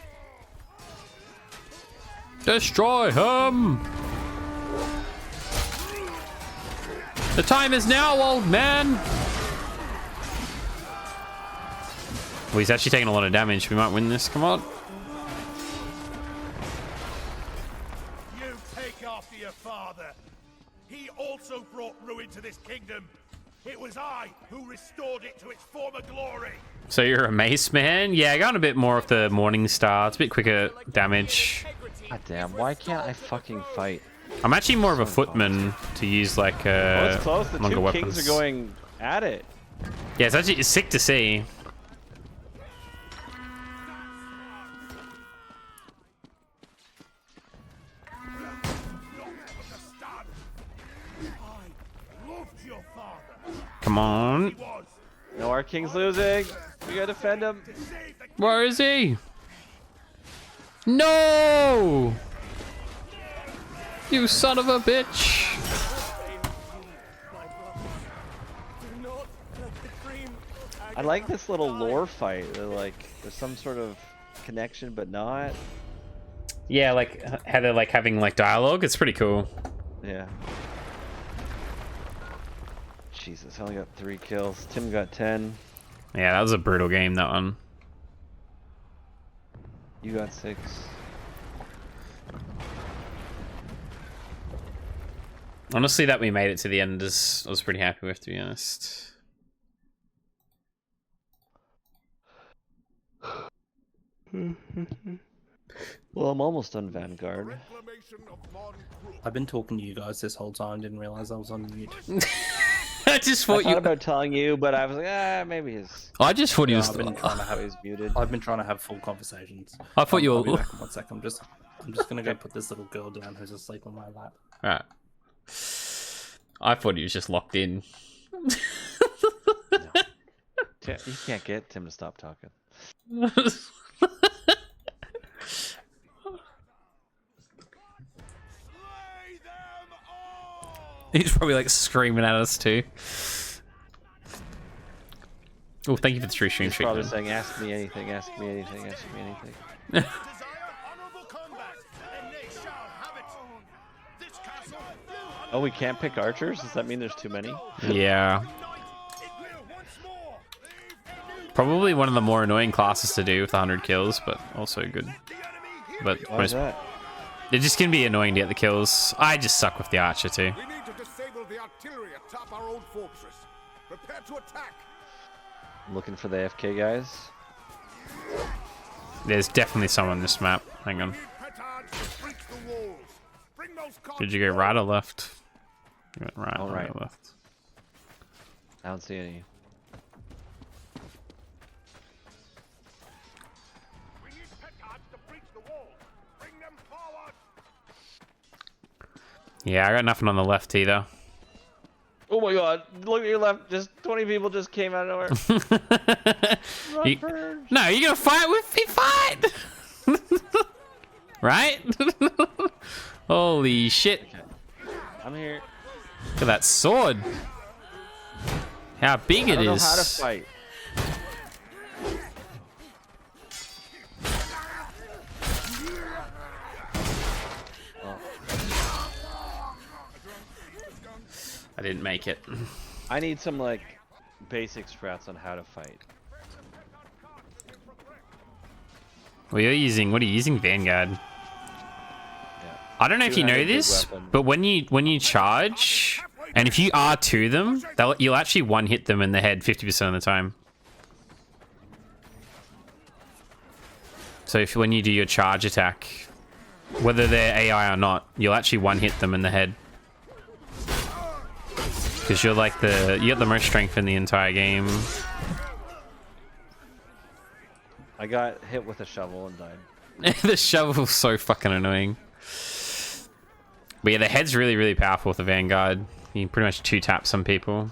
Destroy him! The time is now, old man! Well, he's actually taking a lot of damage. We might win this. Come on. You take after your father. He also brought ruin to this kingdom. It was I who restored it to its former glory. So you're a mace man? Yeah, going a bit more of the Morning Star. It's a bit quicker damage. God damn, why can't I fucking fight? I'm actually more of a footman to use like Oh, it's close. The longer two weapons. kings are going at it. Yeah, it's sick to see. Come on. No, our king's losing. We gotta defend him. Where is he? No! You son of a bitch! I like this little lore fight. Like, there's some sort of connection, but not. Yeah, like how they're like having like dialogue. It's pretty cool. Yeah. Jesus, I only got 3 kills. Tim got 10. Yeah, that was a brutal game, that one. You got 6. Honestly, that we made it to the end is I was pretty happy with, to be honest. Well, I'm almost done Vanguard. I've been talking to you guys this whole time. Didn't realize I was on mute. I just thought I thought about telling you, but I was like, maybe he's. I just thought he was. I've been trying to have he's muted. I've been trying to have full conversations. I thought you I'll were. be back in 1 second. I'm just gonna go put this little girl down who's asleep on my lap. Alright. I thought he was just locked in. You can't get Tim to stop talking. He's probably like screaming at us too. Oh, thank you for the true stream. He's probably saying, "Ask me anything, ask me anything, ask me anything." Oh, we can't pick archers? Does that mean there's too many? Yeah. Probably one of the more annoying classes to do with 100 kills, but also good. But Why is that? They're just gonna be annoying to get the kills. I just suck with the archer too. We need to disable the artillery atop our own fortress. Prepare to attack. I'm looking for the AFK guys. There's definitely some on this map. Hang on. Did you go right or left? You went right, right. or left. I don't see any. Yeah, I got nothing on the left either. Oh my god, look at your left, just 20 people just came out of nowhere. No, you're gonna fight with me, fight! Right? Holy shit. I'm here. Look at that sword. How big it is. I don't know how to fight. I didn't make it. I need some like basic strats on how to fight. Well, what are you using? Vanguard. Yeah. I don't know if you know this, but when you charge, and if you R2 them, you'll actually one-hit them in the head 50% of the time. So when you do your charge attack, whether they're AI or not, you'll actually one-hit them in the head. Because you're like you got the most strength in the entire game. I got hit with a shovel and died. The shovel's so fucking annoying. But yeah, the head's really, really powerful with the Vanguard. You can pretty much 2-tap some people.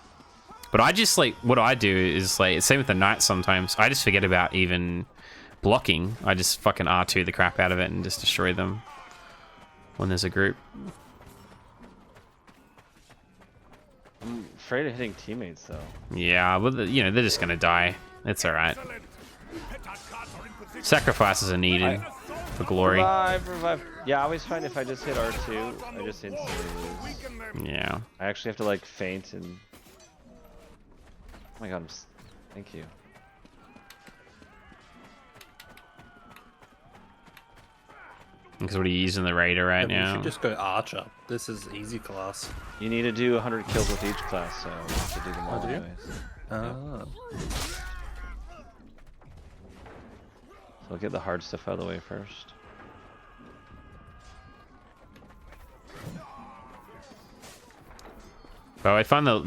But I just like, what I do is like, same with the Knight sometimes. I just forget about even blocking. I just fucking R2 the crap out of it and just destroy them when there's a group. I'm afraid of hitting teammates though. Yeah, but you know, they're just gonna die. It's alright. Sacrifices are needed for glory. Revive. Yeah, I always find if I just hit R2, I just instantly lose. Yeah. I actually have to like feint and... Oh my god, thank you. Because what are you using the Raider right now? You should just go Archer. This is easy class. You need to do 100 kills with each class, so you have to do them all do you? anyways. Ah. So I'll get the hard stuff out of the way first. Well, I find the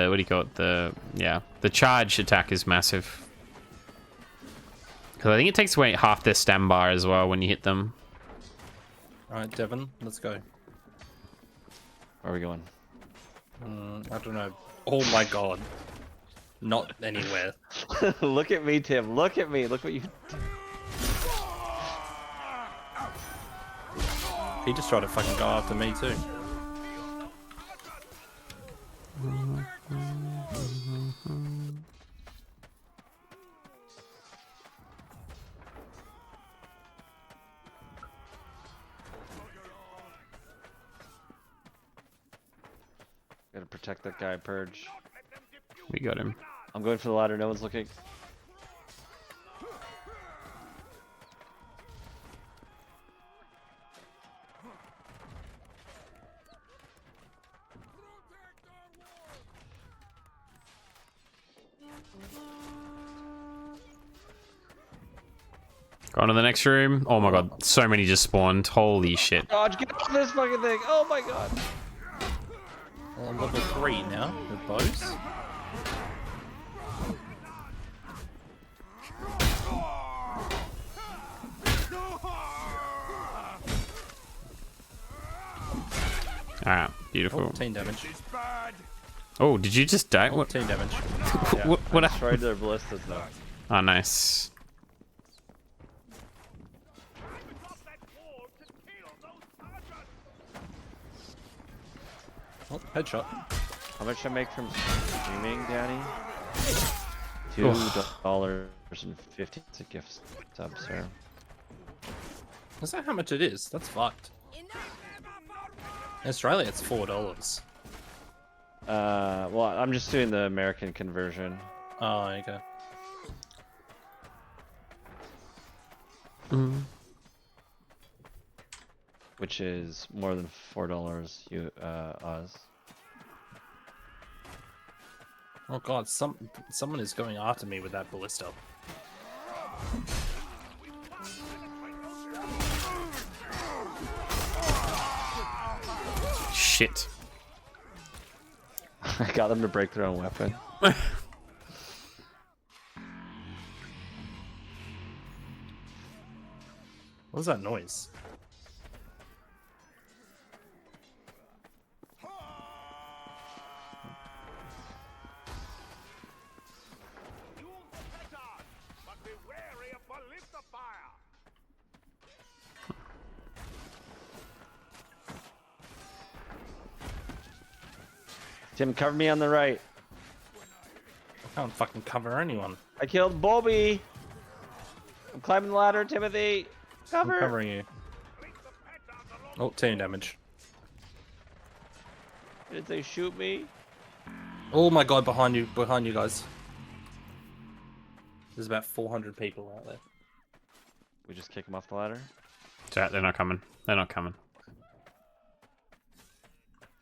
what do you call it? The charge attack is massive. Because I think it takes away half their stam bar as well when you hit them. Alright, Devin, let's go. Where are we going? I don't know. Oh my god. Not anywhere. Look at me, Tim. Look at me. Look what you... He just tried to fucking go after me too. Gotta protect that guy, Purge. We got him. I'm going for the ladder. No one's looking. Go on to the next room. Oh my god, so many just spawned. Holy shit. Dodge, get off this fucking thing. Oh my god. Well, I'm level 3 now with bows. Alright, beautiful. 14 damage. Oh, did you just die? 14 damage. Yeah, what I destroyed their ballistas though. Oh, nice. Oh, headshot. How much I make from streaming, Danny? $2.50 a gift sub, sir. Is that how much it is? That's fucked. In Australia, it's $4. Well, I'm just doing the American conversion. Oh, okay. Which is more than $4 Oz. Oh god, someone is going after me with that ballista. Shit. I got them to break their own weapon. What was that noise? Tim, cover me on the right. I can't fucking cover anyone. I killed Bobby. I'm climbing the ladder, Timothy. Cover. I'm covering you. Oh, 10 damage. Did they shoot me? Oh my god, behind you guys. There's about 400 people out there. We just kick them off the ladder? Chat, they're not coming. They're not coming.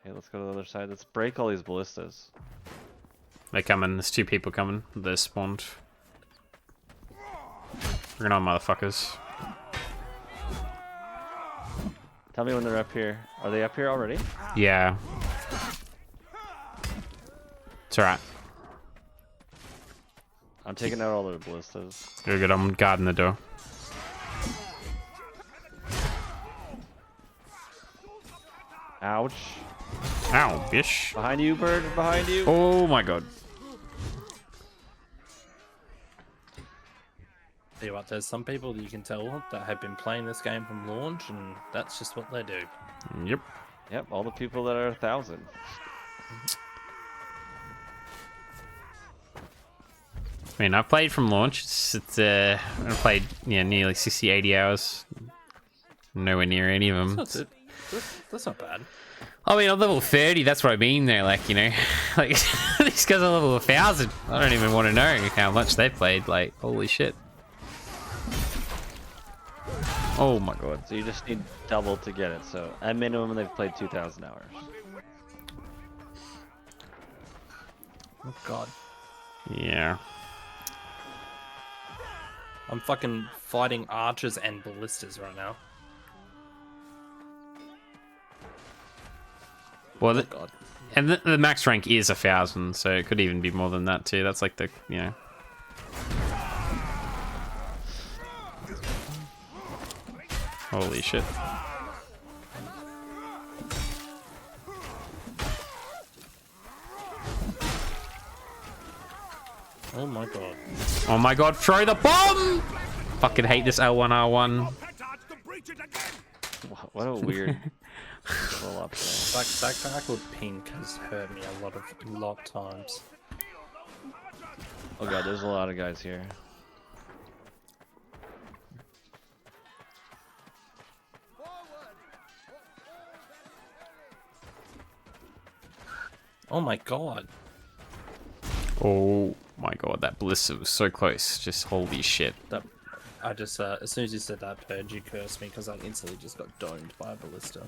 Okay, let's go to the other side. Let's break all these ballistas. They're coming. There's 2 people coming. They're spawned. Bring it on, motherfuckers. Tell me when they're up here. Are they up here already? Yeah. It's alright. I'm taking out all their ballistas. You're good. I'm guarding the door. Ouch. Ow, bish. Behind you, Bird. Behind you. Oh my god. There you but there's some people that you can tell that have been playing this game from launch, and that's just what they do. Yep. Yep, all the people that are 1,000. I mean, I've played from launch. I played nearly 60, 80 hours. Nowhere near any of them. That's not bad. I mean, I'm level 30. That's what I mean there. Like, you know, like these guys are level 1,000. I don't even want to know how much they've played. Like, holy shit. Oh my god. So you just need double to get it. So at minimum, they've played 2,000 hours. Oh god. Yeah. I'm fucking fighting archers and ballistas right now. Well, God. And the max rank is 1,000, so it could even be more than that too. That's like the, you know. Holy shit. Oh my god. Oh my god, throw the bomb! Fucking hate this L1R1. What a weird roll up there. That guy called Pink has hurt me a lot of times. Oh god, there's a lot of guys here. Oh my god. Oh my god, that ballista was so close. Just holy shit. I just, as soon as you said that, Purge, you cursed me because I instantly just got domed by a ballista.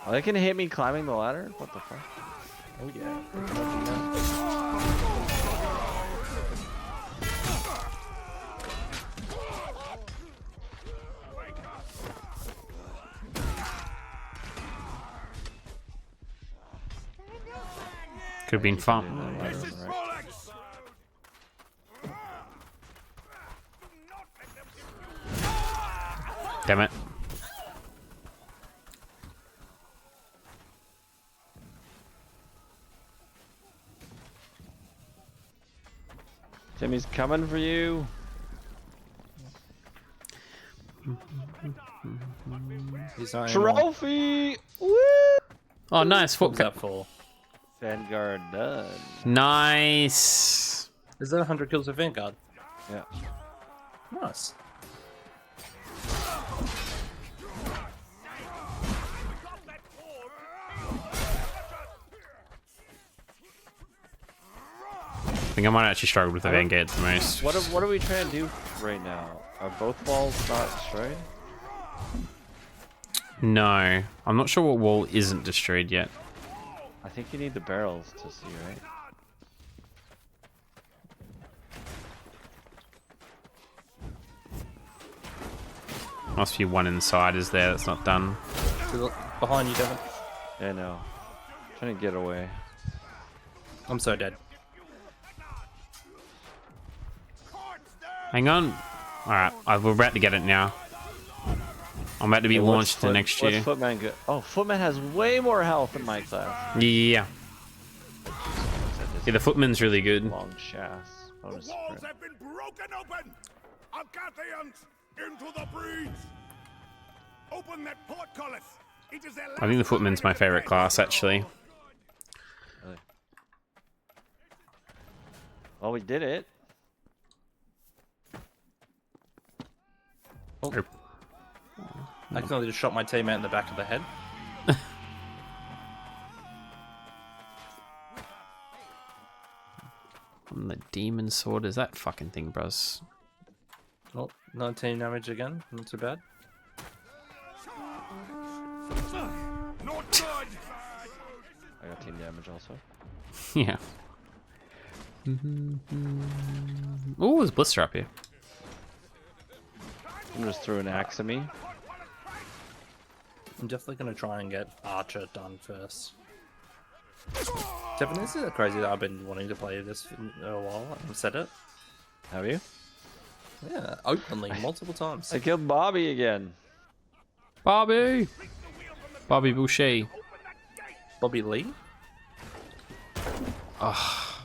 Oh, they can hit me climbing the ladder? What the fuck? Oh yeah. Could have been fun. Damn it. Timmy's coming for you. Trophy! Woo! Oh, nice. What was that for? Vanguard done. Nice. Is that 100 kills of Vanguard? Yeah. Nice. I think I might actually struggle with the Vanguard the most. What are we trying to do right now? Are both walls not destroyed? No. I'm not sure what wall isn't destroyed yet. I think you need the barrels to see, right? Must be one inside, is there? That's not done. Behind you, Devin. Yeah, no. Trying to get away. I'm so dead. Hang on. Alright, we're about to get it now. I'm about to be launched to next year. What's Footman good? Oh, Footman has way more health in my class. Yeah. Yeah, the Footman's really good. Long shafts. The walls have been broken open! Alcathians, into the breach! Open that portcullis! It is I think the Footman's my favorite class, actually. Really? Well, we did it. Oh. I accidentally just shot my teammate in the back of the head. On the demon sword, is that fucking thing, bros? Oh, 19 damage again. Not too bad. Not good! I got team damage also. Yeah. Oh, there's a blister up here. I'm just throwing an axe at me. I'm definitely going to try and get Archer done first. Devin, isn't it crazy that I've been wanting to play this for a while? I've said it. Have you? Yeah, openly, multiple times. I killed Bobby again. Bobby! Bobby Boucher. Bobby Lee? Oh.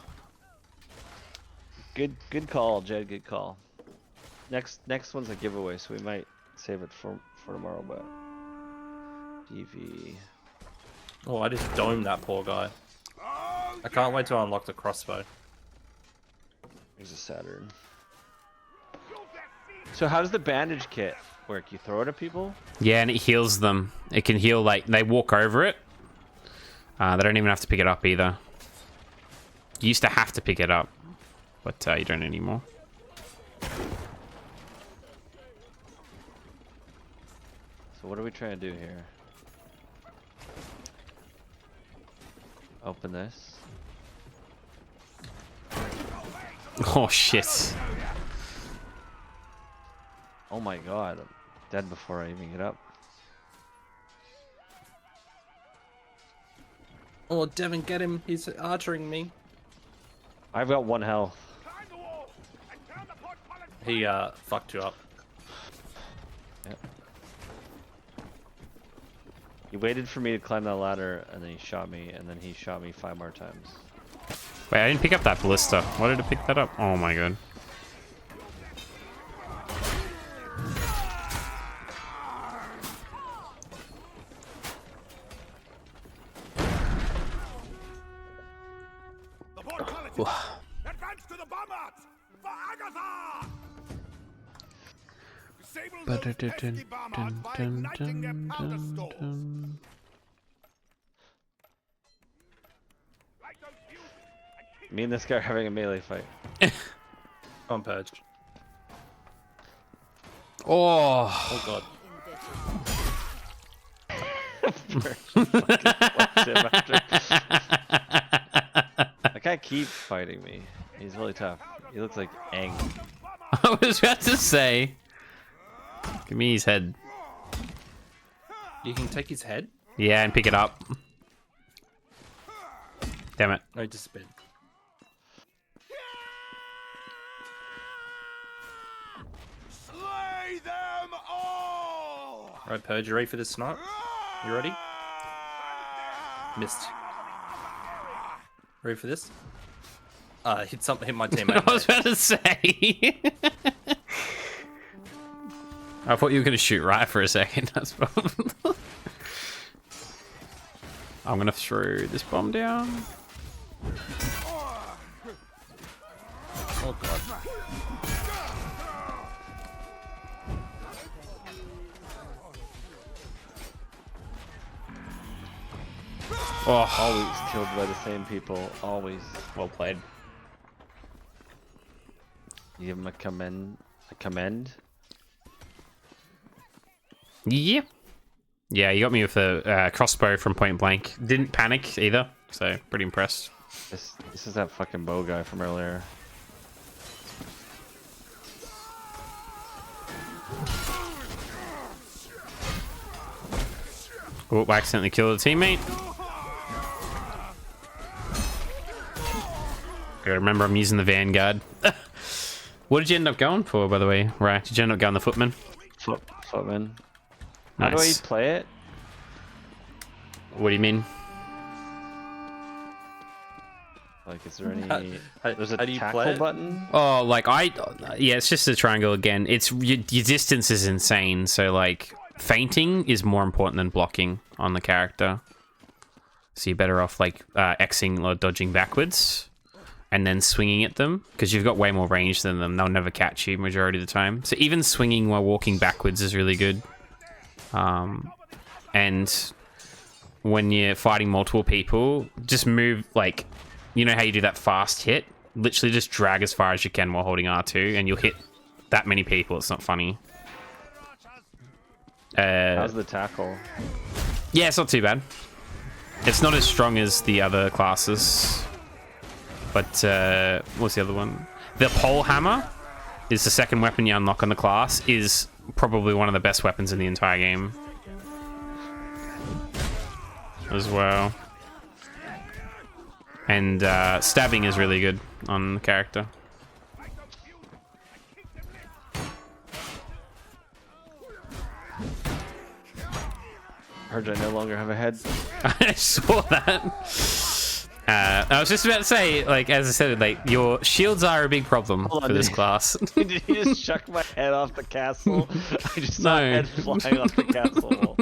Good call, Jed. Good call. Next one's a giveaway, so we might save it for tomorrow. But DV. Oh, I just domed that poor guy. I can't wait to unlock the crossbow. Here's a Saturn. So how does the bandage kit work? You throw it at people? Yeah, and it heals them. It can heal, like, they walk over it. They don't even have to pick it up either. You used to have to pick it up, but you don't anymore. So what are we trying to do here? Open this. Oh, shit. Oh my god, I'm dead before I even get up. Oh, Devin, get him. He's archering me. I've got 1 health. He, fucked you up. Yep. He waited for me to climb that ladder, and then he shot me, and then he shot me 5 more times. Wait, I didn't pick up that ballista. Why did I pick that up? Oh my god. Advance to the bombards! For Agatha! Disable those pesky bombards by igniting their powder stores. Me and this guy are having a melee fight. I'm purged. Oh. Oh god. That guy keeps fighting me. He's really tough. He looks like Aang. I was about to say. Give me his head. You can take his head? Yeah, and pick it up. Damn it. No, he disappeared. Slay them all! Alright, Purge, you ready for this snipe? You ready? Missed. Ready for this? Hit my teammate. I was about to say. I thought you were going to shoot right for a second. That's probably... I'm going to throw this bomb down. Oh god. Oh. Always killed by the same people. Always. Well played. You give him a commend? Yeah. Yeah, you got me with a crossbow from point blank. Didn't panic either, so pretty impressed. This is that fucking bow guy from earlier. Oh, I accidentally killed a teammate. Gotta remember I'm using the Vanguard. What did you end up going for, by the way? Right, did you end up going the Footman? Footman. Nice. How do I play it? What do you mean? Like, is there any... There's a how do you tackle play it? button? Oh, like yeah, it's just a triangle again. It's your distance is insane. So like feinting is more important than blocking on the character. So you're better off like Xing or dodging backwards, and then swinging at them because you've got way more range than them. They'll never catch you majority of the time. So even swinging while walking backwards is really good. And when you're fighting multiple people, just move like. You know how you do that fast hit? Literally just drag as far as you can while holding R2 and you'll hit that many people. It's not funny. How's the tackle? Yeah, it's not too bad. It's not as strong as the other classes. But, what's the other one? The pole hammer is the second weapon you unlock on the class. Is probably one of the best weapons in the entire game. As well. And stabbing is really good on the character. Heard I no longer have a head. I saw that. I was just about to say, like, as I said, like, your shields are a big problem for this class. Did you just chuck my head off the castle? I just saw a head flying off the castle wall.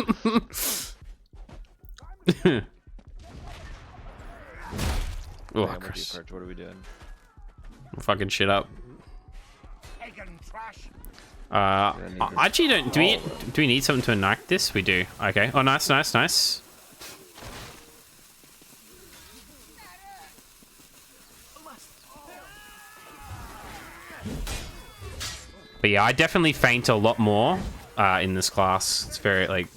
Oh, Okay, Chris. what are we doing? Fucking shit up. Actually, don't. Do we need something to enact this? We do. Okay. Oh, nice, nice, nice. But yeah, I definitely faint a lot more in this class. It's very like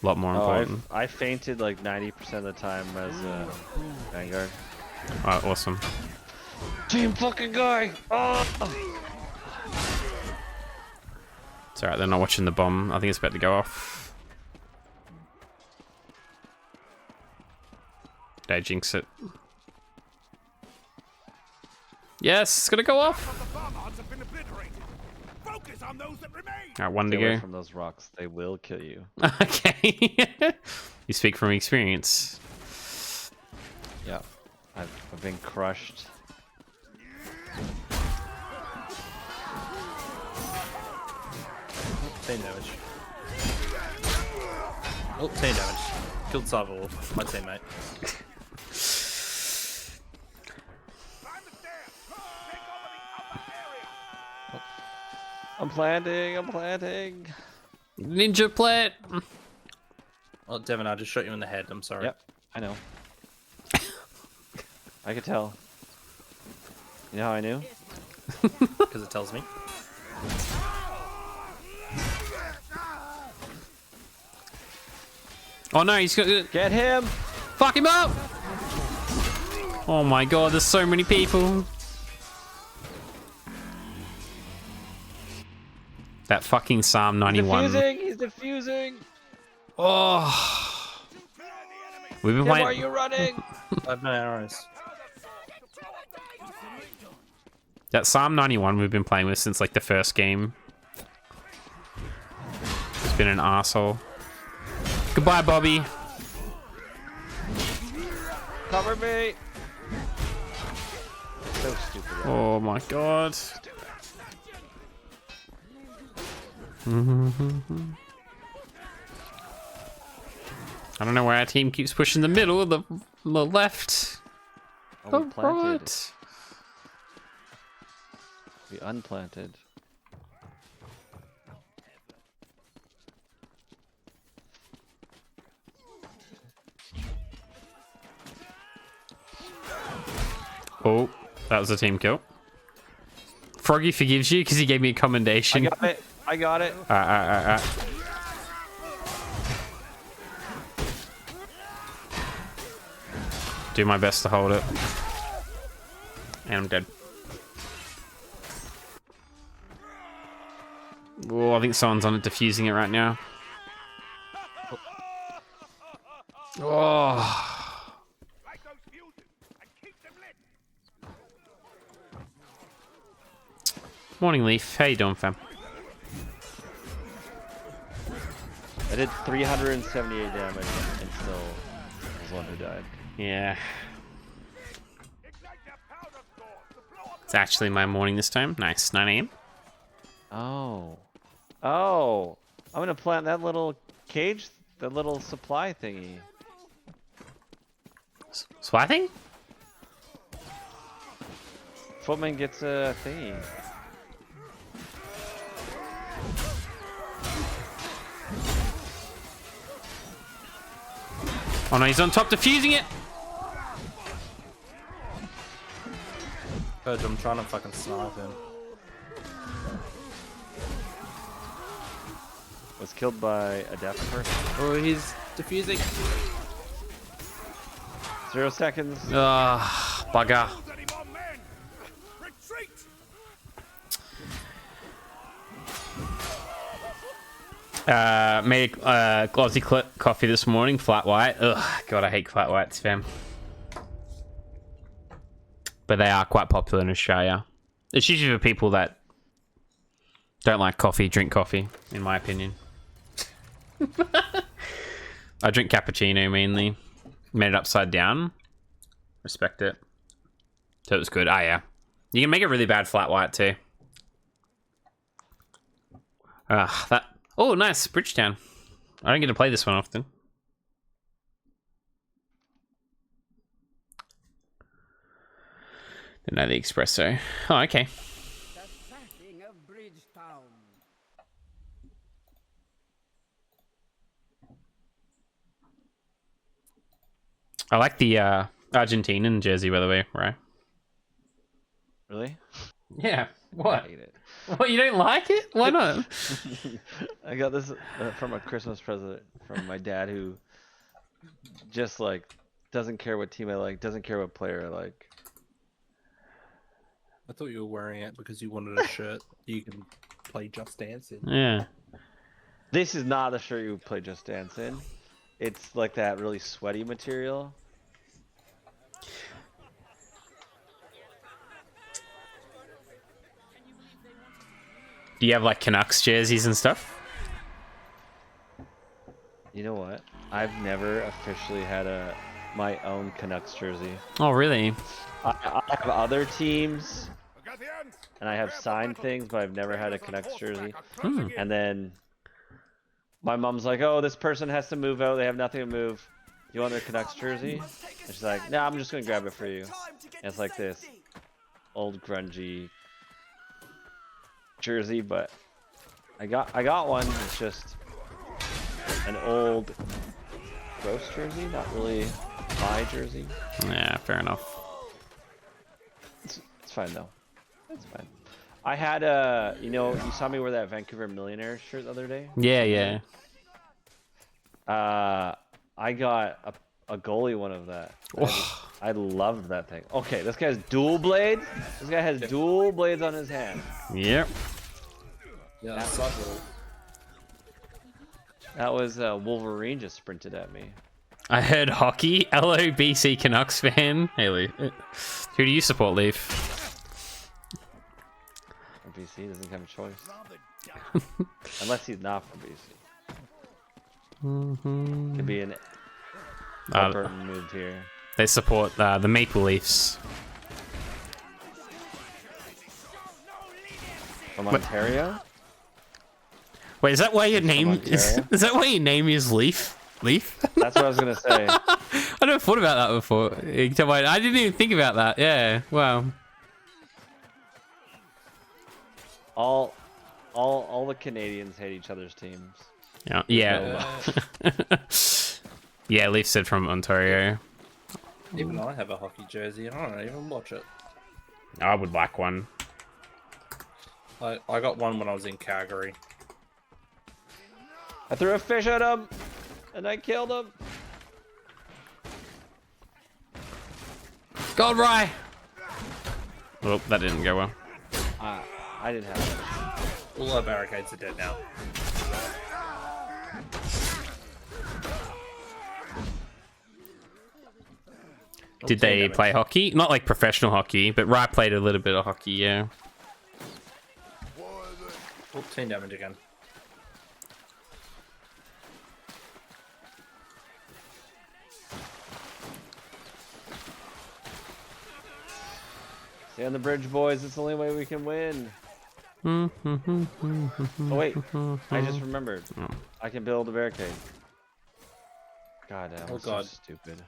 a lot more important. I fainted like 90% of the time as a Vanguard. Oh, awesome. Team fucking guy! Oh! It's alright, they're not watching the bomb. I think it's about to go off. Did I jinx it? Yes, it's gonna go off. Alright, one to Stay away go. from those rocks. They will kill you. Okay. You speak from experience. Yeah. I've been crushed. Team damage. Oh, team damage. Killed Cyber, my teammate. I'm planting. Ninja plant. Oh, Devin, I just shot you in the head. I'm sorry. Yep, I know. I could tell. You know how I knew? Because it tells me. Oh no, he's gonna get him. Fuck him up. Oh my god, there's so many people. That fucking Psalm 91. He's defusing. Oh. We've been Tim, playing. are you running? 5 minute arrows. That Psalm 91 we've been playing with since like the first game. It's been an asshole. Goodbye, Bobby. Cover me. So stupid. Oh my god. I don't know why our team keeps pushing the middle, the left, Oh, the we planted. right. We unplanted. Oh, that was a team kill. Froggy forgives you because he gave me a commendation. I got it. Do my best to hold it. And I'm dead. Oh, I think someone's on it defusing it right now. Oh. Morning, Leaf. How you doing, fam? I did 378 damage and still was one who died. Yeah. It's actually my morning this time. Nice. 9 a.m. Oh. Oh. I'm gonna plant that little cage, the little supply thingy. Supply thing? Footman gets a thingy. Oh no, he's on top defusing it. Purge, I'm trying to fucking snipe him. Was killed by a deaf person. Oh, he's defusing. 0 seconds. Bugger. Made glossy coffee this morning, flat white. Ugh, God, I hate flat whites, fam. But they are quite popular in Australia. It's usually for people that don't like coffee, drink coffee, in my opinion. I drink cappuccino mainly. Made it upside down. Respect it. So it was good. Ah, yeah. You can make a really bad flat white too. That. Oh, nice. Bridgetown. I don't get to play this one often. Didn't know the espresso. Oh, okay. The sacking of Bridgetown. I like the Argentinian jersey, by the way, right? Really? Yeah. What? I hate it. What, you don't like it? Why not? I got this from a Christmas present from my dad, who just like doesn't care what team I like, doesn't care what player I like. I thought you were wearing it because you wanted a shirt you can play Just Dance in. Yeah. This is not the shirt you would play Just Dance in. It's like that really sweaty material. Do you have like Canucks jerseys and stuff? You know what? I've never officially had my own Canucks jersey. Oh, really? I have other teams, and I have signed things, but I've never had a Canucks jersey. And then my mom's like, "Oh, this person has to move out. They have nothing to move. You want their Canucks jersey?" And she's like, "No, I'm just gonna grab it for you." And it's like this old grungy jersey, but I got one. It's just an old gross jersey, not really my jersey. Yeah, fair enough. It's fine though. It's fine. I had you know, you saw me wear that Vancouver Millionaire shirt the other day? Yeah, yeah. I got a goalie one of that. I loved that thing. Okay, this guy has dual blades. This guy has dual blades on his hand. Yep. Yeah, that's so cool. That was Wolverine just sprinted at me. I heard hockey. LOBC Canucks fan. Hey, Leaf. Who do you support, Leaf? BC doesn't have a choice. Unless he's not from BC. Could be an Albertan moved here. They support the Maple Leafs. From Ontario? Wait, is that why your name is that why your name is Leaf? Leaf? That's what I was gonna say. I never thought about that before. I didn't even think about that. Yeah. Wow. All the Canadians hate each other's teams. Yeah. Yeah. Yeah, Leaf said from Ontario. Even I have a hockey jersey and I don't even watch it. I would like one. I got one when I was in Calgary. I threw a fish at him, and I killed him. God, Rye! Oh, that didn't go well. I didn't have it. All our barricades are dead now. Did they play hockey? Not like professional hockey, but Rye played a little bit of hockey, yeah. Oh, 10 damage again. Stay on the bridge, boys. It's the only way we can win. Oh, wait. I just remembered. I can build a barricade. God, that was so stupid.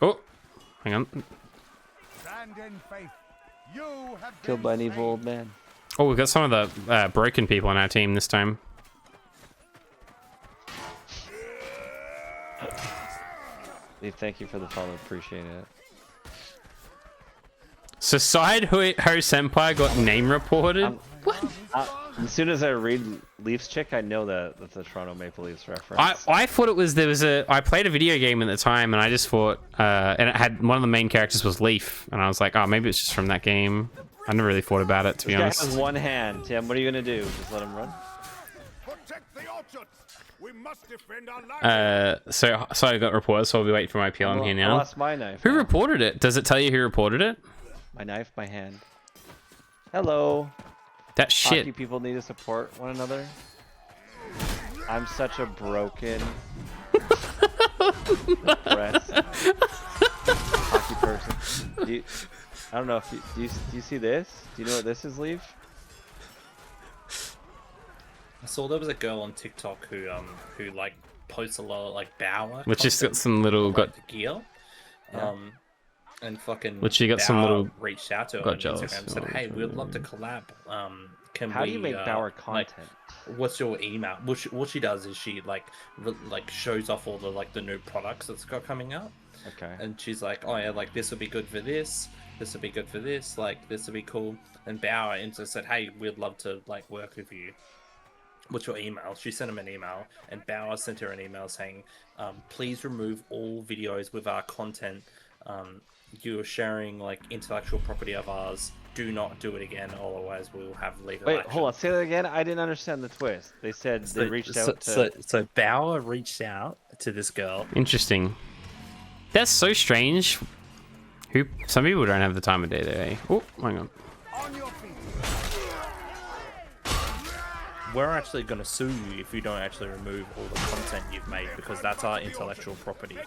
Oh, hang on. Stand in faith. You have Killed by an evil old man. Oh, we've got some of the broken people on our team this time. Lee, thank you for the follow. Appreciate it. So Side Ho Senpai got name reported? What? As soon as I read Leafs Chick, I know that that's a Toronto Maple Leafs reference. I thought it was, I played a video game at the time and I just thought, and it had, one of the main characters was Leaf. And I was like, oh, maybe it's just from that game. I never really thought about it, to be honest. This guy has one hand. Tim, what are you going to do? Just let him run? Protect the orchards. We must defend our land. So I got reported, so I'll be waiting for my PL here now. I lost my knife. Who reported it? Does it tell you who reported it? My knife, my hand. Hello. That shit. Hockey people need to support one another. I'm such a broken, depressed hockey person. I don't know if do you see this? Do you know what this is, Leaf? I saw there was a girl on TikTok who like posts a lot of like Bauer. Which just got some little the gear. Yeah. And fucking Literally got Bauer some little reached out to her got on jealous. Instagram and said, "Hey, we'd love to collab. How do you make Bauer content? Like, what's your email?" What she does is she like shows off all the like the new products that's got coming out. Okay. And she's like, "Oh yeah, like this would be good for this. This would be good for this. Like this would be cool." And Bauer just said, "Hey, we'd love to like work with you. What's your email?" She sent him an email, and Bauer sent her an email saying, "Please remove all videos with our content. You are sharing like intellectual property of ours. Do not do it again, otherwise we'll have legal Wait, action." hold on. Say that again. I didn't understand the twist. They said they reached out to. So Bauer reached out to this girl. Interesting. That's so strange. Some people don't have the time of day there, eh? Oh, hang on. We're actually going to sue you if you don't actually remove all the content you've made, because that's our intellectual property.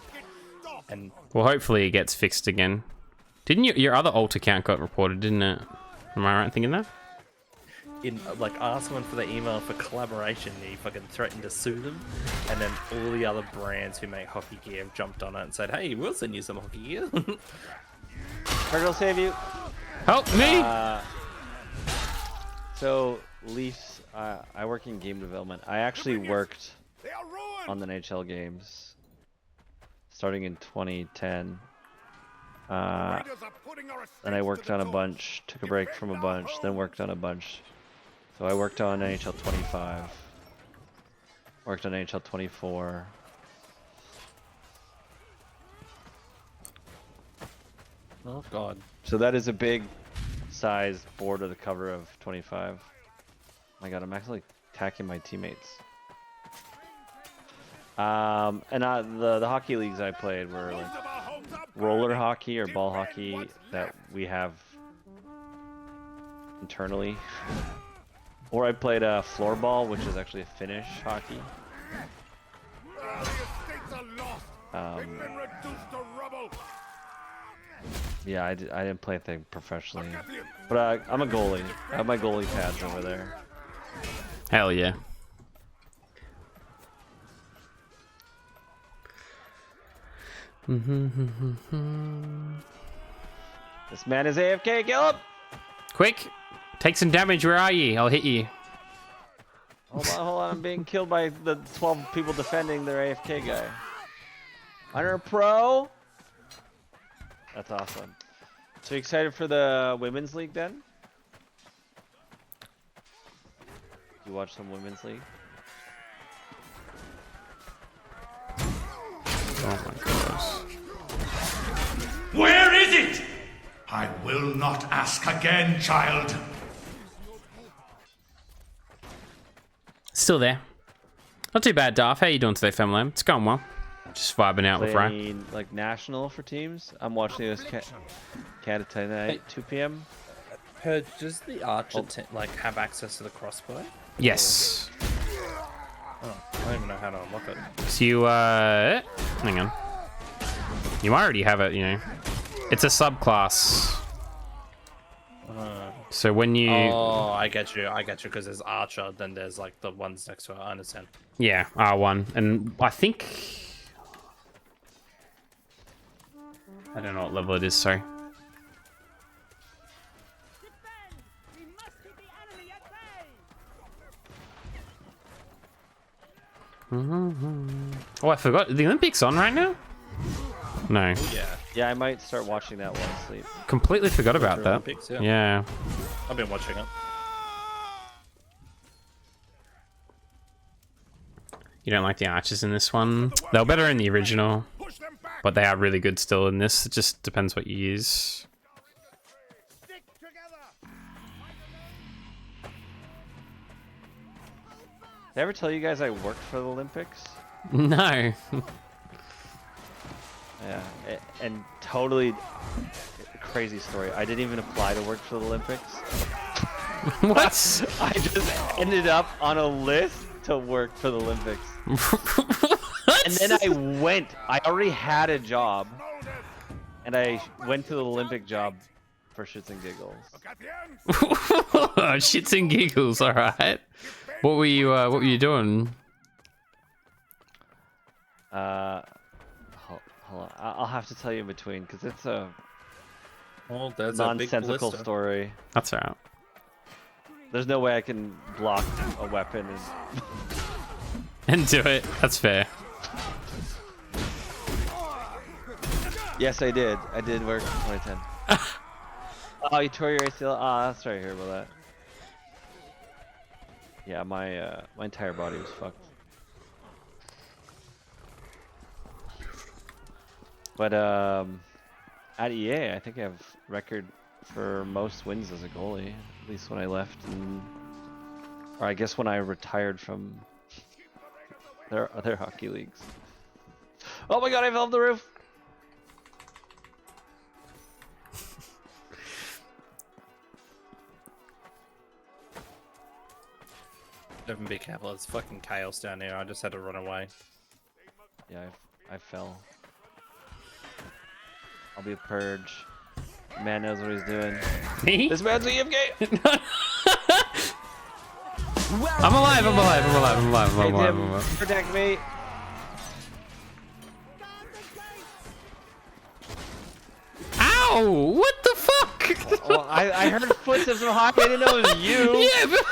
And well, hopefully it gets fixed again. Didn't your other alt account got reported, didn't it? Am I right in thinking that? in like asked someone for the email for collaboration, he fucking threatened to sue them, and then all the other brands who make hockey gear have jumped on it and said, "Hey, we'll send you some hockey gear." Turtle will save you. Help me! So Leafs, I work in game development. I actually worked on the NHL games starting in 2010. Then I worked on a bunch, took a break from a bunch, then worked on a bunch. So I worked on NHL 25, worked on NHL 24. Oh god. So that is a big size board of the cover of 25. My god, I'm actually attacking my teammates. And the hockey leagues I played were like roller hockey or ball hockey that we have internally. Or I played floorball, which is actually a Finnish hockey. Yeah, I didn't play anything professionally, but I'm a goalie. I have my goalie pads over there. Hell yeah. This man is AFK, kill him! Quick! Take some damage, where are you? I'll hit you. Hold on, I'm being killed by the 12 people defending their AFK guy. Under pro? That's awesome. So you excited for the women's league then? You watch some women's league? Oh my gosh. Where is it? I will not ask again, child. Still there. Not too bad, Darth. How you doing today, family? It's going well. Just vibing out with Ray. Any, like national for teams? I'm watching this Canada tonight, 2 p.m. Heard, does the Archer like have access to the crossbow? Yes. Oh, I don't even know how to unlock it. So you, hang on. You already have it, you know. It's a subclass. So when you... Oh, I get you, because there's Archer, then there's like the ones next to it, I understand. Yeah, R1. And I think... I don't know what level it is, sorry. Oh, I forgot. The Olympics on right now? No. Yeah, I might start watching that while I sleep. Completely forgot about that. Olympics, yeah. Yeah. I've been watching it. You don't like the archers in this one? They were better in the original, but they are really good still in this. It just depends what you use. Did I ever tell you guys I worked for the Olympics? No. Yeah, and totally crazy story. I didn't even apply to work for the Olympics. What? I just ended up on a list to work for the Olympics. And then I went. I already had a job, and I went to the Olympic job for shits and giggles. Shits and giggles. All right. What were you doing? Hold on. I'll have to tell you in between because it's a nonsensical story. That's all right. There's no way I can block a weapon and do it. That's fair. Yes, I did. I did work in 2010. Oh, you tore your ACL? Oh, that's right. I hear about that. Yeah, my entire body was fucked. But at EA, I think I have record for most wins as a goalie. At least when I left, or I guess when I retired from their other hockey leagues. Oh my god! I fell off the roof. Don't be careful, it's fucking chaos down here. I just had to run away. Yeah, I fell. I'll be a purge. Man knows what he's doing. Me? This man's a EMK! I'm alive, I'm alive, I'm alive, I'm alive, I'm alive, I'm alive. Protect me! Ow! What the fuck? Well, I heard footsteps from hockey, I didn't know it was you! Yeah, but...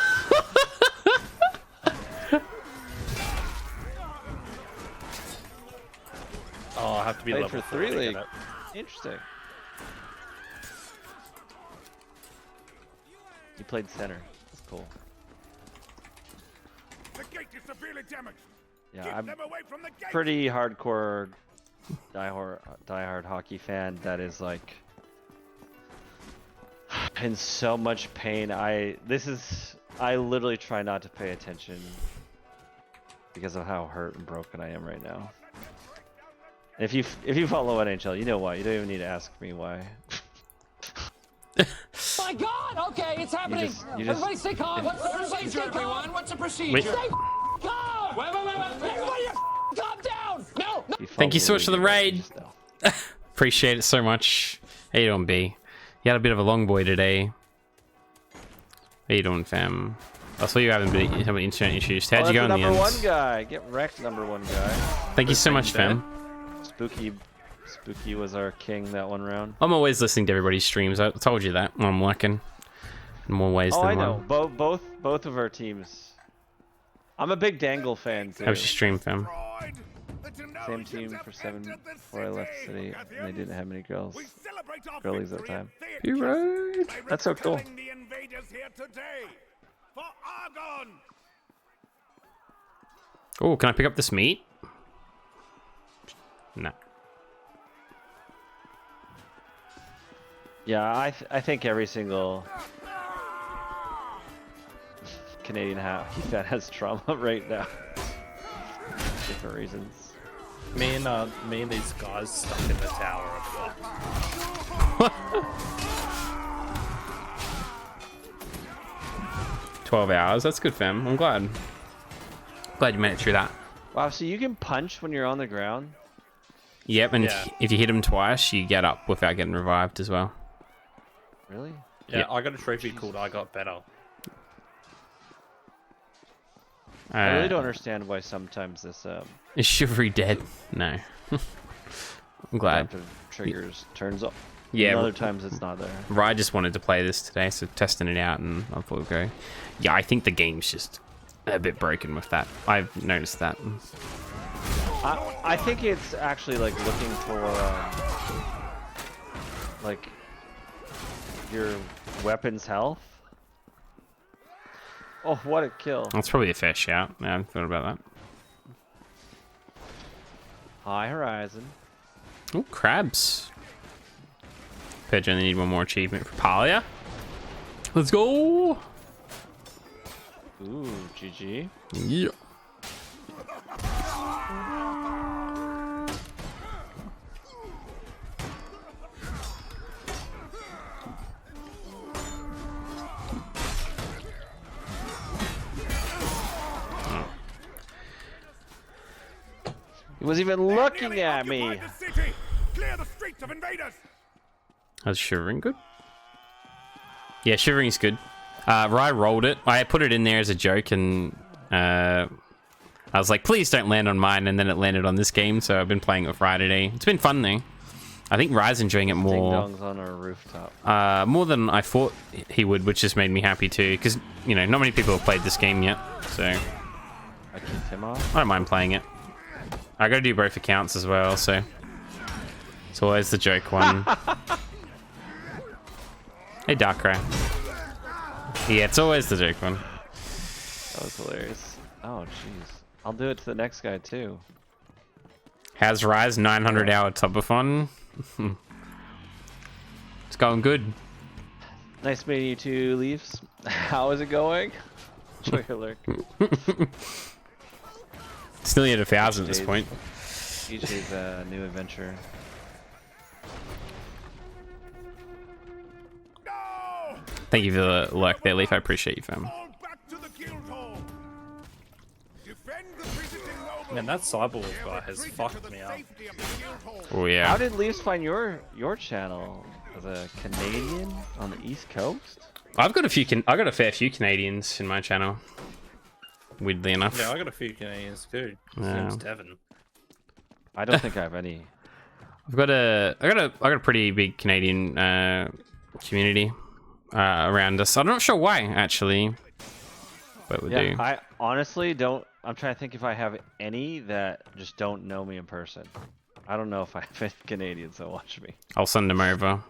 Oh, I have to be level for 3 3 league. league. Interesting. You played center. That's cool. The gate is severely damaged. Yeah, Keep I'm them away from the gate. pretty hardcore diehard hockey fan that is like in so much pain. I literally try not to pay attention because of how hurt and broken I am right now. If you follow NHL, you know why. You don't even need to ask me why. My God! Okay, it's happening. Everybody stay calm. What's the procedure, everyone? What's the procedure? Wait. Stay calm. Wait. Everybody, calm down. No. Thank you so much for the raid. Appreciate it so much. How you doing, B? You had a bit of a long boy today. How you doing, fam? I saw you having internet issues. How'd you go in the end? Number one guy. Get wrecked, number one guy. Thank you so much, fam. Spooky was our king that one round. I'm always listening to everybody's streams. I told you that. I'm working in more ways than one. Oh, I know. Both of our teams. I'm a big Dangle fan too. How was your stream, fam? Same team for 7 before I left the city, and they didn't have many girlies at the time. You right? That's so cool. Oh, can I pick up this meat? No. Yeah, I think every single Canadian hockey fan has trauma right now. Different reasons. Me and these guys stuck in the tower are fucked. 12 hours. That's good, fam. I'm glad. Glad you made it through that. Wow, so you can punch when you're on the ground? Yep, and Yeah. if you hit him twice, you get up without getting revived as well. Really? Yeah, Yep. I got a trophy called I Got Better. I really don't understand why sometimes this Is Chivalry dead? No. I'm glad. adaptive triggers turns off. Yeah. And other times it's not there. Rye just wanted to play this today, so testing it out, and I thought we'd go. Yeah, I think the game's just a bit broken with that. I've noticed that. I think it's actually like looking for like your weapon's health. Oh, what a kill! That's probably a fair shout. Yeah, I haven't thought about that. High Horizon. Oh, crabs. Pidge, only need one more achievement for Palia. Let's go! Ooh, GG. Yeah. He wasn't even looking at me. Clear the streets of invaders. How's Shivering good? Yeah, Shivering's good. Rye rolled it. I put it in there as a joke, and I was like, please don't land on mine, and then it landed on this game, so I've been playing it with Rye today. It's been fun, though. I think Rye's enjoying it more. Ding dongs on our rooftop. More than I thought he would, which just made me happy, too, because, you know, not many people have played this game yet, so... I kicked him off? I don't mind playing it. I gotta do both accounts as well, so... It's always the joke one. Hey, Darkrai. Yeah, it's always the joke one. That was hilarious. Oh, jeez. I'll do it to the next guy, too. How's Rise 900-hour Topathon? It's going good. Nice meeting you two, Leafs. How is it going? Enjoy your lurk. It's nearly at 1,000 at this point. DJ's new adventure. Thank you for the luck there, Leaf. I appreciate you, fam. Man, that Cyborg guy has fucked me up. Oh yeah. How did Leafs find your channel? As a Canadian on the East Coast? I've got a fair few Canadians in my channel. Weirdly enough. Yeah, I got a few Canadians too. Yeah. Name's Devin. I don't think I have any. I got a pretty big Canadian community around us. I'm not sure why actually, but we do. I honestly don't. I'm trying to think if I have any that just don't know me in person. I don't know if I have any Canadians that watch me. I'll send them over.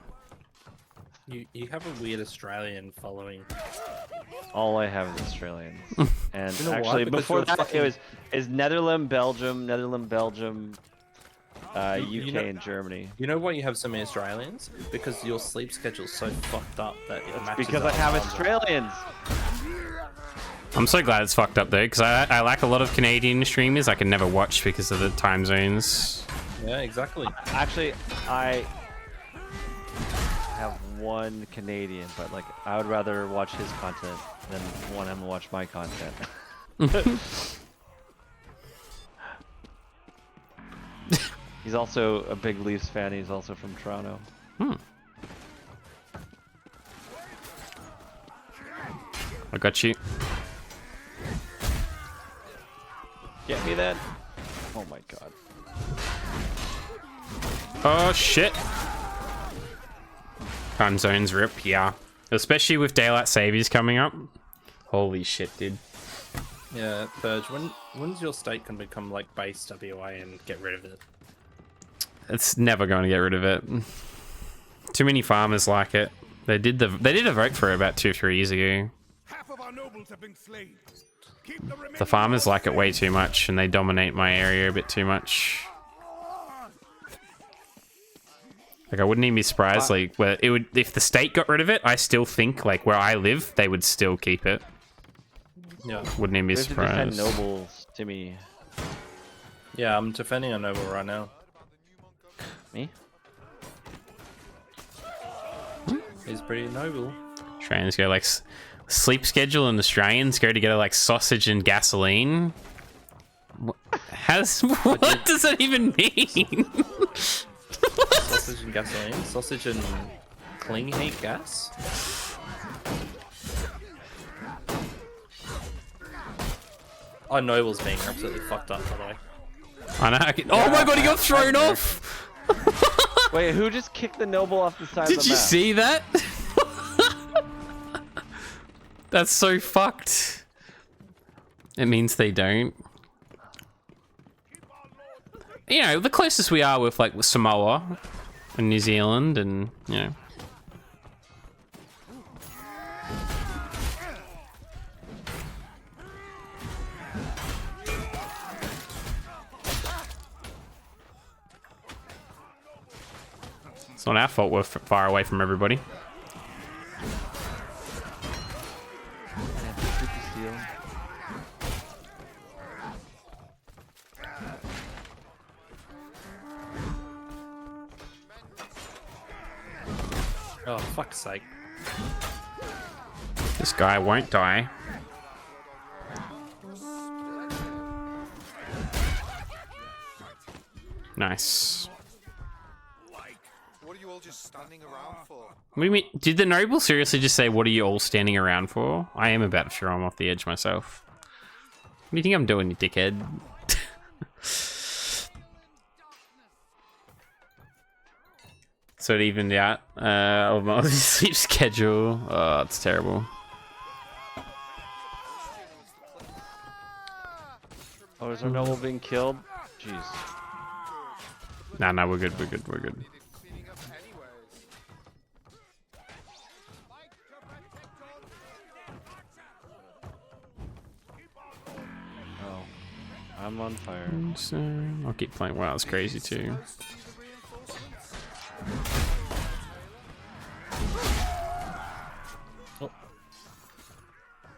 You have a weird Australian following. All I have is Australians. And You know why? actually, Because before you're that, fucking- is Netherlands, Belgium, UK, You know- and Germany. You know why you have so many Australians? Because your sleep schedule's so fucked up that it matches Because I up have with Australians. I'm so glad it's fucked up though, because I like a lot of Canadian streamers I can never watch because of the time zones. Yeah, exactly. Actually, I have one Canadian, but like I would rather watch his content than want him to watch my content. He's also a big Leafs fan. He's also from Toronto. I got you. Get me that. Oh my god. Oh shit. Time zones rip, yeah. Especially with daylight savings coming up. Holy shit, dude. Yeah, Purge, when's your state gonna become like base WA and get rid of it? It's never going to get rid of it. Too many farmers like it. They did a vote for it about 2 or 3 years ago. Half of our nobles have been slain. The farmers like it way too much, and they dominate my area a bit too much. Like I wouldn't even be surprised. Like, where it would, if the state got rid of it, I still think like where I live, they would still keep it. Yeah, wouldn't even be We have to defend surprised. nobles, Timmy. Yeah, I'm defending a noble right now. Me? He's pretty noble. Australians go like sleep schedule, and Australians go together like sausage and gasoline. What does that even mean? Sausage and gasoline? Sausage and cling heat gas? Oh, Noble's being absolutely fucked up, by the way. I know. Oh my god, he got thrown off! Wait, who just kicked the noble off the side of Did the you map? see that? That's so fucked. It means they don't. You know, the closest we are with like Samoa and New Zealand, and you know. It's not our fault we're far away from everybody. Oh, fuck's sake. This guy won't die. Nice. What are you all just standing around for? What do you mean? Did the noble seriously just say, what are you all standing around for? I am about to throw him off the edge myself. What do you think I'm doing, you dickhead? So it evened out of my sleep schedule. Oh, it's terrible. Oh, is our noble being killed? Jeez. Nah, we're good, we're good, we're good. Oh, I'm on fire. I'll keep playing. Wow, it's crazy too.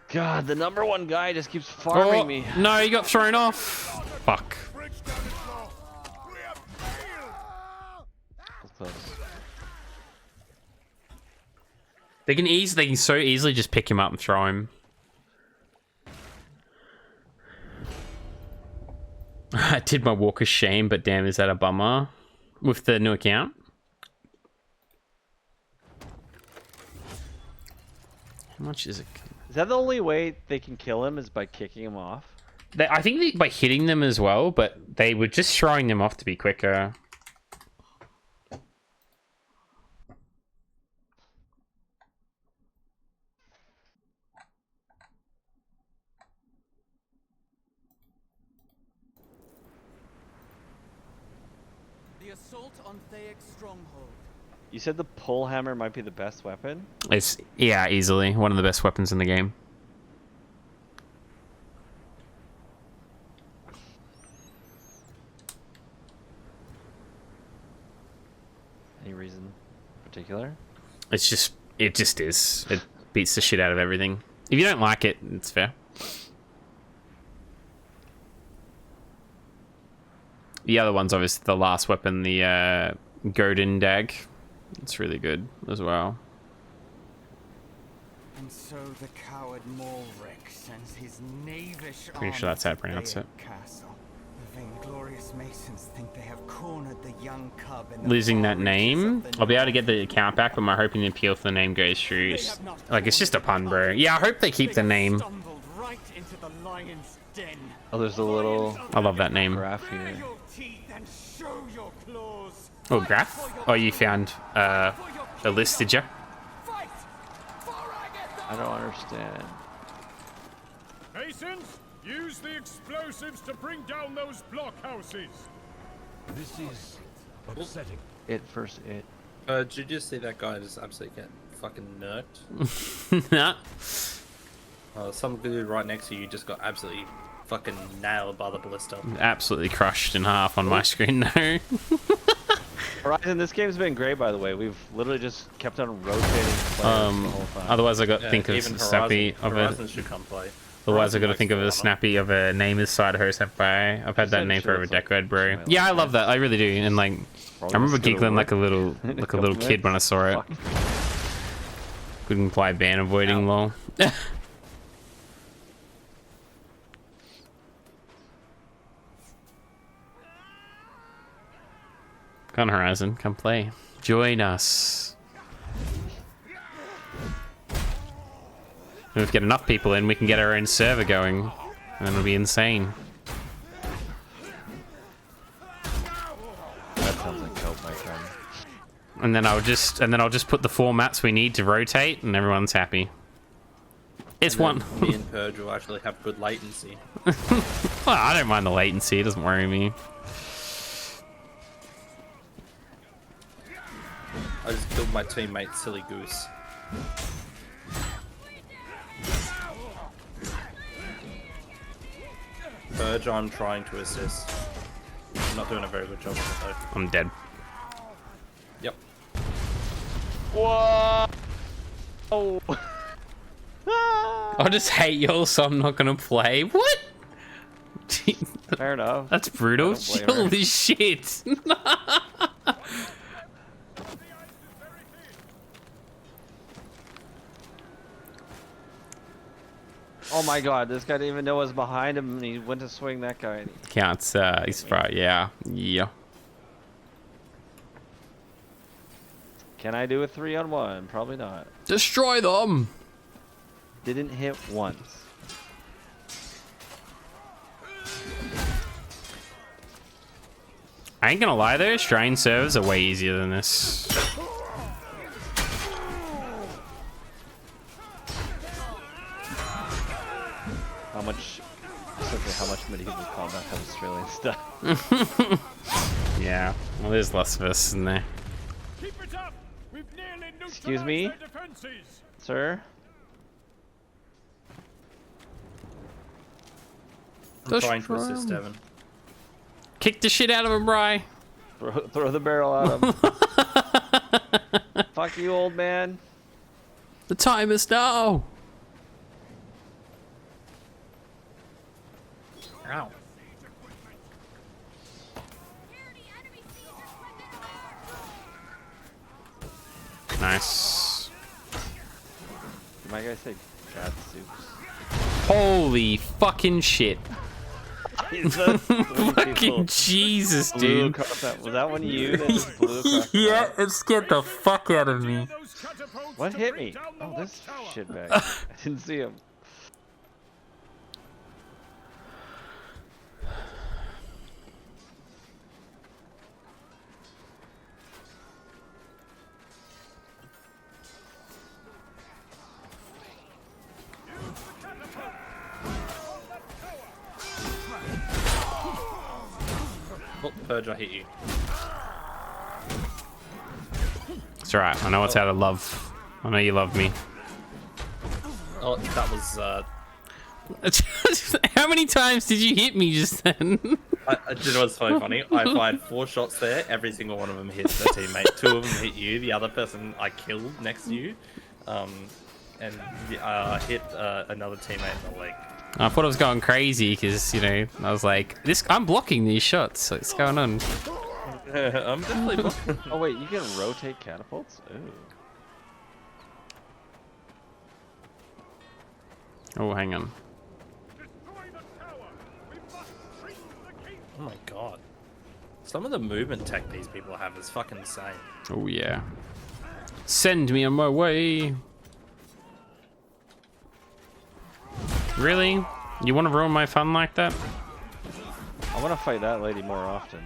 God, the #1 guy just keeps farming me. No, he got thrown off. Fuck. That's close. They can so easily just pick him up and throw him. I did my walk of shame, but damn, is that a bummer? With the new account? How much is it? Is that the only way they can kill him is by kicking him off? I think by hitting them as well, but they were just throwing them off to be quicker. The assault on Thayek's stronghold. You said the pole hammer might be the best weapon? It's, yeah, easily. One of the best weapons in the game. Any reason in particular? It just is. It beats the shit out of everything. If you don't like it, it's fair. The other one's obviously the last weapon, the Godin Dag. It's really good as well. And so the coward Morrick sends his knavish Pretty sure that's how to pronounce it. castle. The vainglorious masons think they have cornered the young cub in the Losing far that reaches name, of the I'll be able to get the account back, but my hoping the appeal for the name goes through. Like, it's just a pun, bro. Yeah, I hope they keep the name. stumbled right into the lion's den. Oh, there's a little... I love that name. graph here. Your teeth and show your claws. Oh, graph? Oh, you found a list, did you? I don't understand. Masons, use the explosives to bring down those blockhouses. This is upsetting. It. Did you just see that guy just absolutely get fucking nerked? Nah. Some dude right next to you just got absolutely fucking nailed by the ballista. Absolutely crushed in half on my screen now. Horizon, this game's been great, by the way. We've literally just kept on rotating players the whole time. Otherwise I got to think of even Snappy of Horizon it. should come play. Otherwise I got to think of a Snappy of a name as side her senpai. I've had that name for over a decade, bro. Yeah, I love that. I really do. And like, I remember giggling like a little kid when I saw it. Couldn't play ban avoiding, lol. Come on, Horizon, come play. Join us. And if we get enough people in, we can get our own server going. And then it'll be insane. That sounds like cope, my friend. And then I'll just put the 4 mats we need to rotate, and everyone's happy. It's one. Me and Purge will actually have good latency. Well, I don't mind the latency. It doesn't worry me. I just killed my teammate, Silly Goose. Purge, I'm trying to assist. I'm not doing a very good job of it though. I'm dead. Yep. Whoa! Oh. I just hate y'all, so I'm not gonna play. What? Fair enough. That's brutal. I don't blame her. Holy shit. Oh my god, this guy didn't even know what was behind him and he went to swing that guy. And Counts, he's right, yeah. Yeah. Can I do a 3-on-1? Probably not. Destroy them. Didn't hit once. I ain't gonna lie though, Strain servers are way easier than this. How much? How much medieval combat has Australian stuff? Yeah, well, there's less of us in there. Excuse me, sir. I'm trying to assist Evan. Kick the shit out of him, Bri. Throw the barrel at him. Fuck you, old man. The time is now. Ow. Nice. Did my guy say God soups? Holy fucking shit. Fucking Jesus, dude. Was that one you that just blew across? Yeah, it scared the fuck out of me. What hit me? Oh, this shitbag. I didn't see him. Oh, Purge, I hit you. It's alright, I know it's out of love. I know you love me. Oh, that was, How many times did you hit me just then? you know what's so funny? I fired 4 shots there, every single one of them hit the teammate. 2 of them hit you, the other person I killed next to you. And I hit another teammate in the leg. I thought I was going crazy because, you know, I was like, I'm blocking these shots. What's going on? I'm definitely blocking. Oh wait, you can rotate catapults? Ooh. Oh, hang on. Oh my god. Some of the movement tech these people have is fucking insane. Oh, yeah. Send me on my way. Really? You want to ruin my fun like that? I want to fight that lady more often.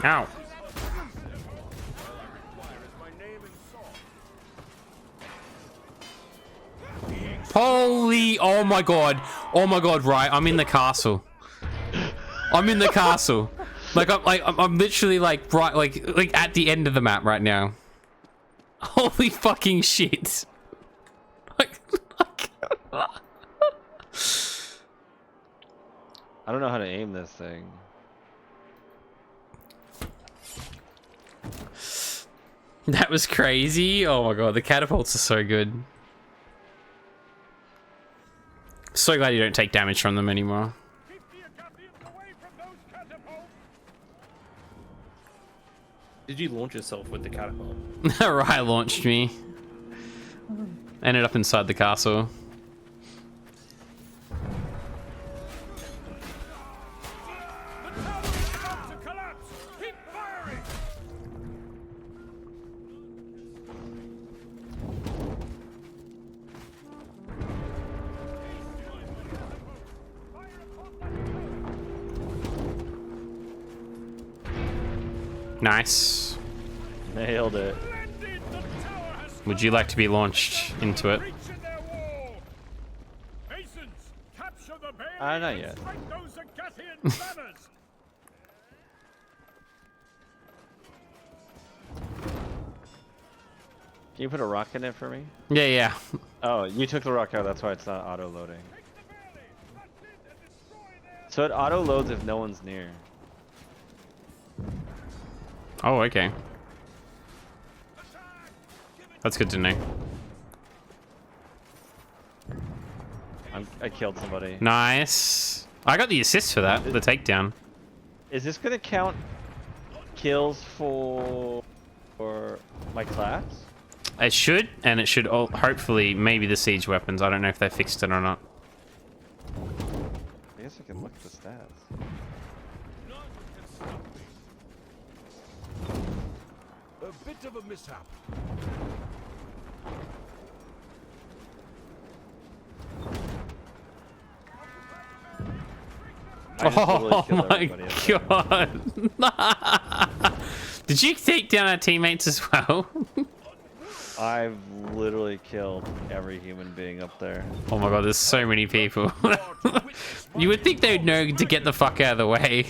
Ow. Holy, oh my god, right, I'm in the castle. I'm in the castle. I'm literally like right, like at the end of the map right now. Holy fucking shit. I don't know how to aim this thing. That was crazy. Oh my god, the catapults are so good. So glad you don't take damage from them anymore. Did you launch yourself with the catapult? Right, launched me. Ended up inside the castle. Nice. Nailed it. Would you like to be launched into it? Not yet. Can you put a rock in it for me? Yeah. Oh, you took the rock out, that's why it's not auto-loading. So it auto-loads if no one's near. Oh, okay. That's good to know. I killed somebody. Nice. I got the assist for that, the takedown. Is this gonna count kills for my class? It should, and it should hopefully maybe the siege weapons. I don't know if they fixed it or not. I guess I can look at the stats. A bit of a mishap. Oh my god! Did you take down our teammates as well? I've literally killed every human being up there. Oh my god, there's so many people. You would think they'd know to get the fuck out of the way.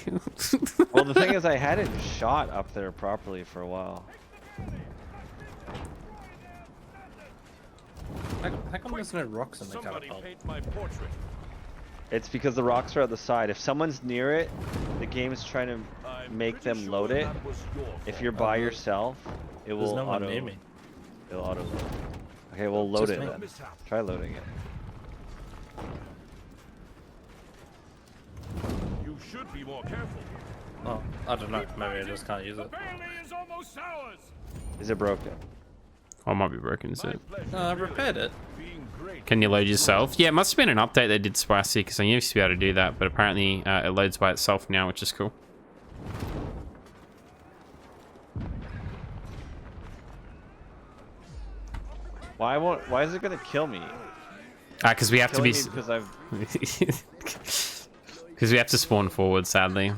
Well, the thing is, I hadn't shot up there properly for a while. How come there's no rocks in the catapult? It's because the rocks are at the side. If someone's near it, the game's trying to make them load it. If you're by yourself, it will no one auto. near me. It'll auto load. Okay, we'll load Just it me. then. Try loading it. You should be more careful. Oh, I don't know. Maybe I just can't use it. Is almost ours. Is it broken? Oh, it might be broken, is it? I repaired it. Can you load yourself? Yeah, it must have been an update they did spicy, because I used to be able to do that, but apparently it loads by itself now, which is cool. Why is it gonna kill me? Because we have to be. Because I've. Because we have to spawn forward, sadly.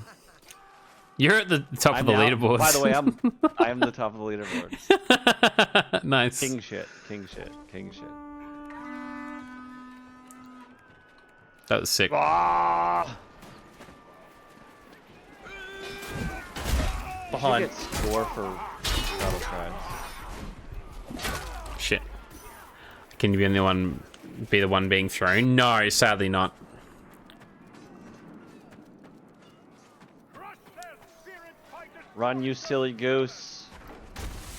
You're at the top of the leaderboard. By the way, I am the top of the leaderboard. Nice. King shit. King shit. King shit. That was sick. Ah! Behind. You get score for battle crimes. Shit. Can you be the one being thrown? No, sadly not. Run, you silly goose.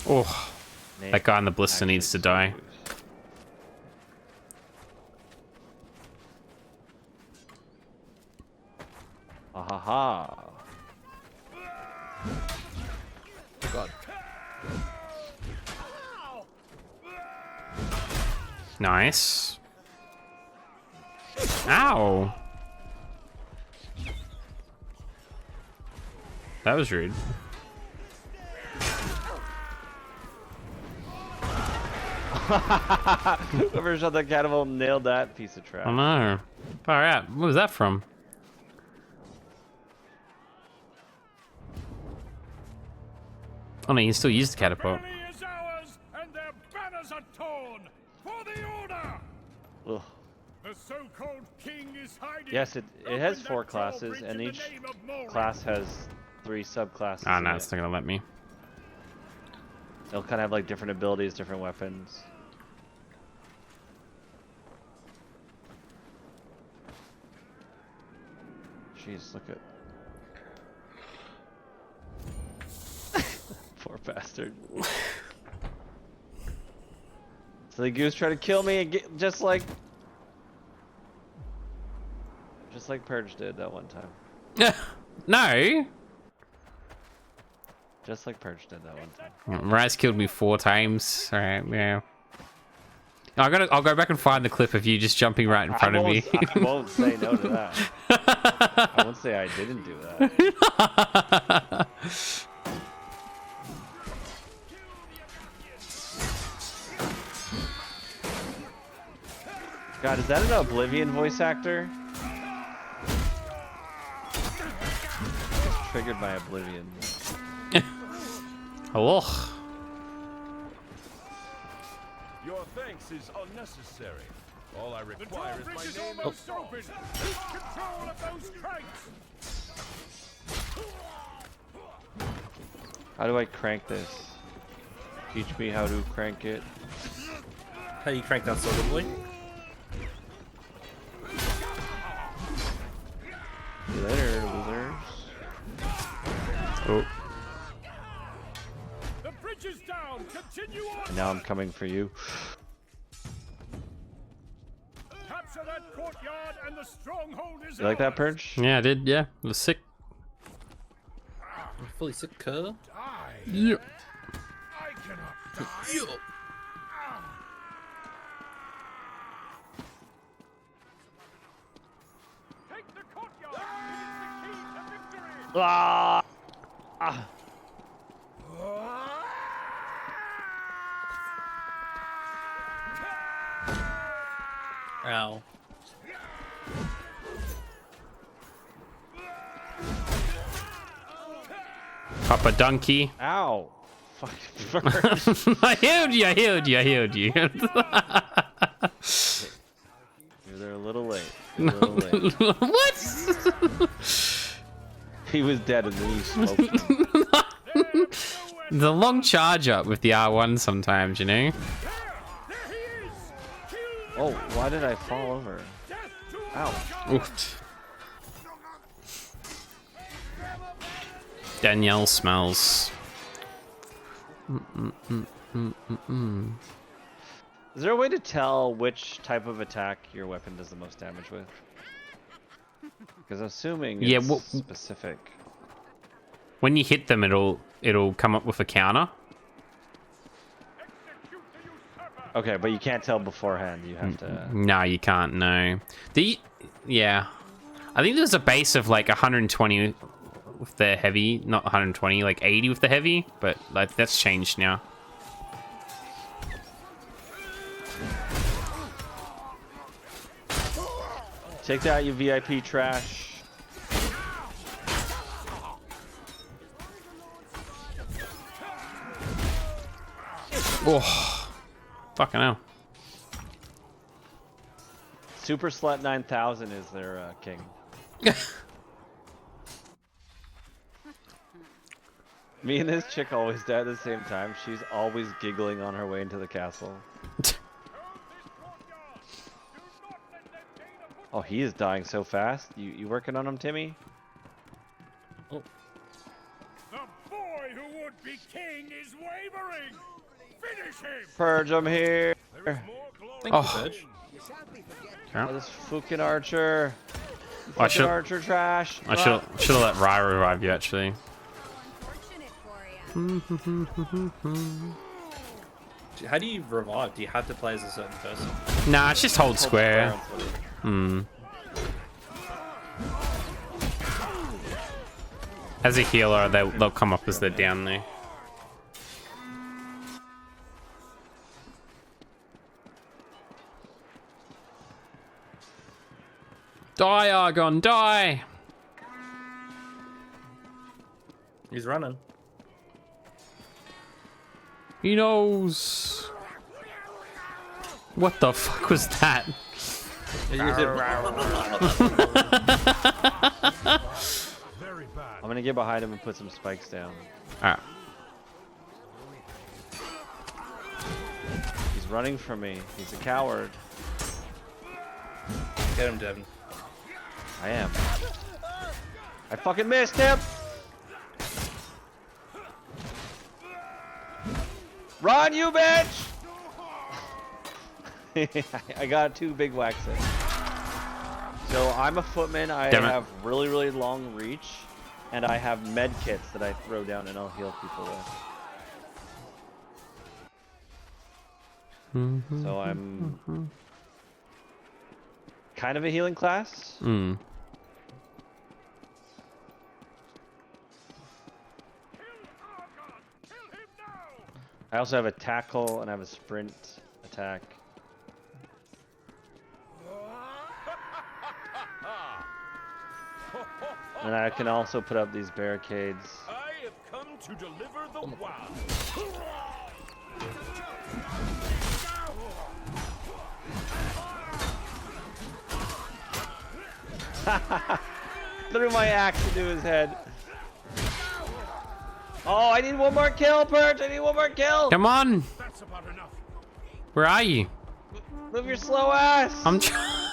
Oh, that guy in the blister needs to die. Ahaha. God. Nice. Ow. That was rude. Whoever shot that catapult nailed that piece of trash. I know. Far out. What was that from? Oh no, you can still use the catapult. Is ours, and their banners are torn for the order. Ugh. The so-called king is hiding. Yes, it has 4 classes, and each class has 3 subclasses. Oh no, it's not gonna let me. They'll kind of have like different abilities, different weapons. Jeez, look at poor bastard. So the goose tried to kill me and just like Purge did that one time. No. Just like Purge did that one time. Raz killed me 4 times. All right, yeah. I'll go back and find the clip of you just jumping right in front of me. I won't say no to that. I won't say I didn't do that. God, is that an Oblivion voice actor? Triggered by Oblivion. Hello. Your thanks is unnecessary. All I require is my name and open. Keep control of those cranks. How do I crank this? Teach me how to crank it. How you crank that sort of boy? See you later, losers. Oh. The bridge is down. Continue. And now I'm coming for you. Capture that courtyard and the stronghold is You like that, Purge? Yeah, I did. Yeah, it was sick. Fully sick, cur. Yeah. I cannot die. Take the courtyard. It is the key to victory. Ah! Ow. Papa Donkey. Ow. Fuck. I healed you. I healed you. I healed you. You're there a little late. You're a little late. What? He was dead and then he smoked. The long charge up with the R1 sometimes, you know? Oh, why did I fall over? Ow. Oof. Danielle smells. Is there a way to tell which type of attack your weapon does the most damage with? Because I'm assuming it's specific. When you hit them, it'll come up with a counter. Okay, but you can't tell beforehand. You have to. No, you can't. No. Yeah, I think there's a base of like 120 with the heavy, not 120, like 80 with the heavy, but like that's changed now. Take that, you VIP trash. Oh, fucking hell. Super Slut 9000 is their king. Me and this chick always die at the same time. She's always giggling on her way into the castle. Oh, he is dying so fast. You working on him, Timmy? The boy who would be king is wavering. Finish him. Purge, I'm here. Oh. Oh, this fucking archer. I Fucking archer trash. I should have let Rai revive you actually. How do you revive? Do you have to play as a certain person? Nah, it's just hold square. As a healer, they'll come up as they're down there. Die, Argon, die! He's running. He knows. What the fuck was that? I'm gonna get behind him and put some spikes down. Alright. He's running from me. He's a coward. Get him, Devin. I am. I fucking missed him! Run, you bitch! I got 2 big waxes. So I'm a footman. I have really, really long reach. And I have med kits that I throw down and I'll heal people with. So I'm kind of a healing class. I also have a tackle and I have a sprint attack. And I can also put up these barricades. I have come to deliver the wow. Threw my axe into his head. Oh, I need one more kill, Perch. I need one more kill. Come on. That's about enough. Where are you? Move your slow ass. I'm trying.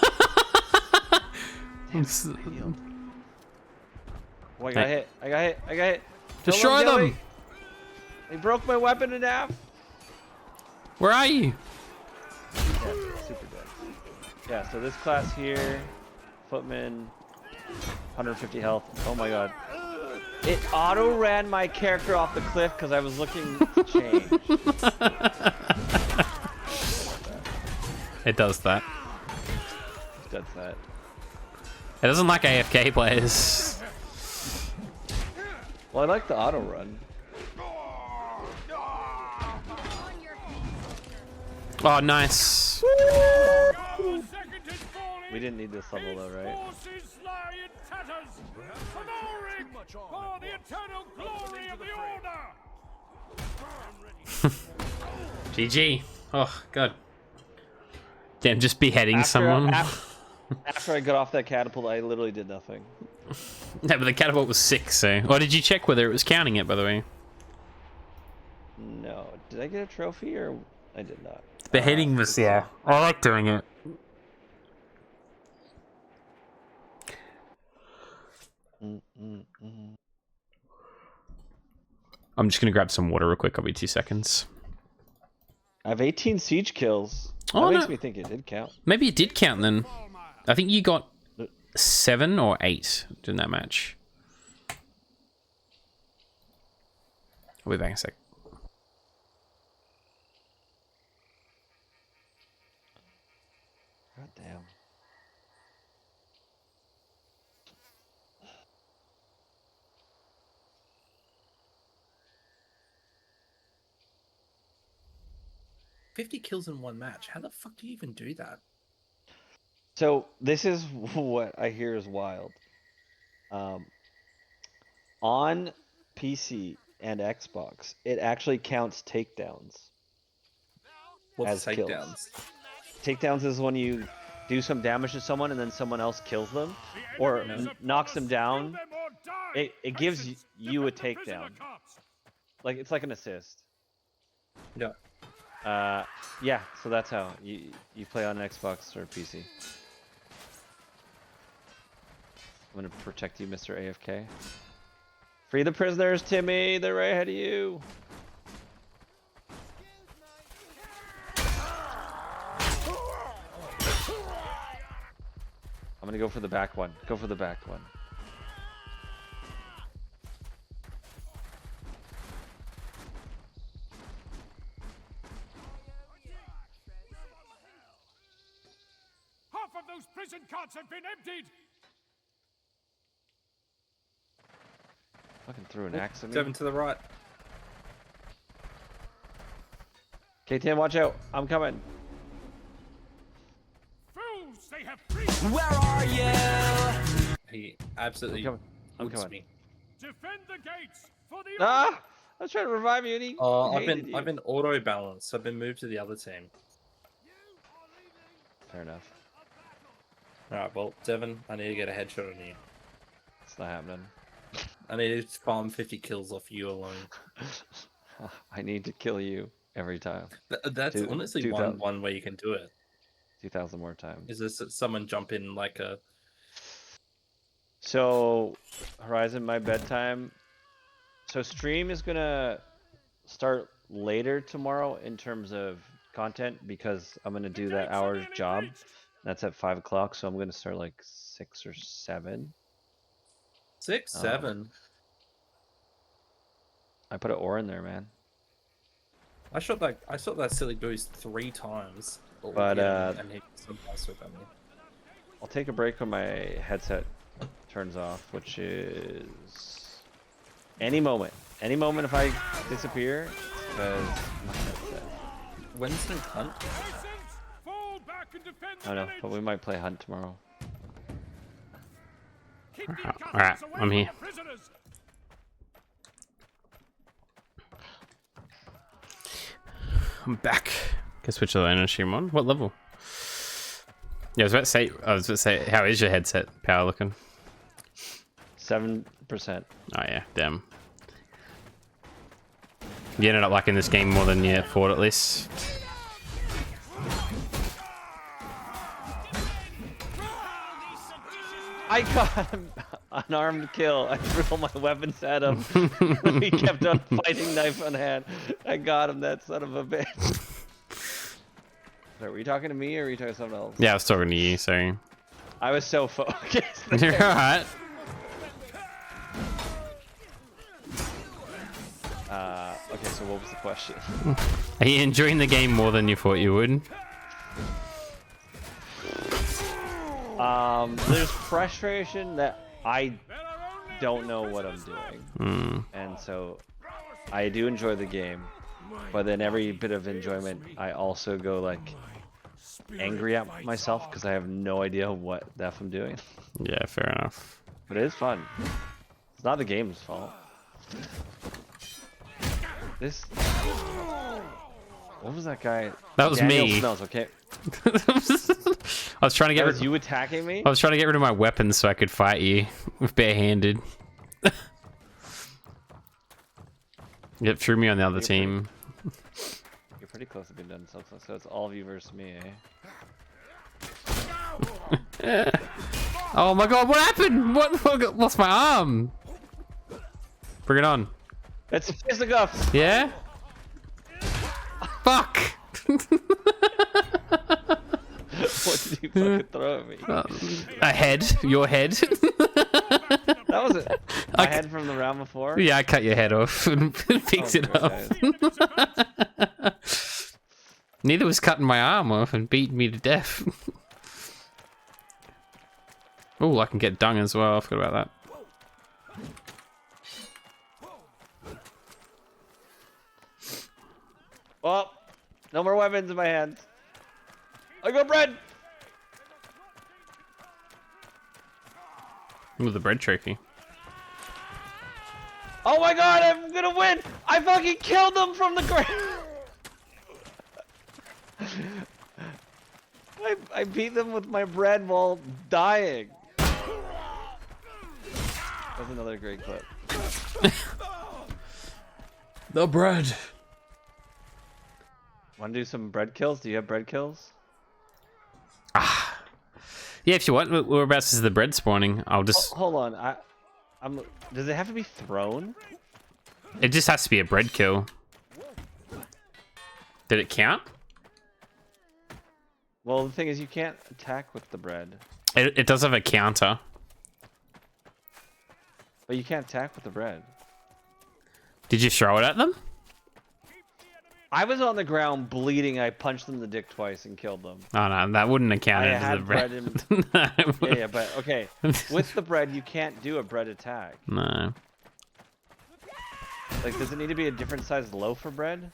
Oh, I got hit. I got hit. I got hit. Destroy them. They broke my weapon in half. Where are you? Yeah, super dead. Yeah, so this class here, Footman, 150 health. Oh my god. It auto ran my character off the cliff because I was looking to change. It does that. It does that. It doesn't like AFK players. Well, I like the auto run. Oh, nice. We didn't need this level though, right? GG. Oh, God. Damn, just beheading someone. After I got off that catapult, I literally did nothing. No, but the catapult was 6, so... Or did you check whether it was counting it, by the way? No. Did I get a trophy or... I did not. Beheading was... Yeah. I like doing it. I'm just gonna grab some water real quick. I'll be 2 seconds. I have 18 siege kills. That Oh, makes no. me think it did count. Maybe it did count then. I think you got 7 or 8 in that match. I'll be back in a sec. God damn. $50 kills in one match. How the fuck do you even do that? So this is what I hear is wild. On PC and Xbox, it actually counts takedowns. What's as kills. takedowns? Takedowns is when you do some damage to someone and then someone else kills them or knocks them down. It gives you a takedown. Like it's like an assist. Yeah. Yeah, so that's how you play on Xbox or PC. I'm gonna protect you, Mr. AFK. Free the prisoners, Timmy. They're right ahead of you. I'm gonna go for the back one. Go for the back one. Half of those prison carts have been emptied. Fucking threw an axe at me. 7 to the right. KTM, watch out. I'm coming. Fools, they have free. Where are you? He absolutely I'm woods coming. me. Defend the gates for the. Ah! I was trying to revive you and he hated I've been auto balanced. I've been moved to the other team. Fair enough. Alright, well, Devin, I need to get a headshot on you. It's not happening. I need to farm 50 kills off you alone. I need to kill you every time. That's honestly one way you can do it. 2,000 more times. Is this someone jump in like a... So, Horizon, my bedtime. So stream is gonna start later tomorrow in terms of content because I'm gonna do that hour's job. That's at 5 o'clock, so I'm gonna start like 6 or 7. 6, 7. I put an ore in there, man. I shot that silly goose 3 times. But and he sometimes with me. I'll take a break when my headset turns off, which is any moment. Any moment if I disappear, because my headset. When's new hunt? I don't know, but we might play hunt tomorrow. Alright, I'm here. I'm back. Can switch to the energy mod. What level? Yeah, I was about to say, how is your headset power looking? 7%. Oh yeah, damn. You ended up liking this game more than you thought, at least. I got an unarmed kill. I threw all my weapons at him. He kept on fighting knife on hand. I got him, that son of a bitch. Sorry, were you talking to me or were you talking to someone else? Yeah, I was talking to you, sorry. I was so focused. You're alright. Okay, so what was the question? Are you enjoying the game more than you thought you would? There's frustration that I don't know what I'm doing. And so I do enjoy the game, but then every bit of enjoyment, I also go like angry at myself because I have no idea what the F I'm doing. Yeah, fair enough. But it is fun. It's not the game's fault. This. What was that guy? That was Daniel me. Smells, okay. I was trying to get rid. You attacking me? I was trying to get rid of my weapons so I could fight you with barehanded. It threw me on the other team. You're pretty close to being done, so it's all of you versus me, eh? Oh my god, what happened? What the fuck? Lost my arm. Bring it on. It's fisticuffs. Yeah? Fuck! What did you fucking throw at me? A head. Your head. That was it. My head from the round before? Yeah, I cut your head off and picked it up. Neither was cutting my arm off and beating me to death. Oh, I can get dung as well. I forgot about that. Oh, no more weapons in my hands. I got bread. Ooh, the bread trophy. Oh my god, I'm gonna win! I fucking killed them from the ground. I beat them with my bread while dying. That's another great clip. The bread. Want to do some bread kills? Do you have bread kills? Yeah, if you want. Whereabouts is the bread spawning? I'll just. Hold on. I'm. Does it have to be thrown? It just has to be a bread kill. Did it count? Well, the thing is, you can't attack with the bread. It does have a counter. But you can't attack with the bread. Did you throw it at them? I was on the ground bleeding. I punched them in the dick twice and killed them. Oh no, that wouldn't have counted as the bread. Yeah, but okay. With the bread, you can't do a bread attack. No. Like, does it need to be a different size loaf of bread?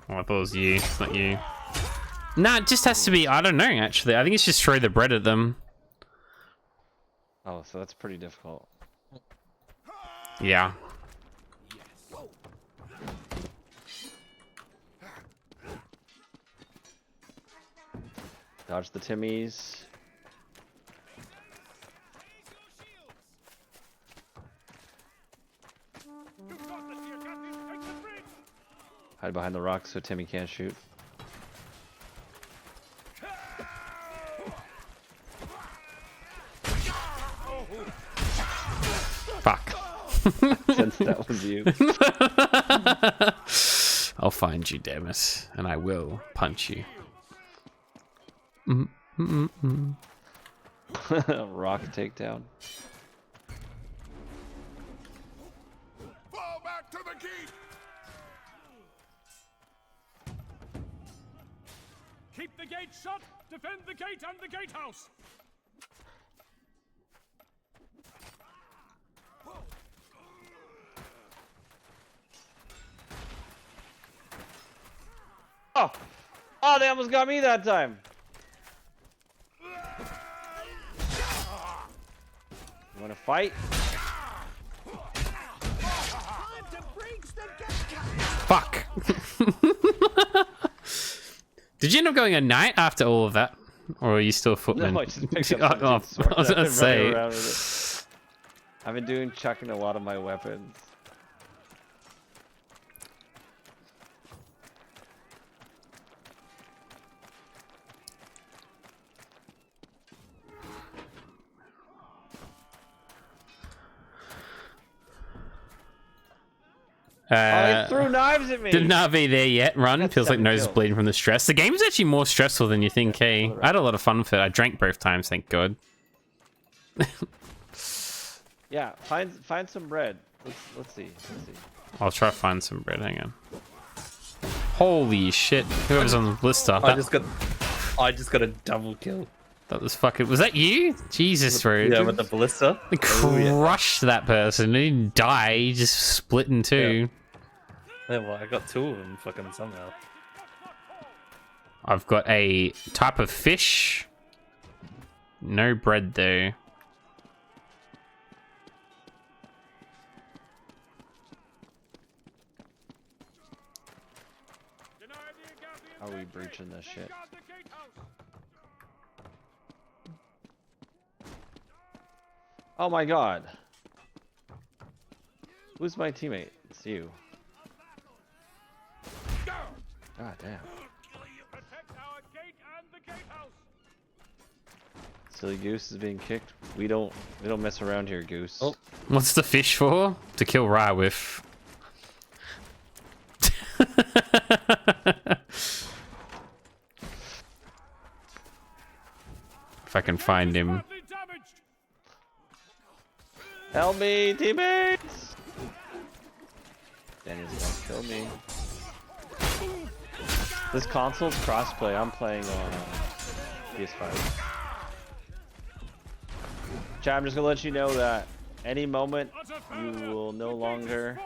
Oh, I thought it was you. It's not you. Nah, it just has to be. I don't know. Actually, I think it's just throw the bread at them. Oh, so that's pretty difficult. Yeah. Dodge the Timmies. Hide behind the rocks so Timmy can't shoot. Fuck. Since that was you. I'll find you, damn it, and I will punch you. Rock takedown. Fall back to the keep. Keep the gate shut. Defend the gate and the gatehouse. Oh! Oh, they almost got me that time. You wanna fight? Fuck. Did you end up going at night after all of that? Or are you still footman? No, I just picked up I was gonna say. I've been doing chucking a lot of my weapons. He threw knives at me. Didn't RV there yet. Run. That's Feels like 7 nose is kills. bleeding from the stress. The game is actually more stressful than you think, hey? I had a lot of fun with it. I drank both times, thank God. Yeah, find some bread. Let's see. I'll try to find some bread. Hang on. Holy shit! Whoever's on the blister. I just got a double kill. That was fucking. Was that you? Jesus, bro. Yeah, with the ballista. He crushed that person. He didn't die. He just split in two. Yeah, well, I got 2 of them fucking somehow. I've got a type of fish. No bread though. How are we breaching this shit? Oh my God. Who's my teammate? It's you. God damn. Silly Goose is being kicked. We don't mess around here, Goose. Oh. What's the fish for? To kill Rye with. If I can find him. Help me, teammates! Danny's gonna kill me. This console's crossplay. I'm playing on PS5. Chat, I'm just gonna let you know that any moment you will no longer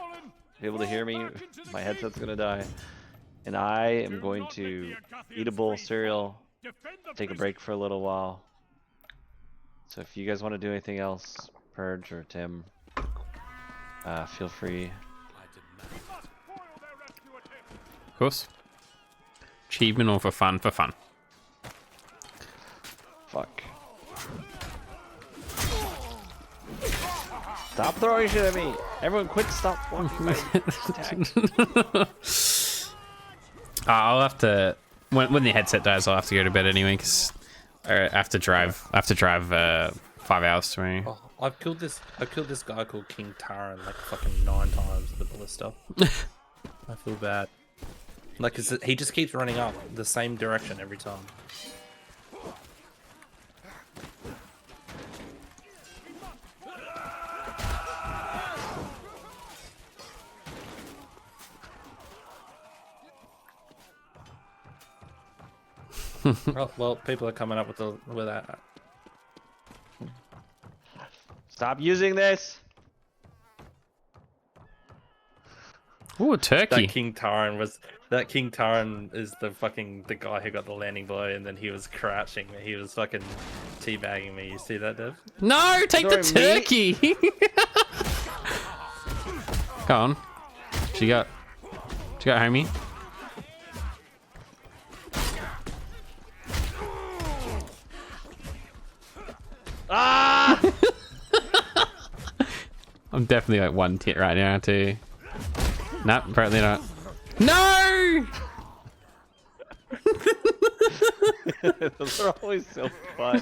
be able to hear me. My headset's gonna die. And I am going to eat a bowl of cereal, take a break for a little while. So if you guys want to do anything else, Purge or Tim, feel free. Of course. Achievement or for fun? For fun. Fuck. Stop throwing shit at me! Everyone quick stop walking my attack. I'll have to when the headset dies. I'll have to go to bed anyway because I have to drive. 5 hours to me. Oh, I've killed this guy called King Taran like fucking 9 times with the ballista. I feel bad. Like, 'cause he just keeps running up the same direction every time. Oh, well, people are coming up with that. Stop using this! Ooh, a turkey. That King Taran is the guy who got the landing blow, and then he was crouching. He was fucking teabagging me. You see that, Dev? No, take the turkey. Go on. She got homie. Ah! I'm definitely like 1 tit right now too. Nope, apparently not. No! Those are always so fun.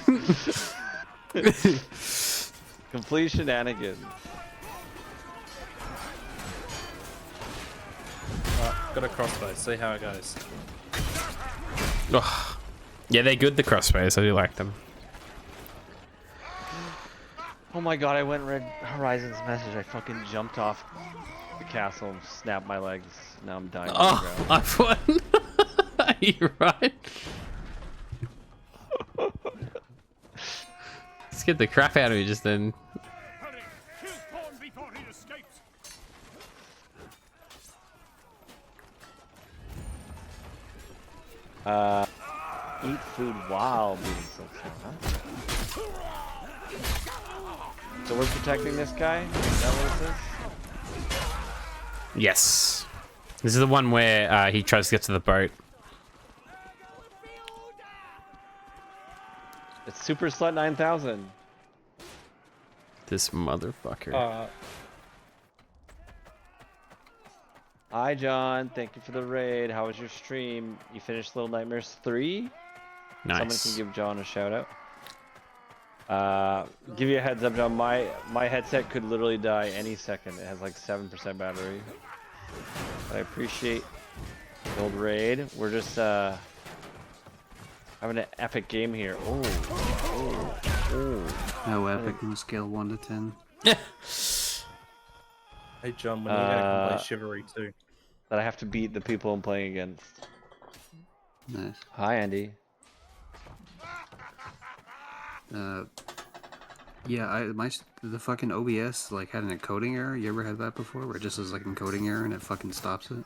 Complete shenanigans. Got a crossbow. See how it goes. Ugh. Yeah, they're good, the crossbows. I do like them. Oh my God, I went and read Horizon's message. I fucking jumped off the castle and snapped my legs. Now I'm dying. Oh, I've won. Are you right? Scared the crap out of me just then. Eat food while being social, huh? So we're protecting this guy? Is that what it says? Yes. This is the one where he tries to get to the boat. It's Super Slut 9000. This motherfucker. Hi, John. Thank you for the raid. How was your stream? You finished Little Nightmares 3? Nice. Someone can give John a shout out. Give you a heads up, John. My headset could literally die any second. It has like 7% battery. I appreciate the old raid. We're just having an epic game here. How epic on a scale 1 to 10? Hey John, when are you gonna play Chivalry too? That I have to beat the people I'm playing against. Nice. Hi, Andy. Yeah, the fucking OBS like had an encoding error. You ever had that before, where it just says like encoding error and it fucking stops it?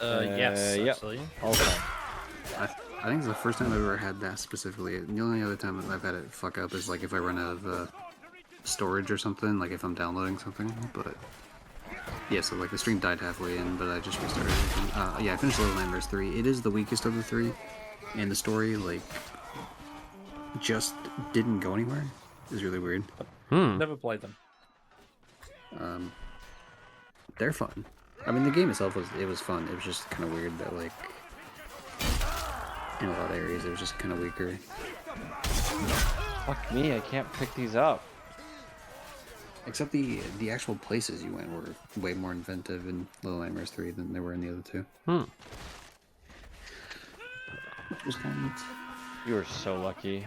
Yes, yep. actually. All the time. I think it's the first time I've ever had that specifically. The only other time I've had it fuck up is like if I run out of storage or something, like if I'm downloading something. But yeah, so like the stream died halfway in, but I just restarted. Yeah, I finished Little Nightmares 3. It is the weakest of the three, and the story like just didn't go anywhere. It was really weird. Never played them. They're fun. I mean, the game itself was fun. It was just kind of weird that like in a lot of areas it was just kind of weaker. Fuck me, I can't pick these up. Except the actual places you went were way more inventive in Little Nightmares 3 than they were in the other two. Which was kind of neat. You were so lucky.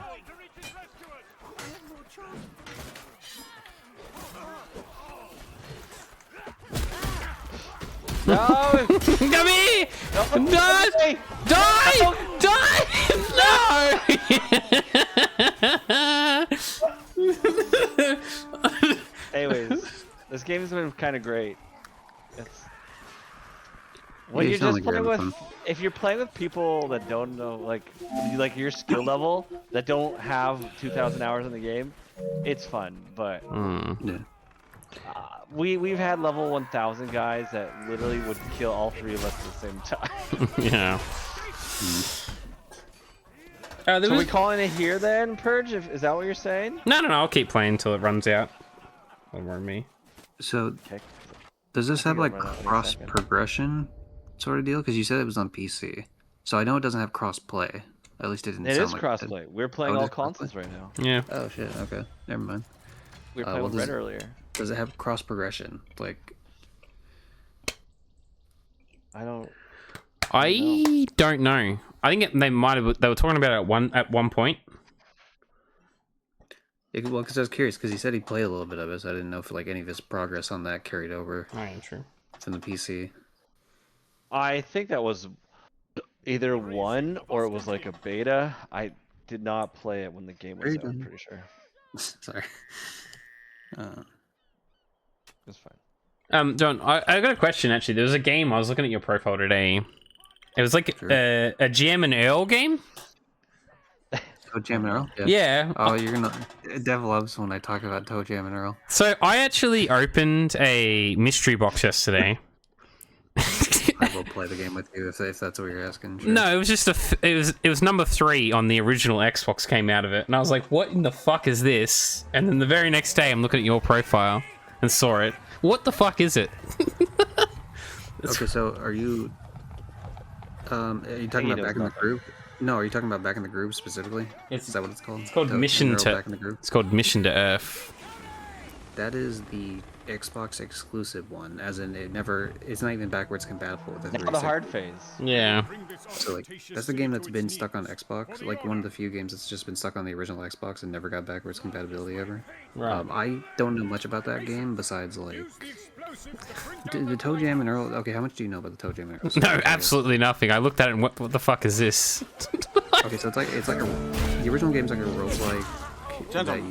No! Gummy! Die! Die! Die! No! Anyways, this game's been kind of great. It's when Yeah, you're it's not just like playing you're with, having fun. if you're playing with people that don't know, like your skill level, that don't have 2,000 hours in the game, it's fun. But Yeah. we've had level 1,000 guys that literally would kill all three of us at the same time. Yeah. So we calling it here then, Purge? Is that what you're saying? No, I'll keep playing until it runs out. Don't worry me. So, Okay. does this have it'll like run out in a cross second. progression sort of deal? Because you said it was on PC, so I know it doesn't have cross play. At least it didn't. It sound is like crossplay. We're playing Oh, it all is crossplay? consoles right now. Yeah. Oh shit. Okay. Never mind. We were playing with Red earlier. Does it have cross progression? Like, I don't know. I think they might have. They were talking about it at one point. well, because I was curious, because he said he played a little bit of it, so I didn't know if like any of his progress on that carried over. Oh, yeah, true. From the PC. I think that was either one or it was like a beta. I did not play it when the game was out, I'm pretty sure. Sorry. It's fine. John, I got a question actually. There was a game I was looking at your profile today. It was like a GM and Earl game. Toe Jam and Earl? Yeah. Oh, you're gonna. Dev loves when I talk about Toe Jam and Earl. So I actually opened a mystery box yesterday. I will play the game with you if that's what you're asking. Sure. No, it was just it was number 3 on the original Xbox came out of it, and I was like, "What in the fuck is this?" And then the very next day, I'm looking at your profile and saw it. What the fuck is it? Okay, so are you talking about Back in the Groove? No, are you talking about Back in the Groove specifically? Is that what it's called? It's called Back in the Groove? It's called Mission to Earth. That is the Xbox exclusive one, as in it's not even backwards compatible with the Now the 360. hard phase. Yeah. So like that's the game that's been stuck on Xbox, like one of the few games that's just been stuck on the original Xbox and never got backwards compatibility ever. Right. I don't know much about that game besides like the Toe Jam and Earl. Okay, how much do you know about the Toe Jam and Earl? No, absolutely nothing. I looked at it and what the fuck is this? Okay, so the original game's like a roguelike that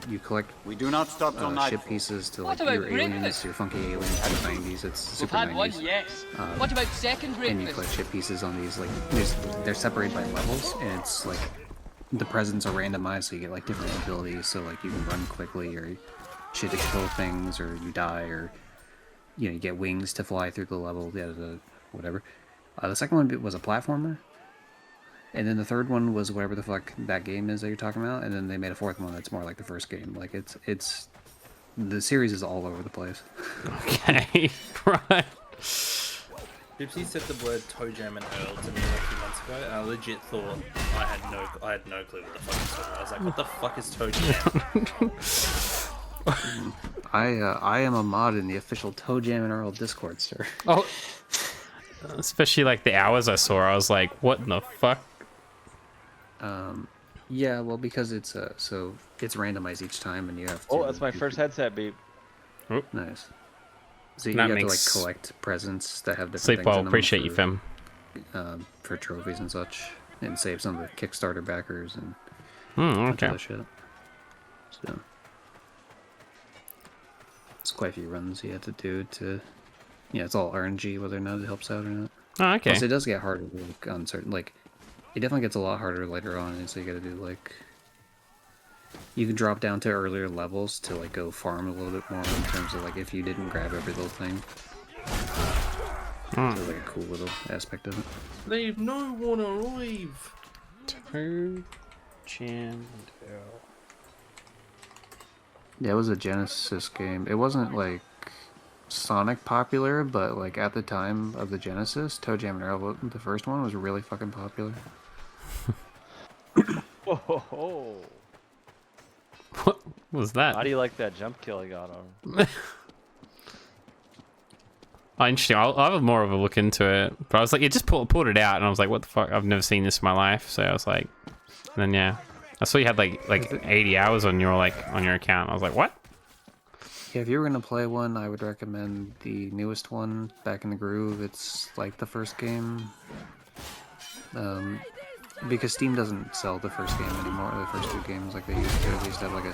you collect. We do not stop till ship pieces to like What about your aliens, breakfast? your funky aliens from the 90s. It's We've super had 90s. one, yes. What about second And you breakfast? collect chip pieces on these, like, they're separated by levels, and it's like, the presents are randomized, so you get like different abilities, so like you can run quickly, or shit to kill things, or you die, or, you know, you get wings to fly through the level, whatever. The second one was a platformer, and then the third one was whatever the fuck that game is that you're talking about, and then they made a fourth one that's more like the first game. Like, it's the series is all over the place. Okay, right. Gypsy said the word Toe Jam and Earl to me like a few months ago, and I legit thought I had no clue what the fuck he was talking about. I was like, what the fuck is Toe Jam? I am a mod in the official Toe Jam and Earl Discord, sir. Oh, Especially like the hours I saw, I was like, what in the fuck? Yeah, well, because it's so it's randomized each time, and you have to. Oh, that's my first headset beep. Nice. So you That have to like makes- collect presents that have different Sleep things well, in them appreciate you, fam. For trophies and such, and save some of the Kickstarter backers and Okay. other shit. So it's quite a few runs you have to do to. Yeah, it's all RNG whether or not it helps out or not. Oh, okay. Plus, it does get harder like, on certain like. It definitely gets a lot harder later on, and so you got to do like. You can drop down to earlier levels to like go farm a little bit more in terms of like if you didn't grab every little thing. So like a cool little aspect of it. Leave no one alive. Yeah, it was a Genesis game. It wasn't like Sonic popular, but like at the time of the Genesis, Toe Jam and Earl, the first one, was really fucking popular. Whoa! What was that? How do you like that jump kill I got on him? Oh, interesting. I'll have more of a look into it. But I was like, it just pulled it out, and I was like, what the fuck? I've never seen this in my life. So I was like, and then yeah, I saw you had like 80 hours on your account. I was like, what? Yeah, if you were gonna play one, I would recommend the newest one, Back in the Groove. It's like the first game. Because Steam doesn't sell the first game anymore, the first two games like they used to. They used to have like a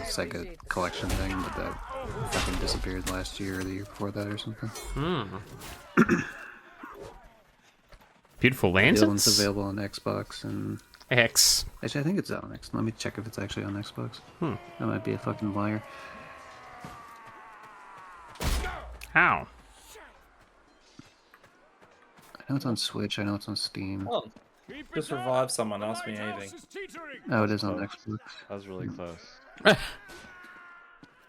Sega collection thing, but that fucking disappeared last year or the year before that or something. Beautiful The other lanterns. one's available on Xbox and... X. Actually, I think it's on X. Let me check if it's actually on Xbox. That might be a fucking liar. How? I know it's on Switch, I know it's on Steam. Oh, just revive someone, ask me anything. Oh, it is on Xbox. That was really close.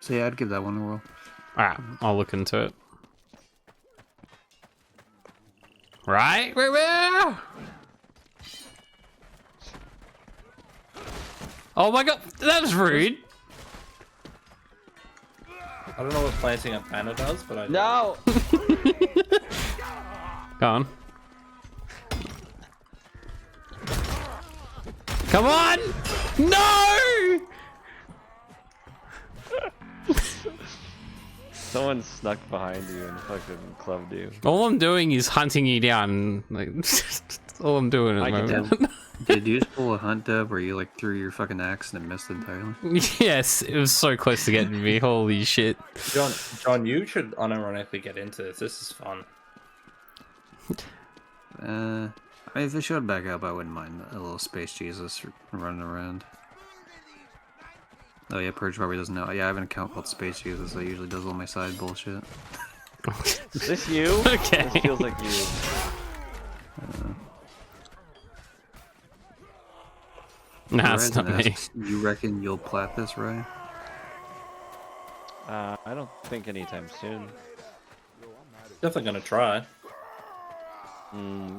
So yeah, I'd give that one a whirl. Alright, I'll look into it. Right? Where? Oh my god, that was rude. I don't know what planting a banner does, but I do. No! Go on. Come on! No! Someone snuck behind you and fucking clubbed you. All I'm doing is hunting you down. Like, that's all I'm doing at the moment. Did you just pull a hunt dub where you like threw your fucking axe and it missed entirely? Yes, it was so close to getting me. Holy shit. John, you should unironically get into this. This is fun. I mean, if they showed back up, I wouldn't mind a little Space Jesus running around. Oh yeah, Purge probably doesn't know. Yeah, I have an account called Space Jesus that usually does all my side bullshit. Is this you? Okay. This feels like you. Nah, it's not me. You reckon you'll plat this, right? I don't think anytime soon. Definitely gonna try.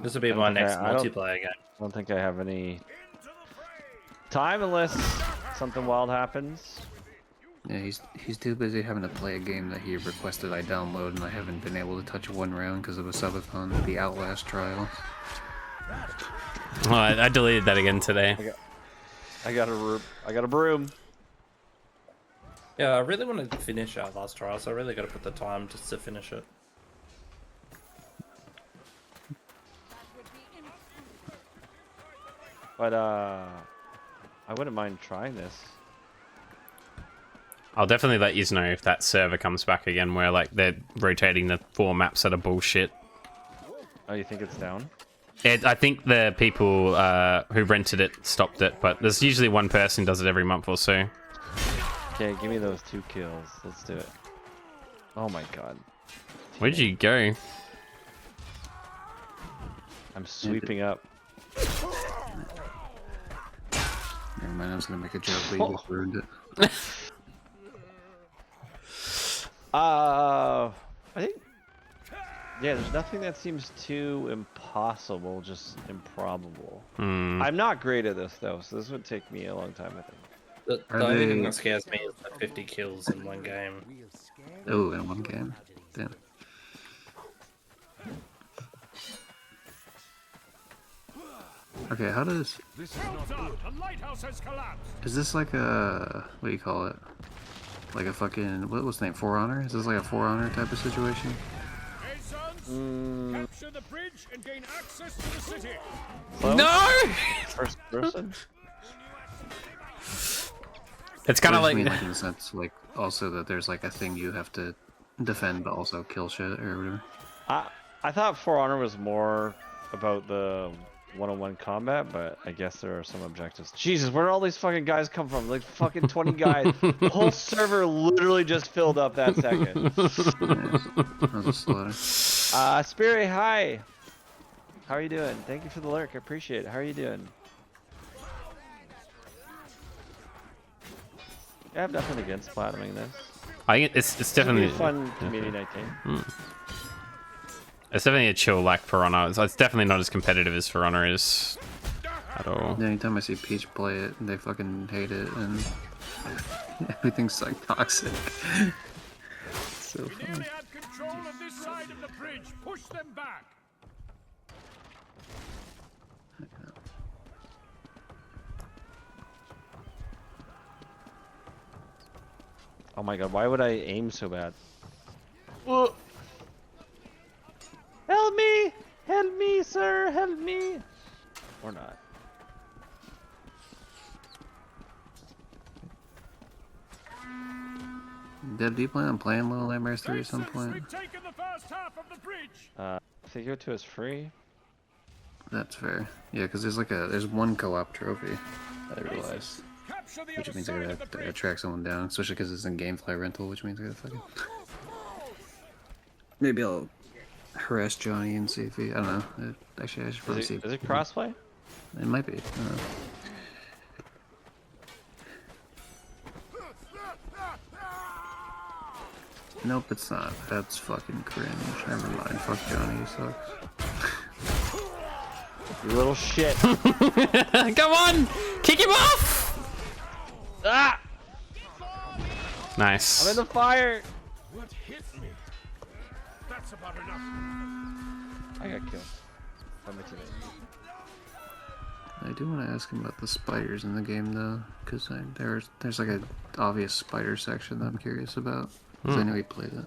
This will be my next I don't- multiplayer game. I don't think I have any time unless something wild happens. Yeah, he's too busy having to play a game that he requested I download, and I haven't been able to touch one round because of a subathon, the Outlast trial. Oh, I deleted that again today. I got a broom. Yeah, I really want to finish our last trial, so I really got to put the time just to finish it. But I wouldn't mind trying this. I'll definitely let you know if that server comes back again where like they're rotating the 4 maps that are bullshit. Oh, you think it's down? I think the people who rented it stopped it, but there's usually one person who does it every month or so. Okay, give me those 2 kills. Let's do it. Oh my god. Where'd you go? I'm sweeping up. Never mind, I was gonna make a joke, but you just ruined it. I think... Yeah, there's nothing that seems too impossible, just improbable. I'm not great at this, though, so this would take me a long time, I think. The only thing that scares me is the 50 kills in one game. Oh, in one game? Damn. Okay, how does... This is not good. The lighthouse has collapsed. Is this like a... What do you call it? Like a fucking... What's the name? For Honor? Is this like a For Honor type of situation? Hey, sons. Capture the bridge and gain access to the city. Close? No! First person? It's kind of I just like... mean, like in the sense, like, also that there's like a thing you have to defend, but also kill shit or whatever. I thought For Honor was more about the one-on-one combat, but I guess there are some objectives. Jesus, where did all these fucking guys come from? Like fucking 20 guys. The whole server literally just filled up that second. That was a slaughter. Spirit, hi. How are you doing? Thank you for the lurk. I appreciate it. How are you doing? I have nothing against platinuming this. I think it's definitely a fun community night game. It's definitely a chill like For Honor. It's definitely not as competitive as For Honor is at all. Yeah, anytime I see Peach play it, they fucking hate it, and everything's like toxic. So We fun. nearly had control of this side of the bridge. Push them back. Oh my god, why would I aim so bad? Help me! Help me, sir! Help me! Or not. Deb, do you plan on playing Little Nightmares 3 at some point? We've taken the first half of the bridge. If they go to us free? That's fair. Yeah, because there's one co-op trophy, I realized. Which means I gotta track someone down, especially because it's in Gamefly rental, which means I gotta fucking... Maybe I'll harass Johnny and see if he... I don't know. Actually, I should probably see... Is it crossplay? It might be. I don't know. Nope, it's not. That's fucking cringe. Never mind. Fuck Johnny, he sucks. You little shit. Come on! Kick him off! Ah! Nice. I'm in the fire! What hit me? That's about enough. I got killed. By my teammate. I do want to ask him about the spiders in the game though, because there's like a obvious spider section that I'm curious about. Because I know he played it.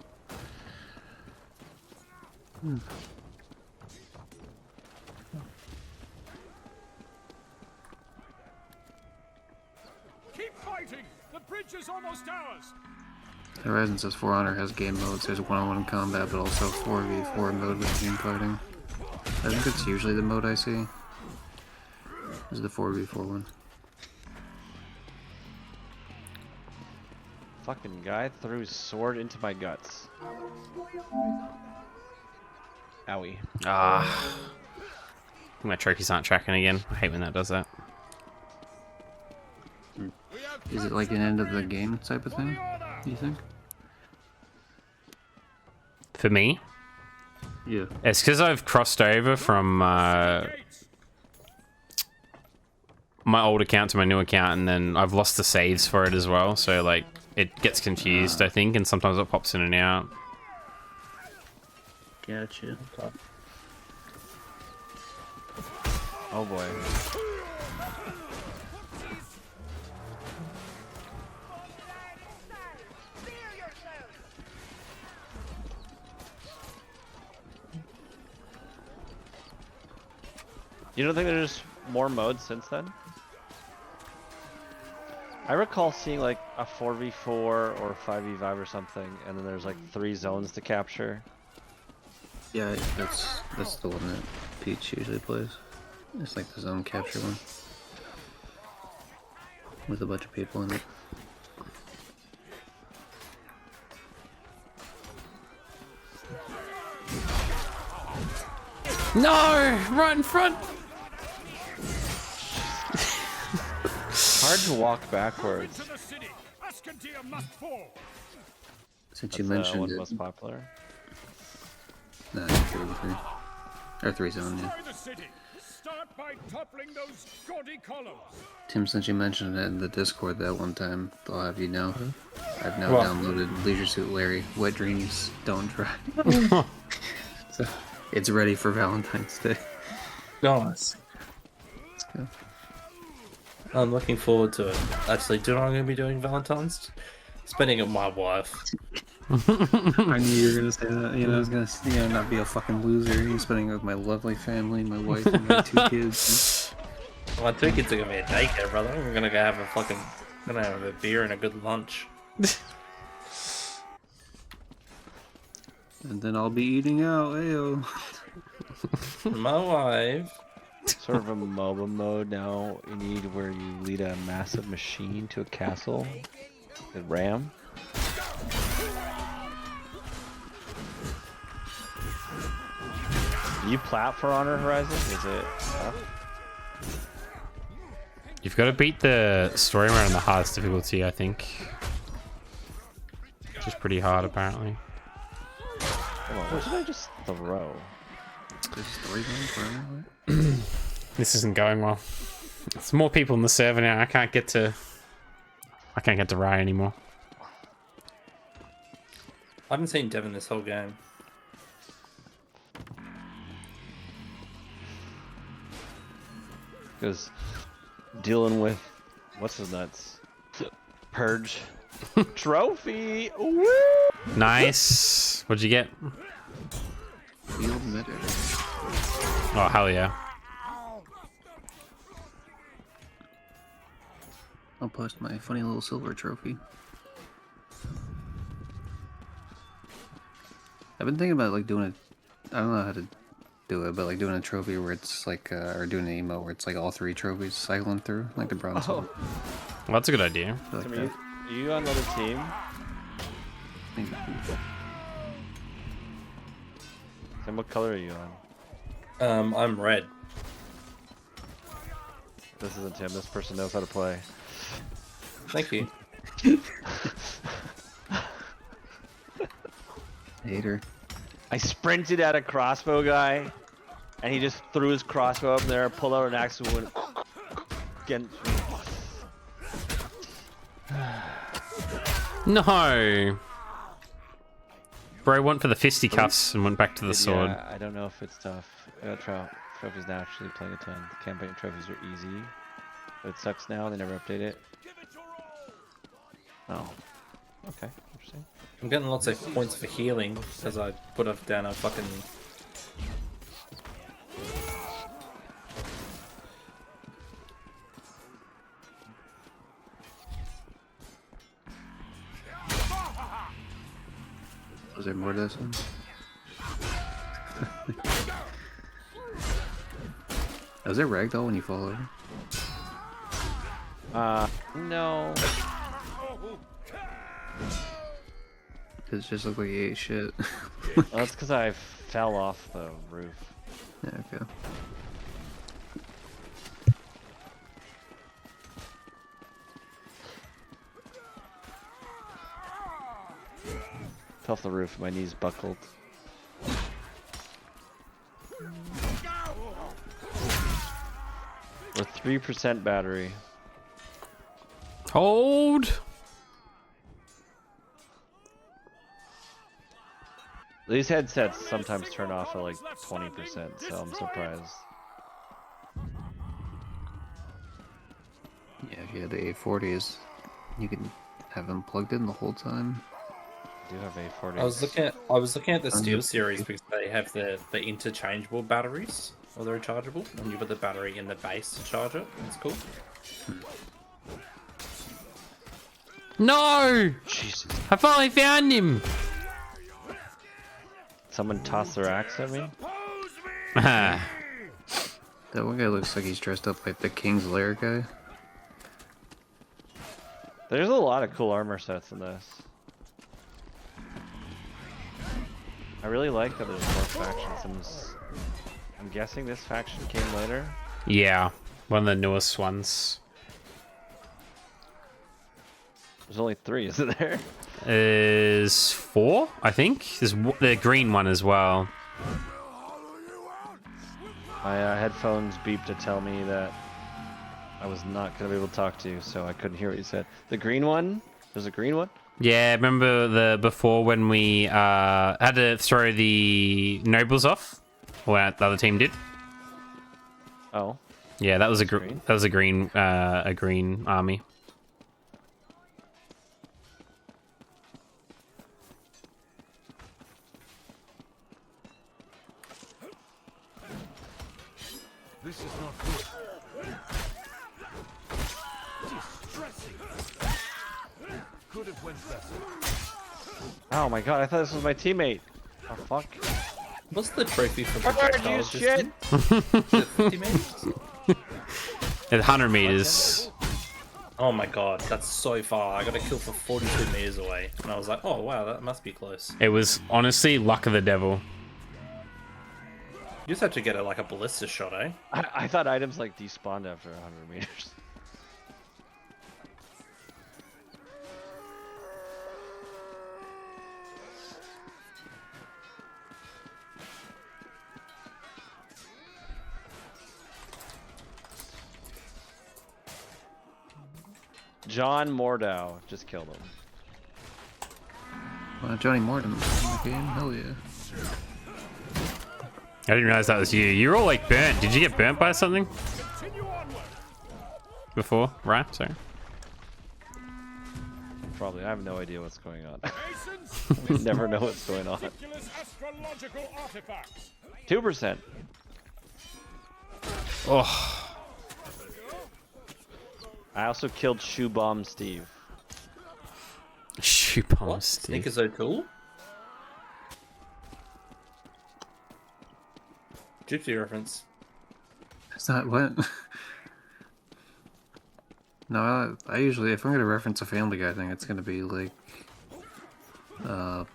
Keep fighting. The bridge is almost ours. Horizon says For Honor has game modes. There's one-on-one combat, but also 4v4 mode with team fighting. I think it's usually the mode I see. This is the 4v4 one. Fucking guy threw his sword into my guts. Owie. Ah. My trophies aren't tracking again. I hate when that does that. Is it like an end of the game type of thing, do you think? For me? Yeah. It's because I've crossed over from my old account to my new account, and then I've lost the saves for it as well, so like it gets confused, I think, and sometimes it pops in and out. Gotcha. Oh boy. You don't think there's more modes since then? I recall seeing like a 4v4 or 5v5 or something, and then there's like 3 zones to capture. Yeah, that's the one that Peach usually plays. It's like the zone capture one. With a bunch of people in it. No! Right in front! Hard to walk backwards. Since you mentioned one it. most popular. No, 3v3. Or 3 zone, yeah. Start by toppling those gaudy columns. Tim, since you mentioned it in the Discord that one time, I'll have you know. I've now What? downloaded Leisure Suit Larry. Wet Dreams Don't Dry. So, it's ready for Valentine's Day. Nice. Yeah. I'm looking forward to it. Actually, do you know what I'm going to be doing Valentine's? Spending it with my wife. I knew you were gonna say that. You know, I was gonna, not be a fucking loser. You're spending it with my lovely family, my wife, and my 2 kids. My 2 kids are gonna be at daycare, brother. We're gonna go have a beer and a good lunch. And then I'll be eating out. Ayo. My wife. Sort of a MOBA mode now. You need where you lead a massive machine to a castle. With ram. You plat for Honor Horizon? Is it tough? You've got to beat the story mode on the hardest difficulty, I think. Which is pretty hard, apparently. What should I just throw? This isn't going well. It's more people in the server now. I can't get to Rye anymore. I haven't seen Devin this whole game. Because dealing with what's his nuts? Purge trophy. Woo! Nice. What'd you get? Field medic. Oh hell yeah. I'll post my funny little silver trophy. I've been thinking about like doing it. I don't know how to do it, but like doing a trophy where it's like, or doing an emote where it's like all 3 trophies cycling through, like the bronze one. Well, that's a good idea. Are you on another team? And what color are you on? I'm red. This isn't Tim. This person knows how to play. Thank you. Hater. I sprinted at a crossbow guy, and he just threw his crossbow up there, pulled out an axe, and went against me. No. Bro went for the fisticuffs and went back to the sword. Yeah, I don't know if it's tough. Trophies naturally playing a ton. The campaign trophies are easy, but it sucks now. They never update it. Oh, okay, interesting. I'm getting lots of points for healing as I put down a fucking. Was there more to this one? Is it ragdoll when you fall over? No. It just looked like he ate shit. Well, that's because I fell off the roof. Yeah, okay. Fell off the roof, my knees buckled. With 3% battery. Hold. These headsets sometimes turn off at like 20%, so I'm surprised. Yeah, if you had the A40s, you can have them plugged in the whole time. I do have A40s. I was looking at the Steel series because they have the interchangeable batteries, or they're rechargeable, and you put the battery in the base to charge it. That's cool. No! Jesus. I finally found him! Someone tossed their axe at me? That one guy looks like he's dressed up like the King's Lair guy. There's a lot of cool armor sets in this. I really like that there's more factions. I'm guessing this faction came later? Yeah, one of the newest ones. There's only 3, isn't there? Is 4, I think. There's the green one as well. My headphones beeped to tell me that I was not going to be able to talk to you, so I couldn't hear what you said. The green one? There's a green one? Yeah, remember before when we had to throw the nobles off? Or the other team did? Oh. Yeah, that was a green army. This is not good. Distressing. Could have went better. Oh my god, I thought this was my teammate. Oh fuck. What's the trophy for you shit? Is it 50 meters? It's 100 meters. Oh my god, that's so far. I got a kill for 42 meters away. And I was like, oh wow, that must be close. It was honestly luck of the devil. You just have to get like a ballista shot, eh? I thought items like despawned after 100 meters. John Mordow just killed him. Johnny Morton in the game, hell yeah. I didn't realize that was you. You're all like burnt. Did you get burnt by something? Before? Right? Sorry. Probably. I have no idea what's going on. Never know what's going on. 2%. Oh. I also killed Shoe Bomb Steve. Shoe Bomb Steve. Think is so cool. Gypsy reference. It's not what? No, I usually, if I'm gonna reference a Family Guy thing, it's gonna be like, what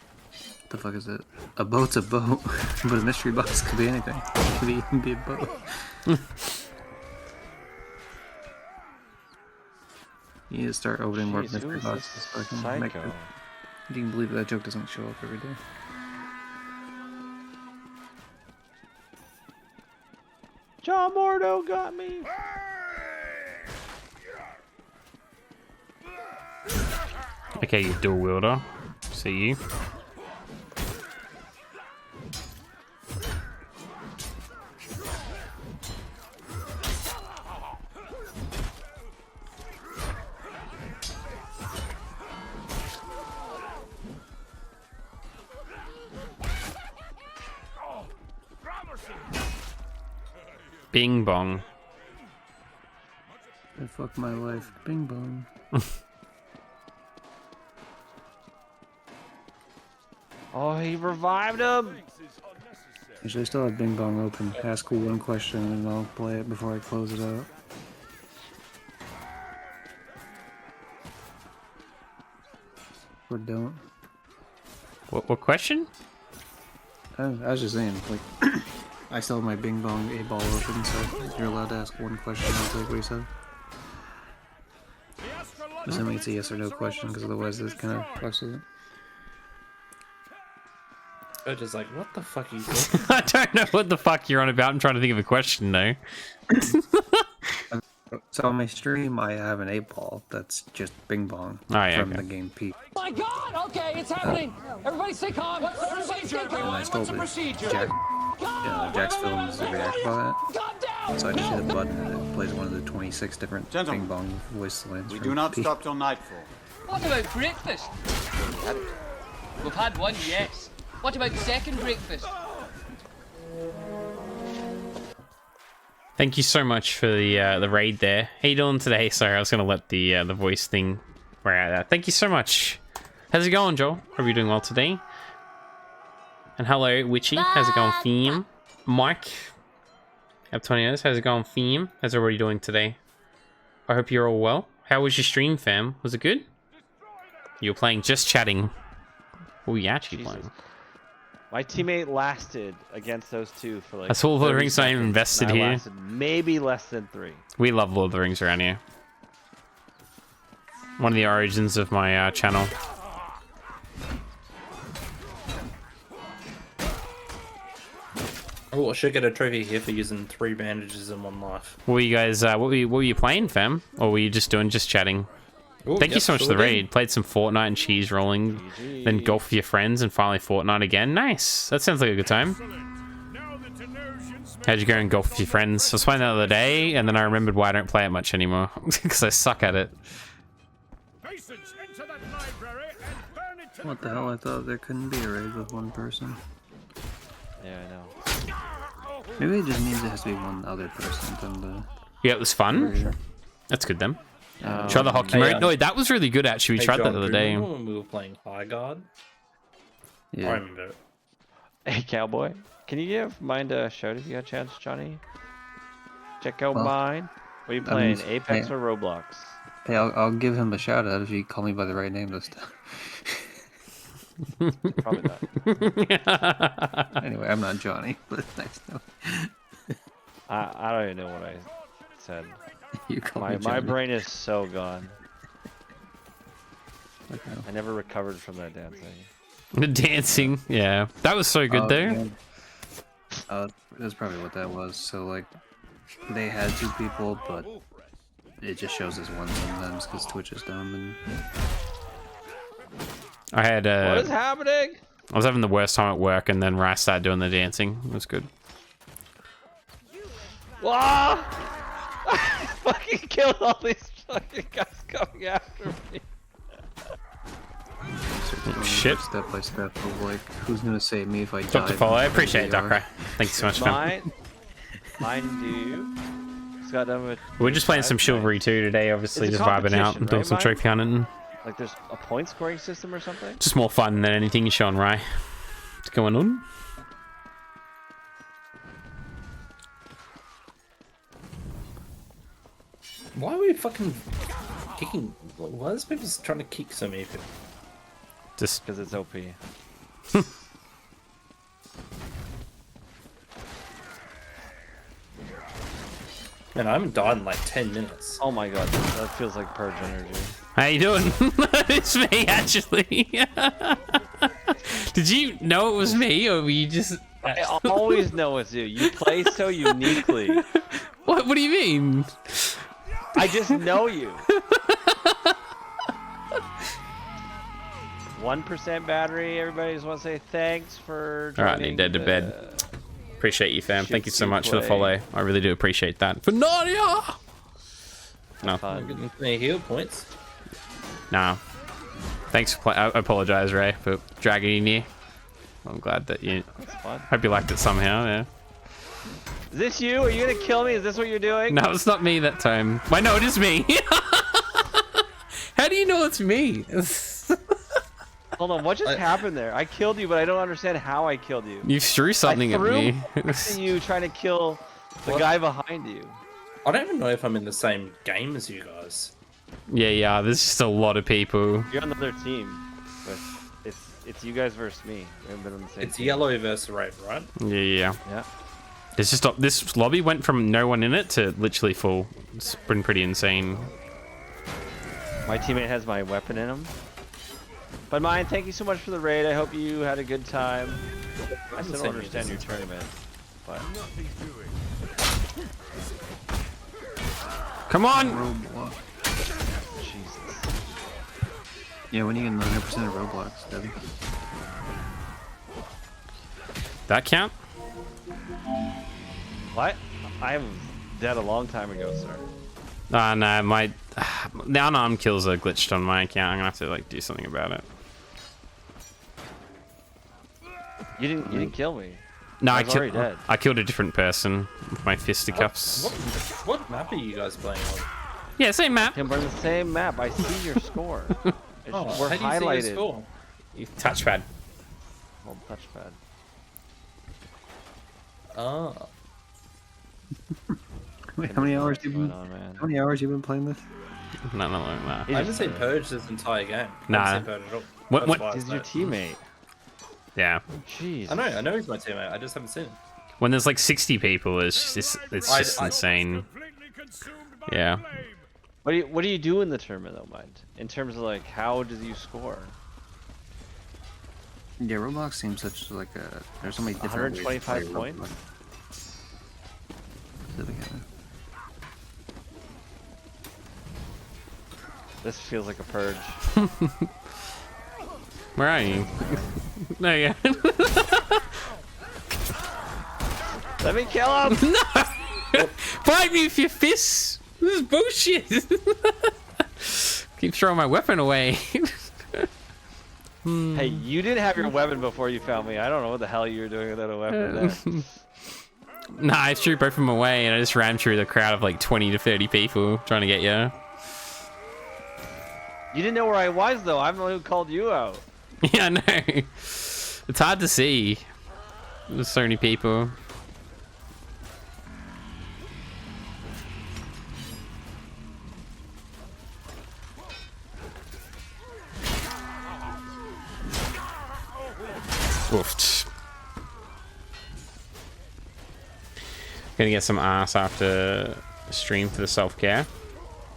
the fuck is it? A boat's a boat, but a mystery box could be anything. It could even be a boat. You need to start opening more mystery boxes so I can make it. You can believe that joke doesn't show up every day. John Mordo got me. Okay, you dual wielder. See you. Bing bong. I fuck my life. Bing bong. Oh, he revived him! Actually, I still have Bing Bong open. Ask one question and I'll play it before I close it out. Or don't. What question? I was just saying, like, I still have my Bing Bong 8-ball open, so you're allowed to ask one question and I'll take what you said. Assuming it's a yes or no question, because otherwise this kind of fucks with it. I'm just like, what the fuck are you talking I don't know what the fuck you're on about. I'm trying to think of a question though. So on my stream, I have an 8-ball that's just Bing Bong from the game Peak. My God! Okay, it's happening. Everybody stay calm. What's the procedure, everyone? And I stole Jack's films to react about that. So I just hit a button and it plays one of the 26 different Bing Bong voice lines. We do not stop till nightfall. What about breakfast? We've had one, yes. What about second breakfast? Thank you so much for the raid there. How you doing today? Sorry, I was gonna let the voice thing wear out there. Thank you so much. How's it going, Joel? Hope you're doing well today. And hello, Witchy. How's it going, Theme? Mike. Up 20 years. How's it going, Theme? How's everybody doing today? I hope you're all well. How was your stream, fam? Was it good? You were playing just chatting. What were you actually playing? My teammate lasted against those two for like. That's all Lord of the Rings I invested here. Lasted maybe less than 3. We love Lord of the Rings around here. One of the origins of my channel. Oh, I should get a trophy here for using 3 bandages in 1 life. What were you guys? What were you playing, fam? Or were you just just chatting? Ooh, Thank you so much for the raid. Played some Fortnite and cheese rolling, then golf with your friends, and finally Fortnite again. Nice. That sounds like a good time. Now that to know How'd you go and golf with your friends? I was playing the other day, and then I remembered why I don't play it much anymore because I suck at it. What the hell? I thought there couldn't be a raid with one person. Yeah, I know. Maybe it just means it has to be one other person than the. Yeah, it was fun. Sure. That's good then. Try the hockey mode. No, that was really good actually. We tried John, that the other day. when we were playing High Guard? Yeah. I remember it. Hey, Cowboy. Can you give mine a shout if you got a chance, Johnny? Check out Well, mine. What are you playing, Apex or Roblox? Hey, I'll give him a shout out if you call me by the right name this time. Probably not. Anyway, I'm not Johnny, but thanks. No. I don't even know what I said. You call me My Johnny. brain is so gone. Okay. I never recovered from that dancing. The dancing, yeah, that was so good there. That's probably what that was. So like, they had 2 people, but it just shows as one sometimes because Twitch is dumb. And I had what is happening? I was having the worst time at work, and then Rice started doing the dancing. It was good. Wah! I fucking killed all these fucking guys coming after me. Shit. Step by step of like, who's gonna save me if I die? Dr. Follow, I appreciate it, Doctor. Thank you so much, fam. Mine do. Just got done with. We're just playing some Chivalry 2 today, obviously, It's a just vibing out and doing competition, some right, trophy hunting. Like there's a point scoring system or something? Just more fun than anything you're showing, Rye. What's going on? Why are we fucking kicking? Why is people trying to kick so many people? Just because it's OP. Man, I haven't died in like 10 minutes. Oh my god, that feels like purge energy. How you doing? It's me, actually. Did you know it was me, or were you just... I always know it's you. You play so uniquely. What do you mean? I just know you. 1% battery. Everybody just want to say thanks for joining. Alright, need dead to bed. Appreciate you, fam. Thank you so Shits much you for the play. follow. I really do appreciate that. For Nadia! No. Any heal points? Nah. Thanks for playing. I apologize, Ray, for dragging you. I'm glad that you... That's fun. Hope you liked it somehow, yeah. Is this you? Are you gonna kill me? Is this what you're doing? No, it's not me that time. Wait, no, it is me. How do you know it's me? Hold on, what just happened there? I killed you, but I don't understand how I killed you. You threw something at me. You trying to kill the guy behind you. I don't even know if I'm in the same game as you guys. Yeah, there's just a lot of people. You're on the other team, but it's you guys versus me. We haven't been on the same It's team. yellow versus red, right? Yeah. Yeah. It's just this lobby went from no one in it to literally full. It's been pretty insane. My teammate has my weapon in him. But mine, thank you so much for the raid. I hope you had a good time. I still don't understand your tournament, but Come on! Roblox. Jesus. Yeah, when you get 100% of Roblox, Debbie. That count? What? I was dead a long time ago, sir. No, my the unarmed kills are glitched on my account. I'm gonna have to like do something about it. You didn't kill me. No, I was already dead. I killed a different person with my fisticuffs. What map are you guys playing on? Yeah, same map. Tim, we're on the same map. I see your score. Oh, we're how do you highlighted. see your score? Touchpad. Hold touchpad. Ah. Wait, how many hours you been? How many hours you been playing this? No. I haven't seen Purge this entire game. Nah. I haven't seen Purge at all. What- That's why He's it's your like- teammate. Yeah. Jeez. I know he's my teammate. I just haven't seen him. When there's like 60 people, it's just insane. Yeah. What do you do in the tournament though, mind? In terms of like how does you score? Yeah, Roblox seems such like a. There's so many different. 125 points. This feels like a purge. Where are you? No, yeah. Let me kill him. No! Fight me with your fists. This is bullshit. Keep throwing my weapon away. Hey, you didn't have your weapon before you found me. I don't know what the hell you were doing without a weapon there. Nah, I threw both of them away and I just ran through the crowd of like 20 to 30 people trying to get you. You didn't know where I was, though. I'm the one who called you out. Yeah, I know. It's hard to see. There's so many people. Oofed. Gonna get some ass after stream for the self-care.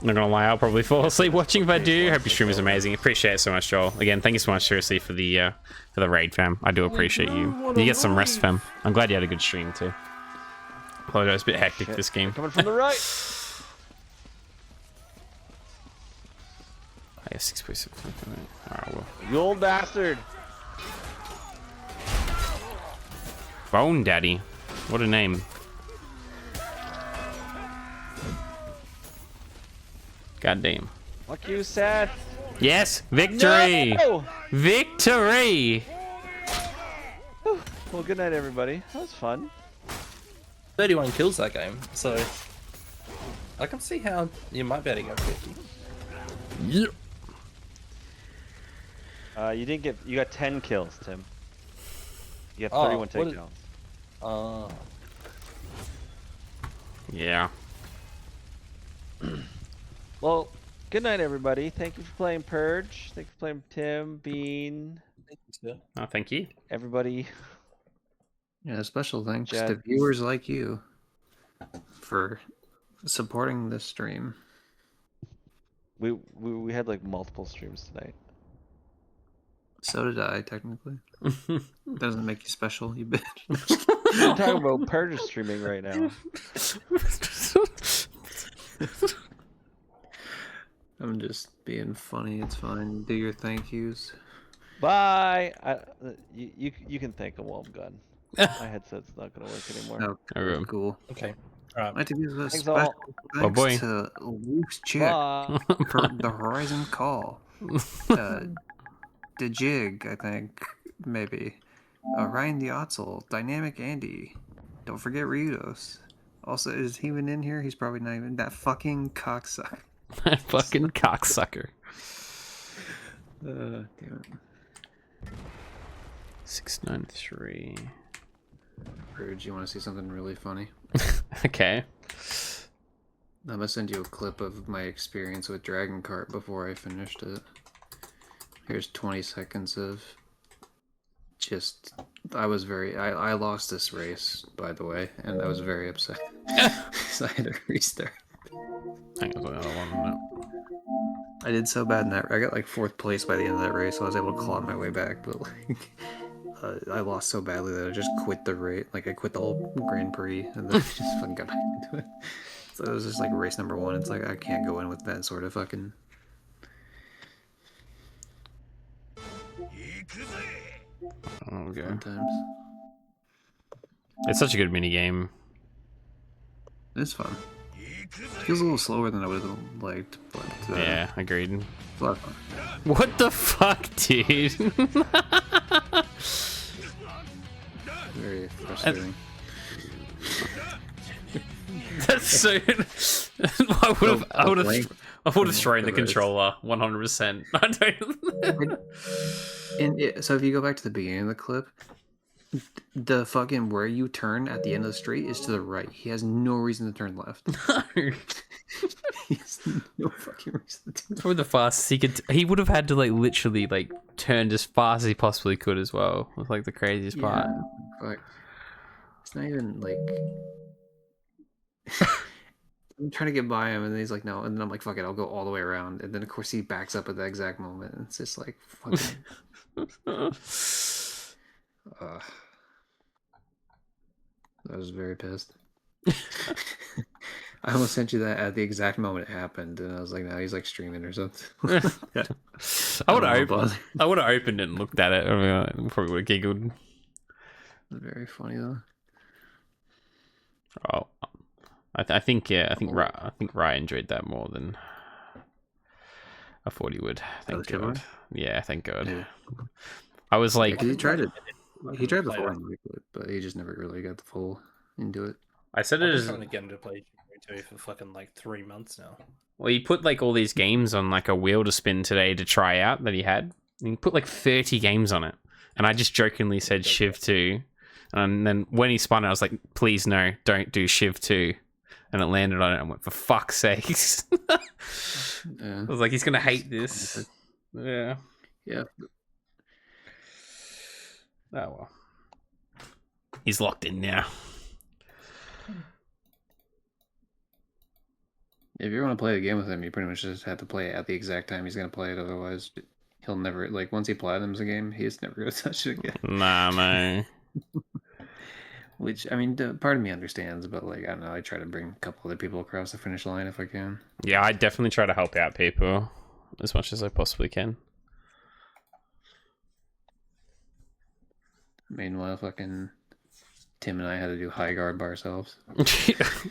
Not gonna lie, I'll probably fall asleep watching if I do. Hope your stream is amazing. Appreciate it so much, Joel. Again, thank you so much, seriously, for the raid, fam. I do appreciate you. You get some rest, fam. I'm glad you had a good stream too. Apologize, a bit hectic this game. Coming from the right. I have 6.6. Alright, well. You old bastard. Bone Daddy. What a name. God damn. Fuck you, Seth. Yes, victory! No! Victory! Well, good night, everybody. That was fun. 31 kills that game, so I can see how you might be able to go 50. Yep. You didn't get. You got 10 kills, Tim. You have 31 takedowns. Yeah. Well, good night, everybody. Thank you for playing Purge. Thank you for playing Tim, Bean. Oh, thank you. Everybody. Yeah, special thanks Jed. to viewers like you for supporting this stream. We had like multiple streams tonight. So did I, technically. Doesn't make you special, you bitch. I'm talking about Purge streaming right now. I'm just being funny. It's fine. Do your thank yous. Bye. You can thank him while I'm gone. My headset's not gonna work anymore. Oh, cool. Okay. I'd like to give a Thanks special all. Oh, boy. thanks to Luke's chick Bye. for the Horizon call. The Jig, I think, maybe. Ryan the Otzel, Dynamic Andy. Don't forget Ryudos. Also, is he even in here? He's probably not even. That fucking cocksucker. That fucking cocksucker. Damn it. 693. Rude, you want to see something really funny? Okay. I'm gonna send you a clip of my experience with Dragon Kart before I finished it. Here's 20 seconds of just... I lost this race, by the way, and I was very upset. So I had to restart. Hang on, another one. I did so bad in that. I got like 4th place by the end of that race, so I was able to claw my way back, but like... I lost so badly that I just quit the race. Like, I quit the whole Grand Prix, and then I just fucking got back into it. So it was just like race number 1. It's like, I can't go in with that sort of fucking... Okay. Sometimes. It's such a good mini game. It's fun. It feels a little slower than I would have liked, but... Yeah, agreed. It's a lot of fun. What the fuck, dude? Very frustrating. That's so... I would have thrown the controller 100%. I don't... So if you go back to the beginning of the clip, the fucking where you turn at the end of the street is to the right. He has no reason to turn left. No. He has no fucking reason to turn left. Probably the fastest he could... He would have had to, like, literally, like, turn as fast as he possibly could as well. It was, like, the craziest part. But it's not even, like... I'm trying to get by him, and he's like, no. And then I'm like, fuck it, I'll go all the way around. And then, of course, he backs up at that exact moment. And it's just like, fucking... I was very pissed. I almost sent you that at the exact moment it happened, and I was like, "No, he's like streaming or something." Yeah. I would have opened it and looked at it. I probably would have giggled. Very funny though. I think Rye enjoyed that more than I thought he would. Thank God. Chivalry? Yeah, thank God. Yeah. I was like, 'cause he tried it. He tried before, but he just never really got the full into it. I said I've it been is. trying to get him to play Chivalry 2 for fucking like 3 months now. Well, he put like all these games on like a wheel to spin today to try out that he had. And he put like 30 games on it, and I just jokingly said Shiv 2, and then when he spun it, I was like, "Please no, don't do Shiv 2," and it landed on it. And went, "For fuck's sakes!" Yeah. I was like, "He's gonna hate this." Yeah. Yeah. Oh well. He's locked in now. If you want to play a game with him, you pretty much just have to play it at the exact time he's going to play it. Otherwise, he'll never, like, once he platinums a game, he's never going to touch it again. Nah, man. Which, I mean, part of me understands, but, like, I don't know, I try to bring a couple other people across the finish line if I can. Yeah, I definitely try to help out people as much as I possibly can. Meanwhile, fucking Tim and I had to do high guard by ourselves.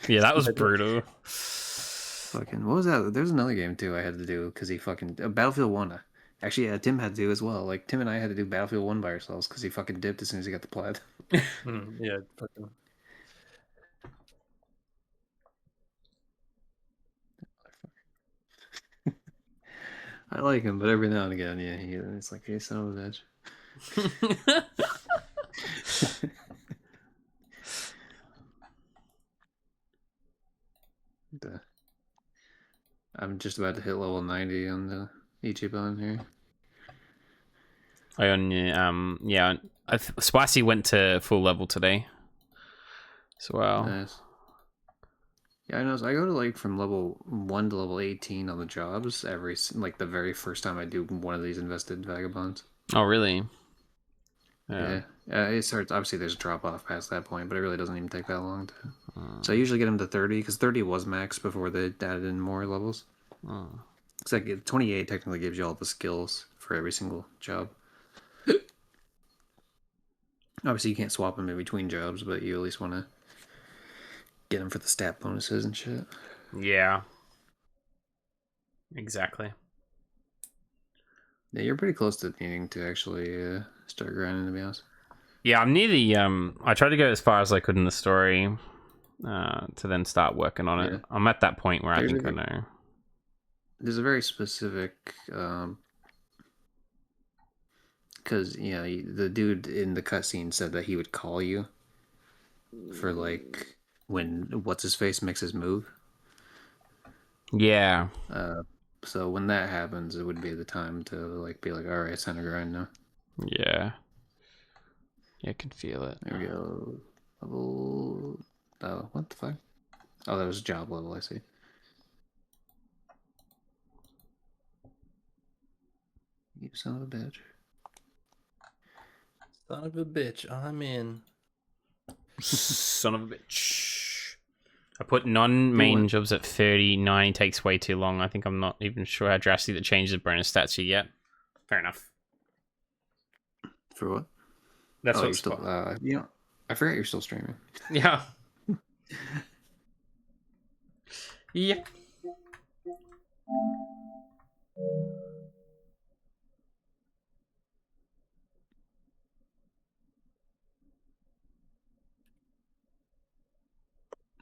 Yeah, that was brutal. Fucking, what was that? There's another game too I had to do because he fucking Battlefield 1. Actually, yeah, Tim had to do as well. Like Tim and I had to do Battlefield 1 by ourselves because he fucking dipped as soon as he got the plat. Yeah, fucking. I like him, but every now and again, yeah, it's like, hey, son of a bitch. I'm just about to hit level 90 on the Ichiban here. Spicy went to full level today as well. Nice. Yeah, I know. I go to like from level 1 to level 18 on the jobs the very first time I do one of these invested vagabonds. Oh, really? Yeah. It starts. Obviously, there's a drop off past that point, but it really doesn't even take that long to. So I usually get them to 30 because 30 was max before they added in more levels. It's like 28 technically gives you all the skills for every single job. Obviously, you can't swap them in between jobs, but you at least want to get them for the stat bonuses and shit. Yeah. Exactly. Yeah, you're pretty close to needing to actually start grinding, to be honest. Yeah, I'm near the. I tried to go as far as I could in the story to then start working on it. I'm at that point where I think I know. There's a very specific. Because, the dude in the cutscene said that he would call you for, like, when What's-His-Face makes his move. Yeah. So when that happens, it would be the time to, like, be like, alright, it's time to grind now. Yeah. Yeah, I can feel it. There we go. Level... Oh, what the fuck? Oh, that was job level, I see. You son of a bitch. Son of a bitch, I'm in. Son of a bitch. I put non-main jobs at 30. 90 takes way too long. I think I'm not even sure how drastic that changes the bonus stats you get. Fair enough. For what? That's what you're still. I forgot you're still streaming. Yeah. Yeah.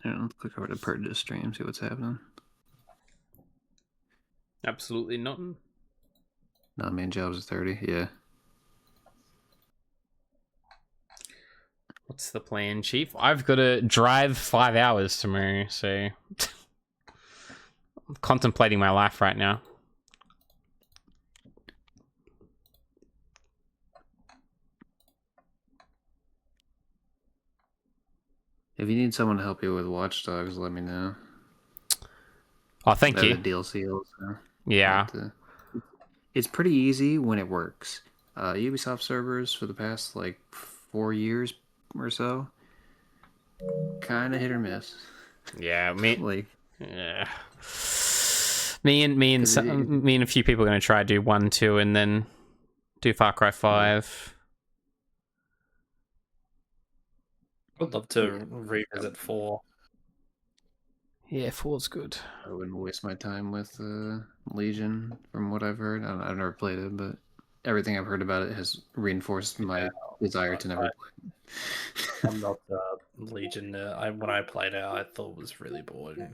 Let's click over to Purchase stream, see what's happening. Absolutely nothing. Non-main jobs is 30, yeah. What's the plan, Chief? I've got to drive 5 hours tomorrow, so I'm contemplating my life right now. If you need someone to help you with Watch Dogs, let me know. Oh, thank you. The DLC also. Yeah. But, it's pretty easy when it works. Ubisoft servers for the past, 4 years or so, kind of hit or miss. Yeah, yeah. Me and a few people are going to try to do 1, 2, and then do Far Cry 5. I'd love to revisit 4. Yeah, 4's good. I wouldn't waste my time with Legion, from what I've heard. I've never played it, but everything I've heard about it has reinforced my desire to never play it. I'm not Legion. When I played it, I thought it was really boring.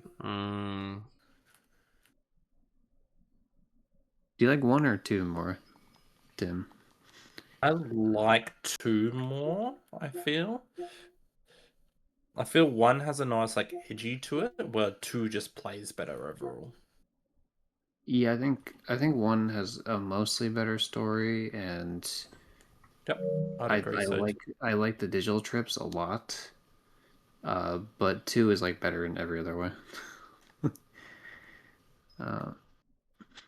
Do you like 1 or 2 more, Tim? I like 2 more, I feel. I feel 1 has a nice like edgy to it, where 2 just plays better overall. Yeah, I think 1 has a mostly better story, and yep, I like the digital trips a lot. But 2 is like better in every other way.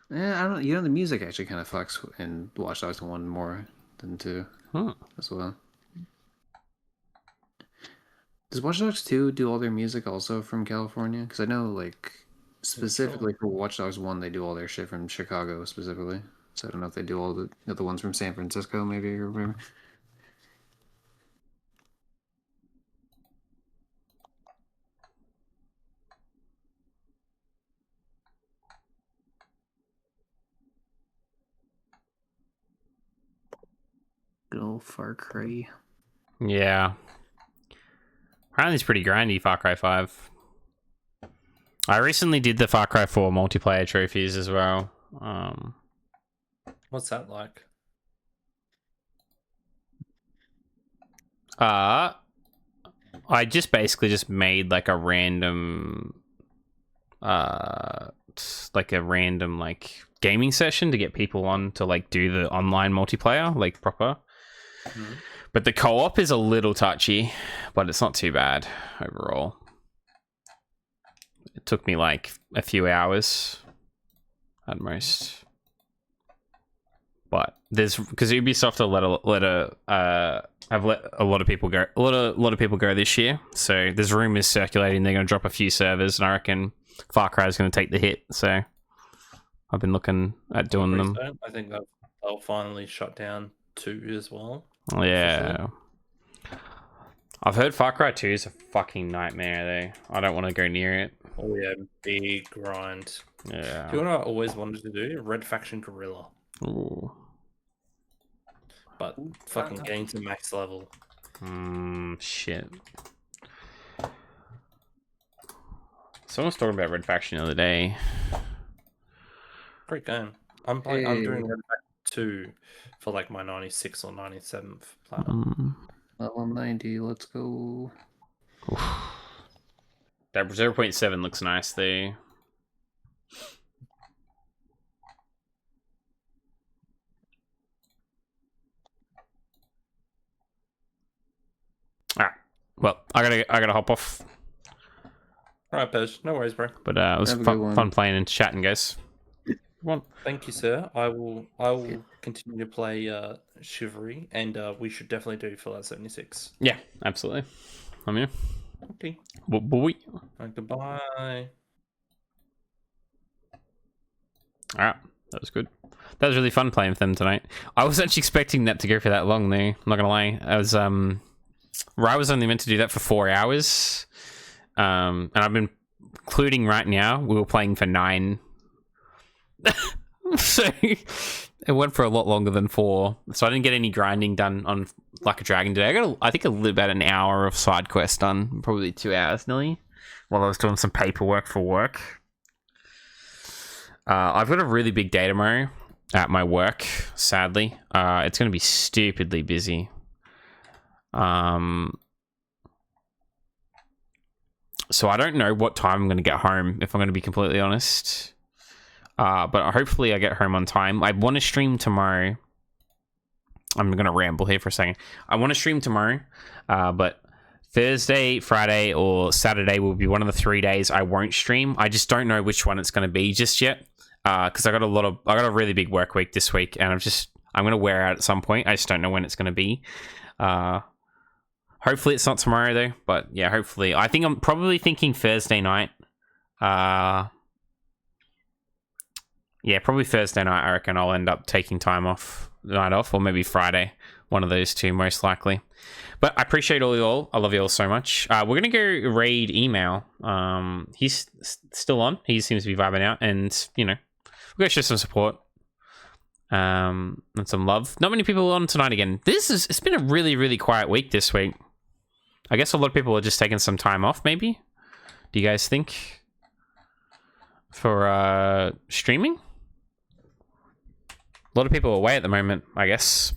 Yeah, I don't. You know, the music actually kind of fucks in Watch Dogs 1 more than 2 as well. Does Watch Dogs 2 do all their music also from California? Because I know, like, specifically for Watch Dogs 1, they do all their shit from Chicago specifically. So I don't know if they do all the other ones from San Francisco, maybe, or whatever. Good old Far Cry. Yeah. Apparently it's pretty grindy, Far Cry 5. I recently did the Far Cry 4 multiplayer trophies as well. What's that like? I just basically just made like a random like gaming session to get people on to like do the online multiplayer like proper. But the co-op is a little touchy, but it's not too bad overall. It took me like a few hours at most. But there's because Ubisoft have let a lot of people go. A lot of people go this year. So there's rumors circulating they're going to drop a few servers, and I reckon Far Cry is going to take the hit. So I've been looking at doing them. I think they'll finally shut down 2 as well. Yeah. Sure. I've heard Far Cry 2 is a fucking nightmare though. I don't want to go near it. Oh yeah, big grind. Yeah. Do you know what I always wanted to do? Red Faction Guerrilla. Ooh. But fucking getting to max level. Shit. Someone was talking about Red Faction the other day. Great game. I'm doing Red Faction 2 for like my 96th or 97th platinum. Level 90, let's go. That 0.7 looks nice there. Alright. Well, I gotta hop off. Alright, Pej. No worries, bro. But it was fun playing and chatting, guys. Thank you, sir. I will continue to play Chivalry, and we should definitely do Fallout 76. Yeah, absolutely. I'm here. Okay. Boy. Goodbye. Alright, that was good. That was really fun playing with them tonight. I was actually expecting that to go for that long, though. I'm not gonna lie. I was Rye was only meant to do that for 4 hours. And I've been including right now, we were playing for 9. So it went for a lot longer than 4. So I didn't get any grinding done on Like a Dragon today. I think about an hour of side quest done, probably 2 hours nearly, while I was doing some paperwork for work. I've got a really big day tomorrow at my work, sadly. It's going to be stupidly busy. So I don't know what time I'm going to get home, if I'm going to be completely honest. But hopefully I get home on time. I want to stream tomorrow. I'm going to ramble here for a second. I want to stream tomorrow, but Thursday, Friday, or Saturday will be one of the 3 days I won't stream. I just don't know which one it's going to be just yet, because I got a really big work week this week, and I'm going to wear out at some point. I just don't know when it's going to be. Hopefully it's not tomorrow though, but yeah, hopefully. I think I'm probably thinking Thursday night. Yeah, probably Thursday night. I reckon I'll end up taking time off, the night off, or maybe Friday. One of those two, most likely. But I appreciate all you all. I love you all so much. We're going to go raid email. He's still on. He seems to be vibing out. And, you know, we're going to show some support. And some love. Not many people on tonight again. It's been a really, really quiet week this week. I guess a lot of people are just taking some time off, maybe. Do you guys think? For streaming? A lot of people are away at the moment, I guess.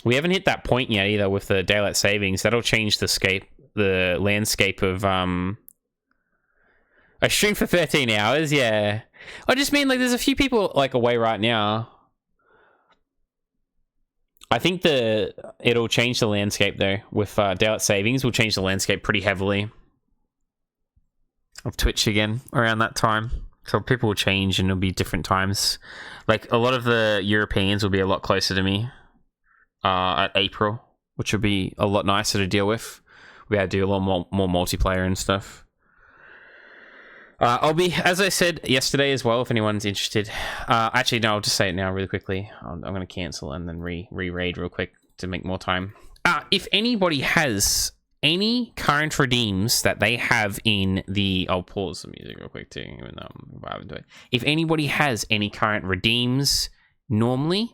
We haven't hit that point yet either with the daylight savings. That'll change the landscape of I stream for 13 hours, yeah. I just mean like there's a few people like away right now. I think it'll change the landscape though. With daylight savings will change the landscape pretty heavily of Twitch again around that time. So people will change and it'll be different times. Like a lot of the Europeans will be a lot closer to me. At April, which would be a lot nicer to deal with. We had to do a lot more multiplayer and stuff. I'll be, as I said yesterday as well, if anyone's interested. Actually, no, I'll just say it now really quickly. I'm going to cancel and then re-raid real quick to make more time. If anybody has any current redeems that they have in the... I'll pause the music real quick too, even though I'm vibing to it. If anybody has any current redeems normally...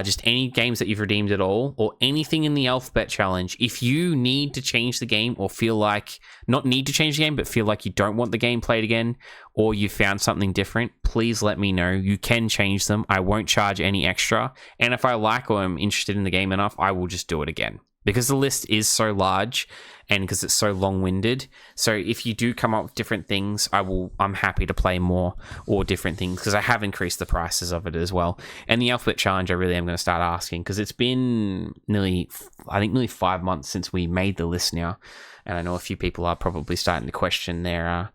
just any games that you've redeemed at all, or anything in the alphabet challenge. If you need to change the game, or feel like not need to change the game, but feel like you don't want the game played again, or you found something different, please let me know. You can change them. I won't charge any extra. And if I like or am interested in the game enough, I will just do it again. Because the list is so large and because it's so long-winded. So if you do come up with different things, I'm happy to play more or different things because I have increased the prices of it as well. And the alphabet challenge, I really am going to start asking because it's been nearly 5 months since we made the list now. And I know a few people are probably starting to question their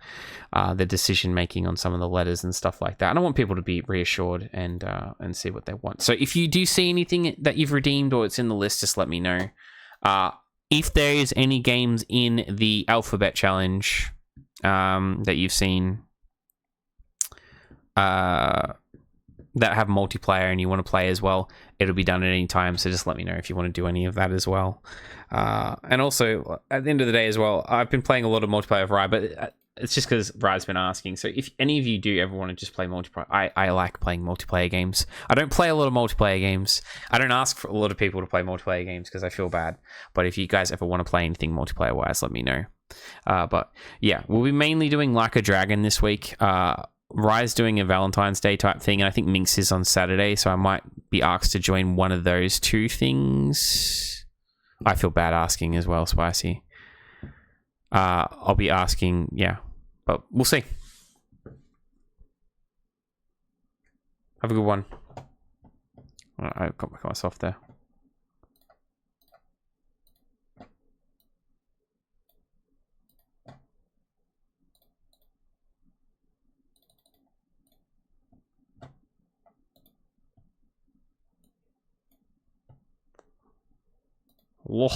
decision-making on some of the letters and stuff like that. And I want people to be reassured and see what they want. So if you do see anything that you've redeemed or it's in the list, just let me know. If there is any games in the alphabet challenge that you've seen that have multiplayer and you want to play as well, it'll be done at any time. So just let me know if you want to do any of that as well. And also, at the end of the day as well, I've been playing a lot of multiplayer of Rye, but it's just because Rye's been asking. So if any of you do ever want to just play multiplayer, I like playing multiplayer games. I don't play a lot of multiplayer games. I don't ask for a lot of people to play multiplayer games because I feel bad. But if you guys ever want to play anything multiplayer-wise, let me know. But yeah, we'll be mainly doing Like a Dragon this week. Rye's doing a Valentine's Day type thing, and I think Minx is on Saturday, so I might be asked to join one of those two things. I feel bad asking as well, Spicy. I'll be asking, yeah, but we'll see. Have a good one. I got myself there. Whoa.